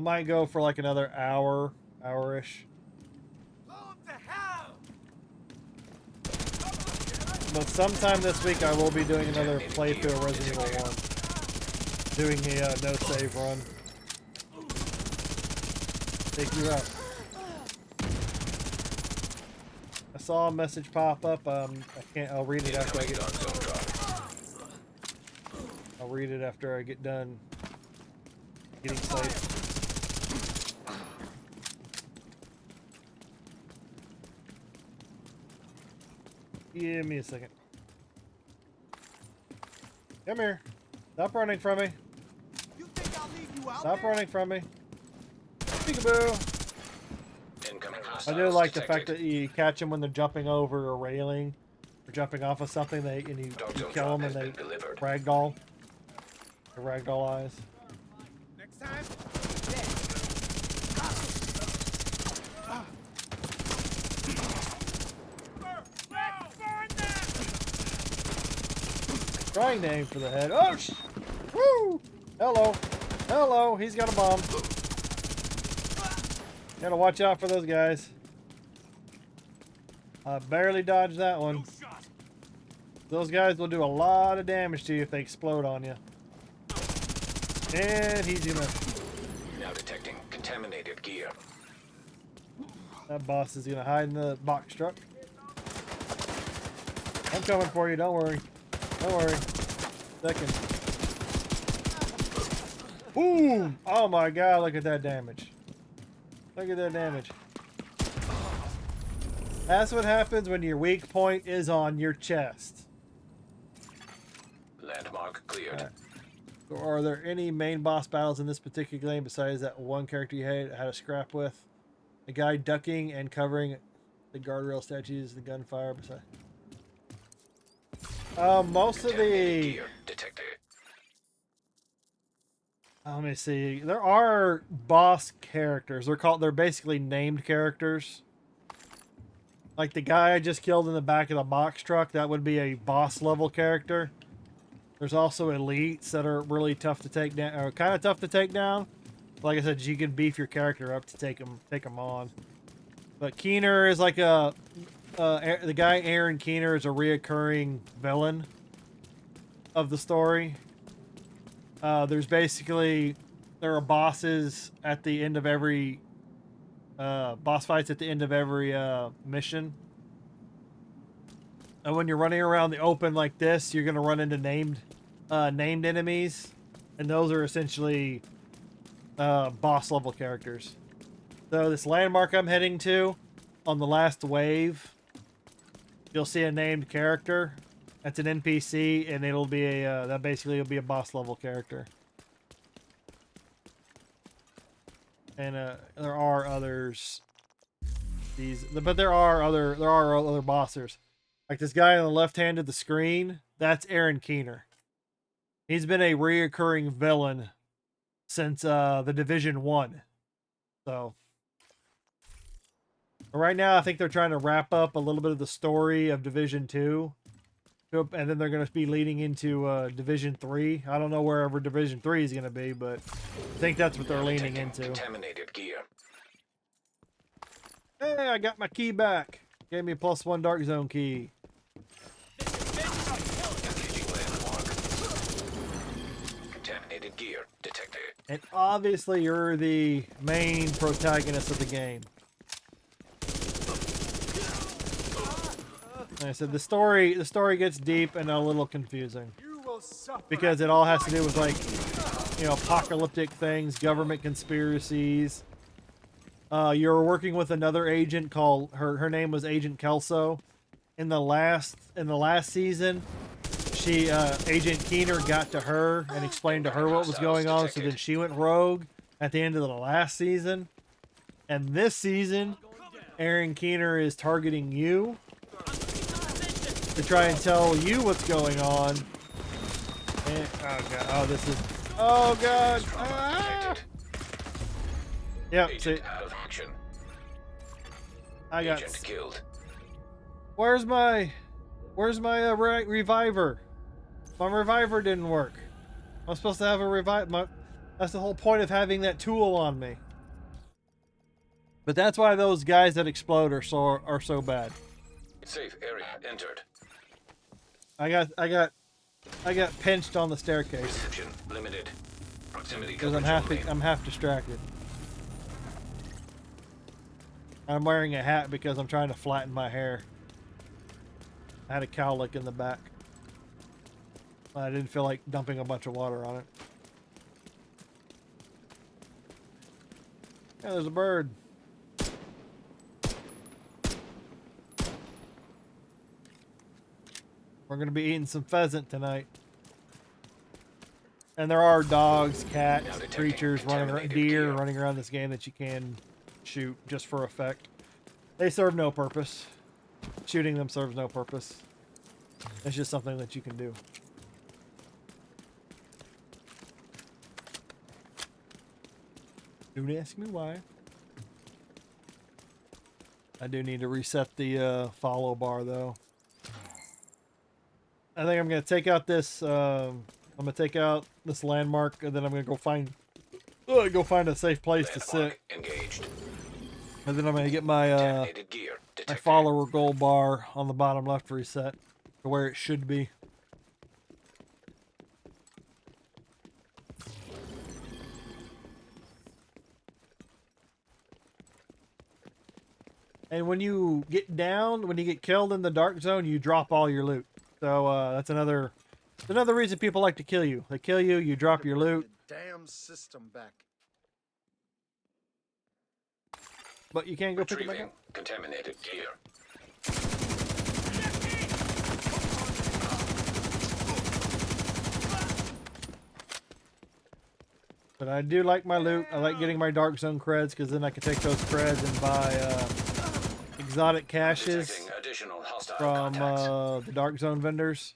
might go for like another hour-ish. But sometime this week I will be doing another playthrough of Resident Evil 1. Doing a no save run. Take you out. I saw a message pop up. I'll read it after I get done. I'll read it after I get done getting safe. Give me a second. Come here. Stop running from me. You think I'll leave you out Stop there? running from me. Peekaboo. I do like the fact that you catch them when they're jumping over a railing or jumping off of something. And you kill them and they ragdoll. The ragdoll eyes. Next time. Trying to aim for the head. Oh, woo! Hello. Hello. He's got a bomb. Gotta watch out for those guys. I barely dodged that one. Those guys will do a lot of damage to you if they explode on you. And he's gonna... Now detecting contaminated gear. That boss is gonna hide in the box truck. I'm coming for you, don't worry. Don't worry. Second. Boom! Oh my god, look at that damage. Look at that damage. That's what happens when your weak point is on your chest. Landmark cleared. Right. Are there any main boss battles in this particular game besides that one character you had a scrap with? The guy ducking and covering the guardrail statues, the gunfire beside. Most of the... Let me see. There are boss characters. They're basically named characters. Like the guy I just killed in the back of the box truck, that would be a boss level character. There's also elites that are really tough to take down, or kind of tough to take down. Like I said, you can beef your character up to take them on. But Keener is like the guy Aaron Keener is a reoccurring villain of the story. There are bosses at the end of every boss fights at the end of every mission. And when you're running around the open like this, you're gonna run into named enemies, and those are essentially boss level characters. So this landmark I'm heading to, on the last wave, you'll see a named character. That's an NPC, and it'll be that basically will be a boss level character. And there are others. But there are other bosses. Like this guy on the left hand of the screen, that's Aaron Keener. He's been a reoccurring villain since the Division 1. So right now, I think they're trying to wrap up a little bit of the story of Division 2. And then they're going to be leading into Division 3. I don't know wherever Division 3 is going to be, but I think that's what they're leaning into. Contaminated gear. Hey, I got my key back. Gave me a +1 Dark Zone key. Contaminated gear detected. And obviously, you're the main protagonist of the game. Like I said, the story gets deep and a little confusing because it all has to do with, like, you know, apocalyptic things, government conspiracies. You're working with another agent called her name was Agent Kelso. In the last season, Agent Keener got to her and explained to her what was going on, so then she went rogue at the end of the last season. And this season, Aaron Keener is targeting you to try and tell you what's going on. And, oh god, oh god, ah! Yep, see, Out of action. I got Agent killed. Where's my reviver? My reviver didn't work. I'm supposed to have a revive. That's the whole point of having that tool on me. But that's why those guys that explode are so bad. Safe area entered. I got pinched on the staircase. Reception limited. Proximity Because coverage I'm half distracted. I'm wearing a hat because I'm trying to flatten my hair. I had a cowlick in the back. I didn't feel like dumping a bunch of water on it. Yeah, there's a bird. We're going to be eating some pheasant tonight. And there are dogs, cats, creatures running around, deer running around this game that you can shoot just for effect. They serve no purpose. Shooting them serves no purpose. It's just something that you can do. Don't ask me why. I do need to reset the follow bar though. I think I'm gonna take out this. I'm gonna take out this landmark, and then I'm gonna go find a safe place to sit. Engaged. And then I'm gonna get my Contaminated gear my detected. follower gold bar on the bottom left reset to where it should be. And when you get down, when you get killed in the dark zone, you drop all your loot. So that's another reason people like to kill you. They kill you, you drop your loot. Damn system back. But you can't go pick it back Retrieving up. contaminated gear. But I do like my loot. I like getting my dark zone creds because then I can take those creds and buy exotic caches Detecting additional hostile from contacts. the dark zone vendors.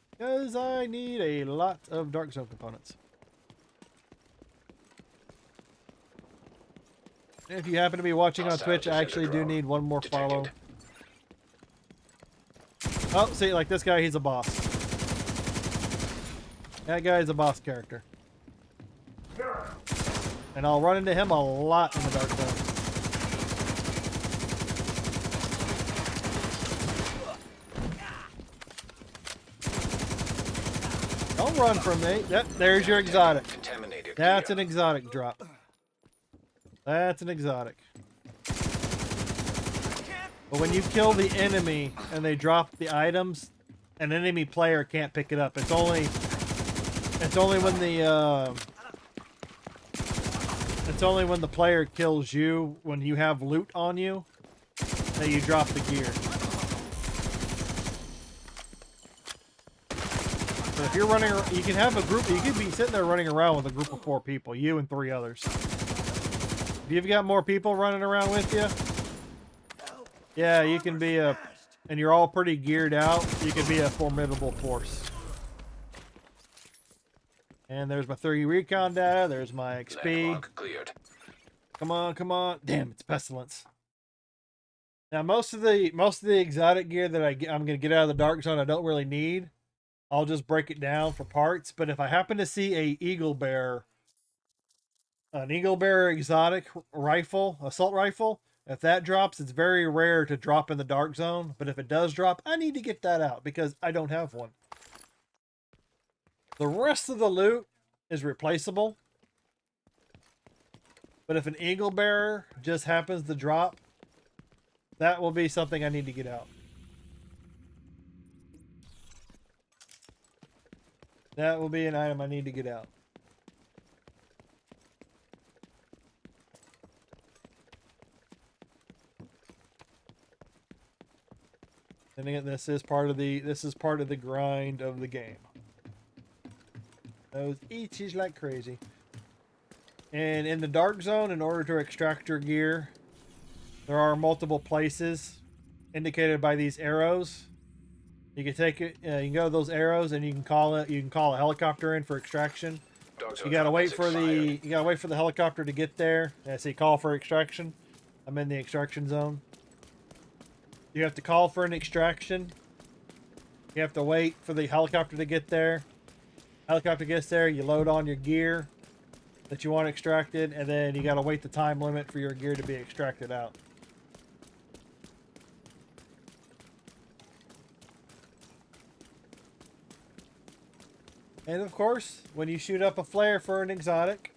Because I need a lot of dark zone components. And if you happen to be watching on Hostile Twitch, I actually do drone need one more follow. detected. Oh, see, like this guy, he's a boss. That guy's a boss character. And I'll run into him a lot in the dark zone. Don't run from me. Yep, there's your exotic. Contaminated That's gear. an exotic drop. That's an exotic. But when you kill the enemy and they drop the items, an enemy player can't pick it up. It's only when the player kills you, when you have loot on you, that you drop the gear. So if you're running, you can have a group. You could be sitting there running around with a group of 4 people, you and 3 others. If you've got more people running around with you, yeah, you can be and you're all pretty geared out, you can be a formidable force. And there's my 3 recon data, there's my XP. Landmark cleared. Come on, come on. Damn, it's pestilence. Now most of the exotic gear that I'm gonna get out of the dark zone I don't really need. I'll just break it down for parts. But if I happen to see an eagle bearer exotic rifle, assault rifle, if that drops, it's very rare to drop in the dark zone. But if it does drop, I need to get that out because I don't have one. The rest of the loot is replaceable. But if an eagle bearer just happens to drop, that will be something I need to get out. That will be an item I need to get out. And again, this is part of the grind of the game. Those itches like crazy. And in the dark zone, in order to extract your gear, there are multiple places indicated by these arrows. You can take it. You can go to those arrows, and you can call it. You can call a helicopter in for extraction. You gotta wait for the helicopter to get there. Yeah, see, call for extraction. I'm in the extraction zone. You have to call for an extraction. You have to wait for the helicopter to get there. Helicopter gets there, you load on your gear that you want extracted, and then you gotta wait the time limit for your gear to be extracted out. And of course, when you shoot up a flare for an exotic,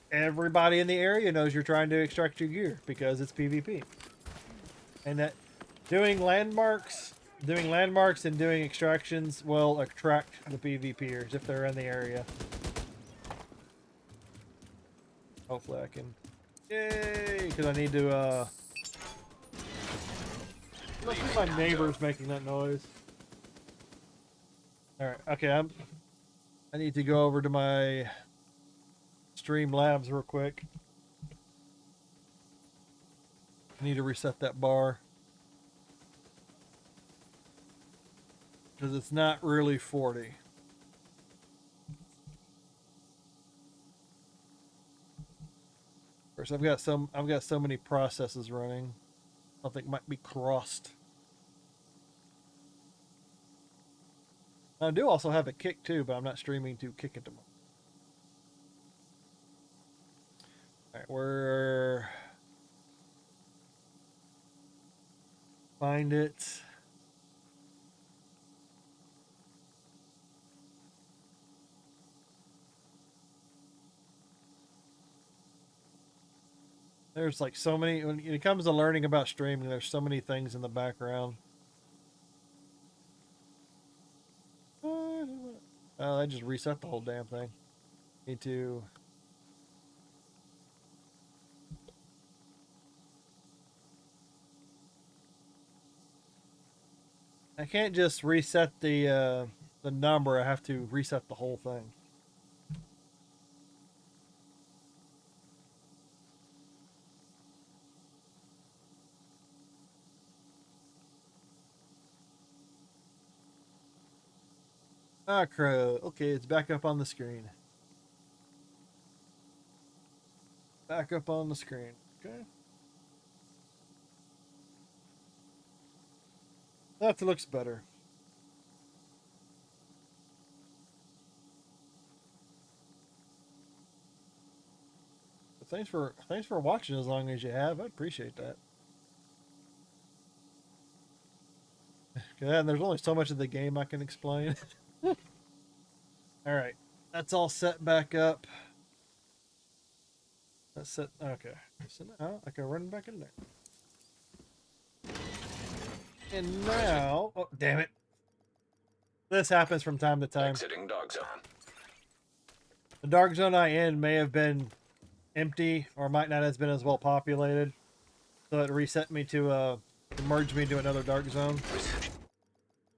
everybody in the area knows you're trying to extract your gear because it's PvP. And that doing landmarks and doing extractions will attract the PvPers if they're in the area. Hopefully I can... Yay! Because I need to, Must be my neighbors making that noise. Alright, okay, I need to go over to my Streamlabs real quick. I need to reset that bar. Because it's not really 40. Of course, I've got so many processes running. Something might be crossed. I do also have a Kick too, but I'm not streaming to Kick at the moment. Alright, we're find it. There's like so many, when it comes to learning about streaming, there's so many things in the background. Oh, I just reset the whole damn thing. Need to. I can't just reset the number. I have to reset the whole thing. Ah, crow. Okay, it's back up on the screen. Back up on the screen. Okay. That looks better. But thanks for watching as long as you have. I appreciate that. And there's only so much of the game I can explain. All right, that's all set back up. That's set. Okay, so now I can run back in there. And now, oh damn it! This happens from time to time. Exiting dark zone. The dark zone I in may have been empty, or might not have been as well populated, so it reset me to merge me to another dark zone.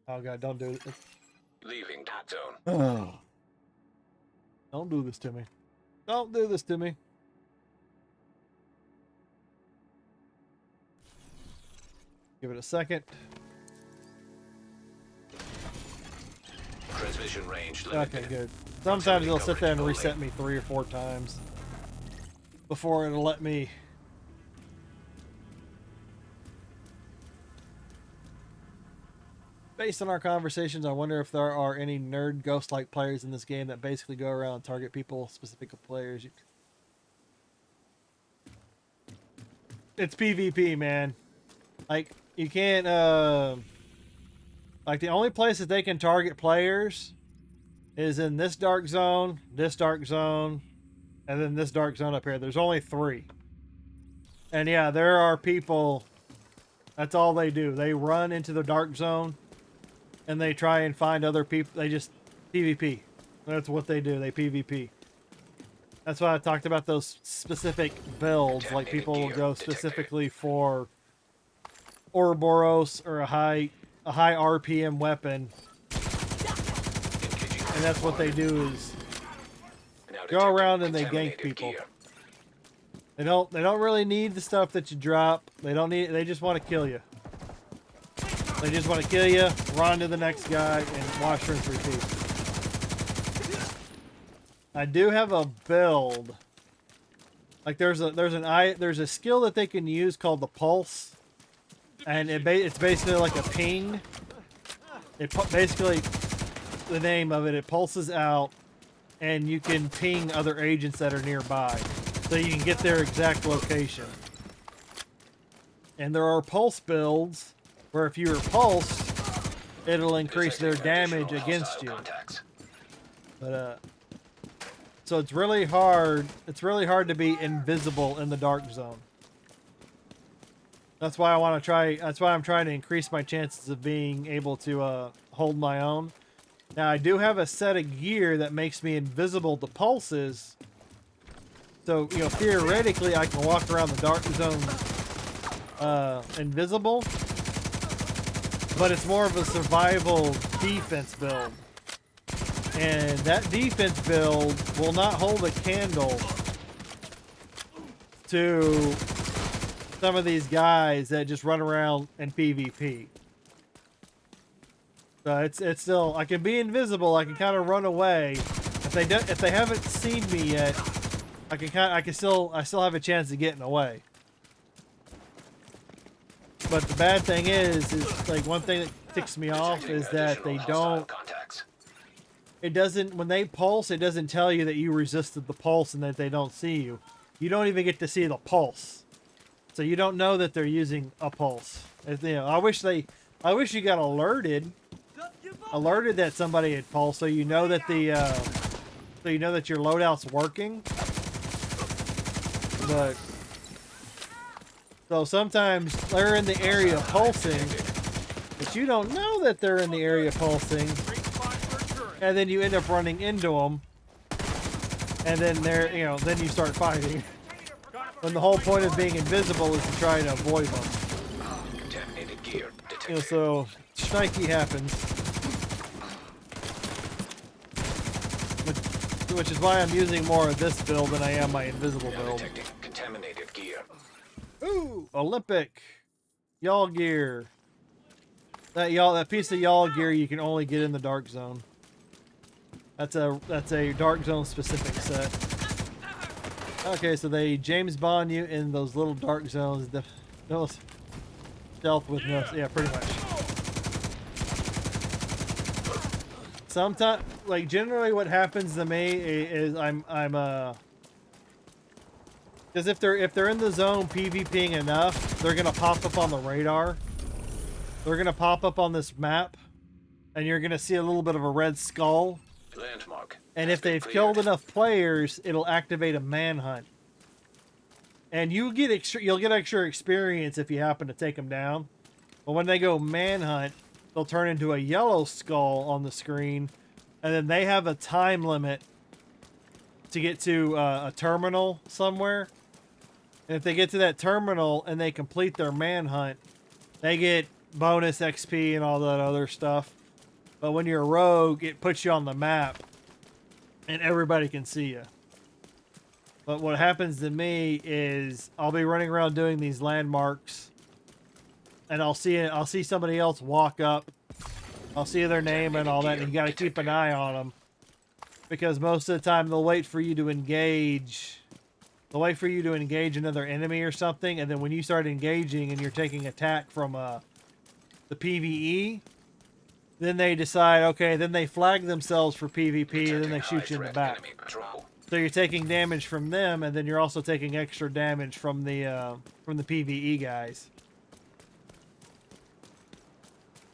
Oh god, don't do it. Leaving dark zone. Oh. Don't do this to me. Don't do this to me. Give it a second. Transmission range limited. Okay, good. Sometimes it'll sit there and reset me 3 or 4 times before it'll let me. Based on our conversations, I wonder if there are any nerd ghost-like players in this game that basically go around and target people, specific players. It's PvP, man. Like, you can't, like, the only place that they can target players is in this dark zone, and then this dark zone up here. There's only 3. And yeah, there are people, that's all they do. They run into the dark zone, and they try and find other people. They just PvP. That's what they do. They PvP. That's why I talked about those specific builds. Like, people will go specifically for Ouroboros or a high RPM weapon, and that's what they do is go around and they gank people. They don't really need the stuff that you drop. They don't need. They just want to kill you. They just want to kill you, run to the next guy, and wash, rinse, repeat. I do have a build. Like there's a skill that they can use called the pulse, and it's basically like a ping. Basically, the name of it. It pulses out, and you can ping other agents that are nearby, so you can get their exact location. And there are pulse builds where if you're pulsed, it'll increase their damage against you. But so it's really hard. It's really hard to be invisible in the dark zone. That's why I want to try. That's why I'm trying to increase my chances of being able to hold my own. Now I do have a set of gear that makes me invisible to pulses. So theoretically, I can walk around the dark zone invisible. But it's more of a survival defense build. And that defense build will not hold a candle to some of these guys that just run around and PvP. So it's still, I can be invisible, I can kind of run away. If they haven't seen me yet, I still have a chance of getting away. But the bad thing is like one thing that ticks me off is that they don't. It doesn't, when they pulse, it doesn't tell you that you resisted the pulse and that they don't see you. you don't even get to see the pulse. So you don't know that they're using a pulse. You know, I wish you got alerted that somebody had pulsed, so you know that your loadout's working. But so sometimes they're in the area pulsing, but you don't know that they're in the area pulsing, and then you end up running into them, and then then you start fighting. When the whole point of being invisible is to try to avoid them. Contaminated gear detected. You know, so shnikey happens. Which is why I'm using more of this build than I am my invisible Now build. detecting contaminated gear. Ooh, Olympic y'all gear. That piece of y'all gear you can only get in the dark zone. That's a dark zone specific set. Okay, so they James Bond you in those little dark zones. Those stealth with no, yeah, pretty much. Sometimes, like generally, what happens to me is because if they're in the zone PvPing enough, they're gonna pop up on the radar. They're gonna pop up on this map, and you're gonna see a little bit of a red skull. Landmark. And if they've killed enough players, it'll activate a manhunt. And you'll get extra experience if you happen to take them down. But when they go manhunt, they'll turn into a yellow skull on the screen, and then they have a time limit to get to a terminal somewhere. And if they get to that terminal and they complete their manhunt, they get bonus XP and all that other stuff. But when you're a rogue, it puts you on the map, and everybody can see you. But what happens to me is I'll be running around doing these landmarks, and I'll see somebody else walk up. I'll see their name and all that, and you got to keep an eye on them, because most of the time they'll wait for you to engage. They'll wait for you to engage another enemy or something, and then when you start engaging and you're taking attack from the PvE, then they decide, okay, then they flag themselves for PvP, and then they shoot you in the back. So you're taking damage from them, and then you're also taking extra damage from the PvE guys.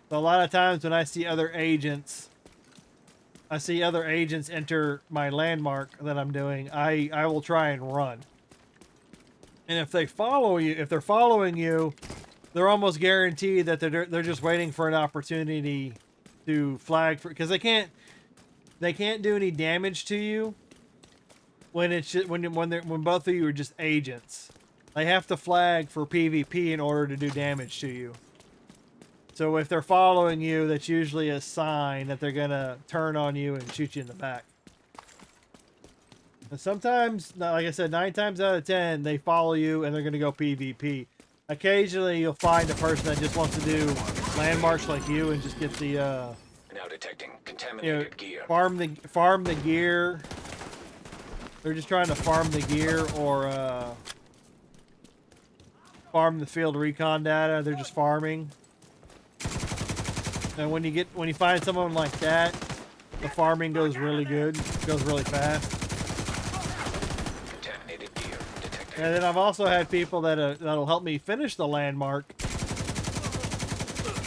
So a lot of times when I see other agents enter my landmark that I'm doing, I will try and run. And if they're following you, they're almost guaranteed that they're just waiting for an opportunity to flag for, because they can't do any damage to you when both of you are just agents. They have to flag for PvP in order to do damage to you. So if they're following you, that's usually a sign that they're gonna turn on you and shoot you in the back. And sometimes, like I said, 9 times out of 10, they follow you and they're gonna go PvP. Occasionally, you'll find a person that just wants to do landmarks like you and just get the now detecting contaminated gear. Farm the gear. They're just trying to farm the gear, or farm the field recon data. They're just farming. And when you find someone like that, the farming goes really good, goes really fast. Contaminated gear detected. And then I've also had people that'll help me finish the landmark,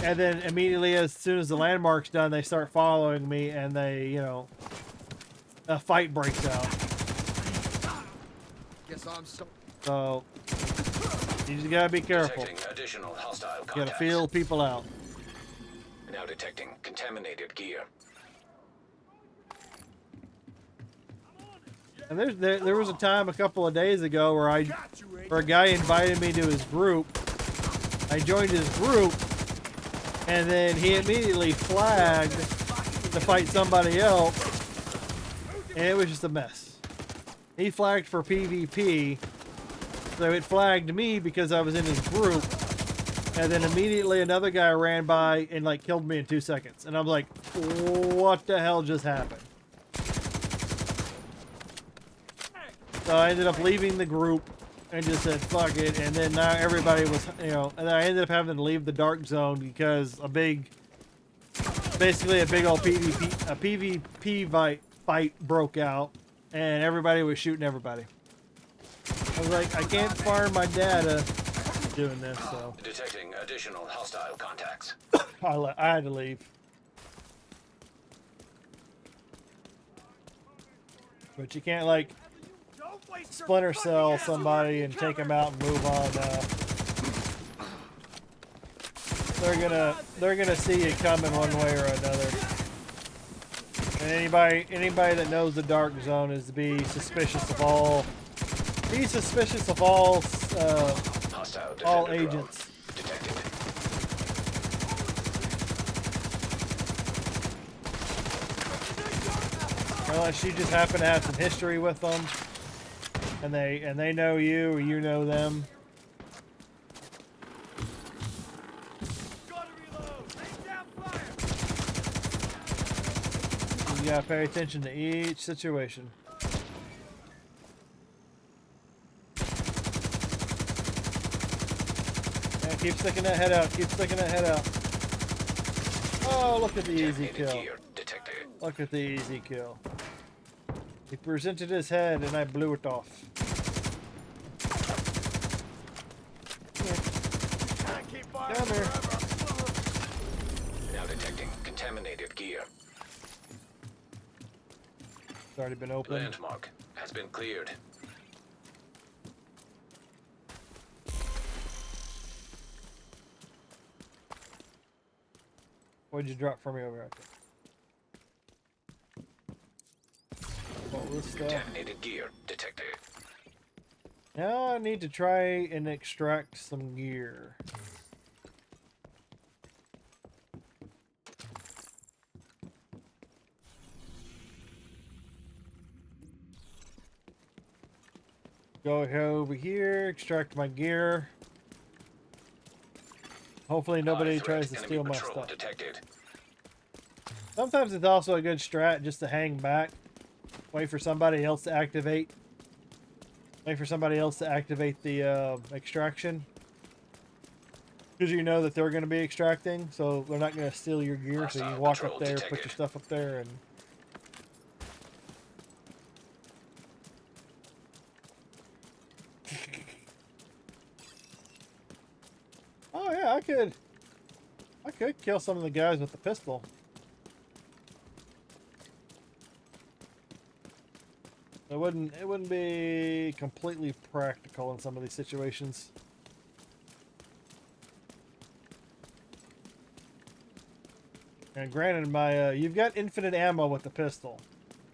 and then immediately as soon as the landmark's done, they start following me, and a fight breaks out. Guess I'm So you just gotta be careful. Detecting additional hostile You gotta contacts. feel people out. Now detecting contaminated gear. And there was a time a couple of days ago where a guy invited me to his group. I joined his group, and then he immediately flagged to fight somebody else, and it was just a mess. He flagged for PvP, so it flagged me because I was in his group, and then immediately another guy ran by and like killed me in 2 seconds, and I'm like, what the hell just happened? So I ended up leaving the group and just said, fuck it. And then now everybody was, and I ended up having to leave the dark zone because basically a big old PvP fight broke out, and everybody was shooting everybody. I was like, I can't farm my data doing this, so Detecting additional hostile contacts. I had to leave. But you can't like splinter cell somebody and take them out and move on. They're gonna see you coming one way or another. And anybody that knows the dark zone is to be suspicious of all. Be suspicious of all agents. Detected. Unless you just happen to have some history with them, and they know you or you know them. You gotta pay attention to each situation. Yeah, keep sticking that head out. Keep sticking that head out. Oh, look at the easy kill. Look at the easy kill. He presented his head and I blew it off. Come here. Now detecting contaminated gear. It's already been opened. Landmark has been cleared. What'd you drop for me over there? All this stuff. Contaminated gear detected. Now I need to try and extract some gear. Go over here, extract my gear. Hopefully nobody tries to steal my stuff. Detected. Sometimes it's also a good strat just to hang back. Wait for somebody else to activate. Wait for somebody else to activate the extraction. Because you know that they're going to be extracting, so they're not going to steal your gear. So you can walk up there, put your stuff up there, and... Oh yeah, I could kill some of the guys with the pistol. It wouldn't be completely practical in some of these situations. And granted, you've got infinite ammo with the pistol.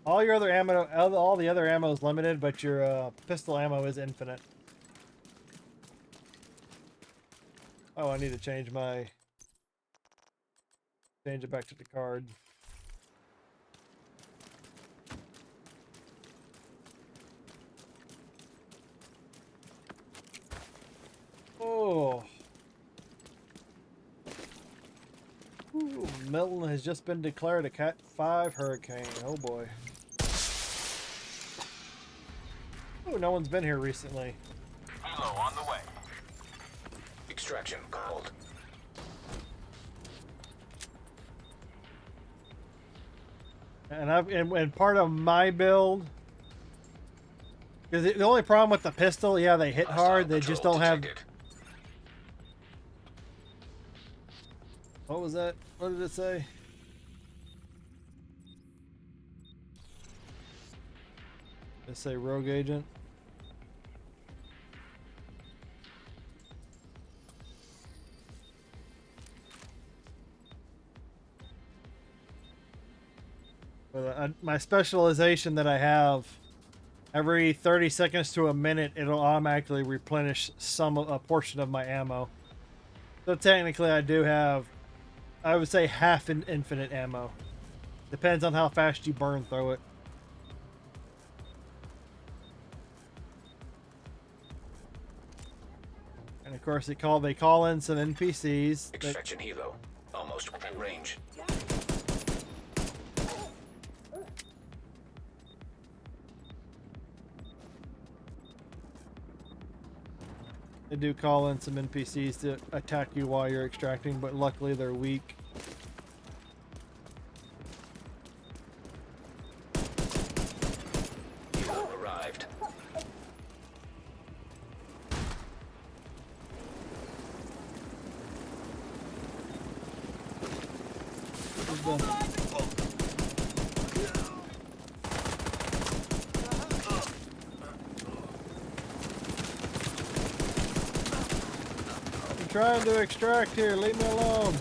All your other ammo, all the other ammo is limited, but your pistol ammo is infinite. Oh, I need to change it back to the card. Oh. Ooh, Milton has just been declared a Cat 5 hurricane. Oh boy. Oh, no one's been here recently. Helo on the way. Extraction called. And part of my build, because the only problem with the pistol, yeah, they hit hard. They just don't have. What was that? What did it say? Did it say rogue agent? My specialization that I have, every 30 seconds to a minute, it'll automatically replenish a portion of my ammo. So technically I do have, I would say, half infinite ammo. Depends on how fast you burn through it. And of course they call in some NPCs. Extraction helo. Almost within range. They do call in some NPCs to attack you while you're extracting, but luckily they're weak. Helo arrived. I'm trying to extract here. Leave me alone.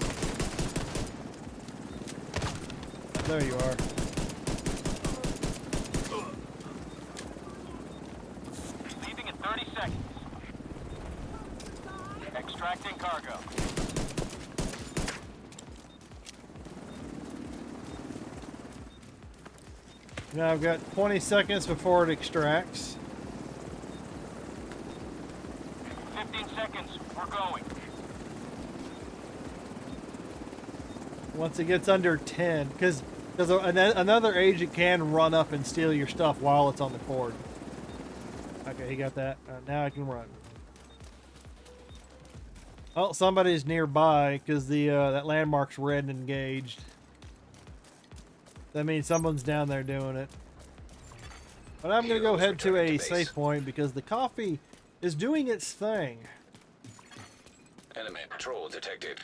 There you are. Leaving in 30 seconds. Extracting cargo. Now I've got 20 seconds before it extracts. 15 seconds. We're going. Once it gets under 10, because another agent can run up and steal your stuff while it's on the cord. Okay, he got that. Now I can run. Oh, somebody's nearby because the that landmark's red and engaged. That means someone's down there doing it. But I'm gonna go head to a safe point because the coffee is doing its thing. Enemy patrol detected.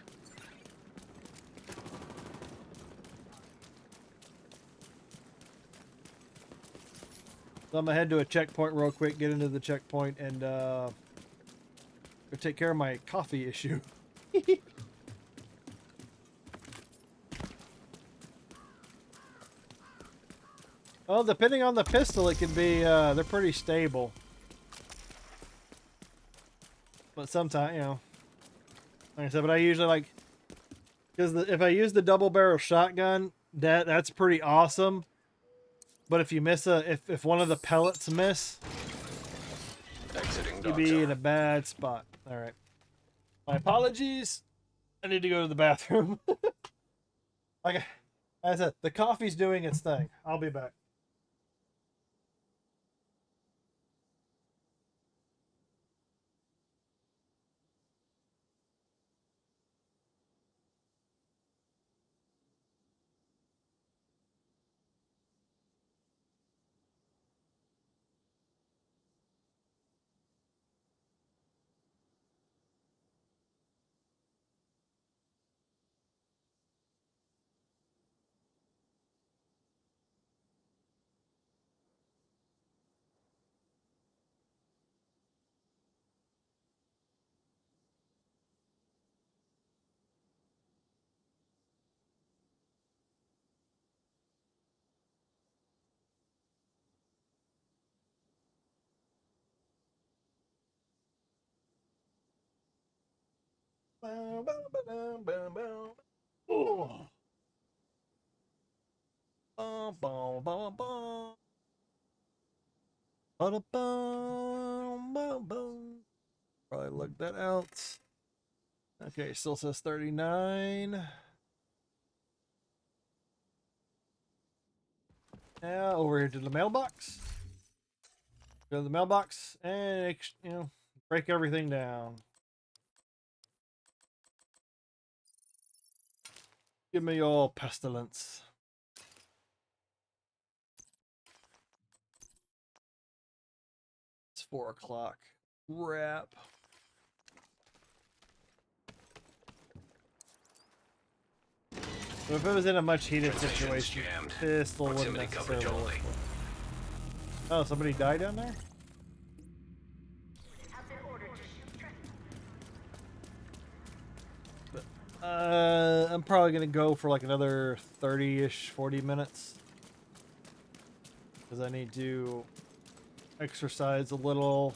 So I'm gonna head to a checkpoint real quick, get into the checkpoint, and go take care of my coffee issue. Well, depending on the pistol, it can be, they're pretty stable. But sometimes, you know, like I said, but I usually like, because if I use the double barrel shotgun, that's pretty awesome. But if you miss if one of the pellets miss, you'd be in a bad spot. All right. My apologies. I need to go to the bathroom. Like I said, the coffee's doing its thing. I'll be back. Oh. Probably look that out. Okay, still says 39. Now over here to the mailbox. Go to the mailbox and, you know, break everything down. Give me your pestilence. It's 4 o'clock. Wrap. So if it was in a much heated situation, pistol wouldn't necessarily work. Oh, somebody died down there? I'm probably gonna go for like another 30-ish, 40 minutes. Because I need to exercise a little.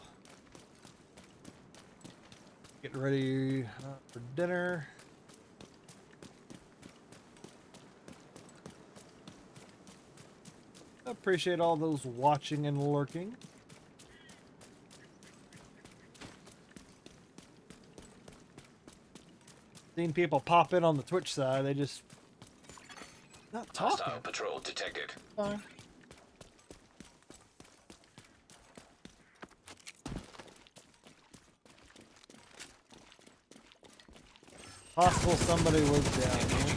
Get ready for dinner. I appreciate all those watching and lurking. Seen people pop in on the Twitch side, they just not talking. Hostile patrol detected. Fine. Possible somebody was down here.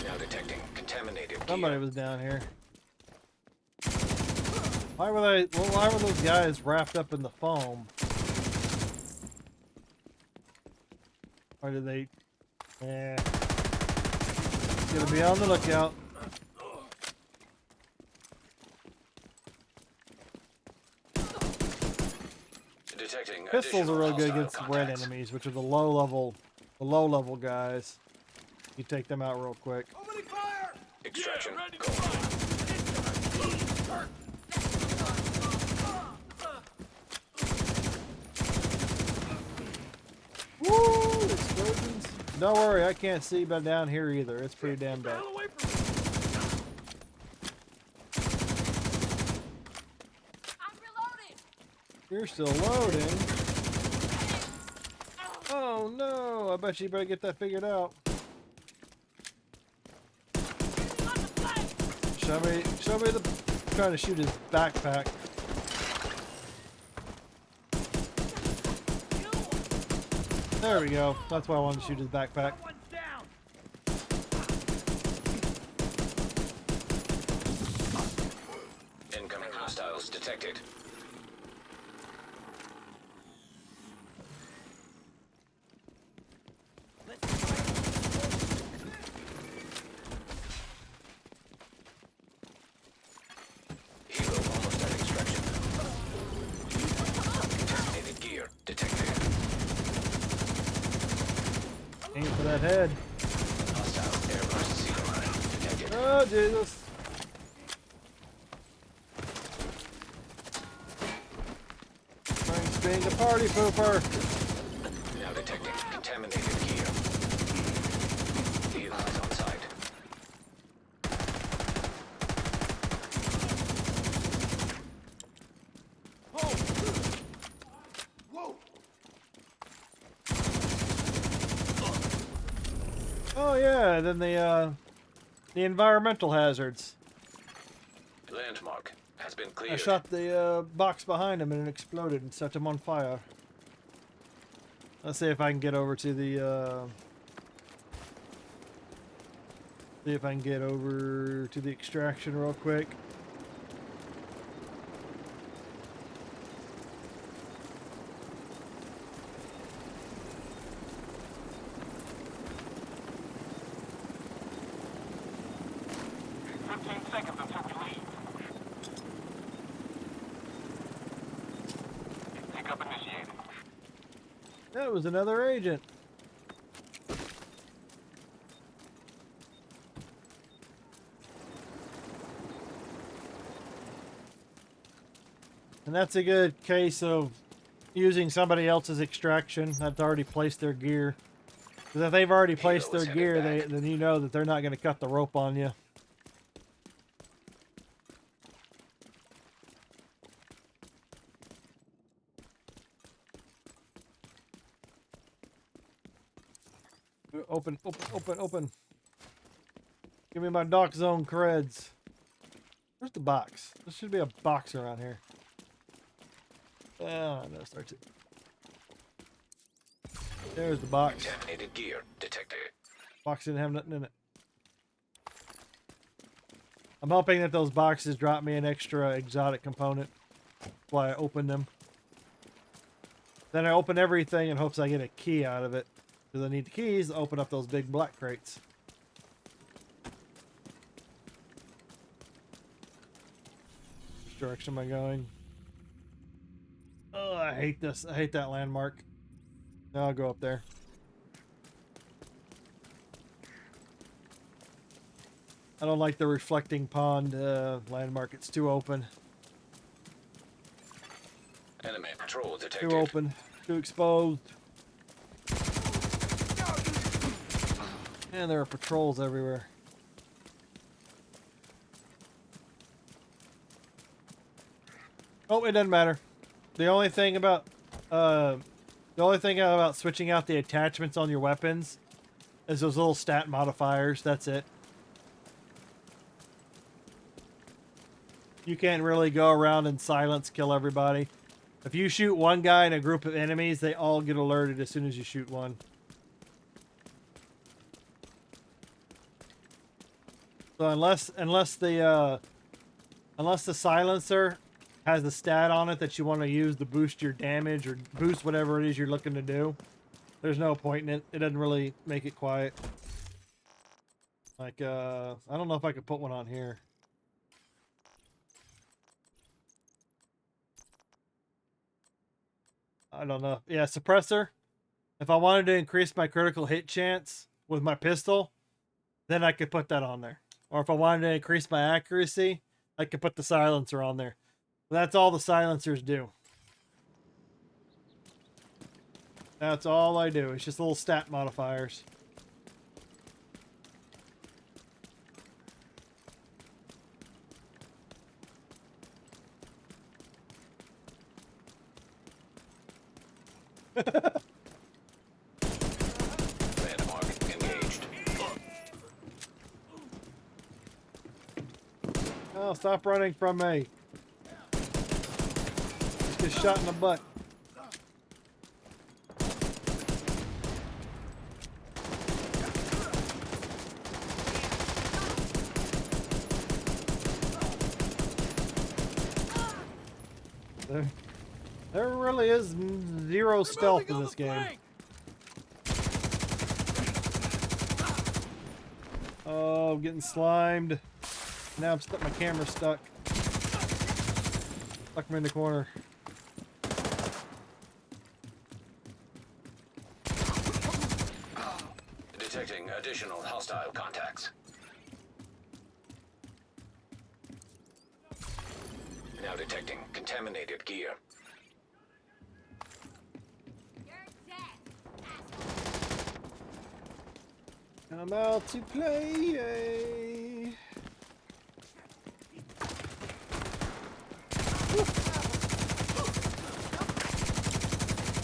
Now detecting contaminated Somebody was down here. Why were those guys wrapped up in the foam? Or did they? Yeah. Gonna be on the lookout. Detecting Pistols are real good hostile against red contacts. enemies, which are the low level guys. You take them out real quick. Opening fire! Extraction. Yeah, ready Go. to fire. Woo! Explosions. Don't worry, I can't see but down here either. It's pretty damn dark. Hell away from me. I'm reloading. You're still loading. Oh no! I bet you better get that figured out. Show me the. I'm trying to shoot his backpack. There we go. That's why I wanted to shoot his backpack. One's down. Incoming hostiles detected. Helo almost at extraction. Contaminated gear detected. Aim for that head. Hostile airburst seeker mine detected. Oh Jesus! Frank's being a party pooper. Now detecting contaminated gear. Helo is on site. Whoa! Oh yeah, then the environmental hazards. Landmark has been I cleared. shot the box behind him and it exploded and set him on fire. Let's see if I can get over to the see if I can get over to the extraction real quick. That was another agent. And that's a good case of using somebody else's extraction that's already placed their gear. Because if they've already placed their gear, then you know that they're not going to cut the rope on you. Open, open, open, open. Give me my Dock Zone creds. Where's the box? There should be a box around here. Oh, no, starts it. There's the box. Contaminated gear detected. Box didn't have nothing in it. I'm hoping that those boxes drop me an extra exotic component while I open them. Then I open everything in hopes I get a key out of it. Because I need the keys to open up those big black crates. Which direction am I going? Oh, I hate this. I hate that landmark. Now I'll go up there. I don't like the reflecting pond landmark. It's too open. Enemy patrol detected. Too open. Too exposed. And there are patrols everywhere. Oh, it doesn't matter. The only thing about switching out the attachments on your weapons is those little stat modifiers. That's it. You can't really go around and silence kill everybody. If you shoot one guy in a group of enemies, they all get alerted as soon as you shoot one. So unless the silencer has the stat on it that you want to use to boost your damage or boost whatever it is you're looking to do, There's no point in it. It doesn't really make it quiet. Like, I don't know if I could put one on here. I don't know. Yeah, suppressor. If I wanted to increase my critical hit chance with my pistol, then I could put that on there. Or if I wanted to increase my accuracy, I could put the silencer on there. That's all the silencers do. That's all I do. It's just little stat modifiers. Landmark engaged. Oh, stop running from me. Just get shot in the butt. There really is zero stealth in this game. Oh, I'm getting slimed. Now I'm stuck. My camera's stuck. Stuck me in the corner. Detecting additional hostile contacts. Now detecting contaminated gear. I'm out to play.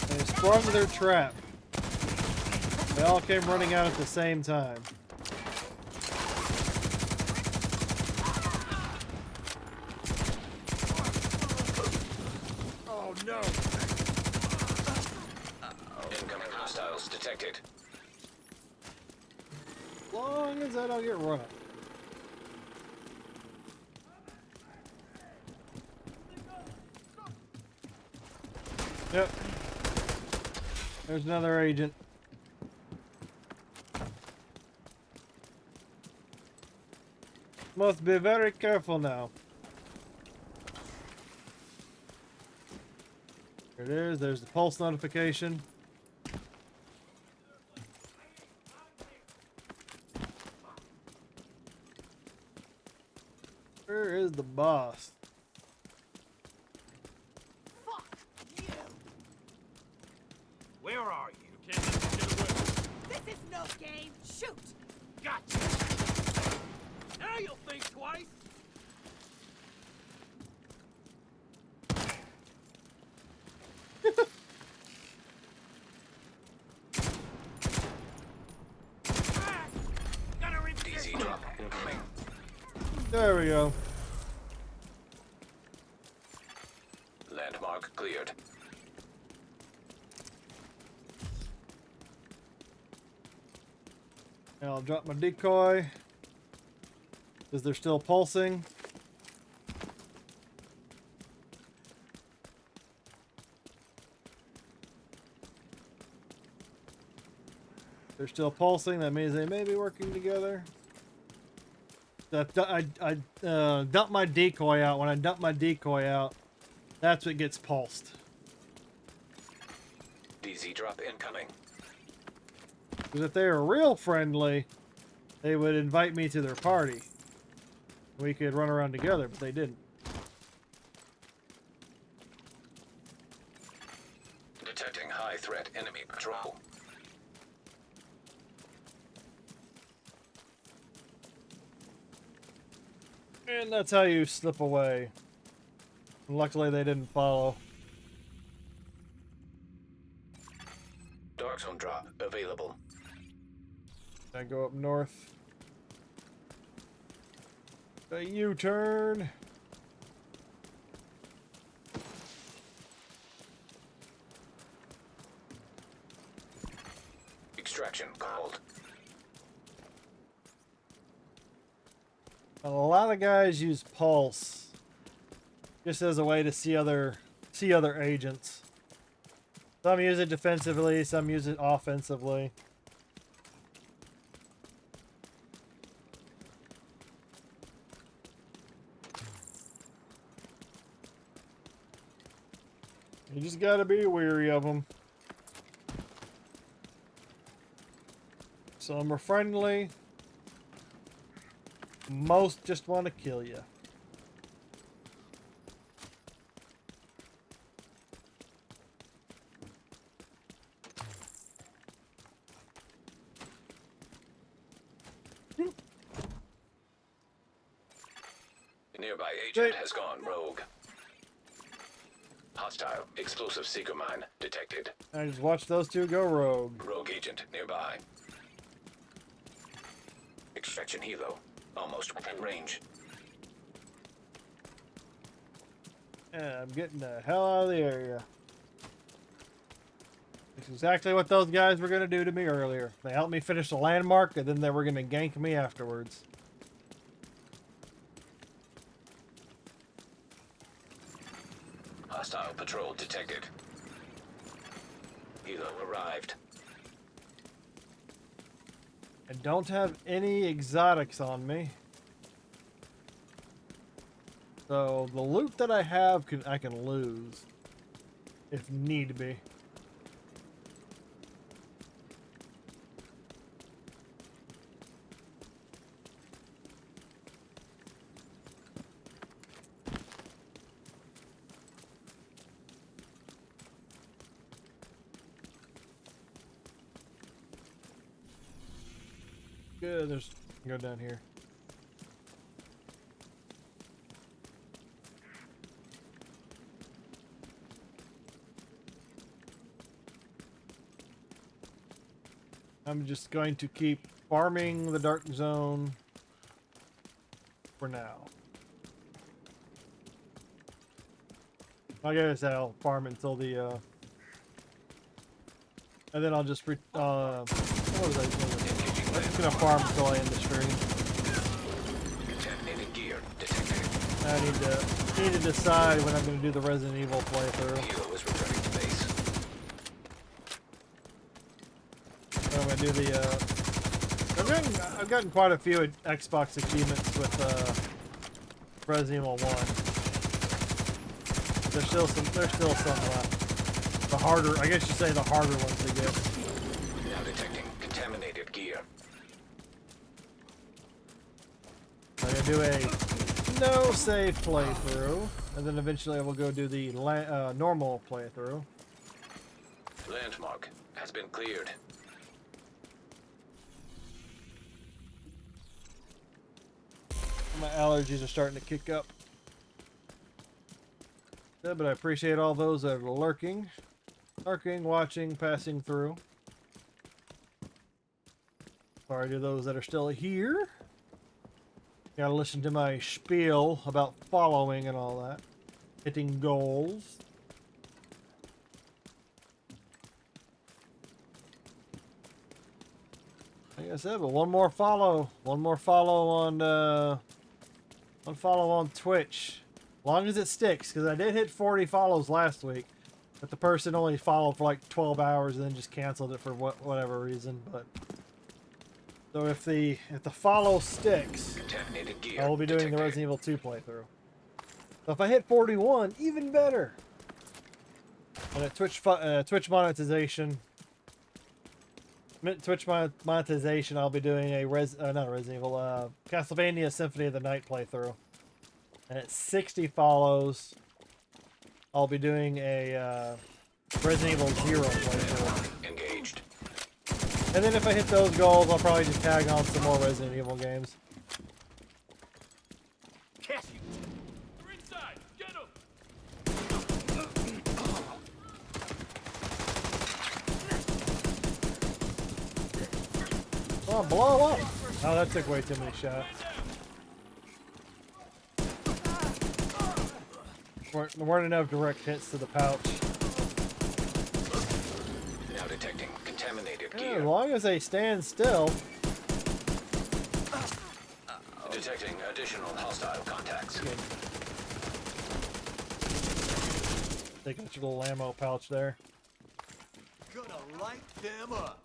They sprung their trap. They all came running out at the same time. Oh no! Incoming hostiles detected. As long as I don't get run. Yep. There's another agent. Must be very careful now. There it is. There's the pulse notification. Where is the boss? Where are you? You can't let me get away. This is no game. Shoot! Gotcha! Now you'll think twice! Gotta DZ drop incoming. There we go. Landmark cleared. Now I'll drop my decoy. Because they're still pulsing. They're still pulsing. That means they may be working together. I dump my decoy out. When I dump my decoy out, that's what gets pulsed. DZ drop incoming. Because if they were real friendly, they would invite me to their party. We could run around together, but they didn't. Detecting high threat enemy patrol. And that's how you slip away. Luckily, they didn't follow. Dark zone drop available. I go up north. A U-turn. Extraction called. A lot of guys use pulse just as a way to see other agents. Some use it defensively, some use it offensively. You just gotta be wary of them. Some are friendly. Most just want to kill you. A nearby agent has gone rogue. Hostile explosive seeker mine detected. I just watched those two go rogue. Rogue agent nearby. Extraction helo almost within range. Yeah, I'm getting the hell out of the area. It's exactly what those guys were going to do to me earlier. They helped me finish the landmark, and then they were going to gank me afterwards. Hostile patrol detected. Helo arrived. I don't have any exotics on me. So the loot that I have, I can lose. If need be. Good, there's go down here. I'm just going to keep farming the dark zone for now. I guess I'll farm it until the and then I'll just what was I'm just gonna farm until I end the stream. Contaminated gear detected. I need to decide when I'm gonna do the Resident Evil playthrough. Helo is returning to base. I'm gonna do the I've gotten quite a few Xbox achievements with Resident Evil 1. There's still some left. The harder, I guess you say the harder ones to get. Now detecting contaminated gear. I'm gonna do a no save playthrough, and then eventually I will go do the normal playthrough. Landmark has been cleared. My allergies are starting to kick up. Yeah, but I appreciate all those that are lurking, watching, passing through. Sorry to those that are still here. Gotta listen to my spiel about following and all that. Hitting goals. Like I said, but one more follow on Twitch. As long as it sticks, because I did hit 40 follows last week, but the person only followed for like 12 hours and then just canceled it for whatever reason. But so if the follow sticks, I will be doing the Resident Evil 2 playthrough. So if I hit 41, even better. And at Twitch monetization, I'll be doing a not a Resident Evil, Castlevania Symphony of the Night playthrough. And at 60 follows, I'll be doing a Resident Evil 0 playthrough. Engaged. And then if I hit those goals, I'll probably just tag on some more Resident Evil games. Catch you. They're inside. Get them. Oh, blow up! Oh, that took way too many shots. There weren't enough direct hits to the pouch. Now detecting contaminated Yeah, gear. as long as they stand still. Detecting additional hostile contacts. Take out your little ammo pouch there. Light them up.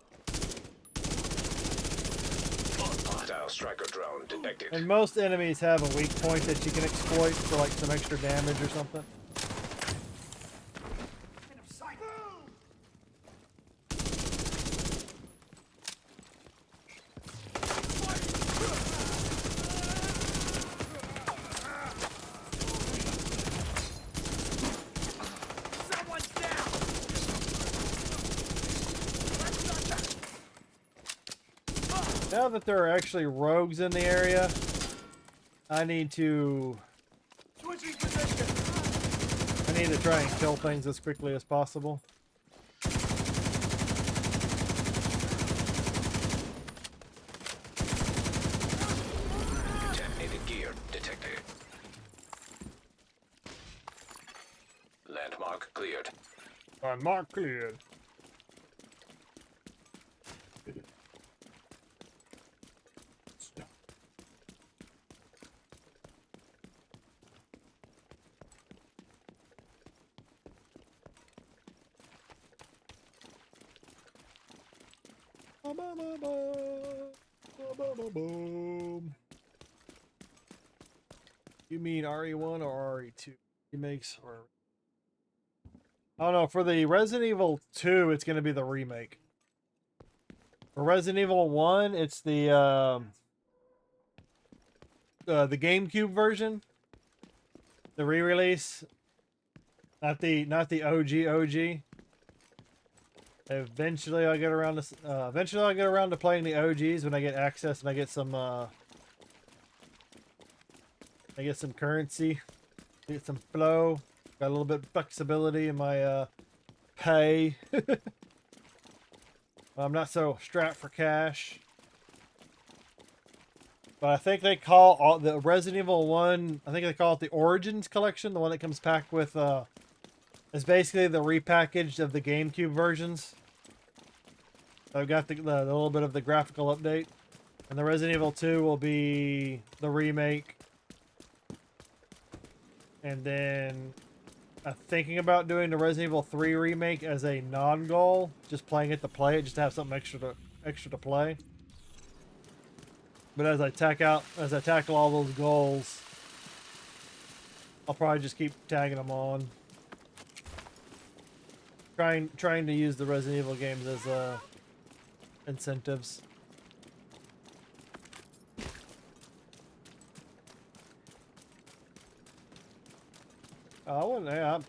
Hostile striker drone detected. And most enemies have a weak point that you can exploit for like some extra damage or something. Now that there are actually rogues in the area, I need to try and kill things as quickly as possible. Detonated gear detected. Landmark cleared. Landmark cleared. You mean RE1 or RE2? Remakes or I don't know. For the Resident Evil 2, it's going to be the remake. For Resident Evil 1, it's the GameCube version, the re-release, not the OG. Eventually, I'll get around to playing the OGs when I get access and I get some currency, get some flow. Got a little bit of flexibility in my pay. I'm not so strapped for cash. But I think they call all the Resident Evil 1, I think they call it the Origins Collection, the one that comes packed with it's basically the repackaged of the GameCube versions. I've got the little bit of the graphical update. And the Resident Evil 2 will be the remake. And then I'm thinking about doing the Resident Evil 3 remake as a non-goal. Just playing it to play it, just to have something extra to play. But as I tackle all those goals, I'll probably just keep tagging them on. Trying to use the Resident Evil games as incentives. I've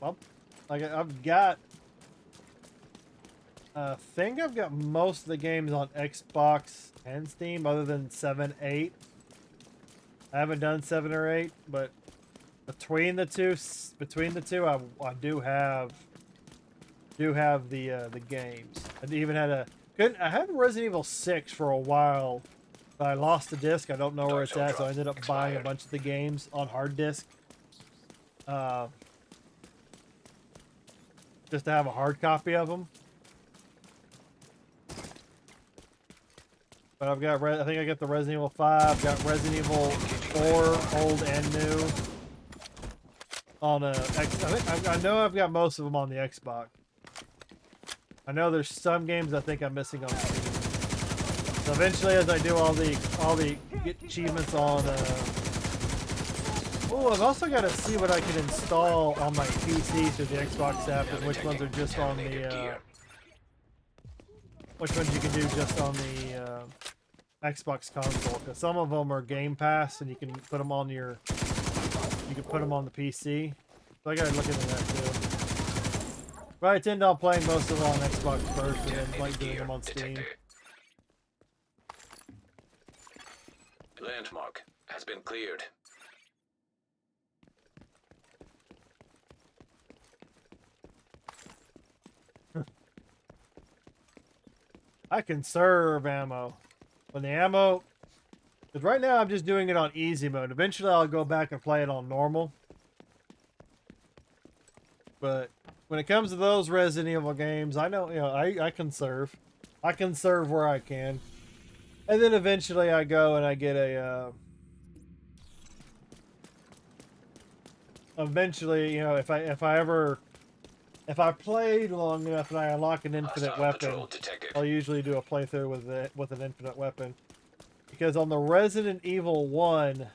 got. I think I've got most of the games on Xbox and Steam, other than 7, 8. I haven't done 7 or 8, but between the two, I do have the games. I even had I had Resident Evil 6 for a while, but I lost the disc. I don't know where it's at, so I ended up buying a bunch of the games on hard disk. Just to have a hard copy of them. But I've got, I think I got the Resident Evil 5, got Resident Evil 4, old and new. On I know I've got most of them on the Xbox. I know there's some games I think I'm missing on Steam. So eventually, as I do all the achievements on, oh, I've also got to see what I can install on my PC through the Xbox app, and which ones are just on the, which ones you can do just on the Xbox console. Because some of them are Game Pass, and you can put them on you can put them on the PC. So I gotta look into that too. But I tend on playing most of them on Xbox first, and then like doing them on Steam. Landmark has been cleared. I conserve ammo. When the ammo, because right now I'm just doing it on easy mode. Eventually I'll go back and play it on normal. But when it comes to those Resident Evil games, I know, I conserve. I conserve where I can. And then eventually I go and I get a, eventually, if I ever if I played long enough and I unlock an infinite Hostile weapon, patrol detected. I'll usually do a playthrough with an infinite weapon. Because on the Resident Evil 1,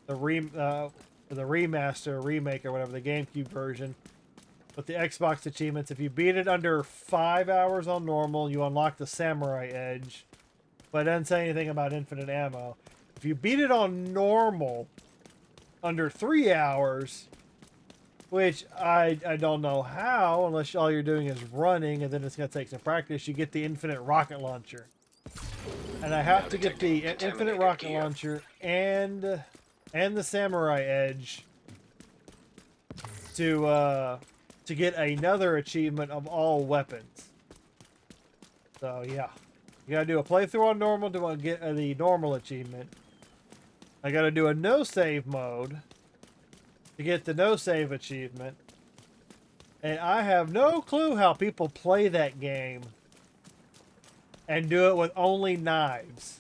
the remaster, remake, or whatever, the GameCube version, with the Xbox achievements, if you beat it under 5 hours on normal, you unlock the Samurai Edge. But it doesn't say anything about infinite ammo. If you beat it on normal, under 3 hours, which I don't know how, unless all you're doing is running, and then it's going to take some practice, you get the infinite rocket launcher. And I have to get the infinite rocket launcher and the Samurai Edge to get another achievement of all weapons. So yeah, you gotta do a playthrough on normal to get the normal achievement. I gotta do a no save mode to get the no save achievement. And I have no clue how people play that game and do it with only knives.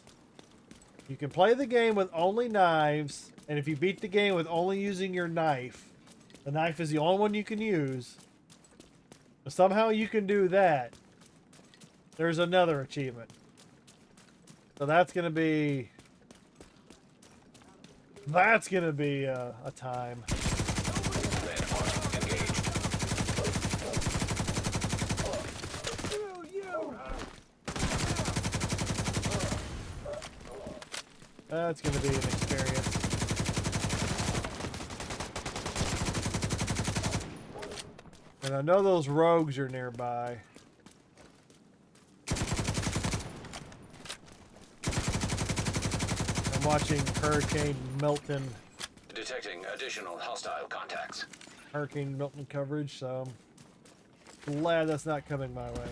You can play the game with only knives, and if you beat the game with only using your knife, the knife is the only one you can use. But somehow you can do that. There's another achievement. So that's gonna be a time. That's going to be an experience. And I know those rogues are nearby. I'm watching Hurricane Milton. Detecting additional hostile contacts. Hurricane Milton coverage, so I'm glad that's not coming my way.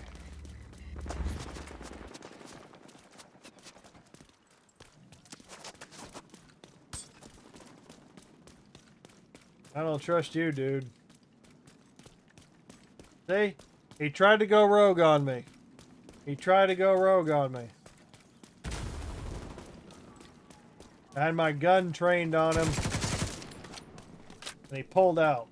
I don't trust you, dude. See? He tried to go rogue on me. He tried to go rogue on me. I had my gun trained on him. And he pulled out.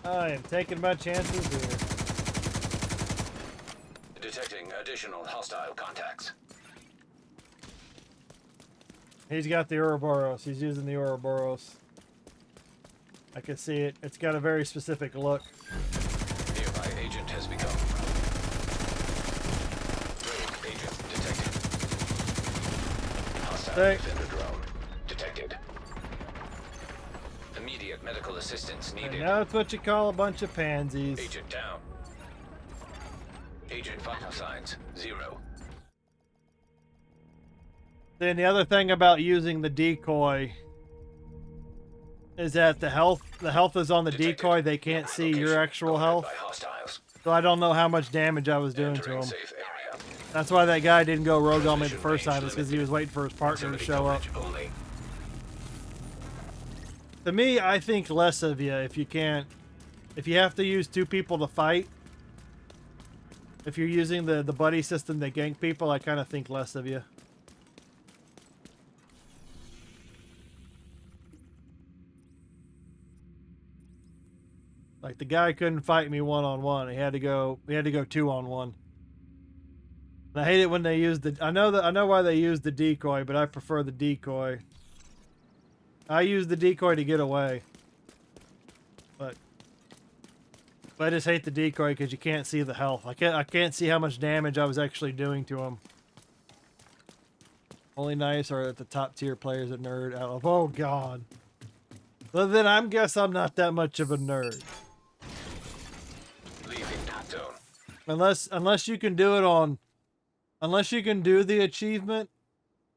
I am taking my chances here. Detecting additional hostile contacts. He's got the Ouroboros. He's using the Ouroboros. I can see it. It's got a very specific look. Nearby agent has become. Rogue agent detected. Hostile defender drone detected. Immediate medical assistance needed. And that's what you call a bunch of pansies. Agent down. Agent vital signs 0. Then the other thing about using the decoy is that the health is on the decoy. They can't see your actual health. So I don't know how much damage I was doing to him. That's why that guy didn't go rogue on me the first time, is because he was waiting for his partner to show up. To me, I think less of you if you have to use 2 people to fight. If you're using the buddy system to gank people, I kind of think less of you. Like the guy couldn't fight me 1-on-1. He had to go 2-on-1. And I hate it when they use the. I know why they use the decoy, but I prefer the decoy. I use the decoy to get away. But I just hate the decoy because you can't see the health. I can't see how much damage I was actually doing to him. Only nice are at the top tier players a nerd out of. Oh god. Well then I guess I'm not that much of a nerd. Unless you can do it on, unless you can do the achievement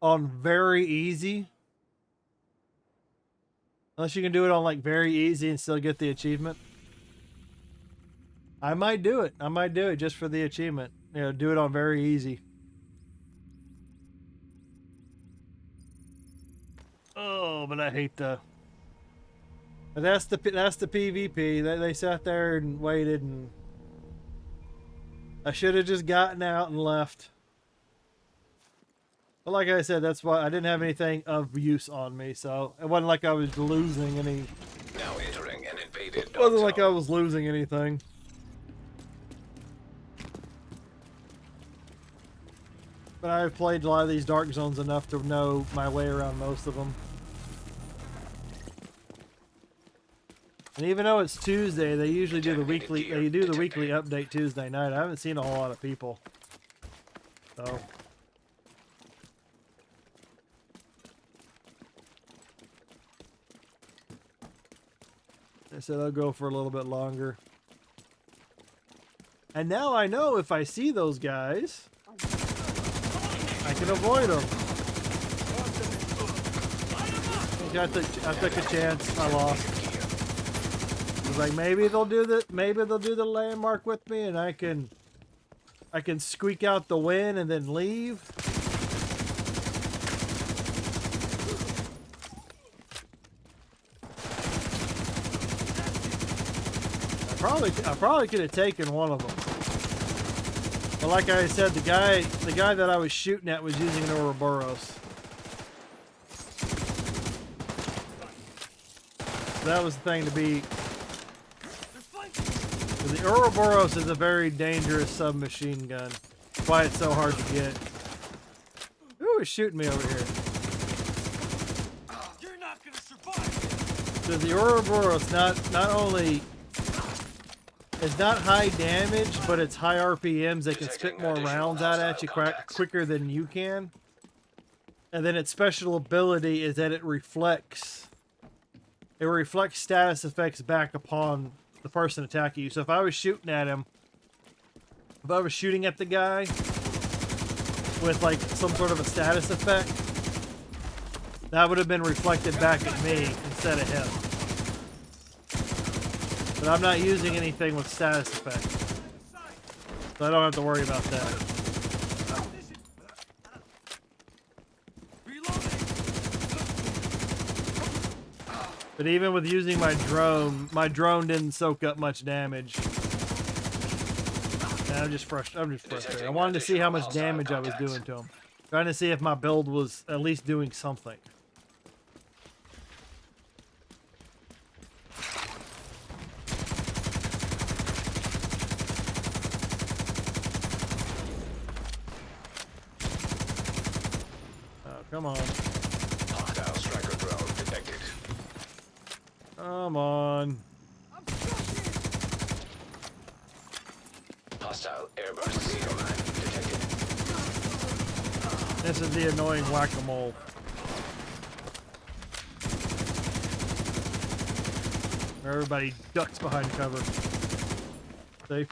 on very easy. Unless you can do it on like very easy and still get the achievement. I might do it. I might do it just for the achievement. You know, do it on very easy. Oh, but I hate the. But that's the PvP. They sat there and waited, and I should have just gotten out and left. But like I said, that's why I didn't have anything of use on me, so it wasn't like I was losing any. Now entering an invaded It wasn't zone. like I was losing anything. But I've played a lot of these dark zones enough to know my way around most of them. And even though it's Tuesday, they usually do the weekly. They do the weekly update Tuesday night. I haven't seen a whole lot of people. So. I said I'll go for a little bit longer. And now I know if I see those guys, I can avoid them. I took a chance. I lost. I was like, maybe they'll do the landmark with me, and I can squeak out the win and then leave. I probably could have taken one of them. But like I said, the guy that I was shooting at was using an Ouroboros. So that was the thing to be. The Ouroboros is a very dangerous submachine gun. That's why it's so hard to get. Who is shooting me over here? You're not gonna survive. So the Ouroboros not only it's not high damage, but it's high RPMs. They can spit more rounds out at you quicker than you can. And then its special ability is that it reflects status effects back upon the person attacking you. So if I was shooting at him, if I was shooting at the guy with like some sort of a status effect, that would have been reflected back at me instead of him. But I'm not using anything with status effects, so I don't have to worry about that. But even with using my drone didn't soak up much damage. And I'm just frustrated. I wanted to see how much damage I was doing to him. Trying to see if my build was at least doing something. Come on. Hostile striker drone detected. Come on. Hostile airburst zero line detected. This is the annoying whack-a-mole. Everybody ducks behind cover. Safe.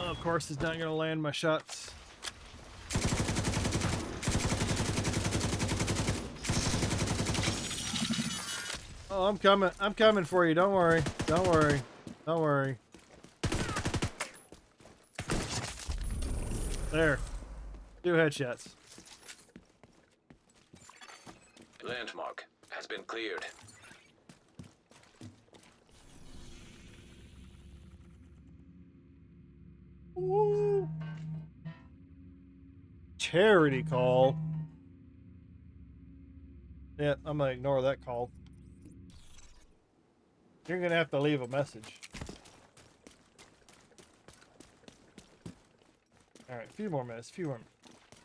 Of course, it's not going to land my shots. Oh, I'm coming. I'm coming for you. Don't worry. Don't worry. Don't worry. There. 2 headshots. Landmark has been cleared. Woo. Charity call. Yeah, I'm gonna ignore that call. You're gonna have to leave a message. Alright, a few more minutes, few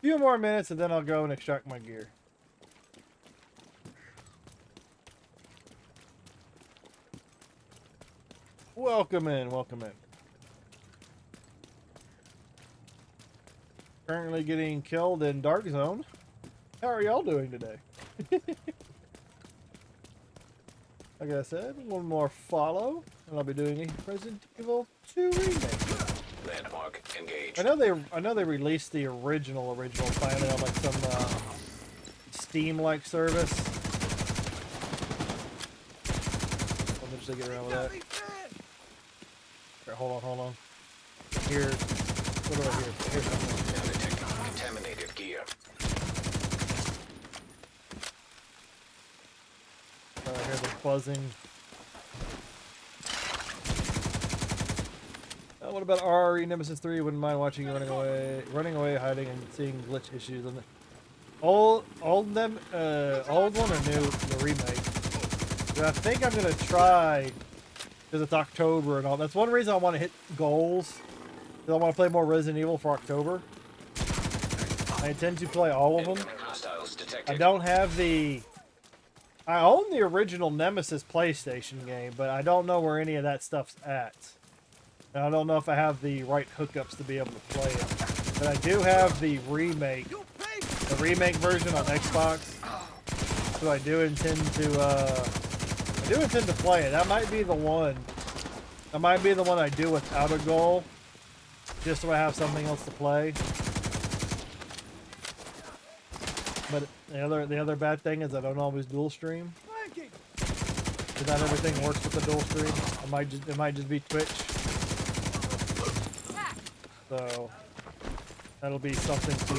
more minutes, and then I'll go and extract my gear. Welcome in, welcome in. Currently getting killed in Dark Zone. How are y'all doing today? Like I said, one more follow, and I'll be doing a Resident Evil 2 remake. Landmark engaged. I know they released the original Planet on like some Steam-like service. Let me just get around with that. Right, hold on. Here, what do I hear? Here's something. Now detecting contaminated gear. I hear the buzzing. What about RRE Nemesis 3? Wouldn't mind watching you running away, hiding, and seeing glitch issues on the old one or new, the remake. But I think I'm gonna try because it's October and all. That's one reason I want to hit goals. Because I want to play more Resident Evil for October. I intend to play all of them. I don't have the. I own the original Nemesis PlayStation game, but I don't know where any of that stuff's at. And I don't know if I have the right hookups to be able to play it. But I do have the remake version on Xbox. So I do intend to play it. That might be the one. That might be the one I do without a goal. Just so I have something else to play. But the other bad thing is I don't always dual stream. Because not everything works with the dual stream. It might just be Twitch. So that'll be something to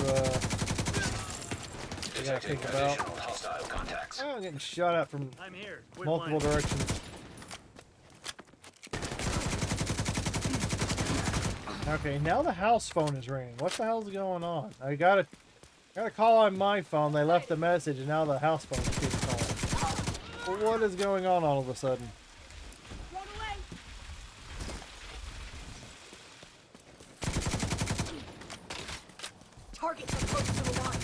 gotta think about. Oh, I'm getting shot at from multiple directions. Okay, now the house phone is ringing. What the hell's going on? I gotta call on my phone. They left a message, and now the house phone keeps calling. What is going on all of a sudden? Targets are close to the line.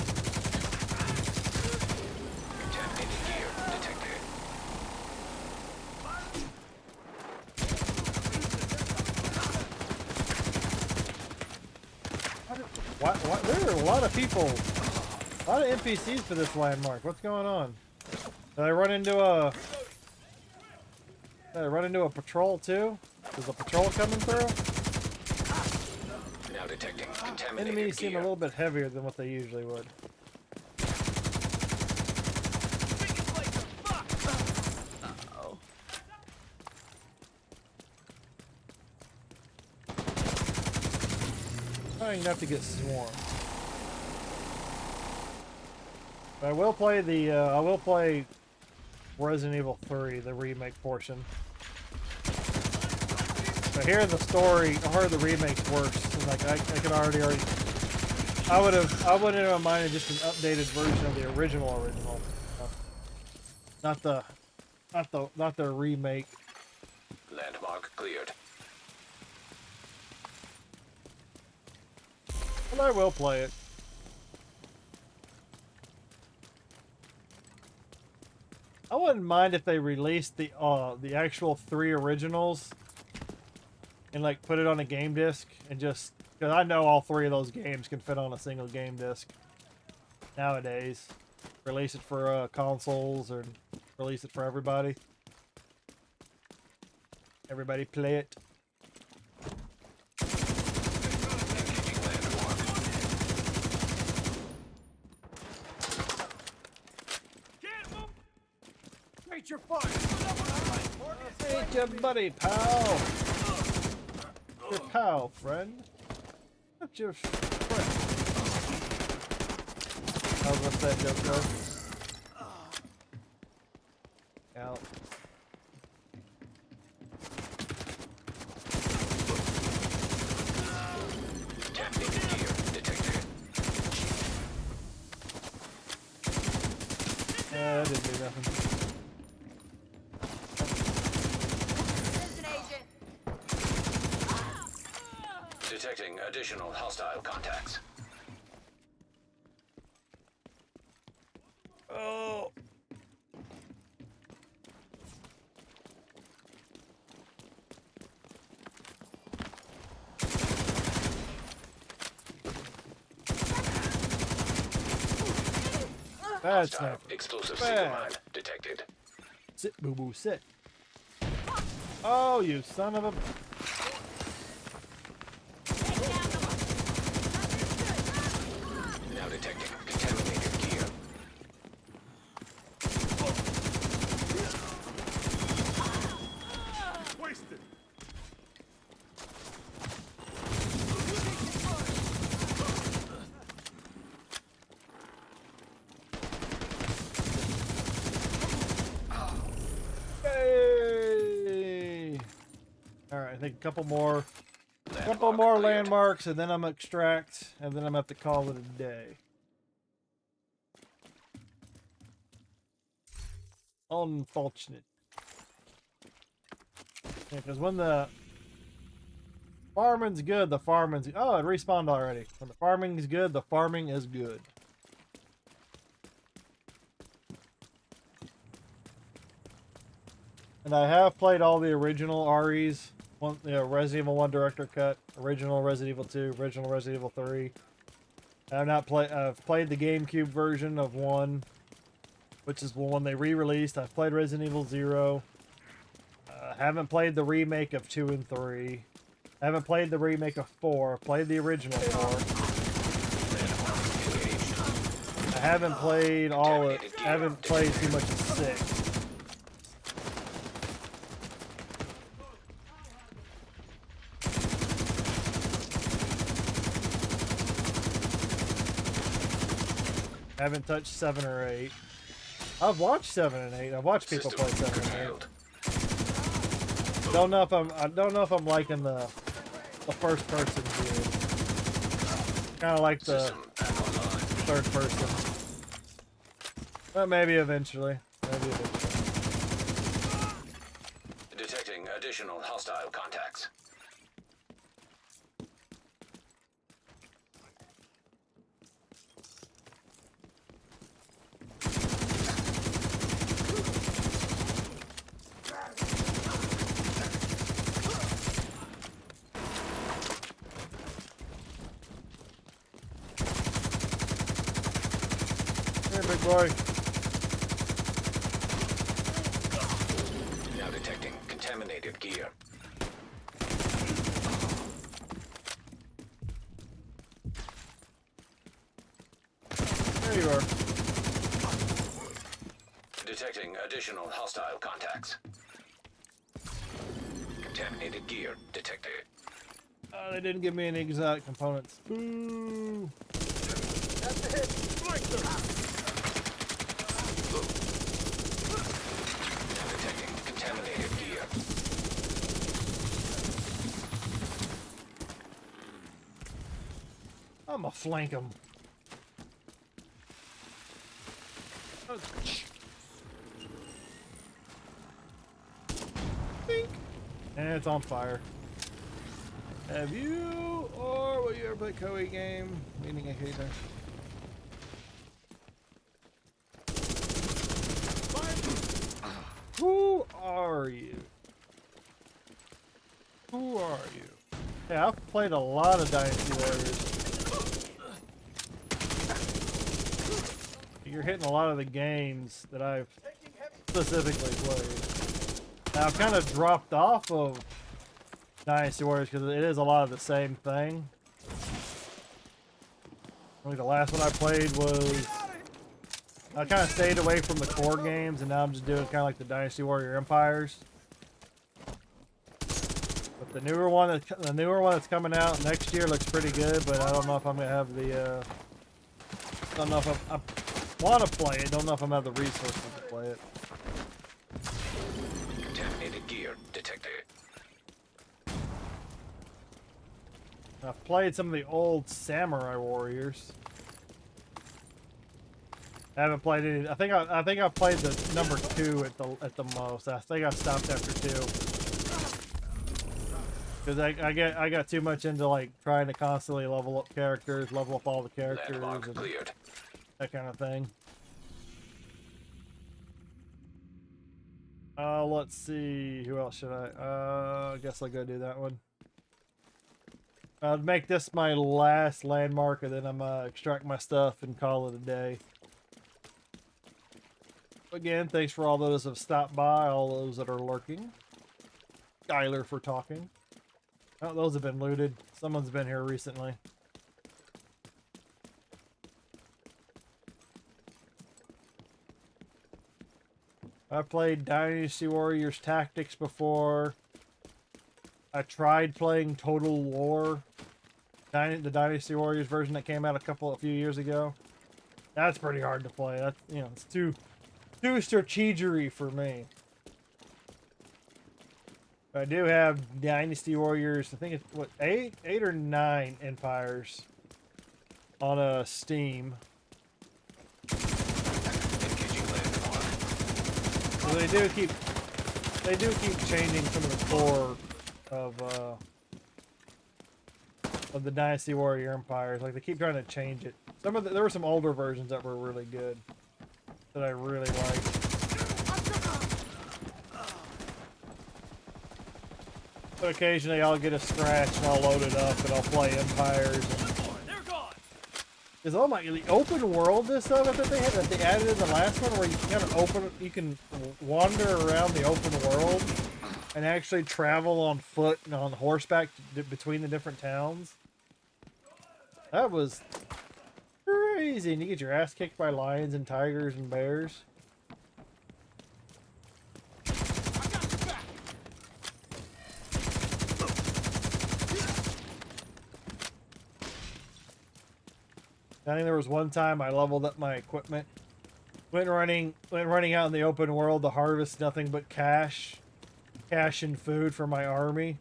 Contaminated gear detected. What? There are a lot of people, a lot of NPCs for this landmark. What's going on? Did I run into a patrol too? Is a patrol coming through? Now detecting contaminated Enemies gear. seem a little bit heavier than what they usually would. Trying not to get swarmed. But I will play Resident Evil 3, the remake portion. But hearing the story, I heard the remake's worse. And like I could already. I wouldn't have minded just an updated version of the original. Not the remake. Landmark cleared. But I will play it. I wouldn't mind if they released the actual 3 originals and like put it on a game disc and just because I know all 3 of those games can fit on a single game disc nowadays. Release it for consoles or release it for everybody. Everybody play it. Wait your fire! Hey, your buddy, pal. Your pal, friend. Not your friend. What's that joke go? Out. Contaminated gear detected. That didn't do nothing. Detecting additional hostile contacts. Oh. Bad sniper. Explosive Bad. single mine detected. Sit, boo boo, sit. Oh, you son of a. I think a couple more landmarks, and then I'm gonna extract, and then I'm gonna have to call it a day. Unfortunate. Yeah, because when the farming's good, the farming's... Oh, it respawned already. When the farming's good, the farming is good. And I have played all the original REs. Resident Evil 1 Director Cut, original Resident Evil 2, original Resident Evil 3. I've played the GameCube version of 1, which is the one they re-released. I've played Resident Evil 0. Haven't played the remake of 2 and 3. Haven't played the remake of 4. Played the original 4. I haven't played haven't played too much of 6. Haven't touched 7 or 8. I've watched 7 and 8. I've watched people play 7 and 8. I don't know if I'm liking the first person view. Kind of like the third person. But maybe eventually. Detecting additional hostile contacts. Big boy. Now detecting contaminated gear. There you are. Detecting additional hostile contacts. Contaminated gear detected. They didn't give me any exotic components. Boo! That's the hit. Detecting contaminated gear. I'm gonna flank him. Bink. And it's on fire. Have you or will you ever play Koei game? Meaning a hater. Who are you? Who are you? Yeah, I've played a lot of Dynasty Warriors. You're hitting a lot of the games that I've specifically played. Now, I've kind of dropped off of Dynasty Warriors because it is a lot of the same thing. I think the last one I played was... I kind of stayed away from the core games, and now I'm just doing kind of like the Dynasty Warrior Empires. But the newer one that's coming out next year looks pretty good, but I don't know if I'm gonna have the. Don't know if I want to play it. Don't know if I'm gonna have the resources to play it. Contaminated gear detected. I've played some of the old Samurai Warriors. I haven't played any. I think I played the number 2 at the most. I think I stopped after 2 because I got too much into like trying to constantly level up characters, level up all the characters, and cleared. That kind of thing. Let's see. Who else should I? I guess I'll go do that one. I'll make this my last landmark, and then I'm gonna extract my stuff and call it a day. Again, thanks for all those that have stopped by, all those that are lurking. Skyler for talking. Oh, those have been looted. Someone's been here recently. I've played Dynasty Warriors Tactics before. I tried playing Total War. The Dynasty Warriors version that came out a few years ago. That's pretty hard to play. That's, you know, it's too strategery for me. I do have Dynasty Warriors. I think it's what eight or nine empires on Steam. So they do keep changing some of the core of the Dynasty Warrior empires. Like they keep trying to change it. There were some older versions that were really good that I really liked. But occasionally I'll get a scratch and I'll load it up and I'll play empires. Is oh my the open worldness of it that they added in the last one, where you can kind of you can wander around the open world and actually travel on foot and on horseback between the different towns. That was crazy, and you get your ass kicked by lions and tigers and bears. I think there was one time I leveled up my equipment, went running out in the open world to harvest nothing but cash and food for my army,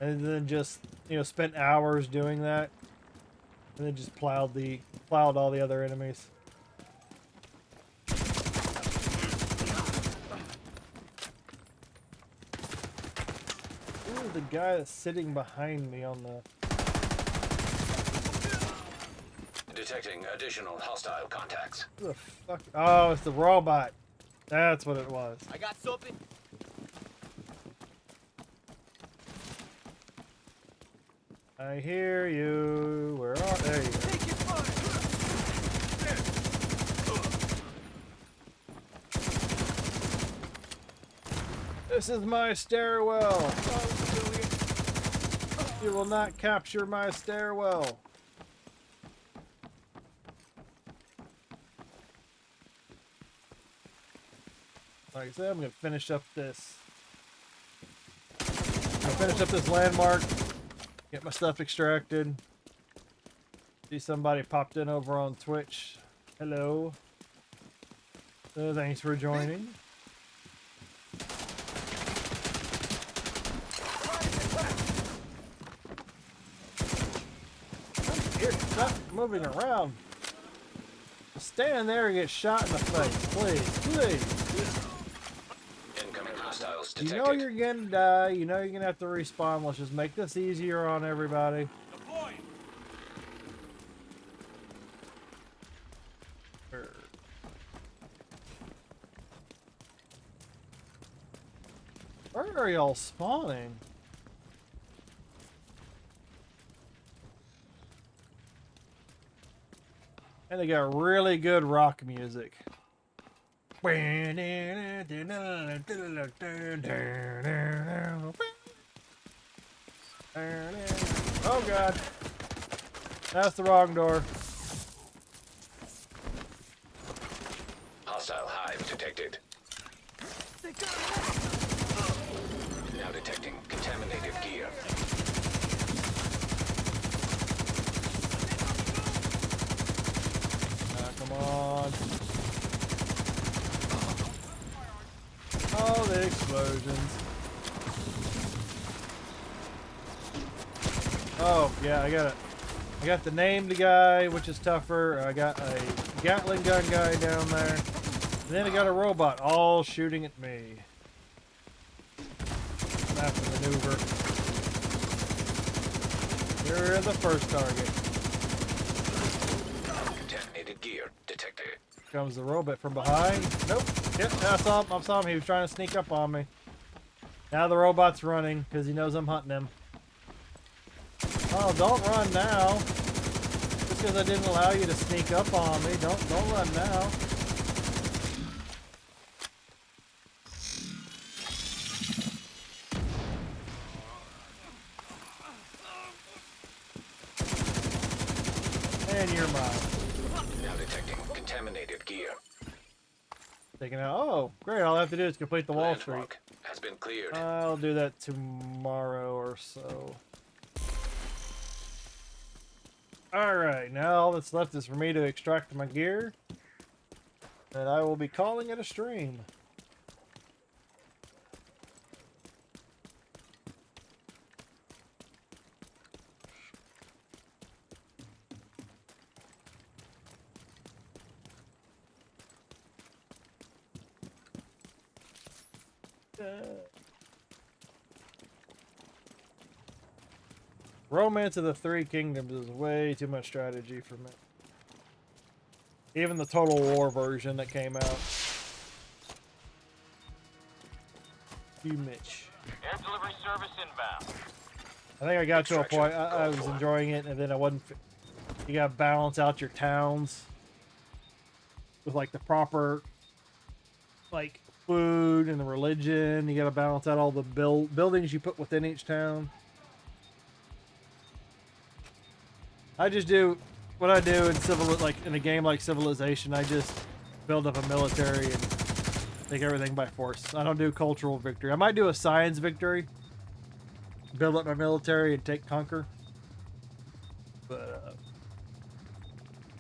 and then just spent hours doing that, and then just plowed all the other enemies. Ooh, the guy that's sitting behind me on the. Detecting additional hostile contacts. Who the fuck? Oh, it's the robot. That's what it was. I got something. I hear you. Where are there you go. This is my stairwell. You will not capture my stairwell. Like I said, I'm gonna finish up this. Landmark. Get my stuff extracted. See somebody popped in over on Twitch. Hello. Thanks for joining. Here, stop moving around. Just stand there and get shot in the face, please, please. You know you're gonna die. You know you're gonna have to respawn. Let's just make this easier on everybody. Where are y'all spawning? And they got really good rock music. Oh god. That's the wrong door. Hostile hive detected. Now detecting contaminated gear. Come on. Oh, the explosions. Oh, yeah, I got the named guy, which is tougher. I got a Gatling gun guy down there. And then I got a robot all shooting at me. I have to maneuver. You're the first target. Contaminated gear detected. Comes the robot from behind. Nope. Yep, I saw him. He was trying to sneak up on me. Now the robot's running because he knows I'm hunting him. Oh, don't run now. Just because I didn't allow you to sneak up on me. Don't run now. And you're mine. Now detecting contaminated gear. Taking out. Oh, great. All I have to do is complete the wall streak. Landmark has been cleared. I'll do that tomorrow or so. Alright, now all that's left is for me to extract my gear. And I will be calling it a stream. Romance of the Three Kingdoms is way too much strategy for me. Even the Total War version that came out. Too much. Air delivery service inbound. I think I got to a point, I was enjoying it, and then I wasn't. You gotta balance out your towns with like the proper, like, food and the religion. You gotta balance out all the buildings you put within each town. I just do what I do in in a game like Civilization. I just build up a military and take everything by force. I don't do cultural victory. I might do a science victory, build up my military and conquer. But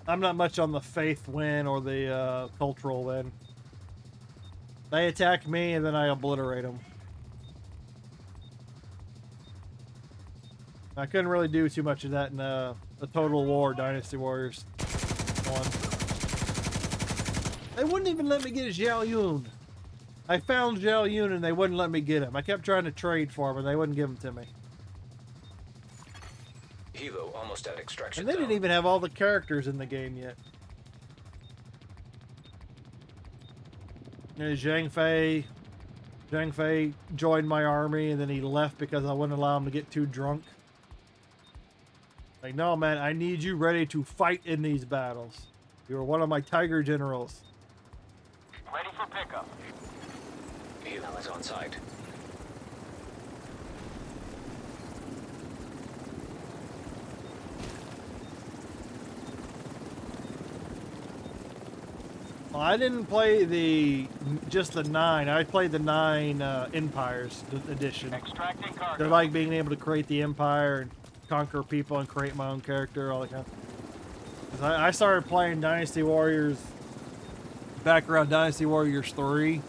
I'm not much on the faith win or the cultural win. They attack me and then I obliterate them. I couldn't really do too much of that in the Total War Dynasty Warriors 1. They wouldn't even let me get Zhao Yun. I found Zhao Yun and they wouldn't let me get him. I kept trying to trade for him and they wouldn't give him to me. Hilo almost at extraction. And they didn't even have all the characters in the game yet. You know, Zhang Fei joined my army and then he left because I wouldn't allow him to get too drunk. Like, no, man, I need you ready to fight in these battles. You're one of my tiger generals. Ready for pickup. Hilo is on site. Well, I didn't play just the 9. I played the 9 Empires edition. Extracting cargo. They're like being able to create the empire and conquer people and create my own character, all that kind of. I started playing Dynasty Warriors back around Dynasty Warriors 3.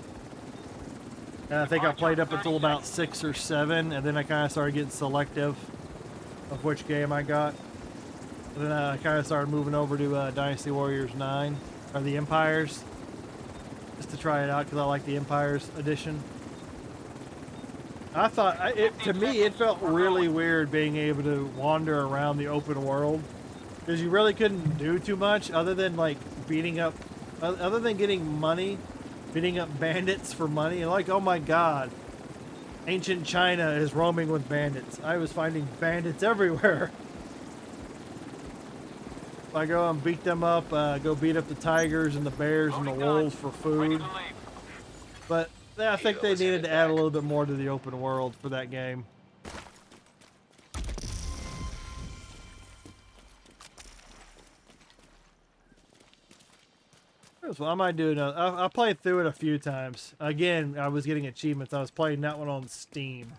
And I think I played up until about 6 or 7, and then I kind of started getting selective of which game I got. And then I kind of started moving over to Dynasty Warriors 9, or the Empires, just to try it out because I like the Empires edition. I thought, to me, it felt really weird being able to wander around the open world, because you really couldn't do too much other than like other than getting money, beating up bandits for money. And like, oh my god, ancient China is roaming with bandits. I was finding bandits everywhere. I go and beat them up, go beat up the tigers and the bears and the wolves for food. But yeah, I think they needed to add a little bit more to the open world for that game. So I might do another. I played through it a few times. Again, I was getting achievements. I was playing that one on Steam.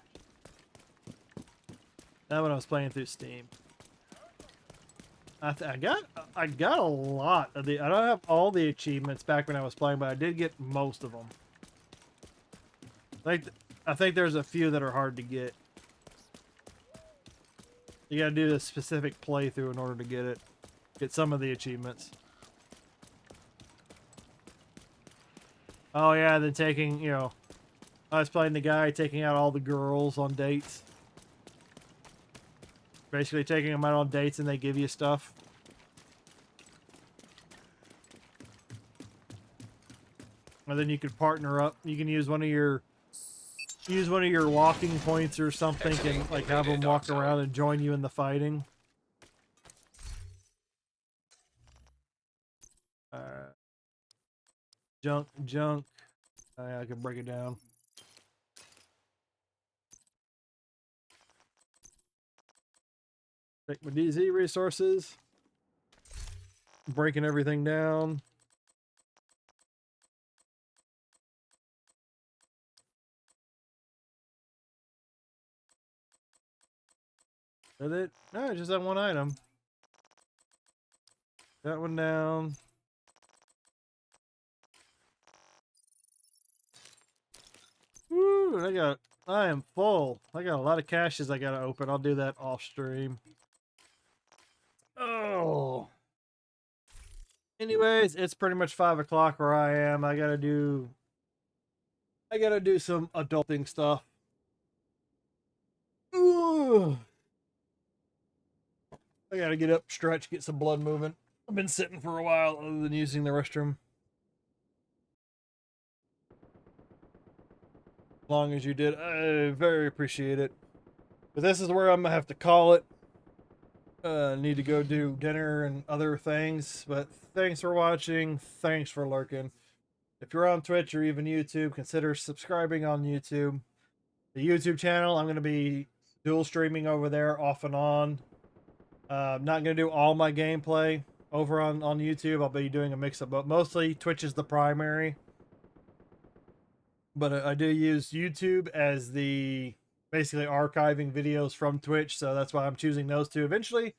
That one I was playing through Steam. I got a lot of the. I don't have all the achievements back when I was playing, but I did get most of them. I think there's a few that are hard to get. You gotta do the specific playthrough in order to get some of the achievements. Oh yeah, then taking, you know, I was playing the guy taking out all the girls on dates. Basically taking them out on dates and they give you stuff. And then you could partner up. You can use one of your walking points or something and like have them walk around and join you in the fighting. Junk. I can break it down. Take my DZ resources. Breaking everything down. Is it? No, just that one item. That one down. Woo, I am full. I got a lot of caches I gotta open. I'll do that off stream. Oh. Anyways, it's pretty much 5 o'clock where I am. I gotta do I gotta do some adulting stuff. Ugh. I gotta get up, stretch, get some blood moving. I've been sitting for a while other than using the restroom. As long as you did, I very appreciate it. But this is where I'm gonna have to call it. Need to go do dinner and other things. But thanks for watching. Thanks for lurking. If you're on Twitch or even YouTube, consider subscribing on YouTube. The YouTube channel, I'm going to be dual streaming over there off and on. I'm not going to do all my gameplay over on YouTube. I'll be doing a mix of, but mostly Twitch is the primary. But I do use YouTube as the basically archiving videos from Twitch, so that's why I'm choosing those two. Eventually,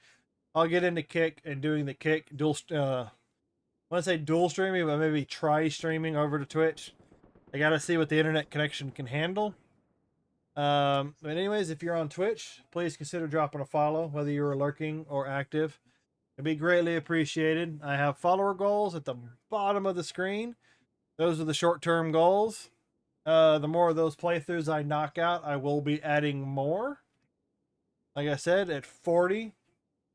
I'll get into Kick and doing the Kick dual. When I say dual streaming, but maybe try streaming over to Twitch. I gotta see what the internet connection can handle. But anyways, if you're on Twitch, please consider dropping a follow, whether you're lurking or active. It'd be greatly appreciated. I have follower goals at the bottom of the screen. Those are the short-term goals. The more of those playthroughs I knock out, I will be adding more. Like I said, at 40,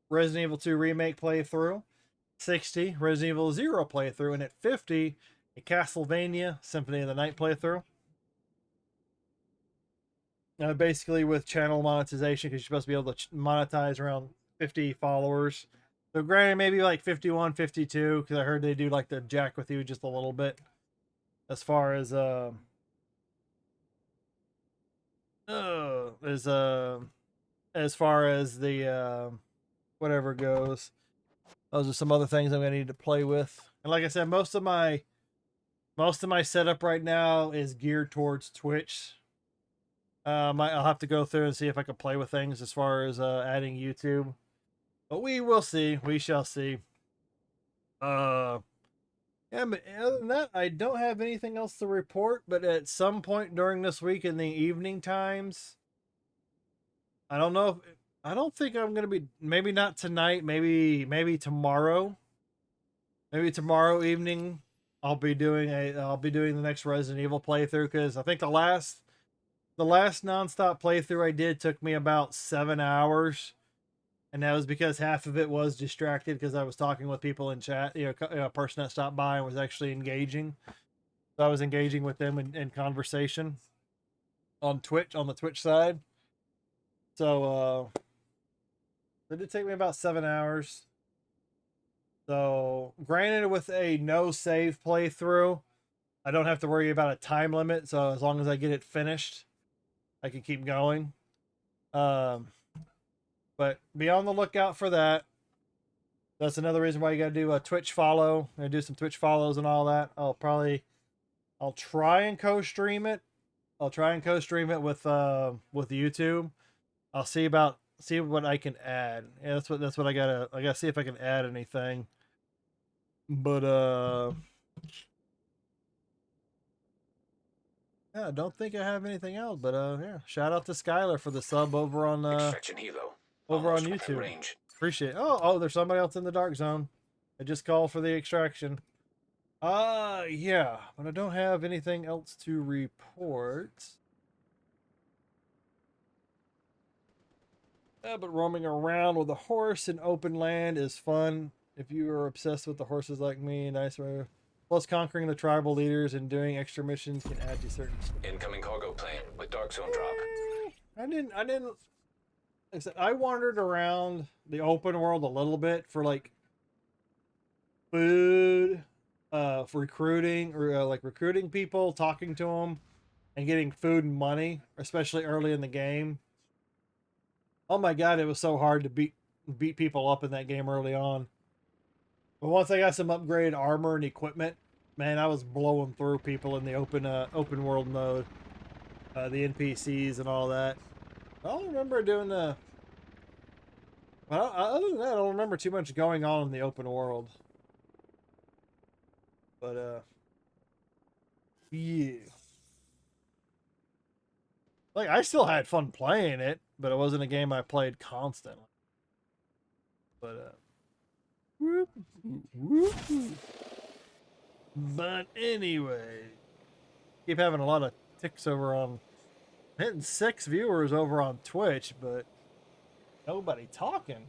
Resident Evil 2 Remake playthrough. 60, Resident Evil 0 playthrough. And at 50, a Castlevania Symphony of the Night playthrough. Basically with channel monetization, because you're supposed to be able to monetize around 50 followers. So granted, maybe like 51, 52, because I heard they do like the jack with you just a little bit. As far as far as the whatever goes. Those are some other things I'm gonna need to play with. And like I said, most of my setup right now is geared towards Twitch. I'll have to go through and see if I can play with things as far as adding YouTube. But we will see. We shall see. Yeah, but other than that, I don't have anything else to report. But at some point during this week in the evening times, I don't know. I don't think I'm gonna be. Maybe not tonight. Maybe tomorrow. Maybe tomorrow evening, I'll be doing the next Resident Evil playthrough, because I think the last nonstop playthrough I did took me about 7 hours, and that was because half of it was distracted because I was talking with people in chat. A person that stopped by and was actually engaging. So I was engaging with them in conversation on Twitch, on the Twitch side. So it did take me about 7 hours. So granted, with a no save playthrough, I don't have to worry about a time limit. So as long as I get it finished, I can keep going. But be on the lookout for that. That's another reason why you got to do a Twitch follow. I'm gonna do some Twitch follows and all that. I'll try and co-stream it. I'll try and co-stream it with YouTube. I'll see what I can add. Yeah, that's what I gotta see if I can add anything. But yeah, I don't think I have anything else. But yeah, shout out to Skylar for the sub over on Extraction helo. over on Almost within YouTube. range. Appreciate it. Oh, there's somebody else in the dark zone. I just called for the extraction. Yeah, but I don't have anything else to report. But roaming around with a horse in open land is fun. If you are obsessed with the horses like me, nice way. Plus, conquering the tribal leaders and doing extra missions can add to certain stuff. Incoming cargo plane with dark zone drop. I didn't. Like I said, I wandered around the open world a little bit for like food, for recruiting, or like recruiting people, talking to them, and getting food and money, especially early in the game. Oh my god, it was so hard to beat people up in that game early on. But once I got some upgraded armor and equipment, man, I was blowing through people in the open world mode, the NPCs and all that. I don't remember doing the. Well, other than that, I don't remember too much going on in the open world. But yeah. Like, I still had fun playing it, but it wasn't a game I played constantly. But but anyway, keep having a lot of ticks over on hitting 6 viewers over on Twitch, but nobody talking.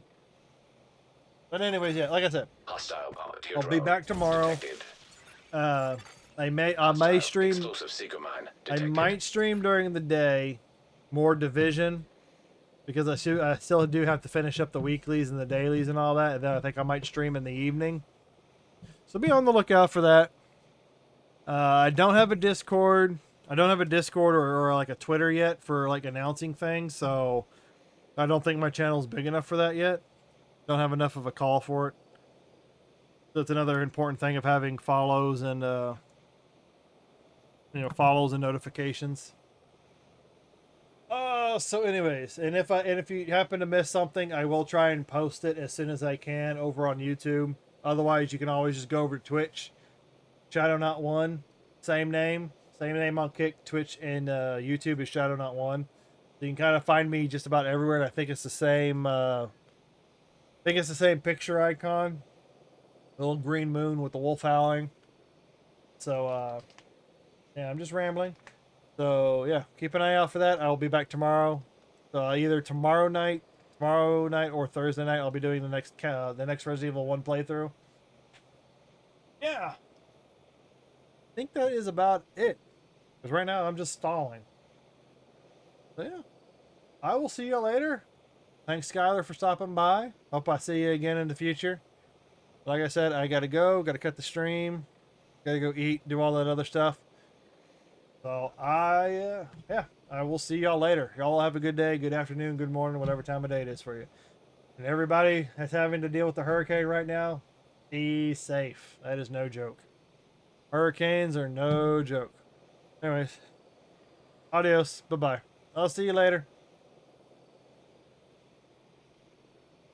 But anyways, yeah, like I said, Hostile volunteer I'll be drone back tomorrow. detected. I may Hostile stream. explosive seeker mine I detected. might stream during the day, more Division, because I still do have to finish up the weeklies and the dailies and all that. And then I think I might stream in the evening. So be on the lookout for that. I don't have a Discord. I don't have a Discord or like a Twitter yet for like announcing things. So I don't think my channel's big enough for that yet. Don't have enough of a call for it. So it's another important thing of having follows and follows and notifications. So anyways, and if you happen to miss something, I will try and post it as soon as I can over on YouTube. Otherwise, you can always just go over to Twitch. Shadow Not One, same name on Kick, Twitch, and YouTube is Shadow Not One. So you can kind of find me just about everywhere. And I think it's the same. Picture icon, the little green moon with the wolf howling. So yeah, I'm just rambling. So yeah, keep an eye out for that. I will be back tomorrow. Either tomorrow night or Thursday night. I'll be doing the next Resident Evil 1 playthrough. Yeah, I think that is about it. Because right now I'm just stalling. So yeah, I will see you later. Thanks, Skylar, for stopping by. Hope I see you again in the future. Like I said, I gotta go. Gotta cut the stream. Gotta go eat. Do all that other stuff. So I will see y'all later. Y'all have a good day, good afternoon, good morning, whatever time of day it is for you. And everybody that's having to deal with the hurricane right now, be safe. That is no joke. Hurricanes are no joke. Anyways, adios. Bye-bye. I'll see you later.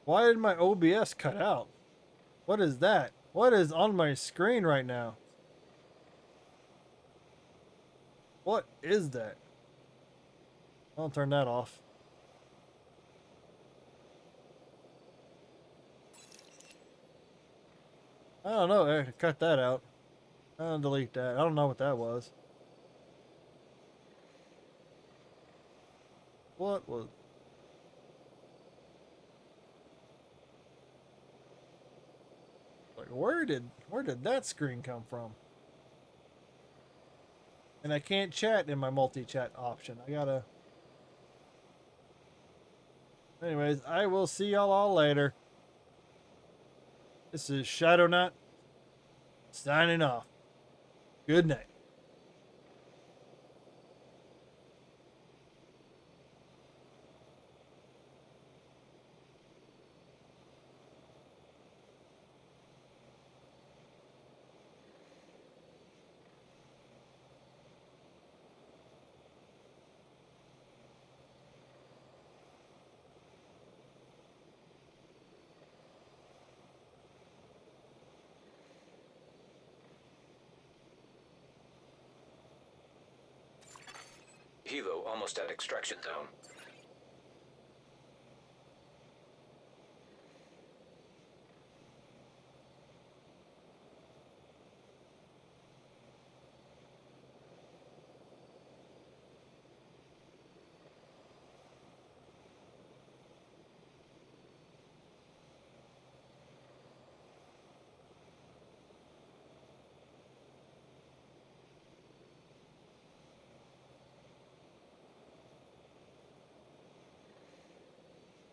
Why did my OBS cut out? What is that? What is on my screen right now? What is that? I'll turn that off. I don't know. I cut that out. I'll delete that. I don't know what that was. What was... Like, where did that screen come from? And I can't chat in my multi-chat option. I gotta... Anyways, I will see y'all all later. This is Shadowknot signing off. Good night. Hilo almost at extraction zone.